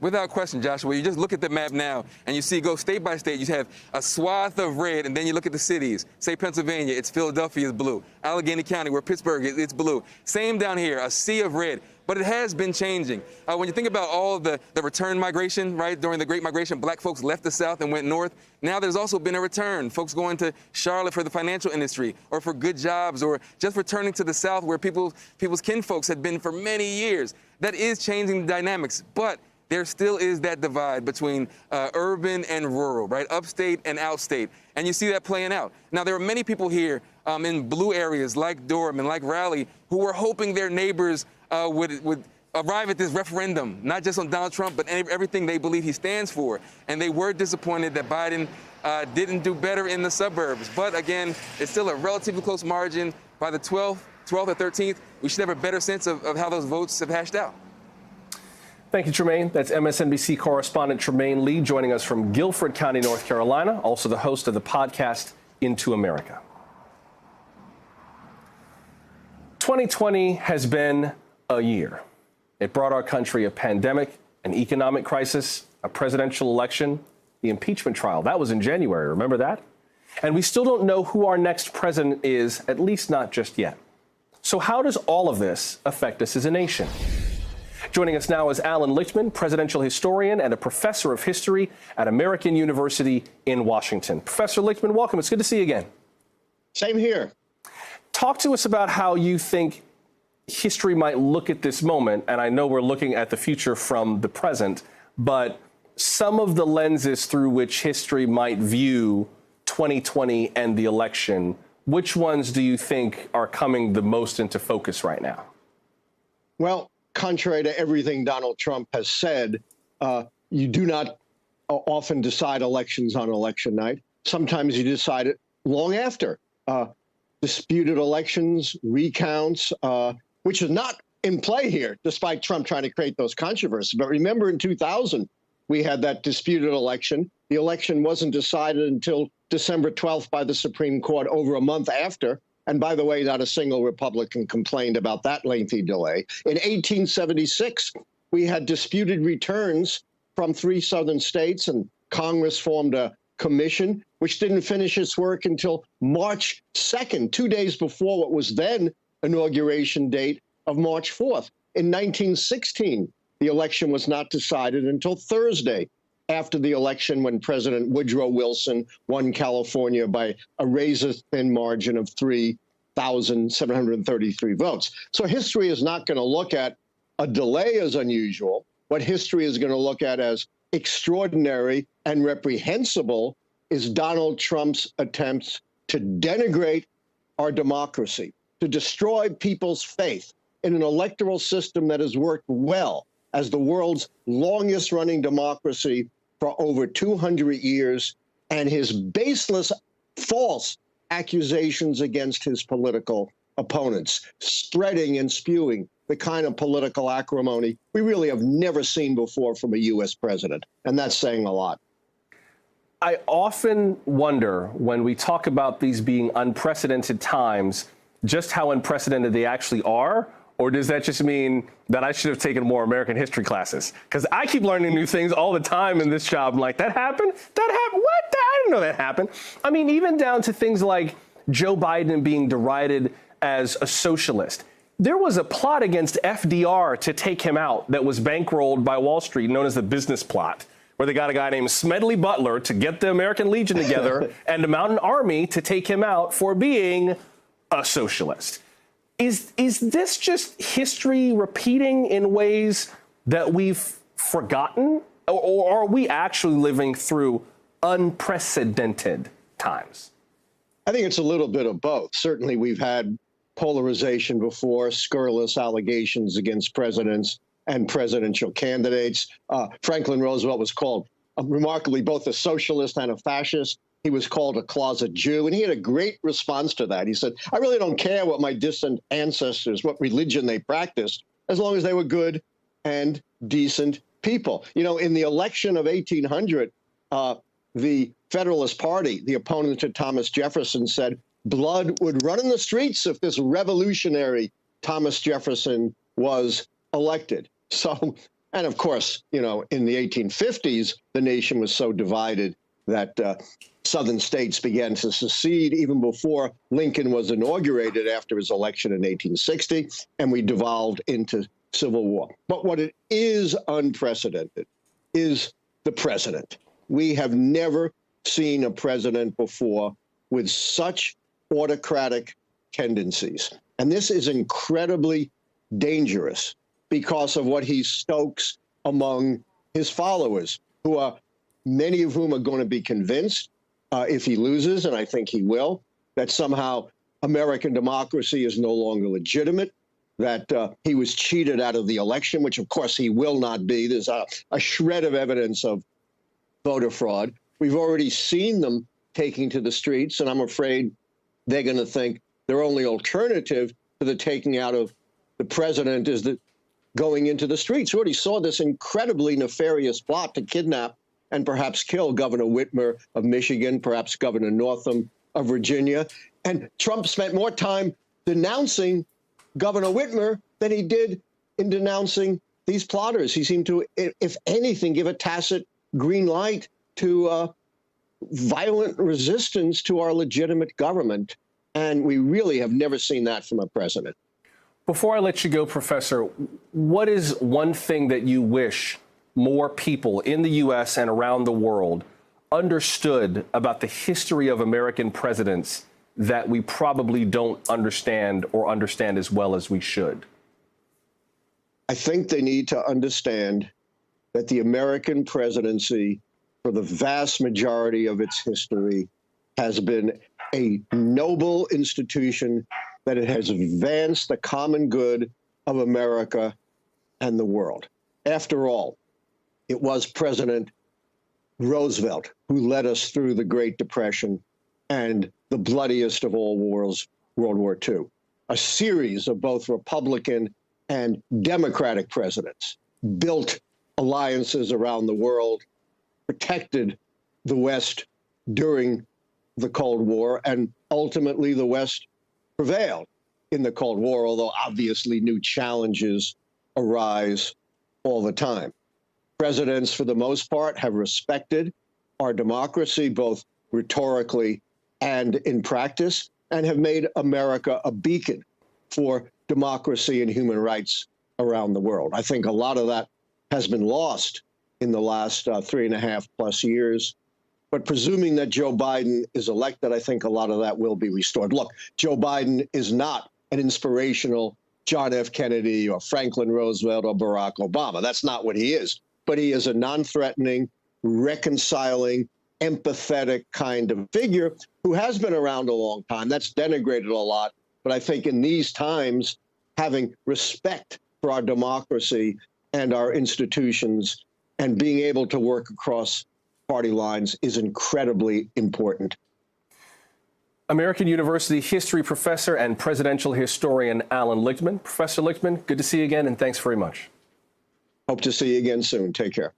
Without question, Joshua, you just look at the map now and you see, go state by state, you have a swath of red, and then you look at the cities. Say Pennsylvania, it's Philadelphia is blue. Allegheny County, where Pittsburgh is, it's blue. Same down here, a sea of red. But it has been changing. When you think about all of the return migration, right, during the Great Migration, black folks left the South and went north. Now there's also been a return. Folks going to Charlotte for the financial industry or for good jobs or just returning to the South where people's kinfolks had been for many years. That is changing the dynamics. But there still is that divide between urban and rural, right? Upstate and outstate. And you see that playing out. Now, there are many people here in blue areas like Durham and like Raleigh who were hoping their neighbors would arrive at this referendum, not just on Donald Trump, but everything they believe he stands for. And they were disappointed that Biden didn't do better in the suburbs. But again, it's still a relatively close margin. By the 12th or 13th, we should have a better sense of how those votes have hashed out. Thank you, Tremaine. That's MSNBC correspondent Tremaine Lee joining us from Guilford County, North Carolina, also the host of the podcast Into America. 2020 has been a year. It brought our country a pandemic, an economic crisis, a presidential election, the impeachment trial. That was in January. Remember that? And we still don't know who our next president is, at least not just yet. So how does all of this affect us as a nation? Joining us now is Alan Lichtman, presidential historian and a professor of history at American University in Washington. Professor Lichtman, welcome. It's good to see you again. Same here. Talk to us about how you think history might look at this moment. And I know we're looking at the future from the present, but some of the lenses through which history might view 2020 and the election. which ones do you think are coming the most into focus right now? Well, contrary to everything Donald Trump has said, you do not often decide elections on election night. Sometimes you decide it long after. Disputed elections, recounts, which is not in play here, despite Trump trying to create those controversies. But remember, in 2000, we had that disputed election. The election wasn't decided until December 12th by the Supreme Court, over a month after. And by the way, not a single Republican complained about that lengthy delay. In 1876, we had disputed returns from 3 southern states, and Congress formed a commission, which didn't finish its work until March 2nd, 2 days before what was then inauguration date of March 4th. In 1916, the election was not decided until Thursday after the election, when President Woodrow Wilson won California by a razor-thin margin of 3,733 votes. So history is not going to look at a delay as unusual. What history is going to look at as extraordinary and reprehensible is Donald Trump's attempts to denigrate our democracy, to destroy people's faith in an electoral system that has worked well as the world's longest-running democracy for over 200 years, and his baseless, false accusations against his political opponents, spreading and spewing the kind of political acrimony we really have never seen before from a U.S. president, and that's saying a lot. I often wonder, when we talk about these being unprecedented times, just how unprecedented they actually are. Or does that just mean that I should have taken more American history classes? Because I keep learning new things all the time in this job. I'm like, that happened? That happened? What? I didn't know that happened. I mean, even down to things like Joe Biden being derided as a socialist. There was a plot against FDR to take him out that was bankrolled by Wall Street, known as the business plot, where they got a guy named Smedley Butler to get the American Legion together and to mount an army to take him out for being a socialist. Is this just history repeating in ways that we've forgotten? Or are we actually living through unprecedented times? I think it's a little bit of both. Certainly, we've had polarization before, scurrilous allegations against presidents and presidential candidates. Franklin Roosevelt was called remarkably both a socialist and a fascist. He was called a closet Jew, and he had a great response to that. He said, I really don't care what my distant ancestors, what religion they practiced, as long as they were good and decent people. You know, in the election of 1800, the Federalist Party, the opponent to Thomas Jefferson, said blood would run in the streets if this revolutionary Thomas Jefferson was elected. So, and of course, you know, in the 1850s, the nation was so divided that southern states began to secede even before Lincoln was inaugurated after his election in 1860, and we devolved into civil war. But what it is unprecedented is the president. We have never seen a president before with such autocratic tendencies. And this is incredibly dangerous because of what he stokes among his followers, who are many of whom are going to be convinced if he loses, and I think he will, that somehow American democracy is no longer legitimate, that he was cheated out of the election, which of course he will not be. There's a shred of evidence of voter fraud. We've already seen them taking to the streets, and I'm afraid they're going to think their only alternative to the taking out of the president is the going into the streets. We already saw this incredibly nefarious plot to kidnap and perhaps kill Governor Whitmer of Michigan, perhaps Governor Northam of Virginia. And Trump spent more time denouncing Governor Whitmer than he did in denouncing these plotters. He seemed to, if anything, give a tacit green light to violent resistance to our legitimate government. And we really have never seen that from a president. Before I let you go, Professor, what is one thing that you wish more people in the U.S. and around the world understood about the history of American presidents that we probably don't understand or understand as well as we should? I think they need to understand that the American presidency, for the vast majority of its history, has been a noble institution that it has advanced the common good of America and the world. After all, it was President Roosevelt who led us through the Great Depression and the bloodiest of all wars, World War II. A series of both Republican and Democratic presidents built alliances around the world, protected the West during the Cold War, and ultimately the West prevailed in the Cold War, although obviously new challenges arise all the time. Presidents, for the most part, have respected our democracy, both rhetorically and in practice, and have made America a beacon for democracy and human rights around the world. I think a lot of that has been lost in the last 3.5+ years. But presuming that Joe Biden is elected, I think a lot of that will be restored. Look, Joe Biden is not an inspirational John F. Kennedy or Franklin Roosevelt or Barack Obama. That's not what he is. But he is a non-threatening, reconciling, empathetic kind of figure who has been around a long time. That's denigrated a lot. But I think in these times, having respect for our democracy and our institutions and being able to work across party lines is incredibly important. American University history professor and presidential historian Alan Lichtman. Professor Lichtman, good to see you again, and thanks very much. Hope to see you again soon. Take care.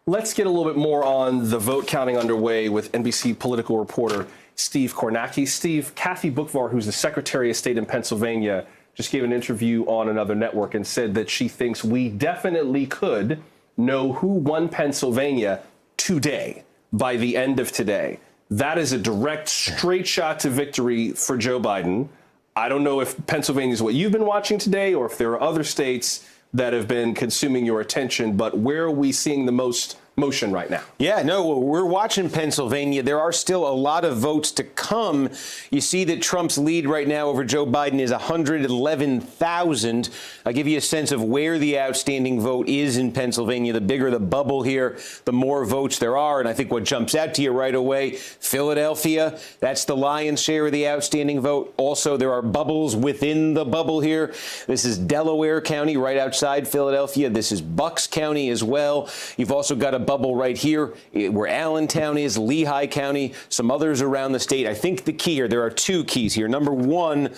Let's get a little bit more on the vote counting underway with NBC political reporter Steve Kornacki. Steve, Kathy Boockvar, who's the Secretary of State in Pennsylvania, just gave an interview on another network and said that she thinks we definitely could know who won Pennsylvania today, by the end of today. That is a direct, straight shot to victory for Joe Biden. I don't know if Pennsylvania is what you've been watching today or if there are other states that have been consuming your attention, but where are we seeing the most motion right now? Yeah, no, we're watching Pennsylvania. There are still a lot of votes to come. You see that Trump's lead right now over Joe Biden is 111,000. I'll give you a sense of where the outstanding vote is in Pennsylvania. The bigger the bubble here, the more votes there are. And I think what jumps out to you right away, Philadelphia, that's the lion's share of the outstanding vote. Also, there are bubbles within the bubble here. This is Delaware County right outside Philadelphia. This is Bucks County as well. You've also got a bubble right here where Allentown is, Lehigh County, some others around the state. I think the key here, there are two keys here. Number one,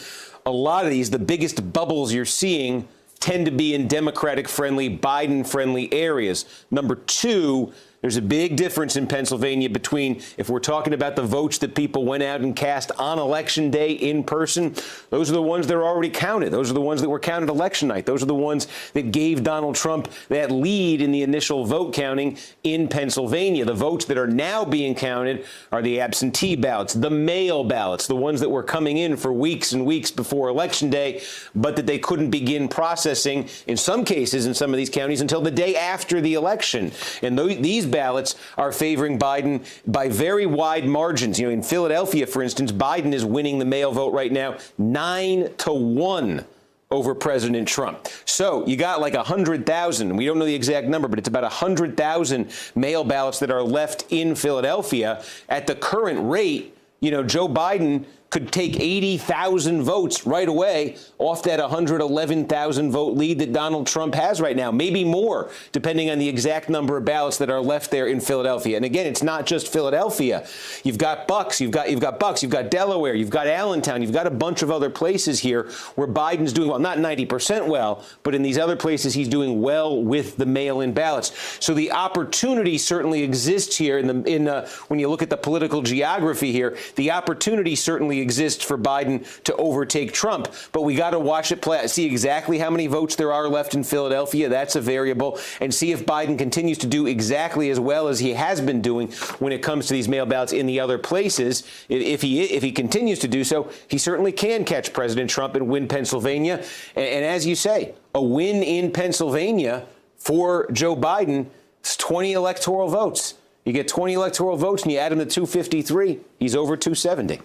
a lot of these, the biggest bubbles you're seeing tend to be in Democratic-friendly, Biden-friendly areas. Number two, there's a big difference in Pennsylvania between, if we're talking about the votes that people went out and cast on Election Day in person, those are the ones that are already counted. Those are the ones that were counted election night. Those are the ones that gave Donald Trump that lead in the initial vote counting in Pennsylvania. The votes that are now being counted are the absentee ballots, the mail ballots, the ones that were coming in for weeks and weeks before Election Day, but that they couldn't begin processing, in some cases, in some of these counties, until the day after the election. And these ballots are favoring Biden by very wide margins. You know, in Philadelphia, for instance, Biden is winning the mail vote right now 9-1 over President Trump. So you got like 100,000. We don't know the exact number, but it's about 100,000 mail ballots that are left in Philadelphia. At the current rate, you know, Joe Biden could take 80,000 votes right away off that 111,000 vote lead that Donald Trump has right now, maybe more, depending on the exact number of ballots that are left there in Philadelphia. And again, it's not just Philadelphia. You've got Bucks, you've got Delaware, you've got Allentown, you've got a bunch of other places here where Biden's doing well, not 90% well, but in these other places he's doing well with the mail-in ballots. So the opportunity certainly exists here when you look at the political geography here. The opportunity certainly exists for Biden to overtake Trump, but we got to watch it play out, see exactly how many votes there are left in Philadelphia. That's a variable, and see if Biden continues to do exactly as well as he has been doing when it comes to these mail ballots in the other places. If he continues to do so, he certainly can catch President Trump and win Pennsylvania. And as you say, a win in Pennsylvania for Joe Biden is 20 electoral votes. You get 20 electoral votes and you add them to 253, he's over 270.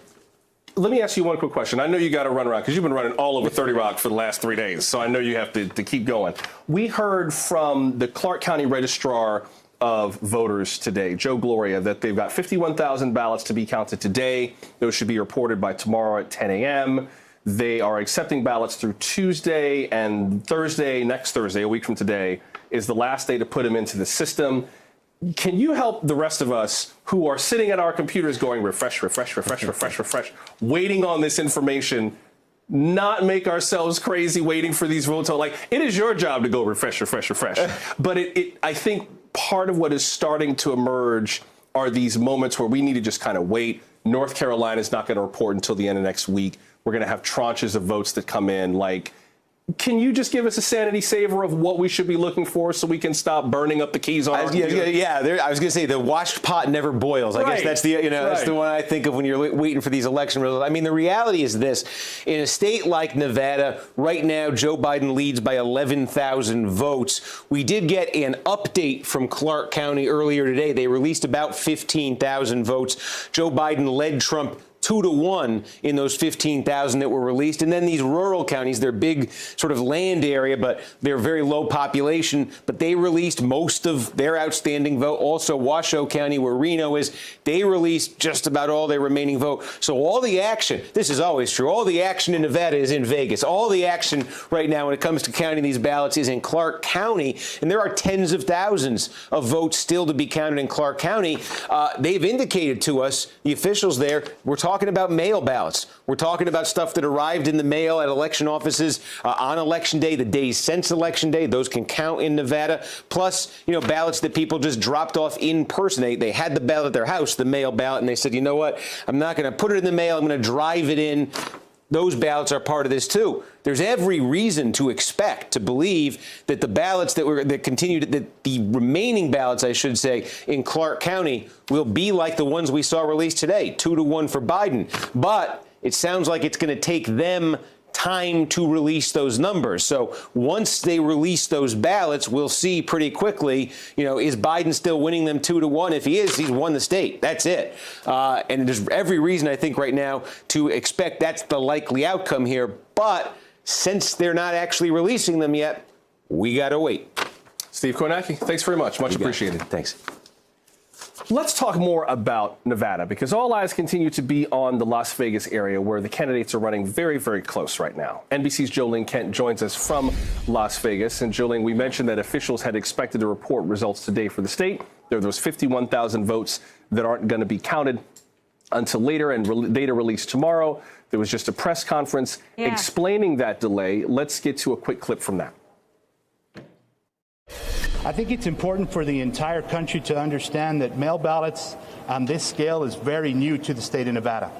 Let me ask you one quick question. I know you got to run around because you've been running all over 30 Rock for the last 3 days, so I know you have to keep going. We heard from the Clark County Registrar of voters today. Joe Gloria, that they've got 51,000 ballots to be counted today. Those should be reported by tomorrow at 10 a.m. They are accepting ballots through Tuesday, and Thursday, next Thursday, a week from today, is the last day to put them into the system. Can you help the rest of us who are sitting at our computers going refresh, refresh, refresh, refresh, refresh, waiting on this information, not make ourselves crazy waiting for these votes? Like, it is your job to go refresh, refresh, refresh. But I think part of what is starting to emerge are these moments where we need to just kind of wait. North Carolina is not going to report until the end of next week. We're going to have tranches of votes that come in. Like, can you just give us a sanity saver of what we should be looking for so we can stop burning up the keys on our computer? I was going to say the washed pot never boils. I guess that's that's the one I think of when you're waiting for these election results. I mean, the reality is this. In a state like Nevada, right now, Joe Biden leads by 11,000 votes. We did get an update from Clark County earlier today. They released about 15,000 votes. Joe Biden led Trump 2-1 in those 15,000 that were released. And then these rural counties, they're big sort of land area, but they're very low population. But they released most of their outstanding vote. Also, Washoe County, where Reno is, they released just about all their remaining vote. So all the action, this is always true, all the action in Nevada is in Vegas. All the action right now when it comes to counting these ballots is in Clark County. And there are tens of thousands of votes still to be counted in Clark County. They've indicated to us, the officials there, we're talking about mail ballots. We're talking about stuff that arrived in the mail at election offices on Election Day, the days since Election Day. Those can count in Nevada. Plus, ballots that people just dropped off in person. They had the ballot at their house, the mail ballot, and they said, you know what? I'm not going to put it in the mail. I'm going to drive it in. Those ballots are part of this, too. There's every reason to expect, to believe that the ballots that the remaining ballots, I should say, in Clark County will be like the ones we saw released today, 2-1 for Biden. But it sounds like it's going to take them time to release those numbers. So once they release those ballots, we'll see pretty quickly, is Biden still winning them 2-1? If he is, he's won the state. That's it. And there's every reason, I think, right now to expect that's the likely outcome here. But since they're not actually releasing them yet, we got to wait. Steve Kornacki, thanks very much. Much appreciated. Thanks. Let's talk more about Nevada, because all eyes continue to be on the Las Vegas area, where the candidates are running very, very close right now. NBC's Jolene Kent joins us from Las Vegas. And Jolene, we mentioned that officials had expected to report results today for the state. There are those 51,000 votes that aren't going to be counted until later, and data released tomorrow. There was just a press conference explaining that delay. Let's get to a quick clip from that. I think it's important for the entire country to understand that mail ballots on this scale is very new to the state of Nevada.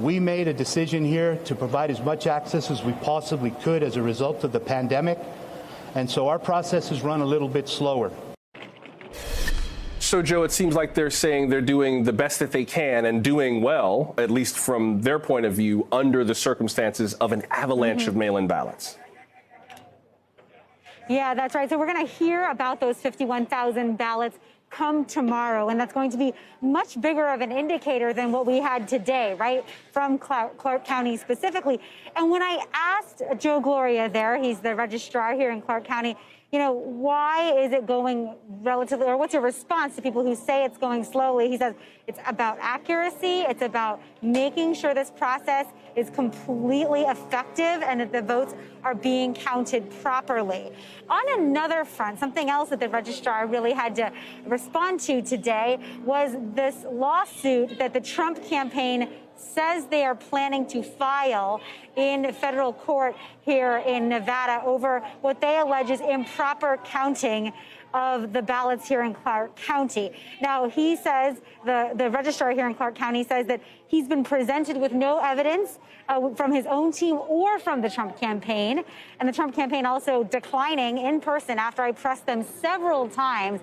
We made a decision here to provide as much access as we possibly could as a result of the pandemic, and so our process is run a little bit slower. So, Joe, it seems like they're saying they're doing the best that they can and doing well, at least from their point of view, under the circumstances of an avalanche of mail-in ballots. Yeah, that's right. So we're going to hear about those 51,000 ballots come tomorrow, and that's going to be much bigger of an indicator than what we had today, right, from Clark County specifically. And when I asked Joe Gloria there, he's the registrar here in Clark County, why is it going relatively, or what's your response to people who say it's going slowly? He says it's about accuracy. It's about making sure this process is completely effective and that the votes are being counted properly. On another front, something else that the registrar really had to respond to today was this lawsuit that the Trump campaign says they are planning to file in federal court here in Nevada over what they allege is improper counting of the ballots here in Clark County. Now, he says, the registrar here in Clark County says that he's been presented with no evidence from his own team or from the Trump campaign, and the Trump campaign also declining in person after I pressed them several times.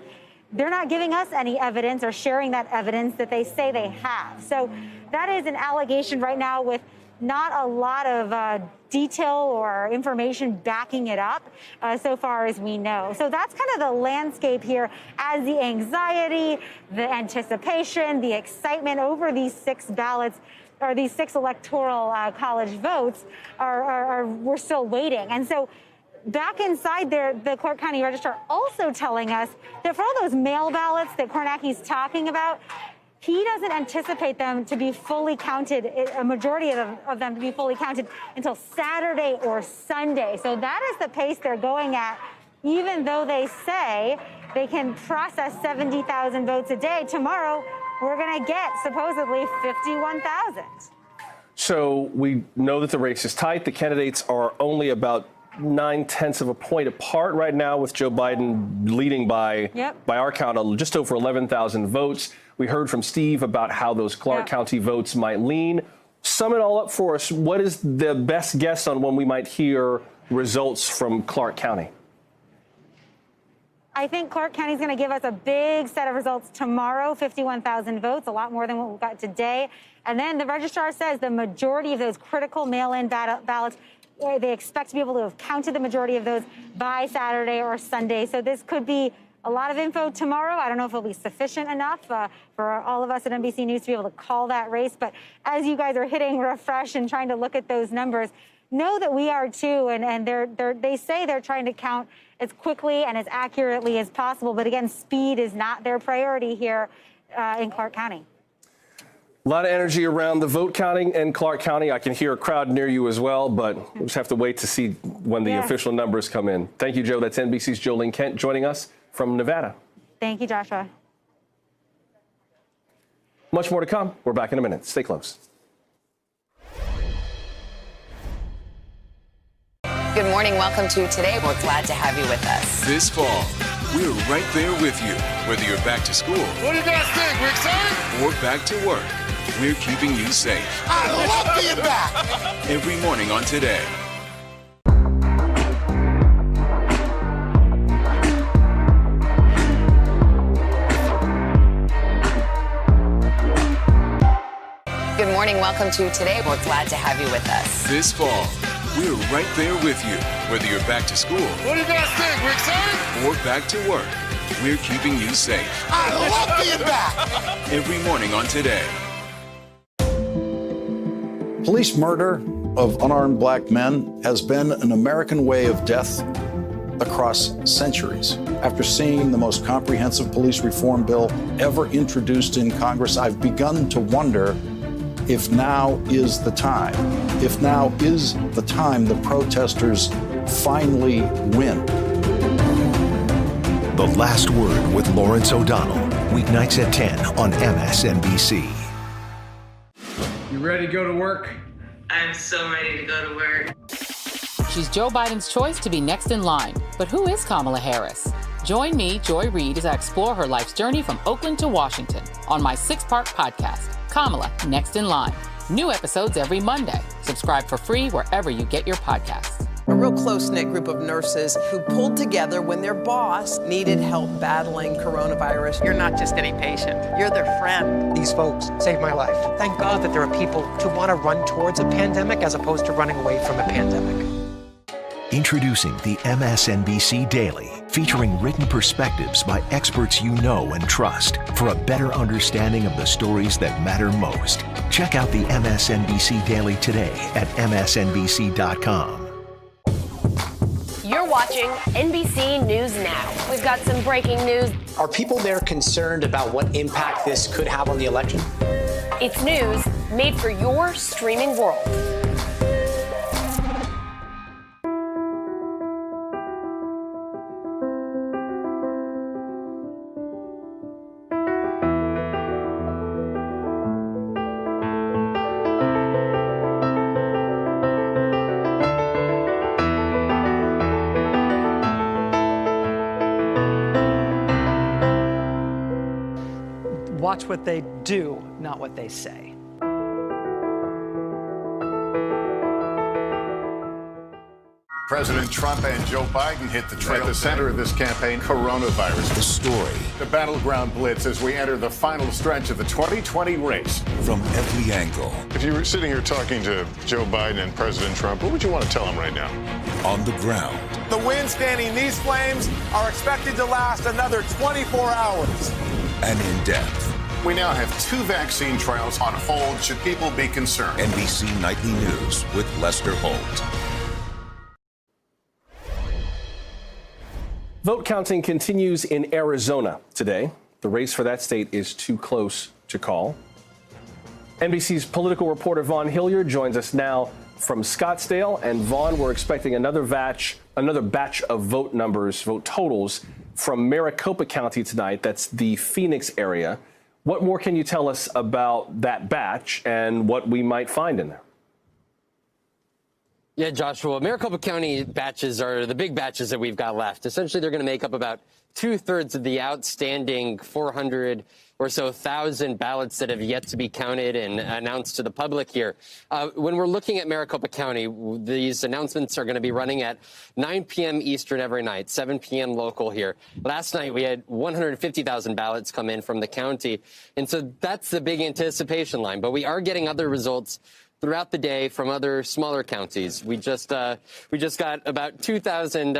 They're not giving us any evidence or sharing that evidence that they say they have. So that is an allegation right now with not a lot of detail or information backing it up so far as we know. So that's kind of the landscape here as the anxiety, the anticipation, the excitement over these 6 ballots or these 6 electoral college votes we're still waiting. And so back inside there, the Clark County Registrar also telling us that for all those mail ballots that Kornacki's talking about, he doesn't anticipate them to be fully counted, a majority of them to be fully counted until Saturday or Sunday. So that is the pace they're going at, even though they say they can process 70,000 votes a day. Tomorrow, we're going to get supposedly 51,000. So we know that the race is tight. The candidates are only about 0.9 of a point apart right now, with Joe Biden leading by our count, just over 11,000 votes. We heard from Steve about how those Clark County votes might lean. Sum it all up for us. What is the best guess on when we might hear results from Clark County? I think Clark County is going to give us a big set of results tomorrow, 51,000 votes, a lot more than what we got today. And then the registrar says the majority of those critical mail-in ballots, they expect to be able to have counted the majority of those by Saturday or Sunday. So this could be a lot of info tomorrow. I don't know if it'll be sufficient enough for all of us at NBC News to be able to call that race. But as you guys are hitting refresh and trying to look at those numbers, know that we are too. And they say they're trying to count as quickly and as accurately as possible. But again, speed is not their priority here in Clark County. A lot of energy around the vote counting in Clark County. I can hear a crowd near you as well, but we'll just have to wait to see when the official numbers come in. Thank you, Joe. That's NBC's Jolene Kent joining us from Nevada. Thank you, Joshua. Much more to come. We're back in a minute. Stay close. Good morning. Welcome to Today. We're glad to have you with us. This fall, we're right there with you, whether you're back to school. What do you guys think? We're excited? Or back to work. We're keeping you safe. I love being back. Every morning on Today. Good morning. Welcome to Today. We're glad to have you with us. This fall, we're right there with you, whether you're back to school. What do you guys think? We're excited? Or back to work. We're keeping you safe. I love being back. Every morning on Today. Police murder of unarmed black men has been an American way of death across centuries. After seeing the most comprehensive police reform bill ever introduced in Congress, I've begun to wonder if now is the time. If now is the time the protesters finally win. The Last Word with Lawrence O'Donnell, weeknights at 10 on MSNBC. You ready to go to work? I'm so ready to go to work. She's Joe Biden's choice to be next in line. But who is Kamala Harris? Join me, Joy Reid, as I explore her life's journey from Oakland to Washington on my 6-part podcast, Kamala Next in Line. New episodes every Monday. Subscribe for free wherever you get your podcasts. A real close-knit group of nurses who pulled together when their boss needed help battling coronavirus. You're not just any patient, you're their friend. These folks saved my life. Thank God that there are people who want to run towards a pandemic as opposed to running away from a pandemic. Introducing the MSNBC Daily, featuring written perspectives by experts you know and trust for a better understanding of the stories that matter most. Check out the MSNBC Daily today at msnbc.com. You're watching NBC News Now. We've got some breaking news. Are people there concerned about what impact this could have on the election? It's news made for your streaming world. Watch what they do, not what they say. President Trump and Joe Biden hit the trail. At the center of this campaign, coronavirus. The story. The battleground blitz as we enter the final stretch of the 2020 race. From every angle. If you were sitting here talking to Joe Biden and President Trump, what would you want to tell them right now? On the ground. The wind standing these flames are expected to last another 24 hours. And in depth. We now have 2 vaccine trials on hold. Should people be concerned? NBC Nightly News with Lester Holt. Vote counting continues in Arizona today. The race for that state is too close to call. NBC's political reporter Vaughn Hilliard joins us now from Scottsdale. And Vaughn, we're expecting another batch of vote totals from Maricopa County tonight. That's the Phoenix area. What more can you tell us about that batch and what we might find in there? Yeah, Joshua, Maricopa County batches are the big batches that we've got left. Essentially, they're going to make up about 2/3 of the outstanding 400 or so thousand ballots that have yet to be counted and announced to the public here. When we're looking at Maricopa County, these announcements are going to be running at 9 p.m. Eastern every night, 7 p.m. local here. Last night, we had 150,000 ballots come in from the county. And so that's the big anticipation line. But we are getting other results throughout the day from other smaller counties. We just got about 2,000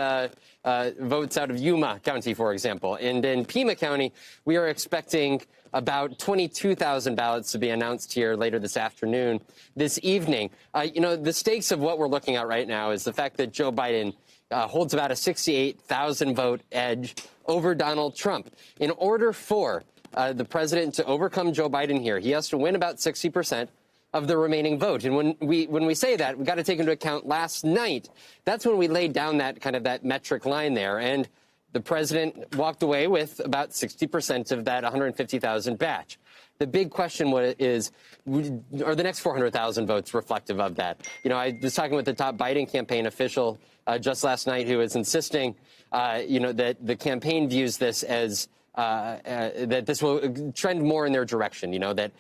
votes out of Yuma County, for example. And in Pima County, we are expecting about 22,000 ballots to be announced here later this afternoon, this evening. The stakes of what we're looking at right now is the fact that Joe Biden holds about a 68,000 vote edge over Donald Trump. In order for the president to overcome Joe Biden here, he has to win about 60% of the remaining vote. And when we say that, we got to take into account last night. That's when we laid down that metric line there. And the president walked away with about 60% of that 150,000 batch. The big question is, are the next 400,000 votes reflective of that? I was talking with the top Biden campaign official just last night who is insisting, that the campaign views this as that this will trend more in their direction, that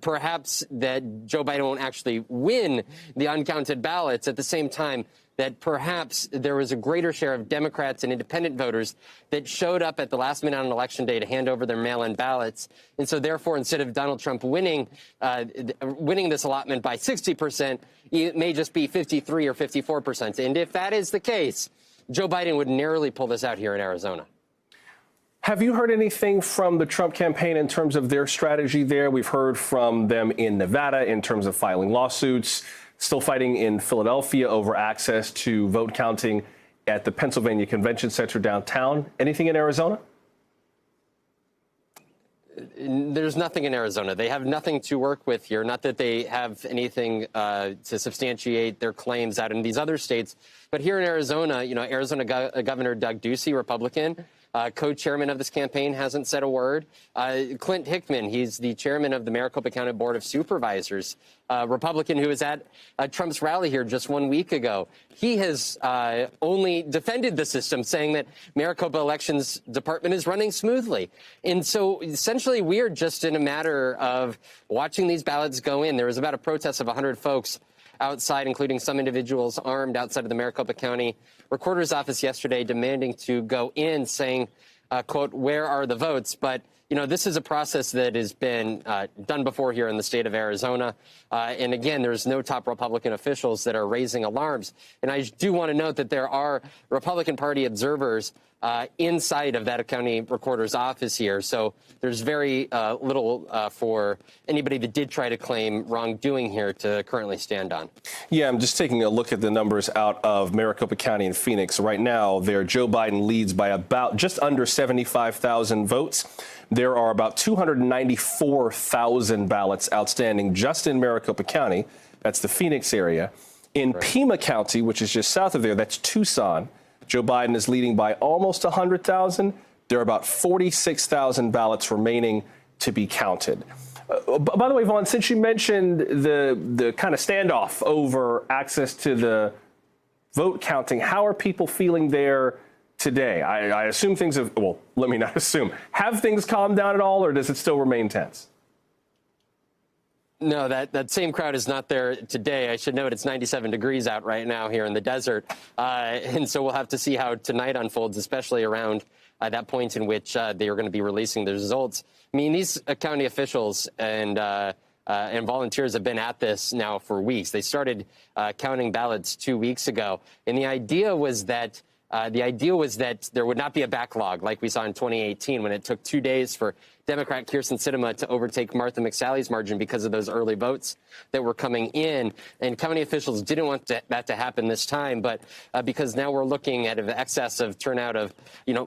perhaps that Joe Biden won't actually win the uncounted ballots. At the same time, that perhaps there was a greater share of Democrats and independent voters that showed up at the last minute on election day to hand over their mail-in ballots. And so therefore, instead of Donald Trump winning this allotment by 60%, it may just be 53 or 54%. And if that is the case, Joe Biden would narrowly pull this out here in Arizona. Have you heard anything from the Trump campaign in terms of their strategy there? We've heard from them in Nevada in terms of filing lawsuits, still fighting in Philadelphia over access to vote counting at the Pennsylvania Convention Center downtown. Anything in Arizona? There's nothing in Arizona. They have nothing to work with here. Not that they have anything to substantiate their claims out in these other states. But here in Arizona, Arizona Governor Doug Ducey, Republican, co-chairman of this campaign, hasn't said a word. Clint Hickman, he's the chairman of the Maricopa County Board of Supervisors, Republican who was at Trump's rally here just 1 week ago. He has only defended the system, saying that Maricopa Elections Department is running smoothly. And so essentially we are just in a matter of watching these ballots go in. There was about a protest of 100 folks outside, including some individuals armed outside of the Maricopa County Recorder's Office yesterday, demanding to go in, saying, quote, "Where are the votes?" But, this is a process that has been done before here in the state of Arizona. And again, there's no top Republican officials that are raising alarms. And I do want to note that there are Republican Party observers inside of that county recorder's office here. So there's very little for anybody that did try to claim wrongdoing here to currently stand on. Yeah, I'm just taking a look at the numbers out of Maricopa County and Phoenix. Right now, Joe Biden leads by about just under 75,000 votes. There are about 294,000 ballots outstanding just in Maricopa County. That's the Phoenix area. In Pima County, which is just south of there, that's Tucson. Joe Biden is leading by almost 100,000. There are about 46,000 ballots remaining to be counted. By the way, Vaughn, since you mentioned the kind of standoff over access to the vote counting, how are people feeling there today? I assume things have, well, let me not assume. Have things calmed down at all, or does it still remain tense? No, that same crowd is not there today. I should note it's 97 degrees out right now here in the desert. And so we'll have to see how tonight unfolds, especially around that point in which they are going to be releasing the results. I mean, these county officials and volunteers have been at this now for weeks. They started counting ballots 2 weeks ago. And the idea was that The idea was that there would not be a backlog like we saw in 2018 when it took 2 days for Democrat Kyrsten Sinema to overtake Martha McSally's margin because of those early votes that were coming in. And county officials didn't want that to happen this time. But because now we're looking at an excess of turnout of,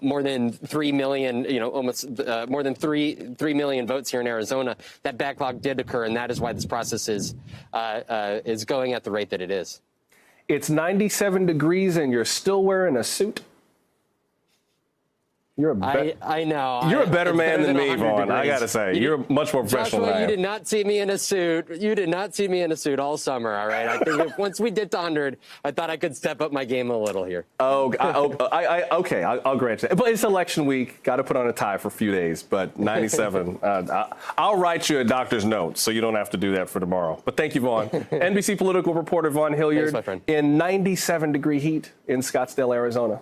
more than 3 million, almost more than 3 million votes here in Arizona, that backlog did occur. And that is why this process is going at the rate that it is. It's 97 degrees and you're still wearing a suit. I know. You're a better man than me, Vaughn. I got to say, you're much more professional than I am. You did not see me in a suit. You did not see me in a suit all summer, all right? I think once we get to 100, I thought I could step up my game a little here. Okay, I'll grant you that. But it's election week. Got to put on a tie for a few days. But 97, I'll write you a doctor's note so you don't have to do that for tomorrow. But thank you, Vaughn. NBC political reporter Vaughn Hilliard. Thanks, my friend. In 97-degree heat in Scottsdale, Arizona.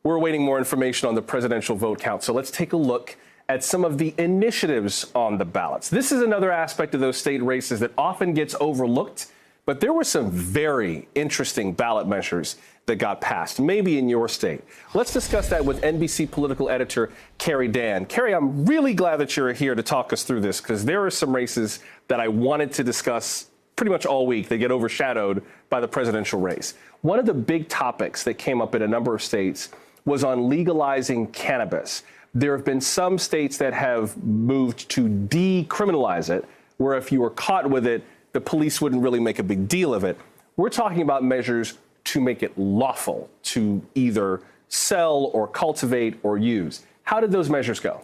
We're awaiting more information on the presidential vote count, so let's take a look at some of the initiatives on the ballots. This is another aspect of those state races that often gets overlooked, but there were some very interesting ballot measures that got passed, maybe in your state. Let's discuss that with NBC political editor Carrie Dan. Carrie, I'm really glad that you're here to talk us through this, because there are some races that I wanted to discuss pretty much all week. They get overshadowed by the presidential race. One of the big topics that came up in a number of states was on legalizing cannabis. There have been some states that have moved to decriminalize it, where if you were caught with it, the police wouldn't really make a big deal of it. We're talking about measures to make it lawful to either sell or cultivate or use. How did those measures go?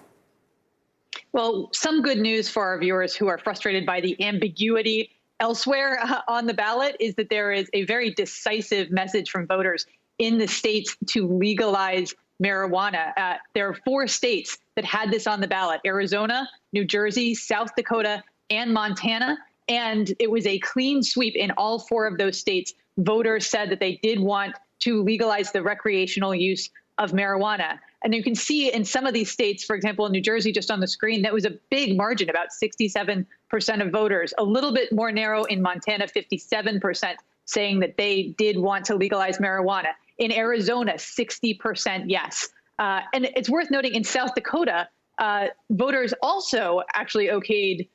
Well, some good news for our viewers who are frustrated by the ambiguity elsewhere on the ballot is that there is a very decisive message from voters in the states to legalize marijuana. There are 4 states that had this on the ballot: Arizona, New Jersey, South Dakota, and Montana. And it was a clean sweep in all 4 of those states. Voters said that they did want to legalize the recreational use of marijuana. And you can see in some of these states, for example, in New Jersey, just on the screen, that was a big margin, about 67% of voters. A little bit more narrow in Montana, 57% saying that they did want to legalize marijuana. In Arizona, 60% yes. And it's worth noting in South Dakota, voters also actually okayed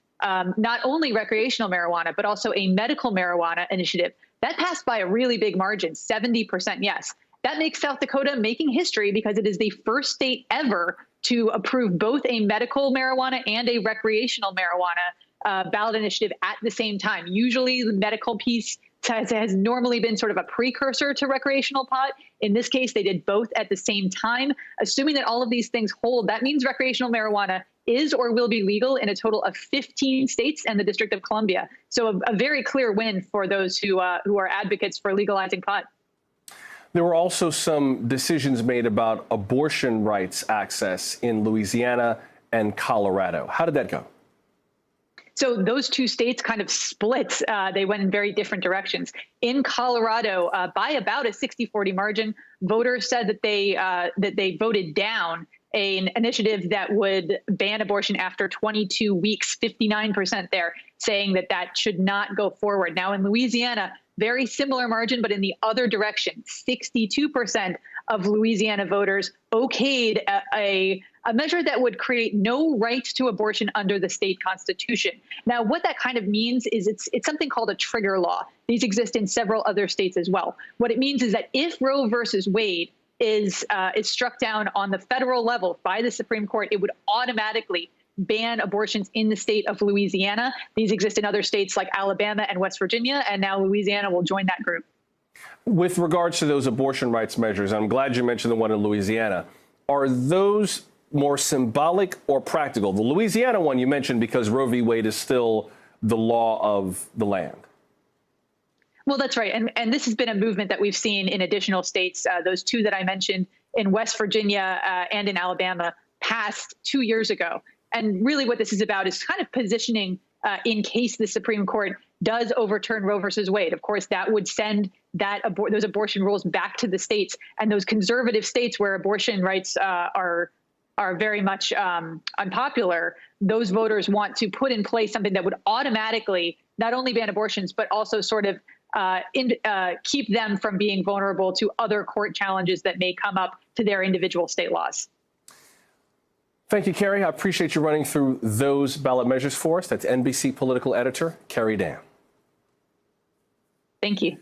not only recreational marijuana, but also a medical marijuana initiative. That passed by a really big margin, 70% yes. That makes South Dakota making history because it is the first state ever to approve both a medical marijuana and a recreational marijuana ballot initiative at the same time. Usually the medical piece has normally been sort of a precursor to recreational pot. In this case, they did both at the same time. Assuming that all of these things hold, that means recreational marijuana is or will be legal in a total of 15 states and the District of Columbia. So a very clear win for those who are advocates for legalizing pot. There were also some decisions made about abortion rights access in Louisiana and Colorado. How did that go? So those 2 states kind of split. They went in very different directions. In Colorado, by about a 60-40 margin, voters said that they voted down an initiative that would ban abortion after 22 weeks, 59% there, saying that that should not go forward. Now in Louisiana, very similar margin, but in the other direction, 62% of Louisiana voters okayed a measure that would create no right to abortion under the state constitution. Now, what that kind of means is it's something called a trigger law. These exist in several other states as well. What it means is that if Roe versus Wade is struck down on the federal level by the Supreme Court, it would automatically ban abortions in the state of Louisiana. These exist in other states like Alabama and West Virginia, and now Louisiana will join that group. With regards to those abortion rights measures, I'm glad you mentioned the one in Louisiana. Are those more symbolic or practical? The Louisiana one you mentioned because Roe v. Wade is still the law of the land. Well, that's right. And this has been a movement that we've seen in additional states. Those 2 that I mentioned in West Virginia and in Alabama passed 2 years ago. And really what this is about is kind of positioning in case the Supreme Court does overturn Roe versus Wade. Of course, that would send those abortion rules back to the states, and those conservative states where abortion rights are very much unpopular. Those voters want to put in place something that would automatically not only ban abortions, but also sort of keep them from being vulnerable to other court challenges that may come up to their individual state laws. Thank you, Carrie. I appreciate you running through those ballot measures for us. That's NBC political editor Carrie Dan. Thank you.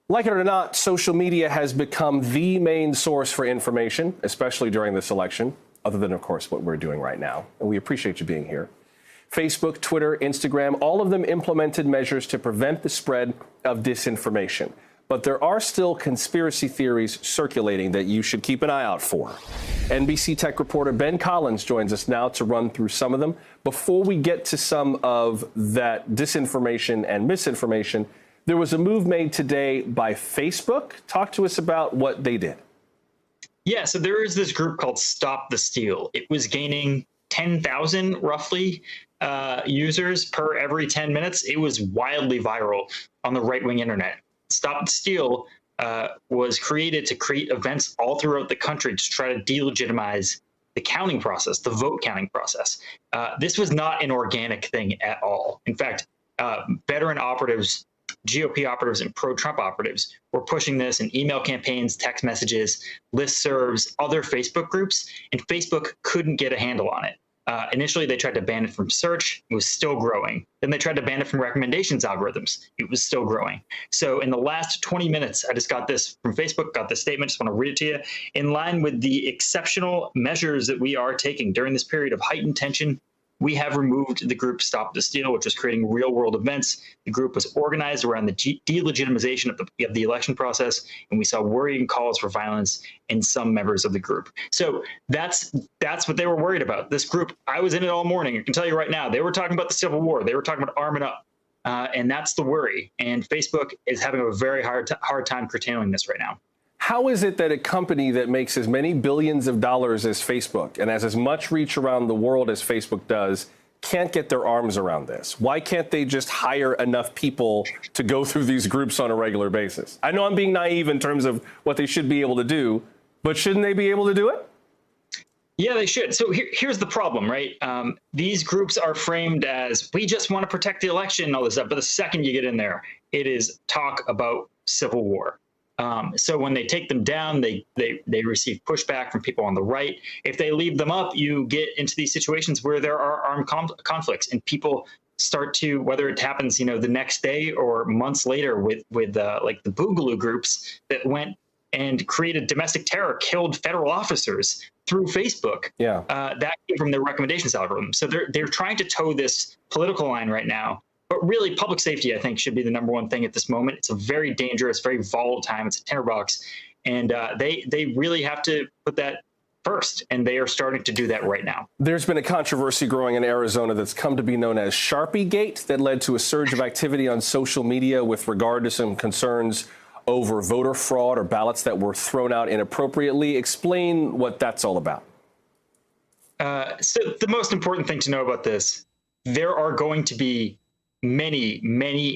Like it or not, social media has become the main source for information, especially during this election, other than, of course, what we're doing right now. And we appreciate you being here. Facebook, Twitter, Instagram, all of them implemented measures to prevent the spread of disinformation. But there are still conspiracy theories circulating that you should keep an eye out for. NBC tech reporter Ben Collins joins us now to run through some of them. Before we get to some of that disinformation and misinformation, there was a move made today by Facebook. Talk to us about what they did. Yeah, so there is this group called Stop the Steal. It was gaining 10,000 roughly users per every 10 minutes. It was wildly viral on the right-wing internet. Stop the Steal was created to create events all throughout the country to try to delegitimize the counting process, the vote counting process. This was not an organic thing at all. In fact, veteran operatives, GOP operatives, and pro-Trump operatives were pushing this in email campaigns, text messages, listservs, other Facebook groups, and Facebook couldn't get a handle on it. Initially, they tried to ban it from search. It was still growing. Then they tried to ban it from recommendations algorithms. It was still growing. So in the last 20 minutes, I just got this from Facebook, got this statement, just want to read it to you. In line with the exceptional measures that we are taking during this period of heightened tension, we have removed the group Stop the Steal, which was creating real-world events. The group was organized around the delegitimization of the election process, and we saw worrying calls for violence in some members of the group. So that's what they were worried about. This group, I was in it all morning. I can tell you right now, they were talking about the Civil War. They were talking about arming up, and that's the worry. And Facebook is having a very hard time curtailing this right now. How is it that a company that makes as many billions of dollars as Facebook and has as much reach around the world as Facebook does can't get their arms around this? Why can't they just hire enough people to go through these groups on a regular basis? I know I'm being naive in terms of what they should be able to do, but shouldn't they be able to do it? Yeah, they should. So here's the problem, right? These groups are framed as, we just want to protect the election and all this stuff. But the second you get in there, it is talk about civil war. So when they take them down, they receive pushback from people on the right. If they leave them up, you get into these situations where there are armed conflicts, and people start to, whether it happens, the next day or months later with like the Boogaloo groups that went and created domestic terror, killed federal officers through Facebook. Yeah, that came from their recommendations algorithm. So they're trying to toe this political line right now. But really, public safety, I think, should be the number one thing at this moment. It's a very dangerous, very volatile time. It's a tinderbox. And they really have to put that first. And they are starting to do that right now. There's been a controversy growing in Arizona that's come to be known as Sharpiegate that led to a surge of activity on social media with regard to some concerns over voter fraud or ballots that were thrown out inappropriately. Explain what that's all about. So the most important thing to know about this, there are going to be many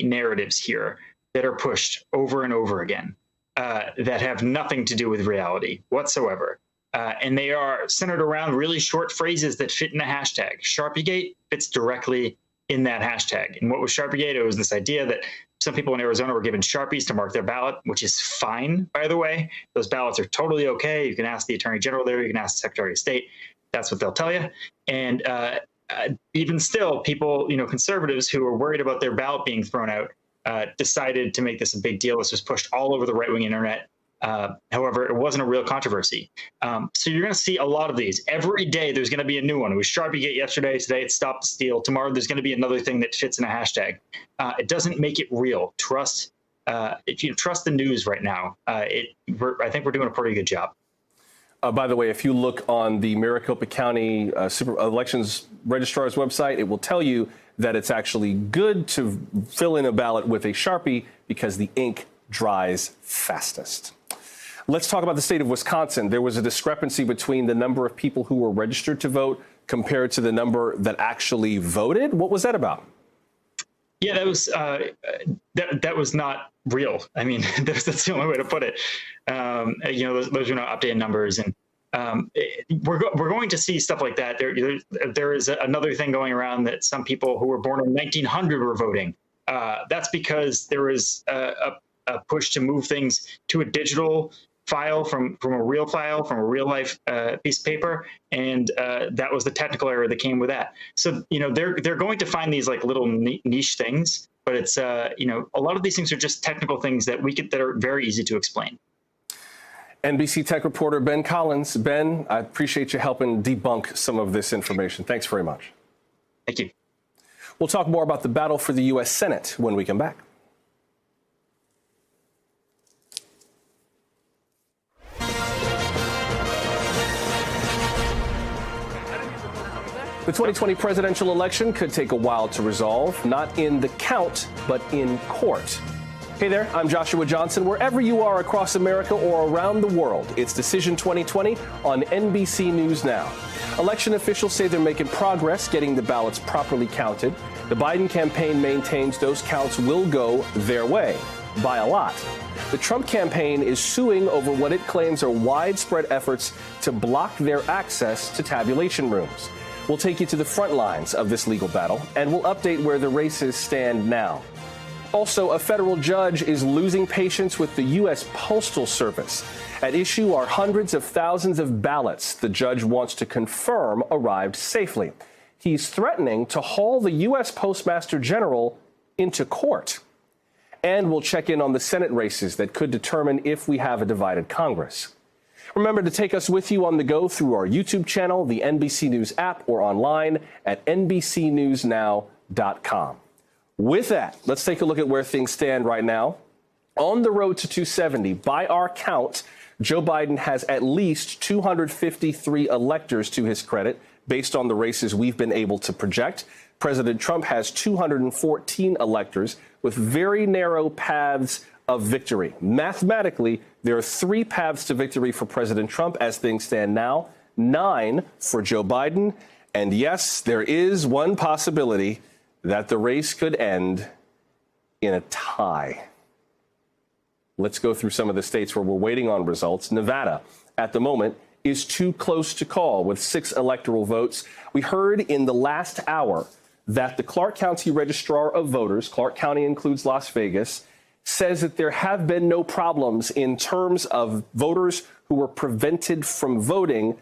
narratives here that are pushed over and over again that have nothing to do with reality whatsoever. And they are centered around really short phrases that fit in a hashtag. Sharpiegate fits directly in that hashtag. And what was Sharpiegate? It was this idea that some people in Arizona were given Sharpies to mark their ballot, which is fine, by the way. Those ballots are totally okay. You can ask the Attorney General there. You can ask the Secretary of State. That's what they'll tell you. And even still, people, conservatives who are worried about their ballot being thrown out, decided to make this a big deal. This was pushed all over the right-wing internet. However, it wasn't a real controversy. So you're going to see a lot of these. Every day there's going to be a new one. It was Sharpiegate yesterday. Today it's Stop the Steal. Tomorrow there's going to be another thing that fits in a hashtag. It doesn't make it real. If you trust the news right now, I think we're doing a pretty good job. By the way, if you look on the Maricopa County Elections Registrar's website, it will tell you that it's actually good to fill in a ballot with a Sharpie because the ink dries fastest. Let's talk about the state of Wisconsin. There was a discrepancy between the number of people who were registered to vote compared to the number that actually voted. What was that about? Yeah, that was that was not real. I mean, that's the only way to put it. Those are not updated numbers, and we're going to see stuff like that. There is another thing going around that some people who were born in 1900 were voting. That's because there was a push to move things to a digital file from a real file, from a real life piece of paper, and that was the technical error that came with that. So they're going to find these like little niche things, but it's a lot of these things are just technical things that that are very easy to explain. NBC tech reporter Ben Collins. Ben, I appreciate you helping debunk some of this information. Thanks very much. Thank you. We'll talk more about the battle for the U.S. Senate when we come back. The 2020 presidential election could take a while to resolve, not in the count, but in court. Hey there, I'm Joshua Johnson. Wherever you are across America or around the world, it's Decision 2020 on NBC News Now. Election officials say they're making progress getting the ballots properly counted. The Biden campaign maintains those counts will go their way by a lot. The Trump campaign is suing over what it claims are widespread efforts to block their access to tabulation rooms. We'll take you to the front lines of this legal battle, and we'll update where the races stand now. Also, a federal judge is losing patience with the U.S. Postal Service. At issue are hundreds of thousands of ballots the judge wants to confirm arrived safely. He's threatening to haul the U.S. Postmaster General into court. And we'll check in on the Senate races that could determine if we have a divided Congress. Remember to take us with you on the go through our YouTube channel, the NBC News app, or online at NBCNewsNow.com. With that, let's take a look at where things stand right now. On the road to 270, by our count, Joe Biden has at least 253 electors to his credit, based on the races we've been able to project. President Trump has 214 electors with very narrow paths of victory. Mathematically, there are 3 paths to victory for President Trump as things stand now, 9 for Joe Biden. And yes, there is one possibility that the race could end in a tie. Let's go through some of the states where we're waiting on results. Nevada, at the moment, is too close to call with 6 electoral votes. We heard in the last hour that the Clark County Registrar of Voters, Clark County includes Las Vegas, says that there have been no problems in terms of voters who were prevented from voting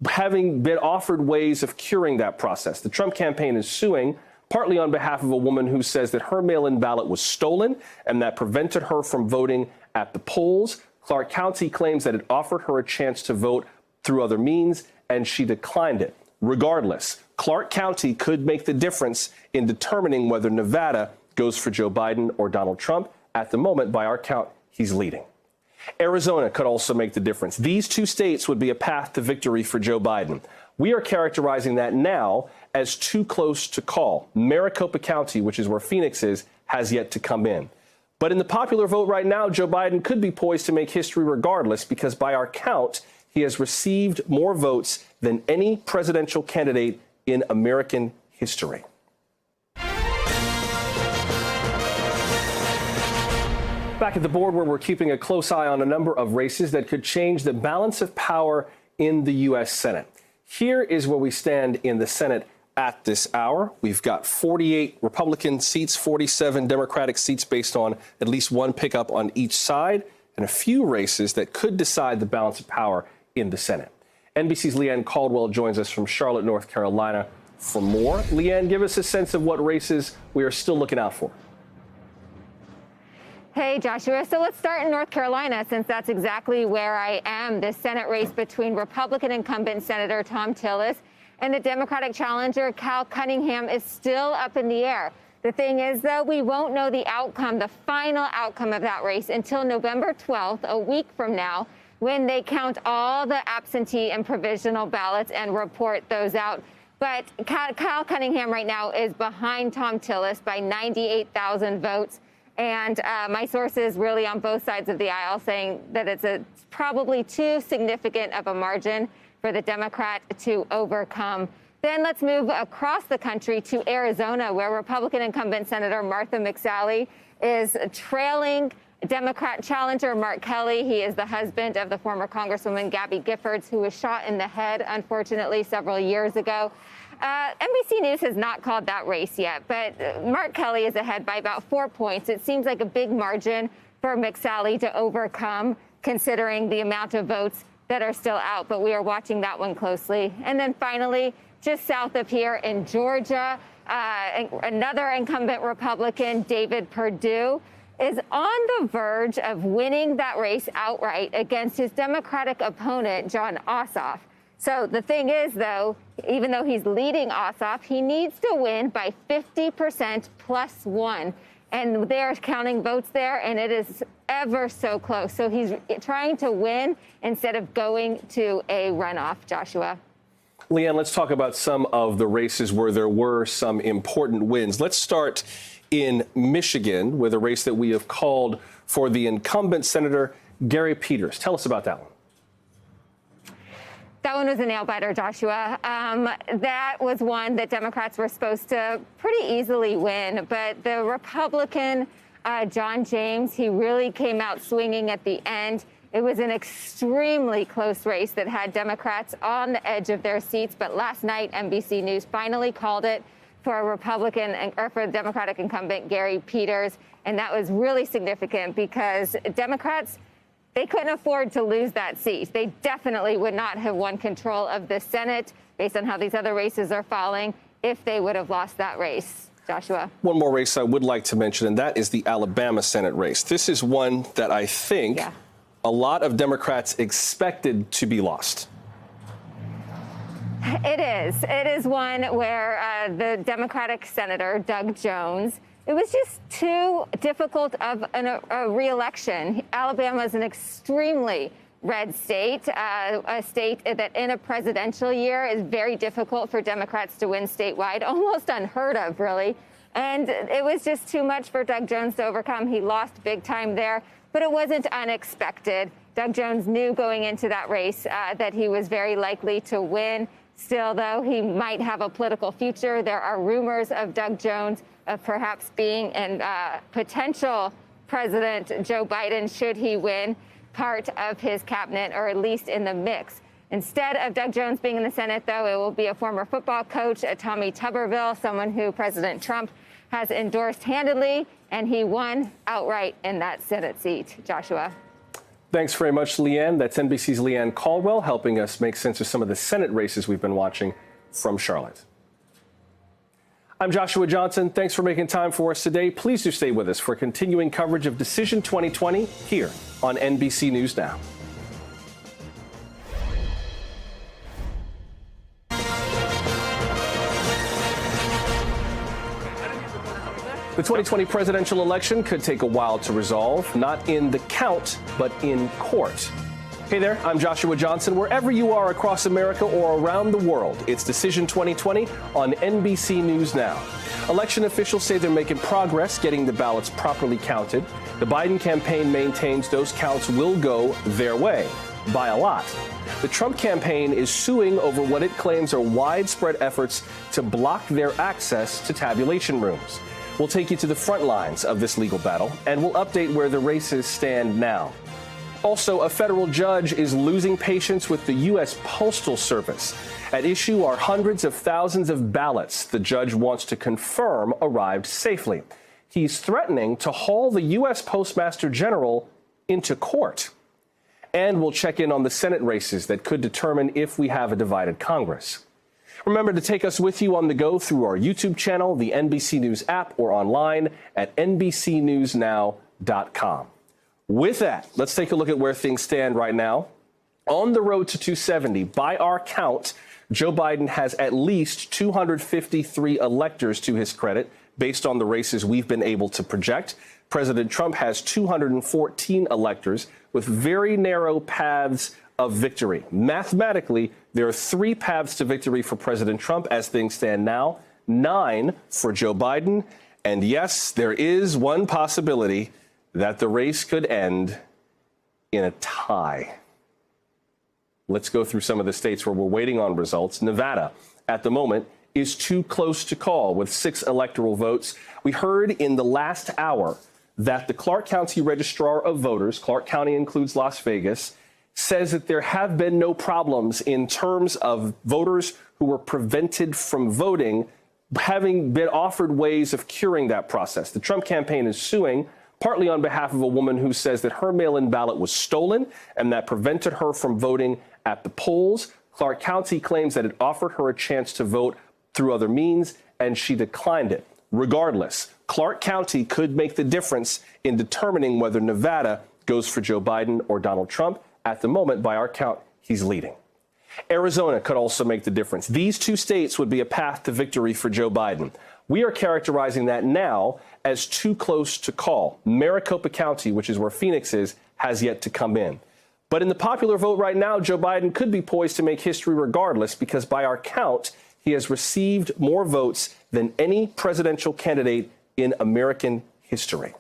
having been offered ways of curing that process. The Trump campaign is suing partly on behalf of a woman who says that her mail-in ballot was stolen and that prevented her from voting at the polls. Clark County claims that it offered her a chance to vote through other means, and she declined it. Regardless, Clark County could make the difference in determining whether Nevada goes for Joe Biden or Donald Trump. At the moment, by our count, he's leading. Arizona could also make the difference. These 2 states would be a path to victory for Joe Biden. We are characterizing that now as too close to call. Maricopa County, which is where Phoenix is, has yet to come in. But in the popular vote right now, Joe Biden could be poised to make history regardless, because by our count, he has received more votes than any presidential candidate in American history. Back at the board, where we're keeping a close eye on a number of races that could change the balance of power in the U.S. Senate. Here is where we stand in the Senate at this hour. We've got 48 Republican seats, 47 Democratic seats based on at least one pickup on each side, and a few races that could decide the balance of power in the Senate. NBC's Leanne Caldwell joins us from Charlotte, North Carolina for more. Leanne, give us a sense of what races we are still looking out for. Hey, Joshua. So let's start in North Carolina, since that's exactly where I am. The Senate race between Republican incumbent Senator Thom Tillis and the Democratic challenger Cal Cunningham is still up in the air. The thing is, though, we won't know the outcome, the final outcome of that race, until November 12th, a week from now, when they count all the absentee and provisional ballots and report those out. But Cal Cunningham right now is behind Thom Tillis by 98,000 votes. And my sources really on both sides of the aisle saying that it's probably too significant of a margin for the Democrat to overcome. Then let's move across the country to Arizona, where Republican incumbent Senator Martha McSally is trailing Democrat challenger Mark Kelly. He is the husband of the former Congresswoman Gabby Giffords, who was shot in the head, unfortunately, several years ago. NBC News has not called that race yet, but Mark Kelly is ahead by about 4 points. It seems like a big margin for McSally to overcome, considering the amount of votes that are still out, but we are watching that one closely. And then finally, just south of here in Georgia, another incumbent Republican, David Perdue, is on the verge of winning that race outright against his Democratic opponent, Jon Ossoff. So the thing is, though, even though he's leading Ossoff, he needs to win by 50% plus one. And they're counting votes there, and it is ever so close. So he's trying to win instead of going to a runoff, Joshua. Leanne, let's talk about some of the races where there were some important wins. Let's start in Michigan with a race that we have called for the incumbent Senator Gary Peters. Tell us about that one. That one was a nail-biter, Joshua. That was one that Democrats were supposed to pretty easily win, but the Republican, John James, he really came out swinging at the end. It was an extremely close race that had Democrats on the edge of their seats, but last night, NBC News finally called it for a Republican or for Democratic incumbent Gary Peters, and that was really significant because Democrats, they couldn't afford to lose that seat. They definitely would not have won control of the Senate based on how these other races are falling if they would have lost that race. Joshua. One more race I would like to mention, and that is the Alabama Senate race. This is one that I think a lot of Democrats expected to be lost. It is. It is one where the Democratic Senator, Doug Jones, it was just too difficult of a re-election. Alabama is an extremely red state, a state that in a presidential year is very difficult for Democrats to win statewide, almost unheard of, really. And it was just too much for Doug Jones to overcome. He lost big time there, but it wasn't unexpected. Doug Jones knew going into that race that he was very likely to win. Still, though, he might have a political future. There are rumors of Doug Jones of perhaps being in potential President Joe Biden, should he win, part of his cabinet, or at least in the mix. Instead of Doug Jones being in the Senate, though, it will be a former football coach, Tommy Tuberville, someone who President Trump has endorsed handedly, and he won outright in that Senate seat. Joshua. Thanks very much, Leanne. That's NBC's Leanne Caldwell helping us make sense of some of the Senate races we've been watching from Charlotte. I'm Joshua Johnson. Thanks for making time for us today. Please do stay with us for continuing coverage of Decision 2020 here on NBC News Now. The 2020 presidential election could take a while to resolve, not in the count, but in court. Hey there, I'm Joshua Johnson. Wherever you are across America or around the world, it's Decision 2020 on NBC News Now. Election officials say they're making progress getting the ballots properly counted. The Biden campaign maintains those counts will go their way by a lot. The Trump campaign is suing over what it claims are widespread efforts to block their access to tabulation rooms. We'll take you to the front lines of this legal battle, and we'll update where the races stand now. Also, a federal judge is losing patience with the U.S. Postal Service. At issue are hundreds of thousands of ballots the judge wants to confirm arrived safely. He's threatening to haul the U.S. Postmaster General into court. And we'll check in on the Senate races that could determine if we have a divided Congress. Remember to take us with you on the go through our YouTube channel, the NBC News app, or online at NBCNewsNow.com. With that, let's take a look at where things stand right now. On the road to 270, by our count, Joe Biden has at least 253 electors to his credit, based on the races we've been able to project. President Trump has 214 electors with very narrow paths of victory. Mathematically, there are 3 paths to victory for President Trump as things stand now, 9 for Joe Biden. And yes, there is one possibility that the race could end in a tie. Let's go through some of the states where we're waiting on results. Nevada, at the moment, is too close to call with 6 electoral votes. We heard in the last hour that the Clark County Registrar of Voters, Clark County includes Las Vegas, says that there have been no problems in terms of voters who were prevented from voting having been offered ways of curing that process. The Trump campaign is suing partly on behalf of a woman who says that her mail-in ballot was stolen and that prevented her from voting at the polls. Clark County claims that it offered her a chance to vote through other means, and she declined it. Regardless, Clark County could make the difference in determining whether Nevada goes for Joe Biden or Donald Trump. At the moment, by our count, he's leading. Arizona could also make the difference. These two states would be a path to victory for Joe Biden. We are characterizing that now as too close to call. Maricopa County, which is where Phoenix is, has yet to come in. But in the popular vote right now, Joe Biden could be poised to make history regardless, because by our count, he has received more votes than any presidential candidate in American history.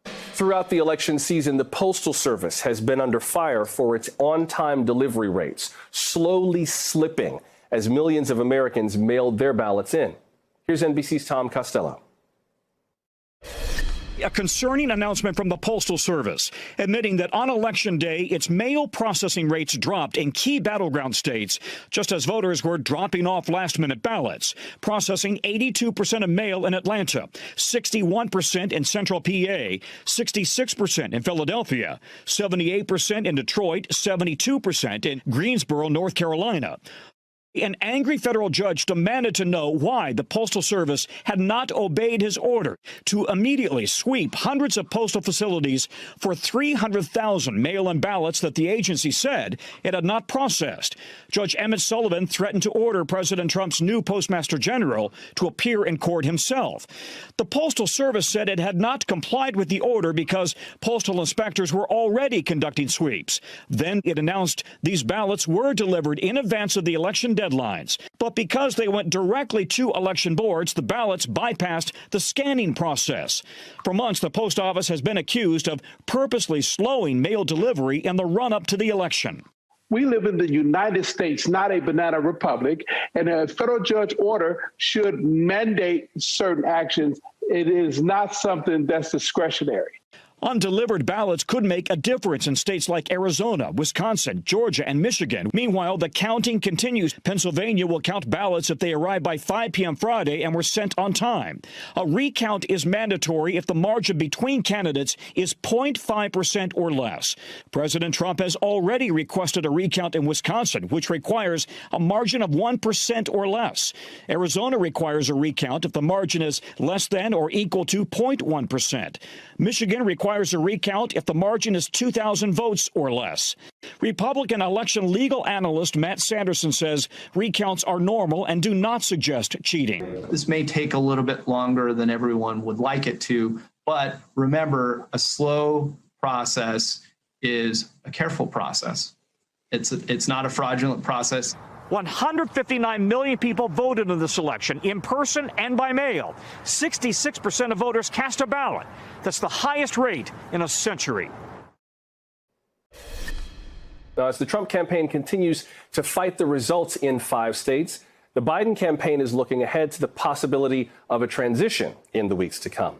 Throughout the election season, the Postal Service has been under fire for its on-time delivery rates, slowly slipping as millions of Americans mailed their ballots in. Here's NBC's Tom Costello. A concerning announcement from the Postal Service, admitting that on Election Day, its mail processing rates dropped in key battleground states, just as voters were dropping off last-minute ballots, processing 82% of mail in Atlanta, 61% in Central PA, 66% in Philadelphia, 78% in Detroit, 72% in Greensboro, North Carolina. An angry federal judge demanded to know why the Postal Service had not obeyed his order to immediately sweep hundreds of postal facilities for 300,000 mail-in ballots that the agency said it had not processed. Judge Emmett Sullivan threatened to order President Trump's new Postmaster General to appear in court himself. The Postal Service said it had not complied with the order because postal inspectors were already conducting sweeps. Then it announced these ballots were delivered in advance of the election deadlines. But because they went directly to election boards, the ballots bypassed the scanning process. For months, the post office has been accused of purposely slowing mail delivery in the run-up to the election. We live in the United States, not a banana republic, and a federal judge order should mandate certain actions. It is not something that's discretionary. Undelivered ballots could make a difference in states like Arizona, Wisconsin, Georgia, and Michigan. Meanwhile, the counting continues. Pennsylvania will count ballots if they arrive by 5 p.m. Friday and were sent on time. A recount is mandatory if the margin between candidates is 0.5% or less. President Trump has already requested a recount in Wisconsin, which requires a margin of 1% or less. Arizona requires a recount if the margin is less than or equal to 0.1%. Michigan requires a recount if the margin is 2,000 votes or less. Republican election legal analyst Matt Sanderson says recounts are normal and do not suggest cheating. This may take a little bit longer than everyone would like it to, but remember, a slow process is a careful process. It's not a fraudulent process. 159 million people voted in this election, in person and by mail. 66% of voters cast a ballot. That's the highest rate in a century. Now, as the Trump campaign continues to fight the results in 5 states, the Biden campaign is looking ahead to the possibility of a transition in the weeks to come.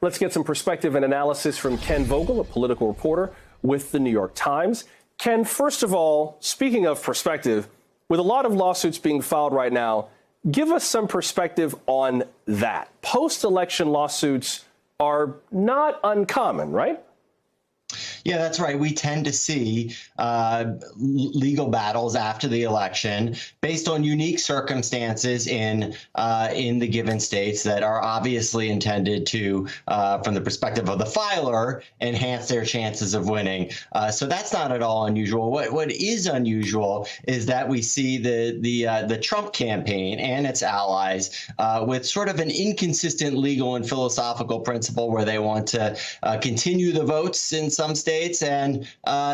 Let's get some perspective and analysis from Ken Vogel, a political reporter with the New York Times. Ken, first of all, speaking of perspective, with a lot of lawsuits being filed right now, give us some perspective on that. Post-election lawsuits are not uncommon, right? Yeah, that's right. We tend to see legal battles after the election based on unique circumstances in the given states that are obviously intended to, from the perspective of the filer, enhance their chances of winning. So that's not at all unusual. What is unusual is that we see the Trump campaign and its allies with sort of an inconsistent legal and philosophical principle where they want to continue the votes in some states and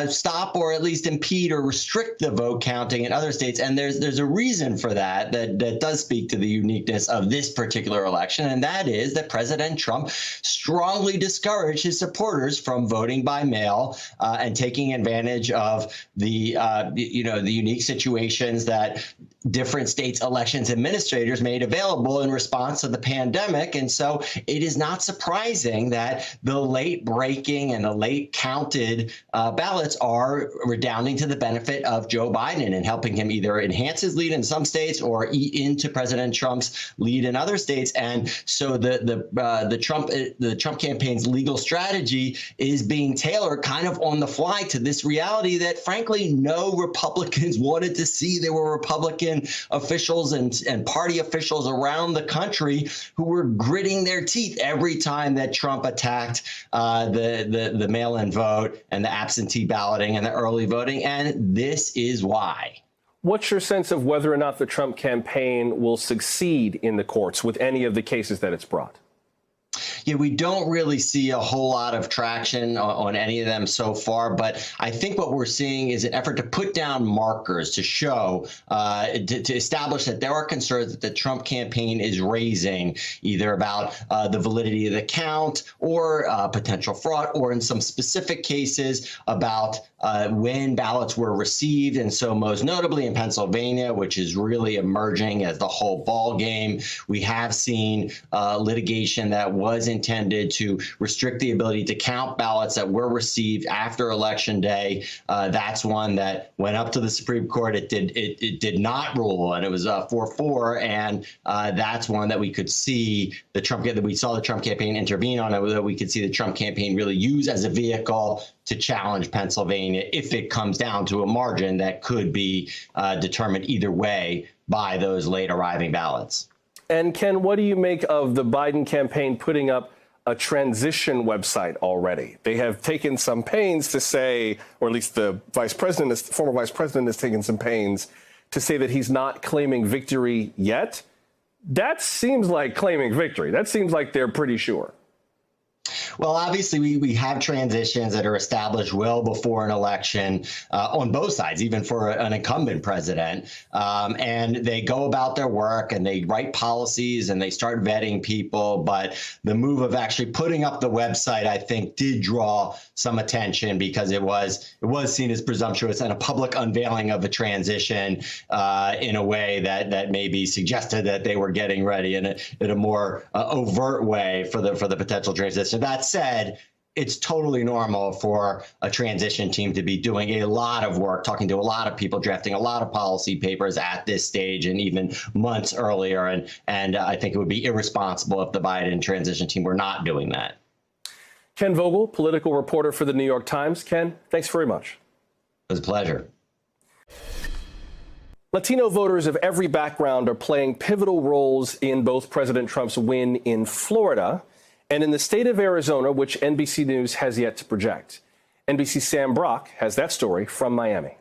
stop or at least impede or restrict the vote counting in other states. And there's a reason for that does speak to the uniqueness of this particular election, and that is that President Trump strongly discouraged his supporters from voting by mail and taking advantage of the unique situations that different states' elections administrators made available in response to the pandemic. And so it is not surprising that the late breaking and the late counting counted ballots are redounding to the benefit of Joe Biden and helping him either enhance his lead in some states or eat into President Trump's lead in other states. And so the Trump campaign's legal strategy is being tailored kind of on the fly to this reality that, frankly, no Republicans wanted to see. There were Republican officials and party officials around the country who were gritting their teeth every time that Trump attacked the mail-in vote and the absentee balloting and the early voting. And this is why. What's your sense of whether or not the Trump campaign will succeed in the courts with any of the cases that it's brought? Yeah, we don't really see a whole lot of traction on any of them so far, but I think what we're seeing is an effort to put down markers to show, to establish that there are concerns that the Trump campaign is raising, either about the validity of the count or potential fraud, or in some specific cases about when ballots were received. And so most notably in Pennsylvania, which is really emerging as the whole ball game, we have seen litigation that was intended to restrict the ability to count ballots that were received after Election Day. That's one that went up to the Supreme Court. It did not rule, and it was 4-4. And that's one that we could see the Trump campaign intervene on, that we could see the Trump campaign really use as a vehicle to challenge Pennsylvania if it comes down to a margin that could be determined either way by those late arriving ballots. And Ken, what do you make of the Biden campaign putting up a transition website already? They have taken some pains to say, or at least the former vice president has taken some pains to say that he's not claiming victory yet. That seems like claiming victory. That seems like they're pretty sure. Well, obviously, we have transitions that are established well before an election on both sides, even for an incumbent president. And they go about their work and they write policies and they start vetting people. But the move of actually putting up the website, I think, did draw some attention because it was seen as presumptuous and a public unveiling of a transition in a way that maybe suggested that they were getting ready in a more overt way for the potential transition. That said, it's totally normal for a transition team to be doing a lot of work, talking to a lot of people, drafting a lot of policy papers at this stage and even months earlier. And I think it would be irresponsible if the Biden transition team were not doing that. Ken Vogel, political reporter for the New York Times. Ken, thanks very much. It was a pleasure. Latino voters of every background are playing pivotal roles in both President Trump's win in Florida and in the state of Arizona, which NBC News has yet to project. NBC's Sam Brock has that story from Miami.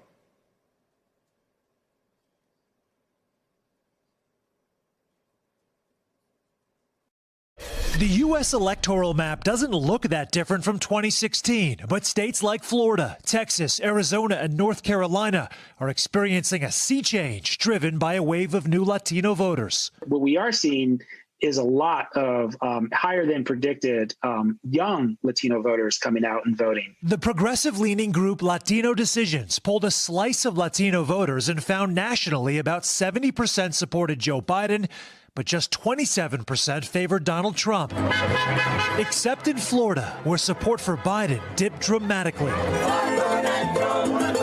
The U.S. electoral map doesn't look that different from 2016, but states like Florida, Texas, Arizona, and North Carolina are experiencing a sea change driven by a wave of new Latino voters. What we are seeing is a lot of higher than predicted young Latino voters coming out and voting. The progressive-leaning group Latino Decisions polled a slice of Latino voters and found nationally about 70% supported Joe Biden, but just 27% favored Donald Trump. Except in Florida, where support for Biden dipped dramatically.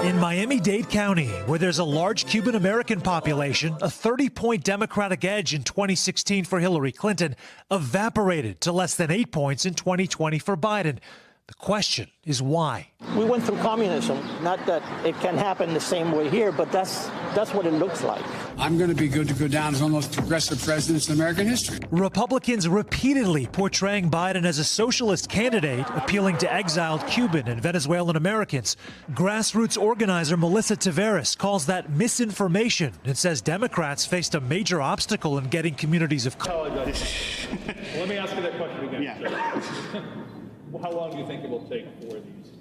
In Miami-Dade County, where there's a large Cuban-American population, a 30-point Democratic edge in 2016 for Hillary Clinton evaporated to less than 8 points in 2020 for Biden. The question is why. We went through communism. Not that it can happen the same way here, but that's what it looks like. I'm going to be good to go down as one of the most progressive presidents in American history. Republicans repeatedly portraying Biden as a socialist candidate, appealing to exiled Cuban and Venezuelan Americans. Grassroots organizer Melissa Taveras calls that misinformation and says Democrats faced a major obstacle in getting communities of color. Let me ask you that question again. Yeah. How long do you think it will take for these?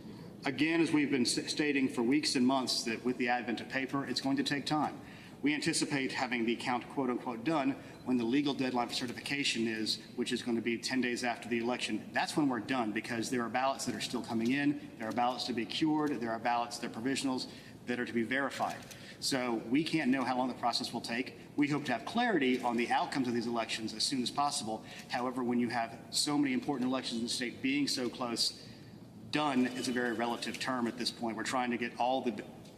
Again, as we've been stating for weeks and months, that with the advent of paper, it's going to take time. We anticipate having the count, quote unquote, done when the legal deadline for certification is, which is going to be 10 days after the election. That's when we're done, because there are ballots that are still coming in. There are ballots to be cured. There are ballots that are provisionals that are to be verified. So we can't know how long the process will take. We hope to have clarity on the outcomes of these elections as soon as possible. However, when you have so many important elections in the state being so close, done is a very relative term at this point. We're trying to get all the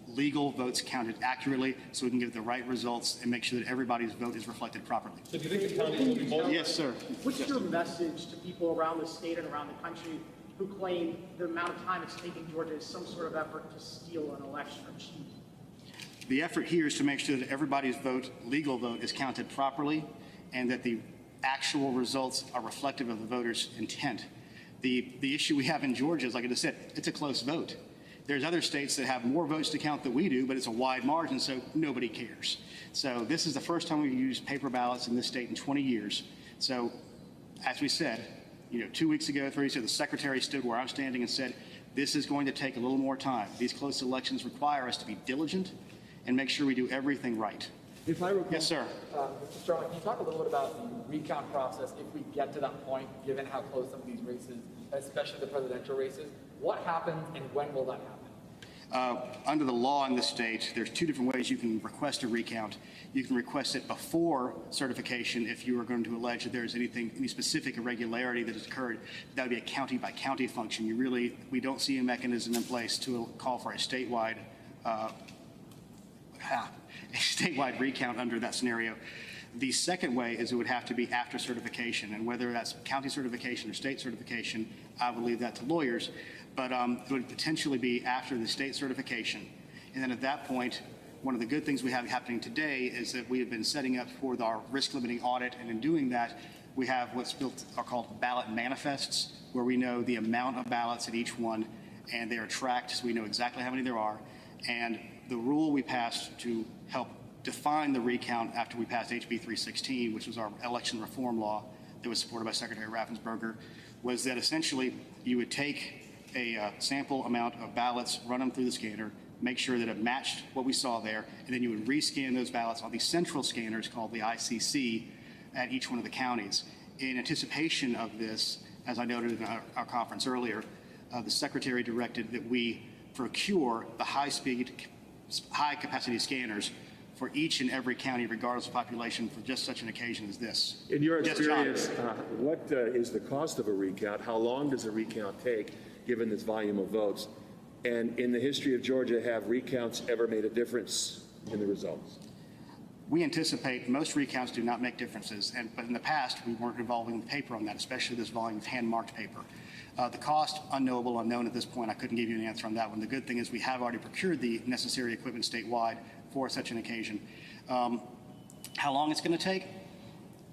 legal votes counted accurately so we can get the right results and make sure that everybody's vote is reflected properly. So do you think the county will be more? Yes, sir. What's your message to people around the state and around the country who claim the amount of time it's taking Georgia is some sort of effort to steal an election or cheat? The effort here is to make sure that everybody's vote, legal vote, is counted properly and that the actual results are reflective of the voters' intent. The issue we have in Georgia is, like I just said, it's a close vote. There's other states that have more votes to count than we do, but it's a wide margin, so nobody cares. So this is the first time we've used paper ballots in this state in 20 years. So as we said, 2 weeks ago, 3 weeks ago, the secretary stood where I'm standing and said, this is going to take a little more time. These close elections require us to be diligent and make sure we do everything right. If I recall, yes, sir. Mr. Sterling, can you talk a little bit about the recount process if we get to that point, given how close some of these races, especially the presidential races? What happens and when will that happen? Under the law in this state, there's 2 different ways you can request a recount. You can request it before certification if you are going to allege that there's any specific irregularity that has occurred. That would be a county-by-county function. We don't see a mechanism in place to call for a statewide recount under that scenario. The second way is it would have to be after certification, and whether that's county certification or state certification, I would leave that to lawyers. But it would potentially be after the state certification. And then at that point, one of the good things we have happening today is that we have been setting up for our risk limiting audit. And in doing that, we have what's called ballot manifests, where we know the amount of ballots at each one, and they are tracked so we know exactly how many there are. And the rule we passed to help define the recount after we passed HB 316, which was our election reform law that was supported by Secretary Raffensperger, was that essentially you would take a sample amount of ballots, run them through the scanner, make sure that it matched what we saw there, and then you would rescan those ballots on these central scanners called the ICC at each one of the counties. In anticipation of this, as I noted in our conference earlier, the Secretary directed that we procure the high-speed, high-capacity scanners for each and every county, regardless of population, for just such an occasion as this. In your Yes, experience, what is the cost of a recount? How long does a recount take, given this volume of votes? And in the history of Georgia, have recounts ever made a difference in the results? We anticipate most recounts do not make differences, but in the past, we weren't involving the paper on that, especially this volume of hand-marked paper. The cost, unknowable, unknown at this point. I couldn't give you an answer on that one. The good thing is we have already procured the necessary equipment statewide for such an occasion. How long it's going to take?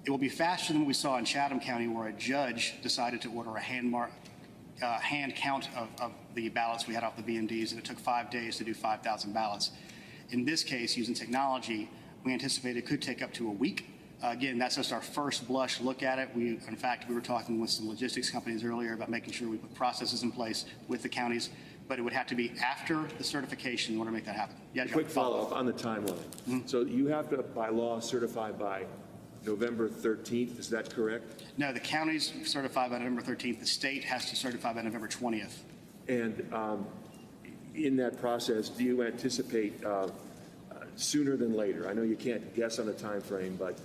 It will be faster than what we saw in Chatham County, where a judge decided to order a hand count of the ballots we had off the BMDs, and it took 5 days to do 5,000 ballots. In this case, using technology, we anticipate it could take up to a week. Again, that's just our first blush look at it. In fact, we were talking with some logistics companies earlier about making sure we put processes in place with the counties, but it would have to be after the certification in order to make that happen. Yeah, John. Quick follow-up on the timeline. So you have to, by law, certify by November 13th. Is that correct? No, the counties certify by November 13th. The state has to certify by November 20th. And in that process, do you anticipate sooner than later? I know you can't guess on a time frame, but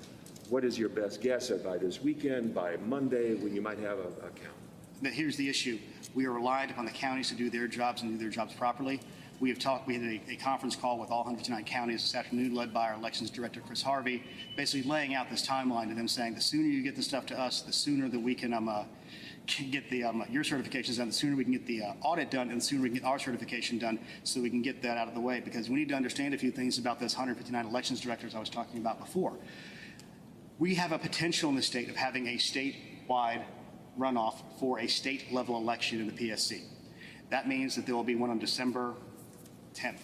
what is your best guess at by this weekend, by Monday, when you might have a count? Now, here's the issue. We are reliant upon the counties to do their jobs and do their jobs properly. We had a conference call with all 109 counties this afternoon, led by our elections director, Chris Harvey, basically laying out this timeline to them, saying the sooner you get the stuff to us, the sooner that we can get your certifications done, the sooner we can get the audit done, and the sooner we can get our certification done, so we can get that out of the way. Because we need to understand a few things about those 159 elections directors I was talking about before. We have a potential in the state of having a statewide runoff for a state-level election in the PSC. That means that there will be one on December 10th.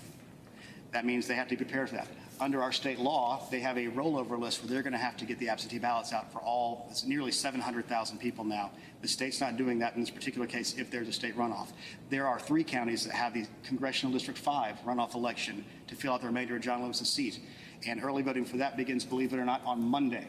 That means they have to be prepared for that. Under our state law, they have a rollover list where they're going to have to get the absentee ballots out for it's nearly 700,000 people now. The state's not doing that in this particular case if there's a state runoff. There are 3 counties that have the Congressional District 5 runoff election to fill out the remainder of John Lewis's seat. And early voting for that begins, believe it or not, on Monday.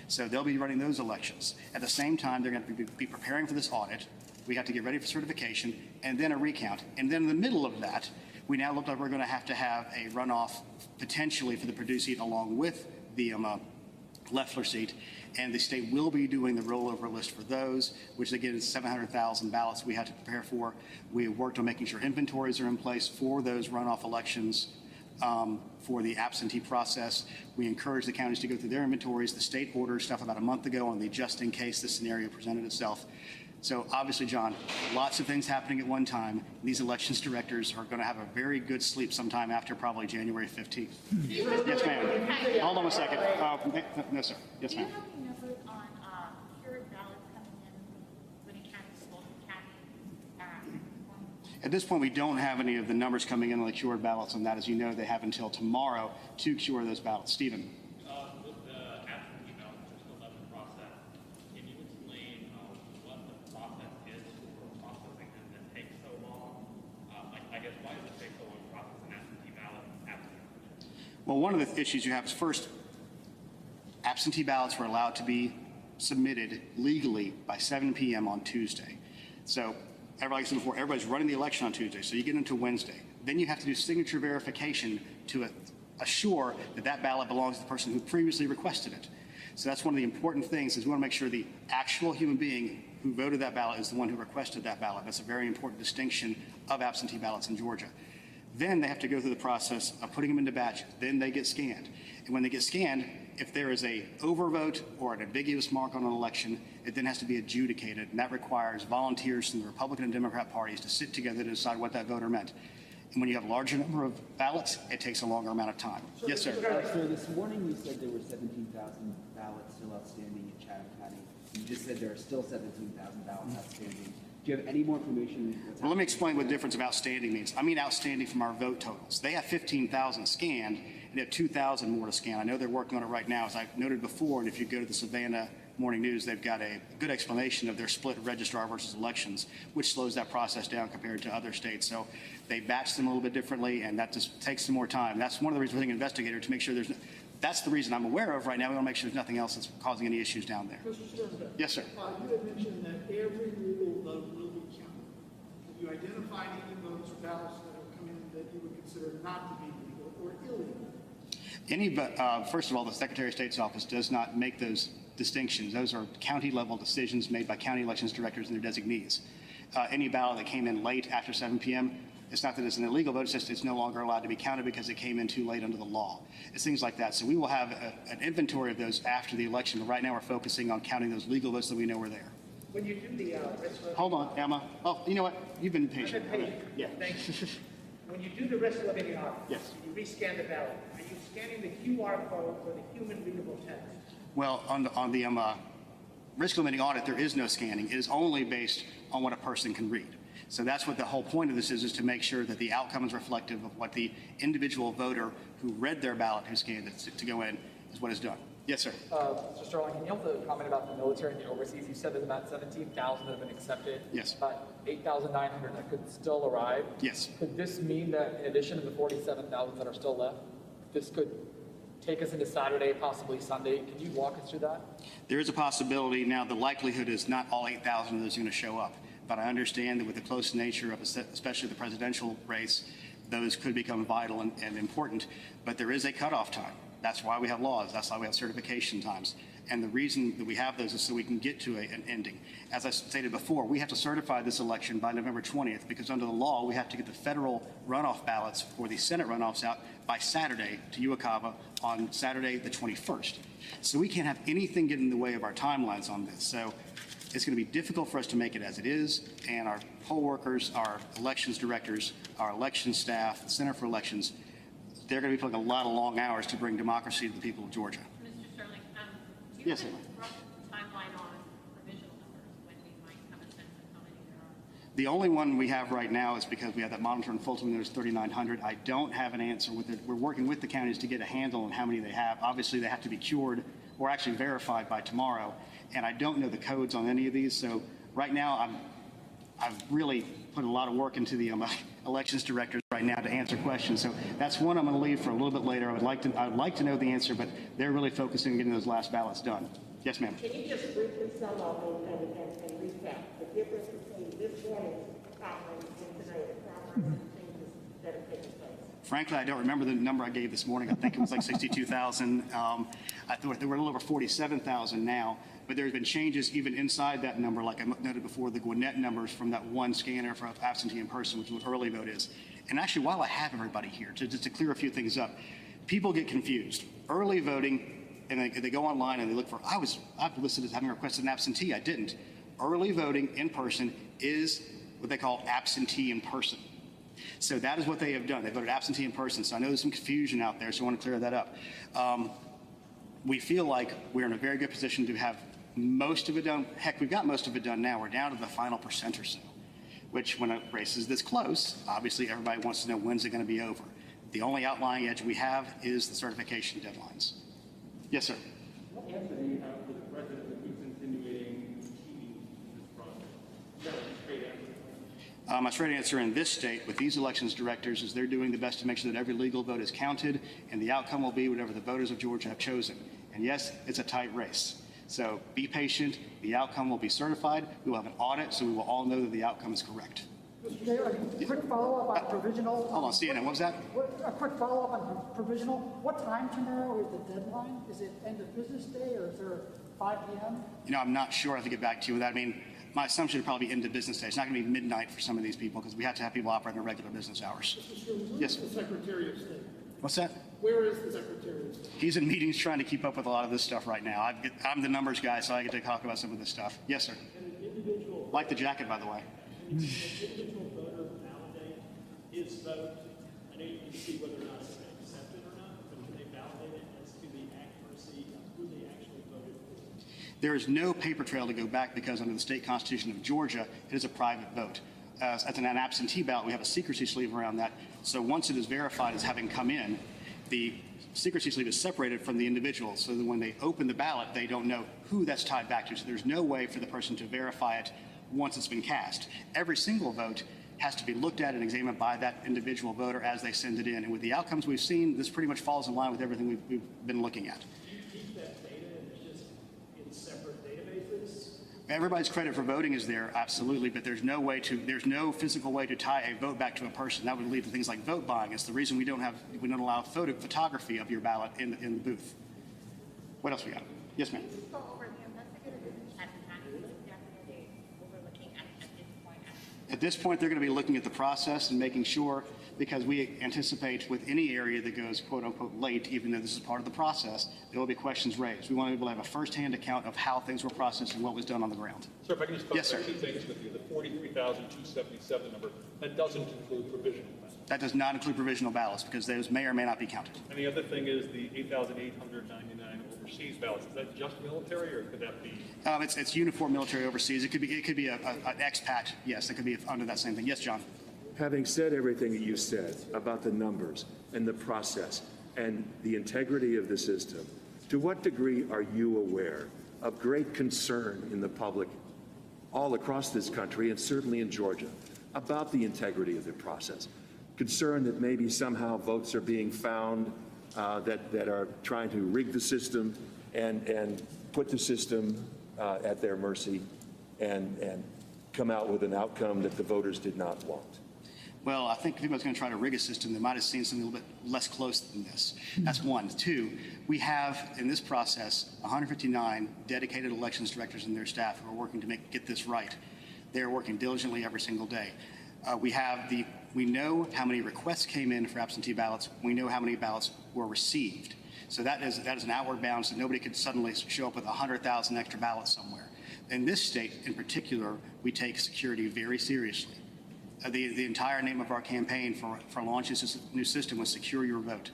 So they'll be running those elections. At the same time, they're going to be preparing for this audit. We have to get ready for certification and then a recount. And then in the middle of that, we now look like we're going to have a runoff potentially for the Purdue seat along with the Loeffler seat, and the state will be doing the rollover list for those, which again is 700,000 ballots we have to prepare for. We have worked on making sure inventories are in place for those runoff elections. For the absentee process, we encourage the counties to go through their inventories. The state ordered stuff about a month ago on the just in case this scenario presented itself. So obviously, John, lots of things happening at one time. These elections directors are going to have a very good sleep sometime after probably January 15th. Yes, ma'am. Hold on a second. No, sir. Yes, ma'am. At this point, we don't have any of the numbers coming in on the cured ballots on that. As you know, they have until tomorrow to cure those ballots. Stephen. With the absentee ballots, there's still left in process. Can you explain what the process is for processing them that takes so long? I guess, why does it take so long to process an absentee ballot? Well, one of the issues you have is first, absentee ballots were allowed to be submitted legally by 7 p.m. on Tuesday. So, like I said before, everybody's running the election on Tuesday, so you get into Wednesday. Then you have to do signature verification to assure that that ballot belongs to the person who previously requested it. So that's one of the important things is we want to make sure the actual human being who voted that ballot is the one who requested that ballot. That's a very important distinction of absentee ballots in Georgia. Then they have to go through the process of putting them into batches. Then they get scanned. And when they get scanned, if there is a overvote or an ambiguous mark on an election, it then has to be adjudicated, and that requires volunteers from the Republican and Democrat parties to sit together to decide what that voter meant. And when you have a larger number of ballots, it takes a longer amount of time. Yes, sir. So this morning you said there were 17,000 ballots still outstanding in Chatham County. You just said there are still 17,000 ballots outstanding. Do you have any more information? Well, let me explain what the difference of outstanding means. I mean outstanding from our vote totals. They have 15,000 scanned, and they have 2,000 more to scan. I know they're working on it right now, as I noted before, and if you go to the Savannah Morning News, they've got a good explanation of their split registrar versus elections, which slows that process down compared to other states. So they batch them a little bit differently, and that just takes some more time. That's one of the reasons we're an investigator, to make sure there's no, that's the reason I'm aware of right now. We want to make sure there's nothing else that's causing any issues down there. Mr. Sternberg. Yes, sir. You had mentioned that every legal vote will be counted. Have you identified any votes or ballots that have come in that you would consider not to be legal or illegal? First of all, the Secretary of State's office does not make those distinctions. Those are county-level decisions made by county elections directors and their designees. Any ballot that came in late after 7 p.m., it's not that it's an illegal vote, it's just it's no longer allowed to be counted because it came in too late under the law. It's things like that. So we will have an inventory of those after the election, but right now we're focusing on counting those legal votes that we know are there. When you do the Hold on, Emma. Oh, you know what? You've been patient. I've been patient. Yeah. Thank you. When you do the risk limiting audit, yes, you rescan the ballot. Are you scanning the QR code or the human readable text? Well, on the risk limiting audit, there is no scanning. It is only based on what a person can read. So that's what the whole point of this is to make sure that the outcome is reflective of what the individual voter who read their ballot, who scanned it to go in, is what is done. Yes, sir. Mr. Sterling, can you also comment about the military and the overseas? You said there's about 17,000 that have been accepted. Yes. About 8,900 that could still arrive. Yes. Could this mean that in addition to the 47,000 that are still left, this could take us into Saturday, possibly Sunday? Can you walk us through that? There is a possibility. Now, the likelihood is not all 8,000 of those are going to show up. But I understand that with the close nature of especially the presidential race, those could become vital and important. But there is a cutoff time. That's why we have laws. That's why we have certification times. And the reason that we have those is so we can get to an ending. As I stated before, we have to certify this election by November 20th because under the law, we have to get the federal runoff ballots for the Senate runoffs out by Saturday to Uwakava on Saturday the 21st. So we can't have anything get in the way of our timelines on this. So it's going to be difficult for us to make it as it is, and our poll workers, our elections directors, our election staff, the Center for Elections, they're going to be putting a lot of long hours to bring democracy to the people of Georgia. Mr. Sterling, do you Yes, have a rough timeline on provisional numbers, when we might have a sense of how many there are? The only one we have right now is because we have that monitor and Fulton, there's 3,900. I don't have an answer with it. We're working with the counties to get a handle on how many they have. Obviously, they have to be cured or actually verified by tomorrow, and I don't know the codes on any of these. So right now, I've really put a lot of work into the elections directors right now to answer questions. So that's one I'm going to leave for a little bit later. I'd like to know the answer, but they're really focusing on getting those last ballots done. Yes, ma'am. Can you just briefly sum up and recap the difference between this morning's conference and tonight, the changes that have taken place? Frankly, I don't remember the number I gave this morning. I think it was like 62,000. I thought they were a little over 47,000 now, but there's been changes even inside that number, like I noted before, the Gwinnett numbers from that one scanner for absentee in person, which is what early vote is. And actually, while I have everybody here, just to clear a few things up, people get confused. Early voting, and they go online and they look for, I've listed as having requested an absentee. I didn't. Early voting in person is what they call absentee in person. So that is what they have done. They voted absentee in person. So I know there's some confusion out there, so I want to clear that up. We feel like we're in a very good position to have most of it done. Heck, we've got most of it done now. We're down to the final percent or so, which when a race is this close, obviously everybody wants to know when's it going to be over. The only outlying edge we have is the certification deadlines. Yes, sir. What answer do you have for the president who keeps insinuating cheating in this process? Is that a straight answer? My straight answer in this state with these elections directors is they're doing the best to make sure that every legal vote is counted, and the outcome will be whatever the voters of Georgia have chosen. And yes, it's a tight race. So be patient. The outcome will be certified. We will have an audit, so we will all know that the outcome is correct. Mr. Chair, a quick follow-up on provisional. Hold on, CNN, what was that? A quick follow-up on provisional. What time tomorrow is the deadline? Is it end of business day, or is there 5 p.m.? You know, I'm not sure. I have to get back to you with that. I mean, my assumption would probably be end of business day. It's not going to be midnight for some of these people because we have to have people operate in regular business hours. Yes. The Secretary of State. What's that? Where is the Secretary of State? He's in meetings trying to keep up with a lot of this stuff right now. I'm the numbers guy, so I get to talk about some of this stuff. Yes, sir. Like the jacket, by the way. Individual voter validate his vote. I know you can see whether or not it's accepted or not, but can they validate it as to the accuracy of who they actually voted for? There is no paper trail to go back because under the state constitution of Georgia, it is a private vote. As an absentee ballot, we have a secrecy sleeve around that. So once it is verified as having come in, the secrecy sleeve is separated from the individual so that when they open the ballot, they don't know who that's tied back to. So there's no way for the person to verify it once it's been cast. Every single vote has to be looked at and examined by that individual voter as they send it in. And with the outcomes we've seen, this pretty much falls in line with everything we've been looking at. Do you keep that data and it's just in separate databases? Everybody's credit for voting is there, absolutely, but there's no physical way to tie a vote back to a person. That would lead to things like vote buying. It's the reason we don't allow photography of your ballot in the booth. What else we got? Yes, ma'am. At this point, they're going to be looking at the process and making sure, because we anticipate with any area that goes quote unquote late, even though this is part of the process, there will be questions raised. We want to be able to have a firsthand account of how things were processed and what was done on the ground. Sir, if I can just yes, sir. two things with you. The 43,277 number, that doesn't include provisional ballots. That does not include provisional ballots because those may or may not be counted. And the other thing is the 8,899 overseas ballots. Is that just military, or could that be? It's uniform military overseas. It could be an expat. Yes, it could be under that same thing. Yes, John. Having said everything that you said about the numbers and the process and the integrity of the system, to what degree are you aware of great concern in the public all across this country and certainly in Georgia about the integrity of the process? Concern that maybe somehow votes are being found that are trying to rig the system and put the system at their mercy and come out with an outcome that the voters did not want. Well, I think if anybody's going to try to rig a system, they might have seen something a little bit less close than this. That's one. Two, we have in this process 159 dedicated elections directors and their staff who are working to get this right. They are working diligently every single day. We know how many requests came in for absentee ballots. We know how many ballots were received. So that is an outward bound, so nobody could suddenly show up with 100,000 extra ballots somewhere. In this state, in particular, we take security very seriously. The entire name of our campaign for launching this new system was Secure Your Vote,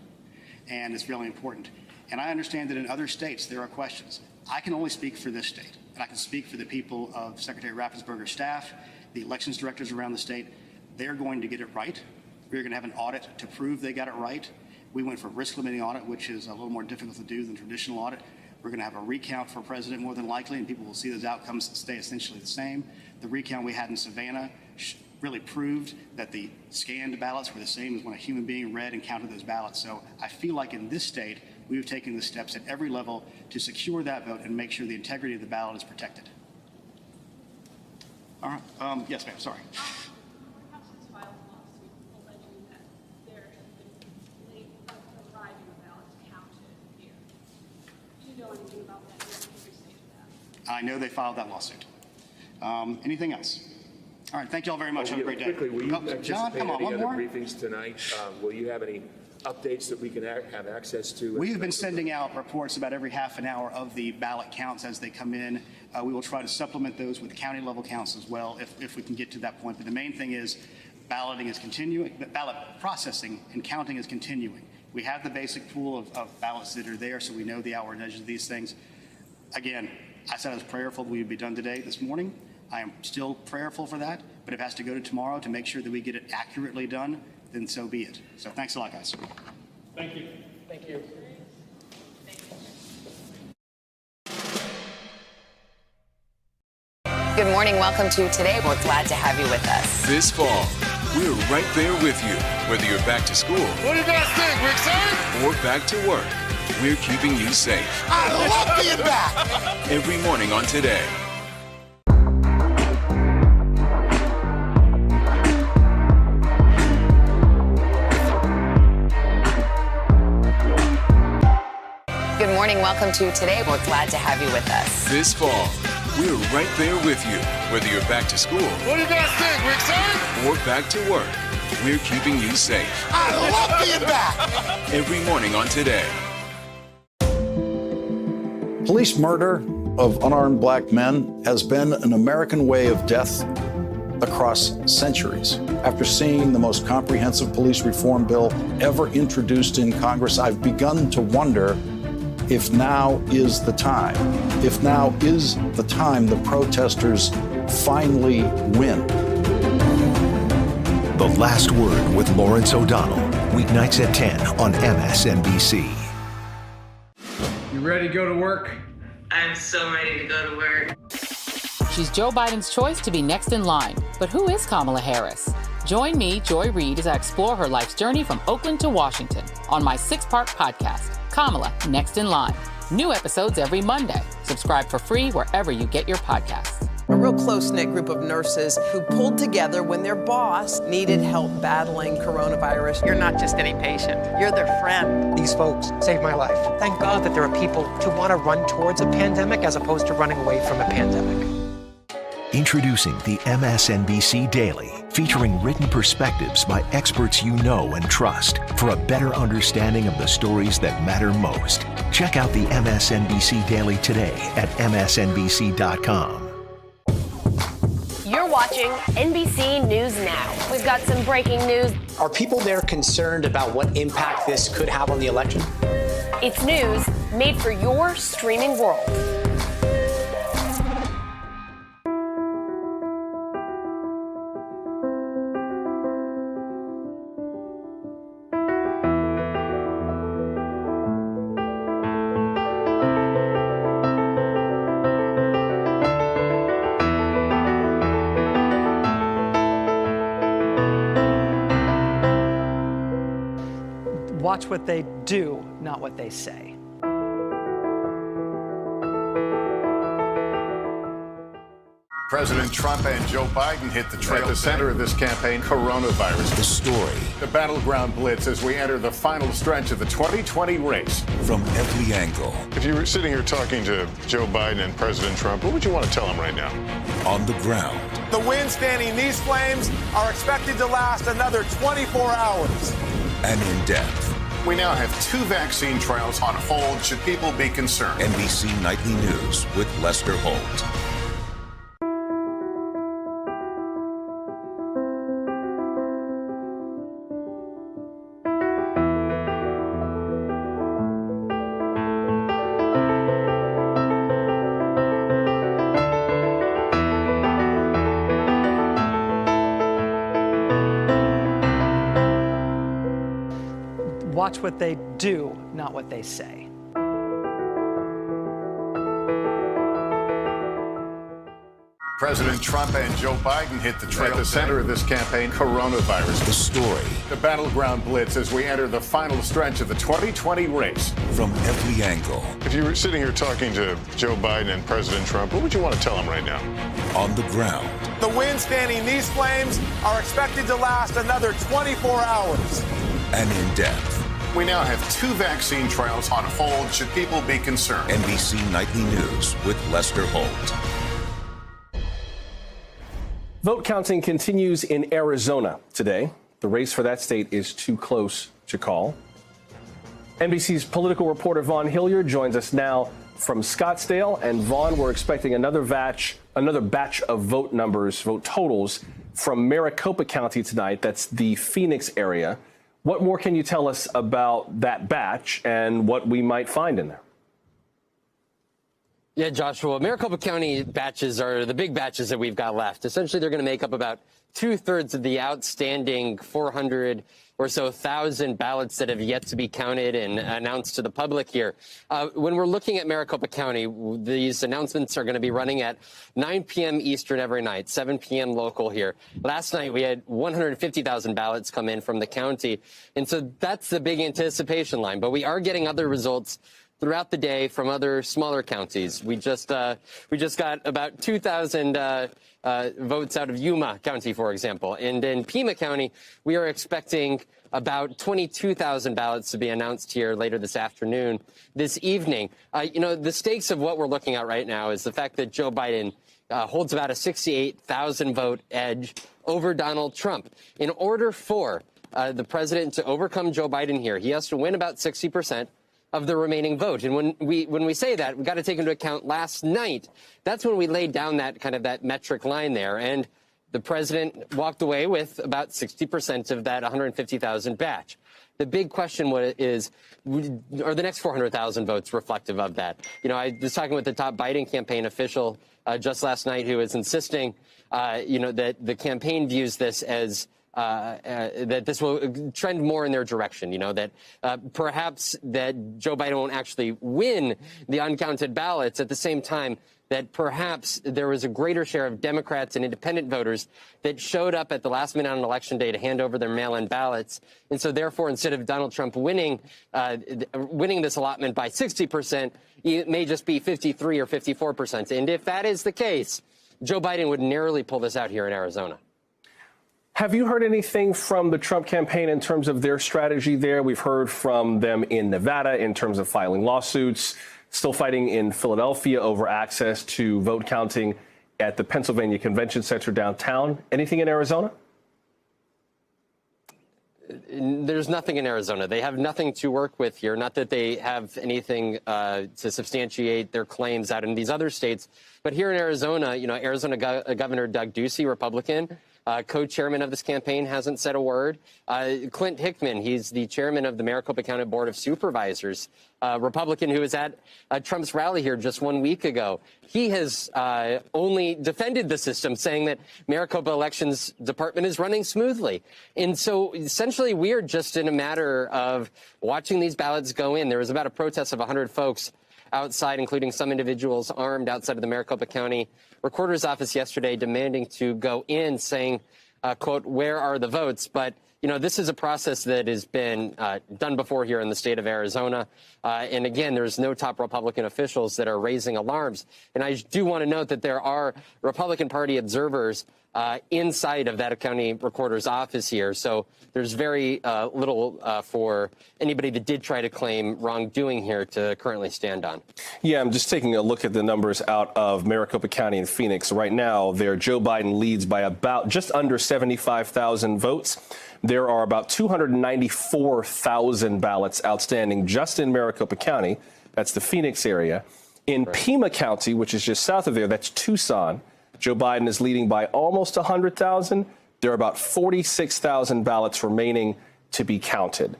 and it's really important. And I understand that in other states there are questions. I can only speak for this state, and I can speak for the people of Secretary Raffensperger's staff, the elections directors around the state. They're going to get it right. We're going to have an audit to prove they got it right. We went for risk limiting audit, which is a little more difficult to do than traditional audit. We're going to have a recount for president more than likely, and people will see those outcomes stay essentially the same. The recount we had in Savannah really proved that the scanned ballots were the same as when a human being read and counted those ballots. So I feel like in this state, we've taken the steps at every level to secure that vote and make sure the integrity of the ballot is protected. All right. Yes, ma'am. Sorry. I know they filed that lawsuit. Anything else? All right, thank you all very much. Have a great day. Quickly, will you John, come on, anticipate one any more. other briefings tonight? Will you have any updates that we can have access to? We have been sending out reports about every half an hour of the ballot counts as they come in. We will try to supplement those with county level counts as well if we can get to that point. But the main thing is balloting is continuing, ballot processing and counting is continuing. We have the basic pool of ballots that are there, so we know the hour and edges of these things. Again, I said I was prayerful we would be done today, this morning. I am still prayerful for that, but if it has to go to tomorrow to make sure that we get it accurately done, then so be it. So thanks a lot, guys. Thank you. Thank you. Good morning. Welcome to Today. We're glad to have you with us. This fall, we're right there with you. Whether you're back to school. What do you guys think? We're excited? Or back to work. We're keeping you safe. I love being back. Every morning on Today. Good morning. Welcome to Today. We're glad to have you with us. This fall, we're right there with you. Whether you're back to school. What do you guys think? We're excited? Or back to work. We're keeping you safe. I love being back. Every morning on Today. Police murder of unarmed black men has been an American way of death across centuries. After seeing the most comprehensive police reform bill ever introduced in Congress, I've begun to wonder if now is the time. If now is the time the protesters finally win. The Last Word with Lawrence O'Donnell, weeknights at 10 on MSNBC. You ready to go to work? I'm so ready to go to work. She's Joe Biden's choice to be next in line. But who is Kamala Harris? Join me, Joy Reid, as I explore her life's journey from Oakland to Washington on my 6-part podcast, Kamala Next in Line. New episodes every Monday. Subscribe for free wherever you get your podcasts. A real close-knit group of nurses who pulled together when their boss needed help battling coronavirus. You're not just any patient. You're their friend. These folks saved my life. Thank God that there are people who want to run towards a pandemic as opposed to running away from a pandemic. Introducing the MSNBC Daily, featuring written perspectives by experts you know and trust for a better understanding of the stories that matter most. Check out the MSNBC Daily today at msnbc.com. You're watching NBC News Now. We've got some breaking news. Are people there concerned about what impact this could have on the election? It's news made for your streaming world. Watch what they do, not what they say. President Trump and Joe Biden hit the trail. At the center of this campaign, coronavirus. The story. The battleground blitz as we enter the final stretch of the 2020 race. From every angle. If you were sitting here talking to Joe Biden and President Trump, what would you want to tell them right now? On the ground. The wind fanning these flames are expected to last another 24 hours. And in depth. We now have 2 vaccine trials on hold. Should people be concerned? NBC Nightly News with Lester Holt. Watch what they do, not what they say. President Trump and Joe Biden hit the trail. At the center of this campaign, coronavirus. The story. The battleground blitz as we enter the final stretch of the 2020 race. From every angle. If you were sitting here talking to Joe Biden and President Trump, what would you want to tell them right now? On the ground. The wind fanning these flames are expected to last another 24 hours. And in depth. We now have 2 vaccine trials on hold. Should people be concerned? NBC Nightly News with Lester Holt. Vote counting continues in Arizona today. The race for that state is too close to call. NBC's political reporter Vaughn Hilliard joins us now from Scottsdale. And Vaughn, we're expecting another batch of vote totals from Maricopa County tonight. That's the Phoenix area. What more can you tell us about that batch and what we might find in there? Yeah, Joshua, Maricopa County batches are the big batches that we've got left. Essentially, they're going to make up about 2/3 of the outstanding 400 or so thousand ballots that have yet to be counted and announced to the public here. When we're looking at Maricopa County, these announcements are going to be running at 9 p.m. Eastern every night, 7 p.m. local here. Last night, we had 150,000 ballots come in from the county. And so that's the big anticipation line. But we are getting other results throughout the day from other smaller counties. We just got about 2,000 votes out of Yuma County, for example. And in Pima County, we are expecting about 22,000 ballots to be announced here later this afternoon, this evening. The stakes of what we're looking at right now is the fact that Joe Biden holds about a 68,000 vote edge over Donald Trump. In order for the president to overcome Joe Biden here, he has to win about 60% of the remaining vote. And when we say that, we've got to take into account last night. That's when we laid down that metric line there. And the president walked away with about 60% of that 150,000 batch. The big question is, are the next 400,000 votes reflective of that? I was talking with the top Biden campaign official just last night who is insisting, that the campaign views this as that this will trend more in their direction, that perhaps that Joe Biden won't actually win the uncounted ballots. At the same time, that perhaps there was a greater share of Democrats and independent voters that showed up at the last minute on election day to hand over their mail-in ballots. And so therefore, instead of Donald Trump winning this allotment by 60%, it may just be 53 or 54%. And if that is the case, Joe Biden would narrowly pull this out here in Arizona. Have you heard anything from the Trump campaign in terms of their strategy there? We've heard from them in Nevada in terms of filing lawsuits, still fighting in Philadelphia over access to vote counting at the Pennsylvania Convention Center downtown. Anything in Arizona? There's nothing in Arizona. They have nothing to work with here. Not that they have anything to substantiate their claims out in these other states. But here in Arizona, Arizona Governor Doug Ducey, Republican, co-chairman of this campaign, hasn't said a word. Clint Hickman, he's the chairman of the Maricopa County Board of Supervisors, Republican who was at Trump's rally here just 1 week ago. He has only defended the system, saying that Maricopa Elections Department is running smoothly. And so essentially we are just in a matter of watching these ballots go in. There was about a protest of 100 folks outside, including some individuals armed outside of the Maricopa County Recorder's Office yesterday, demanding to go in, saying, quote, "Where are the votes?" But, this is a process that has been done before here in the state of Arizona. And again, there's no top Republican officials that are raising alarms. And I do want to note that there are Republican Party observers inside of that county recorder's office here. So there's very little for anybody that did try to claim wrongdoing here to currently stand on. Yeah, I'm just taking a look at the numbers out of Maricopa County and Phoenix. Right now, Joe Biden leads by about just under 75,000 votes. There are about 294,000 ballots outstanding just in Maricopa County. That's the Phoenix area. In Pima County, which is just south of there, that's Tucson. Joe Biden is leading by almost 100,000. There are about 46,000 ballots remaining to be counted.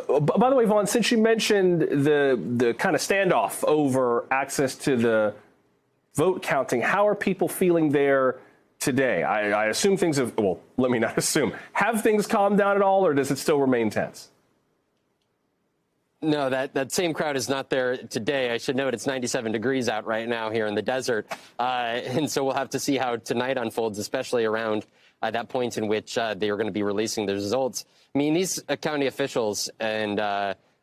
By the way, Vaughn, since you mentioned the kind of standoff over access to the vote counting, how are people feeling there today? I assume things have, well, let me not assume. Have things calmed down at all, or does it still remain tense? No, that same crowd is not there today. I should note it's 97 degrees out right now here in the desert. And so we'll have to see how tonight unfolds, especially around that point in which they are going to be releasing the results. I mean, these county officials and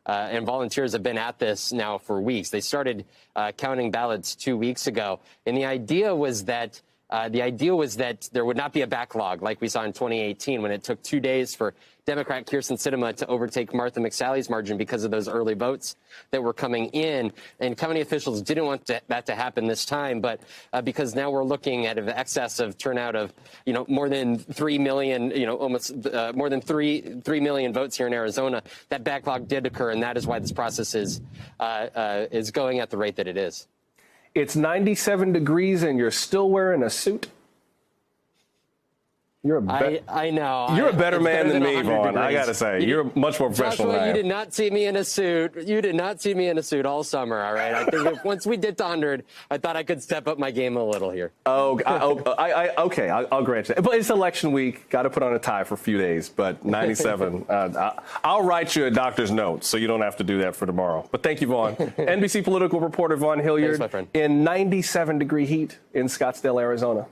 volunteers have been at this now for weeks. They started counting ballots 2 weeks ago. And the idea was that The idea was that there would not be a backlog like we saw in 2018 when it took 2 days for Democrat Kyrsten Sinema to overtake Martha McSally's margin because of those early votes that were coming in. And county officials didn't want that to happen this time, but because now we're looking at an excess of turnout of, more than 3 million, almost more than 3 million votes here in Arizona, that backlog did occur, and that is why this process is going at the rate that it is. It's 97 degrees and you're still wearing a suit? I know. You're a better man than me, Vaughn. I got to say. You're much more professional than I am. You did not see me in a suit. You did not see me in a suit all summer, all right? I think once we did to 100, I thought I could step up my game a little here. Okay, I'll grant you. But it's election week. Got to put on a tie for a few days. But 97, I'll write you a doctor's note so you don't have to do that for tomorrow. But thank you, Vaughn. NBC political reporter Vaughn Hilliard. Thanks, my friend. In 97-degree heat in Scottsdale, Arizona.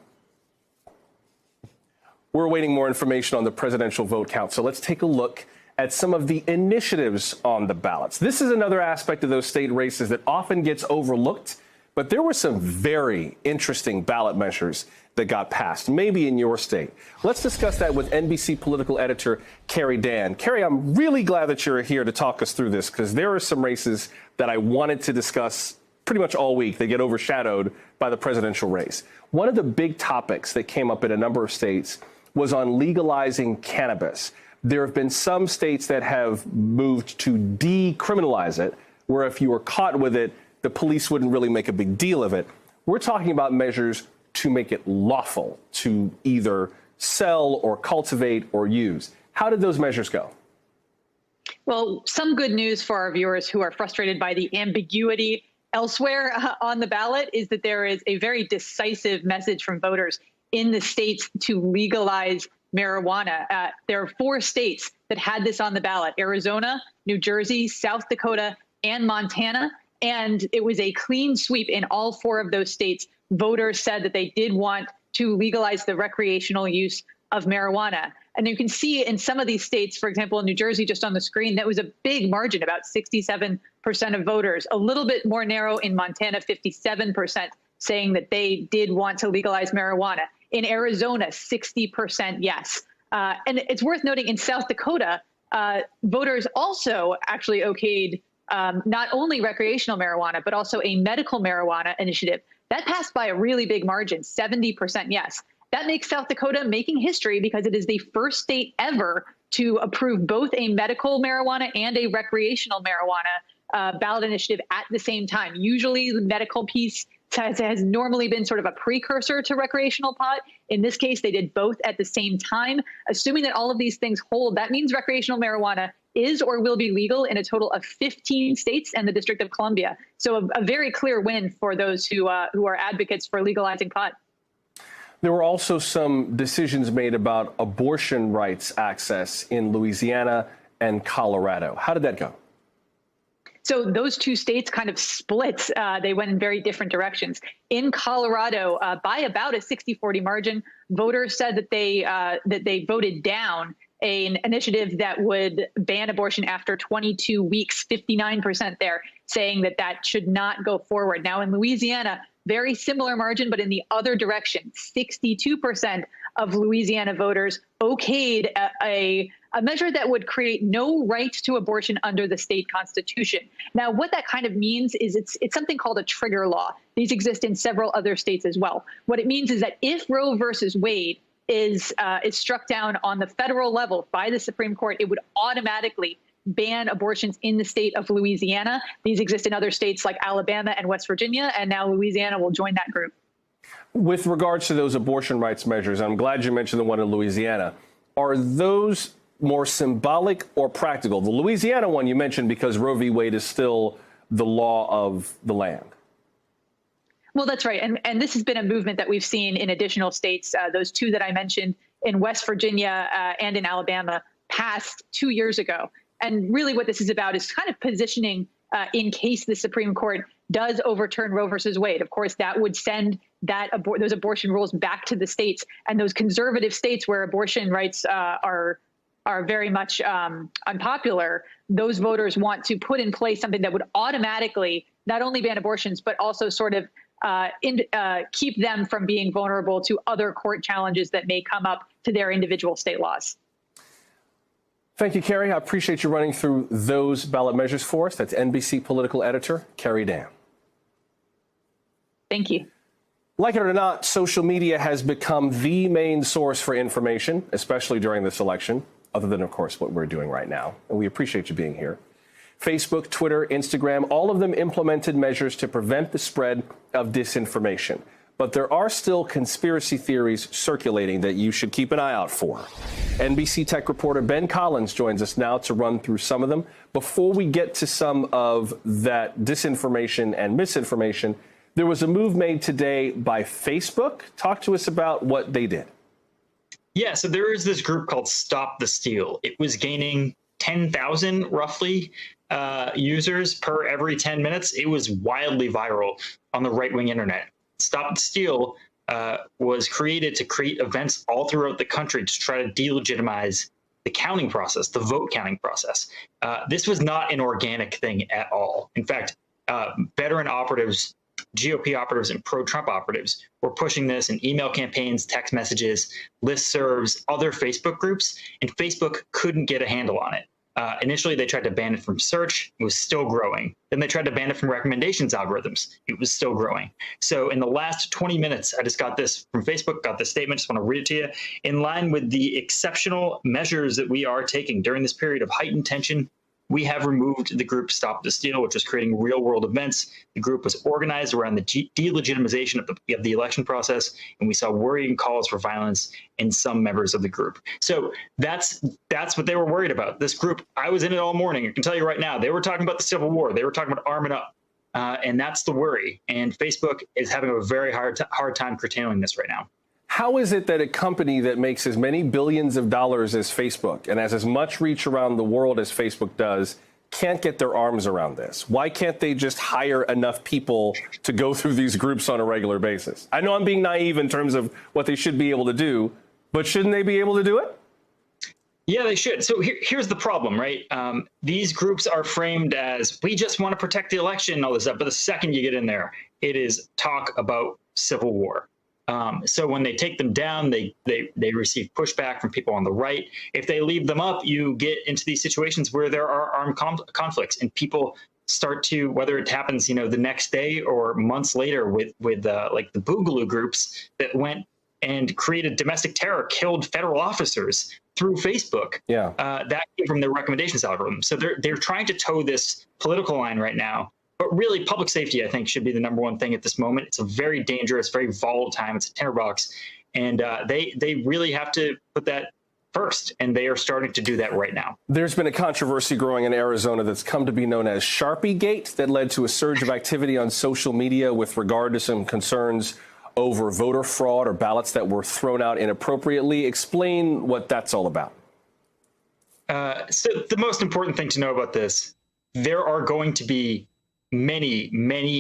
We're awaiting more information on the presidential vote count, so let's take a look at some of the initiatives on the ballots. This is another aspect of those state races that often gets overlooked, but there were some very interesting ballot measures that got passed, maybe in your state. Let's discuss that with NBC political editor Carrie Dan. Carrie, I'm really glad that you're here to talk us through this, because there are some races that I wanted to discuss pretty much all week. They get overshadowed by the presidential race. One of the big topics that came up in a number of states was on legalizing cannabis. There have been some states that have moved to decriminalize it, where if you were caught with it, the police wouldn't really make a big deal of it. We're talking about measures to make it lawful to either sell or cultivate or use. How did those measures go? Well, some good news for our viewers who are frustrated by the ambiguity elsewhere on the ballot is that there is a very decisive message from voters in the states to legalize marijuana. There are 4 states that had this on the ballot: Arizona, New Jersey, South Dakota, and Montana. And it was a clean sweep in all 4 of those states. Voters said that they did want to legalize the recreational use of marijuana. And you can see in some of these states, for example, in New Jersey, just on the screen, that was a big margin, about 67% of voters. A little bit more narrow in Montana, 57% saying that they did want to legalize marijuana. In Arizona, 60% yes. And it's worth noting in South Dakota, voters also actually okayed not only recreational marijuana, but also a medical marijuana initiative. That passed by a really big margin, 70% yes. That makes South Dakota making history because it is the first state ever to approve both a medical marijuana and a recreational marijuana ballot initiative at the same time. Usually the medical piece has normally been sort of a precursor to recreational pot. In this case, they did both at the same time. Assuming that all of these things hold, that means recreational marijuana is or will be legal in a total of 15 states and the District of Columbia. So a very clear win for those who are advocates for legalizing pot. There were also some decisions made about abortion rights access in Louisiana and Colorado. How did that go? So those 2 states kind of split. They went in very different directions. In Colorado, by about a 60-40 margin, voters said that they voted down an initiative that would ban abortion after 22 weeks, 59% there, saying that that should not go forward. Now in Louisiana, very similar margin, but in the other direction, 62% of Louisiana voters okayed a measure that would create no right to abortion under the state constitution. Now, what that kind of means is it's something called a trigger law. These exist in several other states as well. What it means is that if Roe versus Wade is struck down on the federal level by the Supreme Court, it would automatically ban abortions in the state of Louisiana. These exist in other states like Alabama and West Virginia, and now Louisiana will join that group. With regards to those abortion rights measures, I'm glad you mentioned the one in Louisiana. Are those more symbolic or practical? The Louisiana one you mentioned because Roe v. Wade is still the law of the land. Well, that's right. And this has been a movement that we've seen in additional states. Those 2 that I mentioned in West Virginia and in Alabama passed 2 years ago. And really what this is about is kind of positioning in case the Supreme Court does overturn Roe versus Wade. Of course, that would send those abortion rules back to the states, and those conservative states where abortion rights are very much unpopular. Those voters want to put in place something that would automatically not only ban abortions, but also sort of keep them from being vulnerable to other court challenges that may come up to their individual state laws. Thank you, Carrie. I appreciate you running through those ballot measures for us. That's NBC political editor Carrie Dam. Thank you. Like it or not, social media has become the main source for information, especially during this election, other than, of course, what we're doing right now. And we appreciate you being here. Facebook, Twitter, Instagram, all of them implemented measures to prevent the spread of disinformation. But there are still conspiracy theories circulating that you should keep an eye out for. NBC tech reporter Ben Collins joins us now to run through some of them. Before we get to some of that disinformation and misinformation, there was a move made today by Facebook. Talk to us about what they did. Yeah, so there is this group called Stop the Steal. It was gaining 10,000 roughly users per every 10 minutes. It was wildly viral on the right-wing internet. Stop the Steal was created to create events all throughout the country to try to delegitimize the counting process, the vote counting process. This was not an organic thing at all. In fact, veteran operatives, GOP operatives, and pro-Trump operatives were pushing this in email campaigns, text messages, listservs, other Facebook groups, and Facebook couldn't get a handle on it. Initially, they tried to ban it from search. It was still growing. Then they tried to ban it from recommendations algorithms. It was still growing. So in the last 20 minutes, I just got this from Facebook, got this statement, just want to read it to you. In line with the exceptional measures that we are taking during this period of heightened tension, we have removed the group Stop the Steal, which was creating real-world events. The group was organized around the delegitimization of the election process, and we saw worrying calls for violence in some members of the group. So that's what they were worried about. This group, I was in it all morning. I can tell you right now, they were talking about the Civil War. They were talking about arming up, and that's the worry. And Facebook is having a very hard time curtailing this right now. How is it that a company that makes as many billions of dollars as Facebook and has as much reach around the world as Facebook does can't get their arms around this? Why can't they just hire enough people to go through these groups on a regular basis? I know I'm being naive in terms of what they should be able to do, but shouldn't they be able to do it? Yeah, they should. So here's the problem, right? These groups are framed as, we just want to protect the election and all this stuff. But the second you get in there, it is talk about civil war. So when they take them down, they receive pushback from people on the right. If they leave them up, you get into these situations where there are armed conflicts, and people start to, whether it happens, the next day or months later with like the Boogaloo groups that went and created domestic terror, killed federal officers through Facebook. Yeah, that came from their recommendations algorithm. So they're trying to toe this political line right now. But really, public safety, I think, should be the number one thing at this moment. It's a very dangerous, very volatile time. It's a tinderbox. And they really have to put that first. And they are starting to do that right now. There's been a controversy growing in Arizona that's come to be known as Sharpiegate that led to a surge of activity on social media with regard to some concerns over voter fraud or ballots that were thrown out inappropriately. Explain what that's all about. So the most important thing to know about this, there are going to be many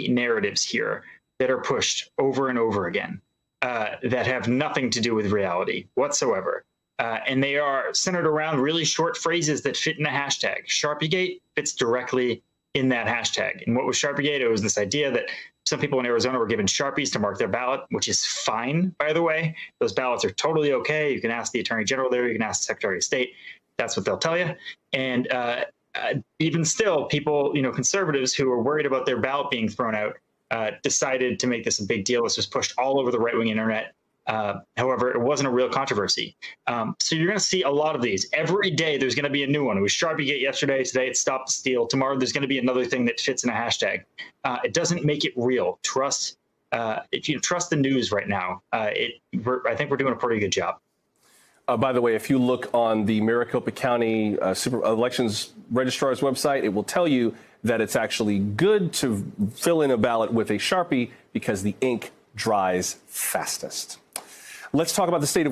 narratives here that are pushed over and over again that have nothing to do with reality whatsoever. And they are centered around really short phrases that fit in a hashtag. Sharpiegate fits directly in that hashtag. And what was Sharpiegate? It was this idea that some people in Arizona were given Sharpies to mark their ballot, which is fine, by the way. Those ballots are totally okay. You can ask the Attorney General there. You can ask the Secretary of State. That's what they'll tell you. And even still, people, conservatives who are worried about their ballot being thrown out, decided to make this a big deal. This was pushed all over the right-wing internet. However, it wasn't a real controversy. So you're going to see a lot of these. Every day there's going to be a new one. It was Sharpiegate yesterday. Today it's Stop the Steal. Tomorrow there's going to be another thing that fits in a hashtag. It doesn't make it real. Trust the news right now. I think we're doing a pretty good job. By the way, if you look on the Maricopa County Elections Registrar's website, it will tell you that it's actually good to fill in a ballot with a Sharpie because the ink dries fastest. Let's talk about the state of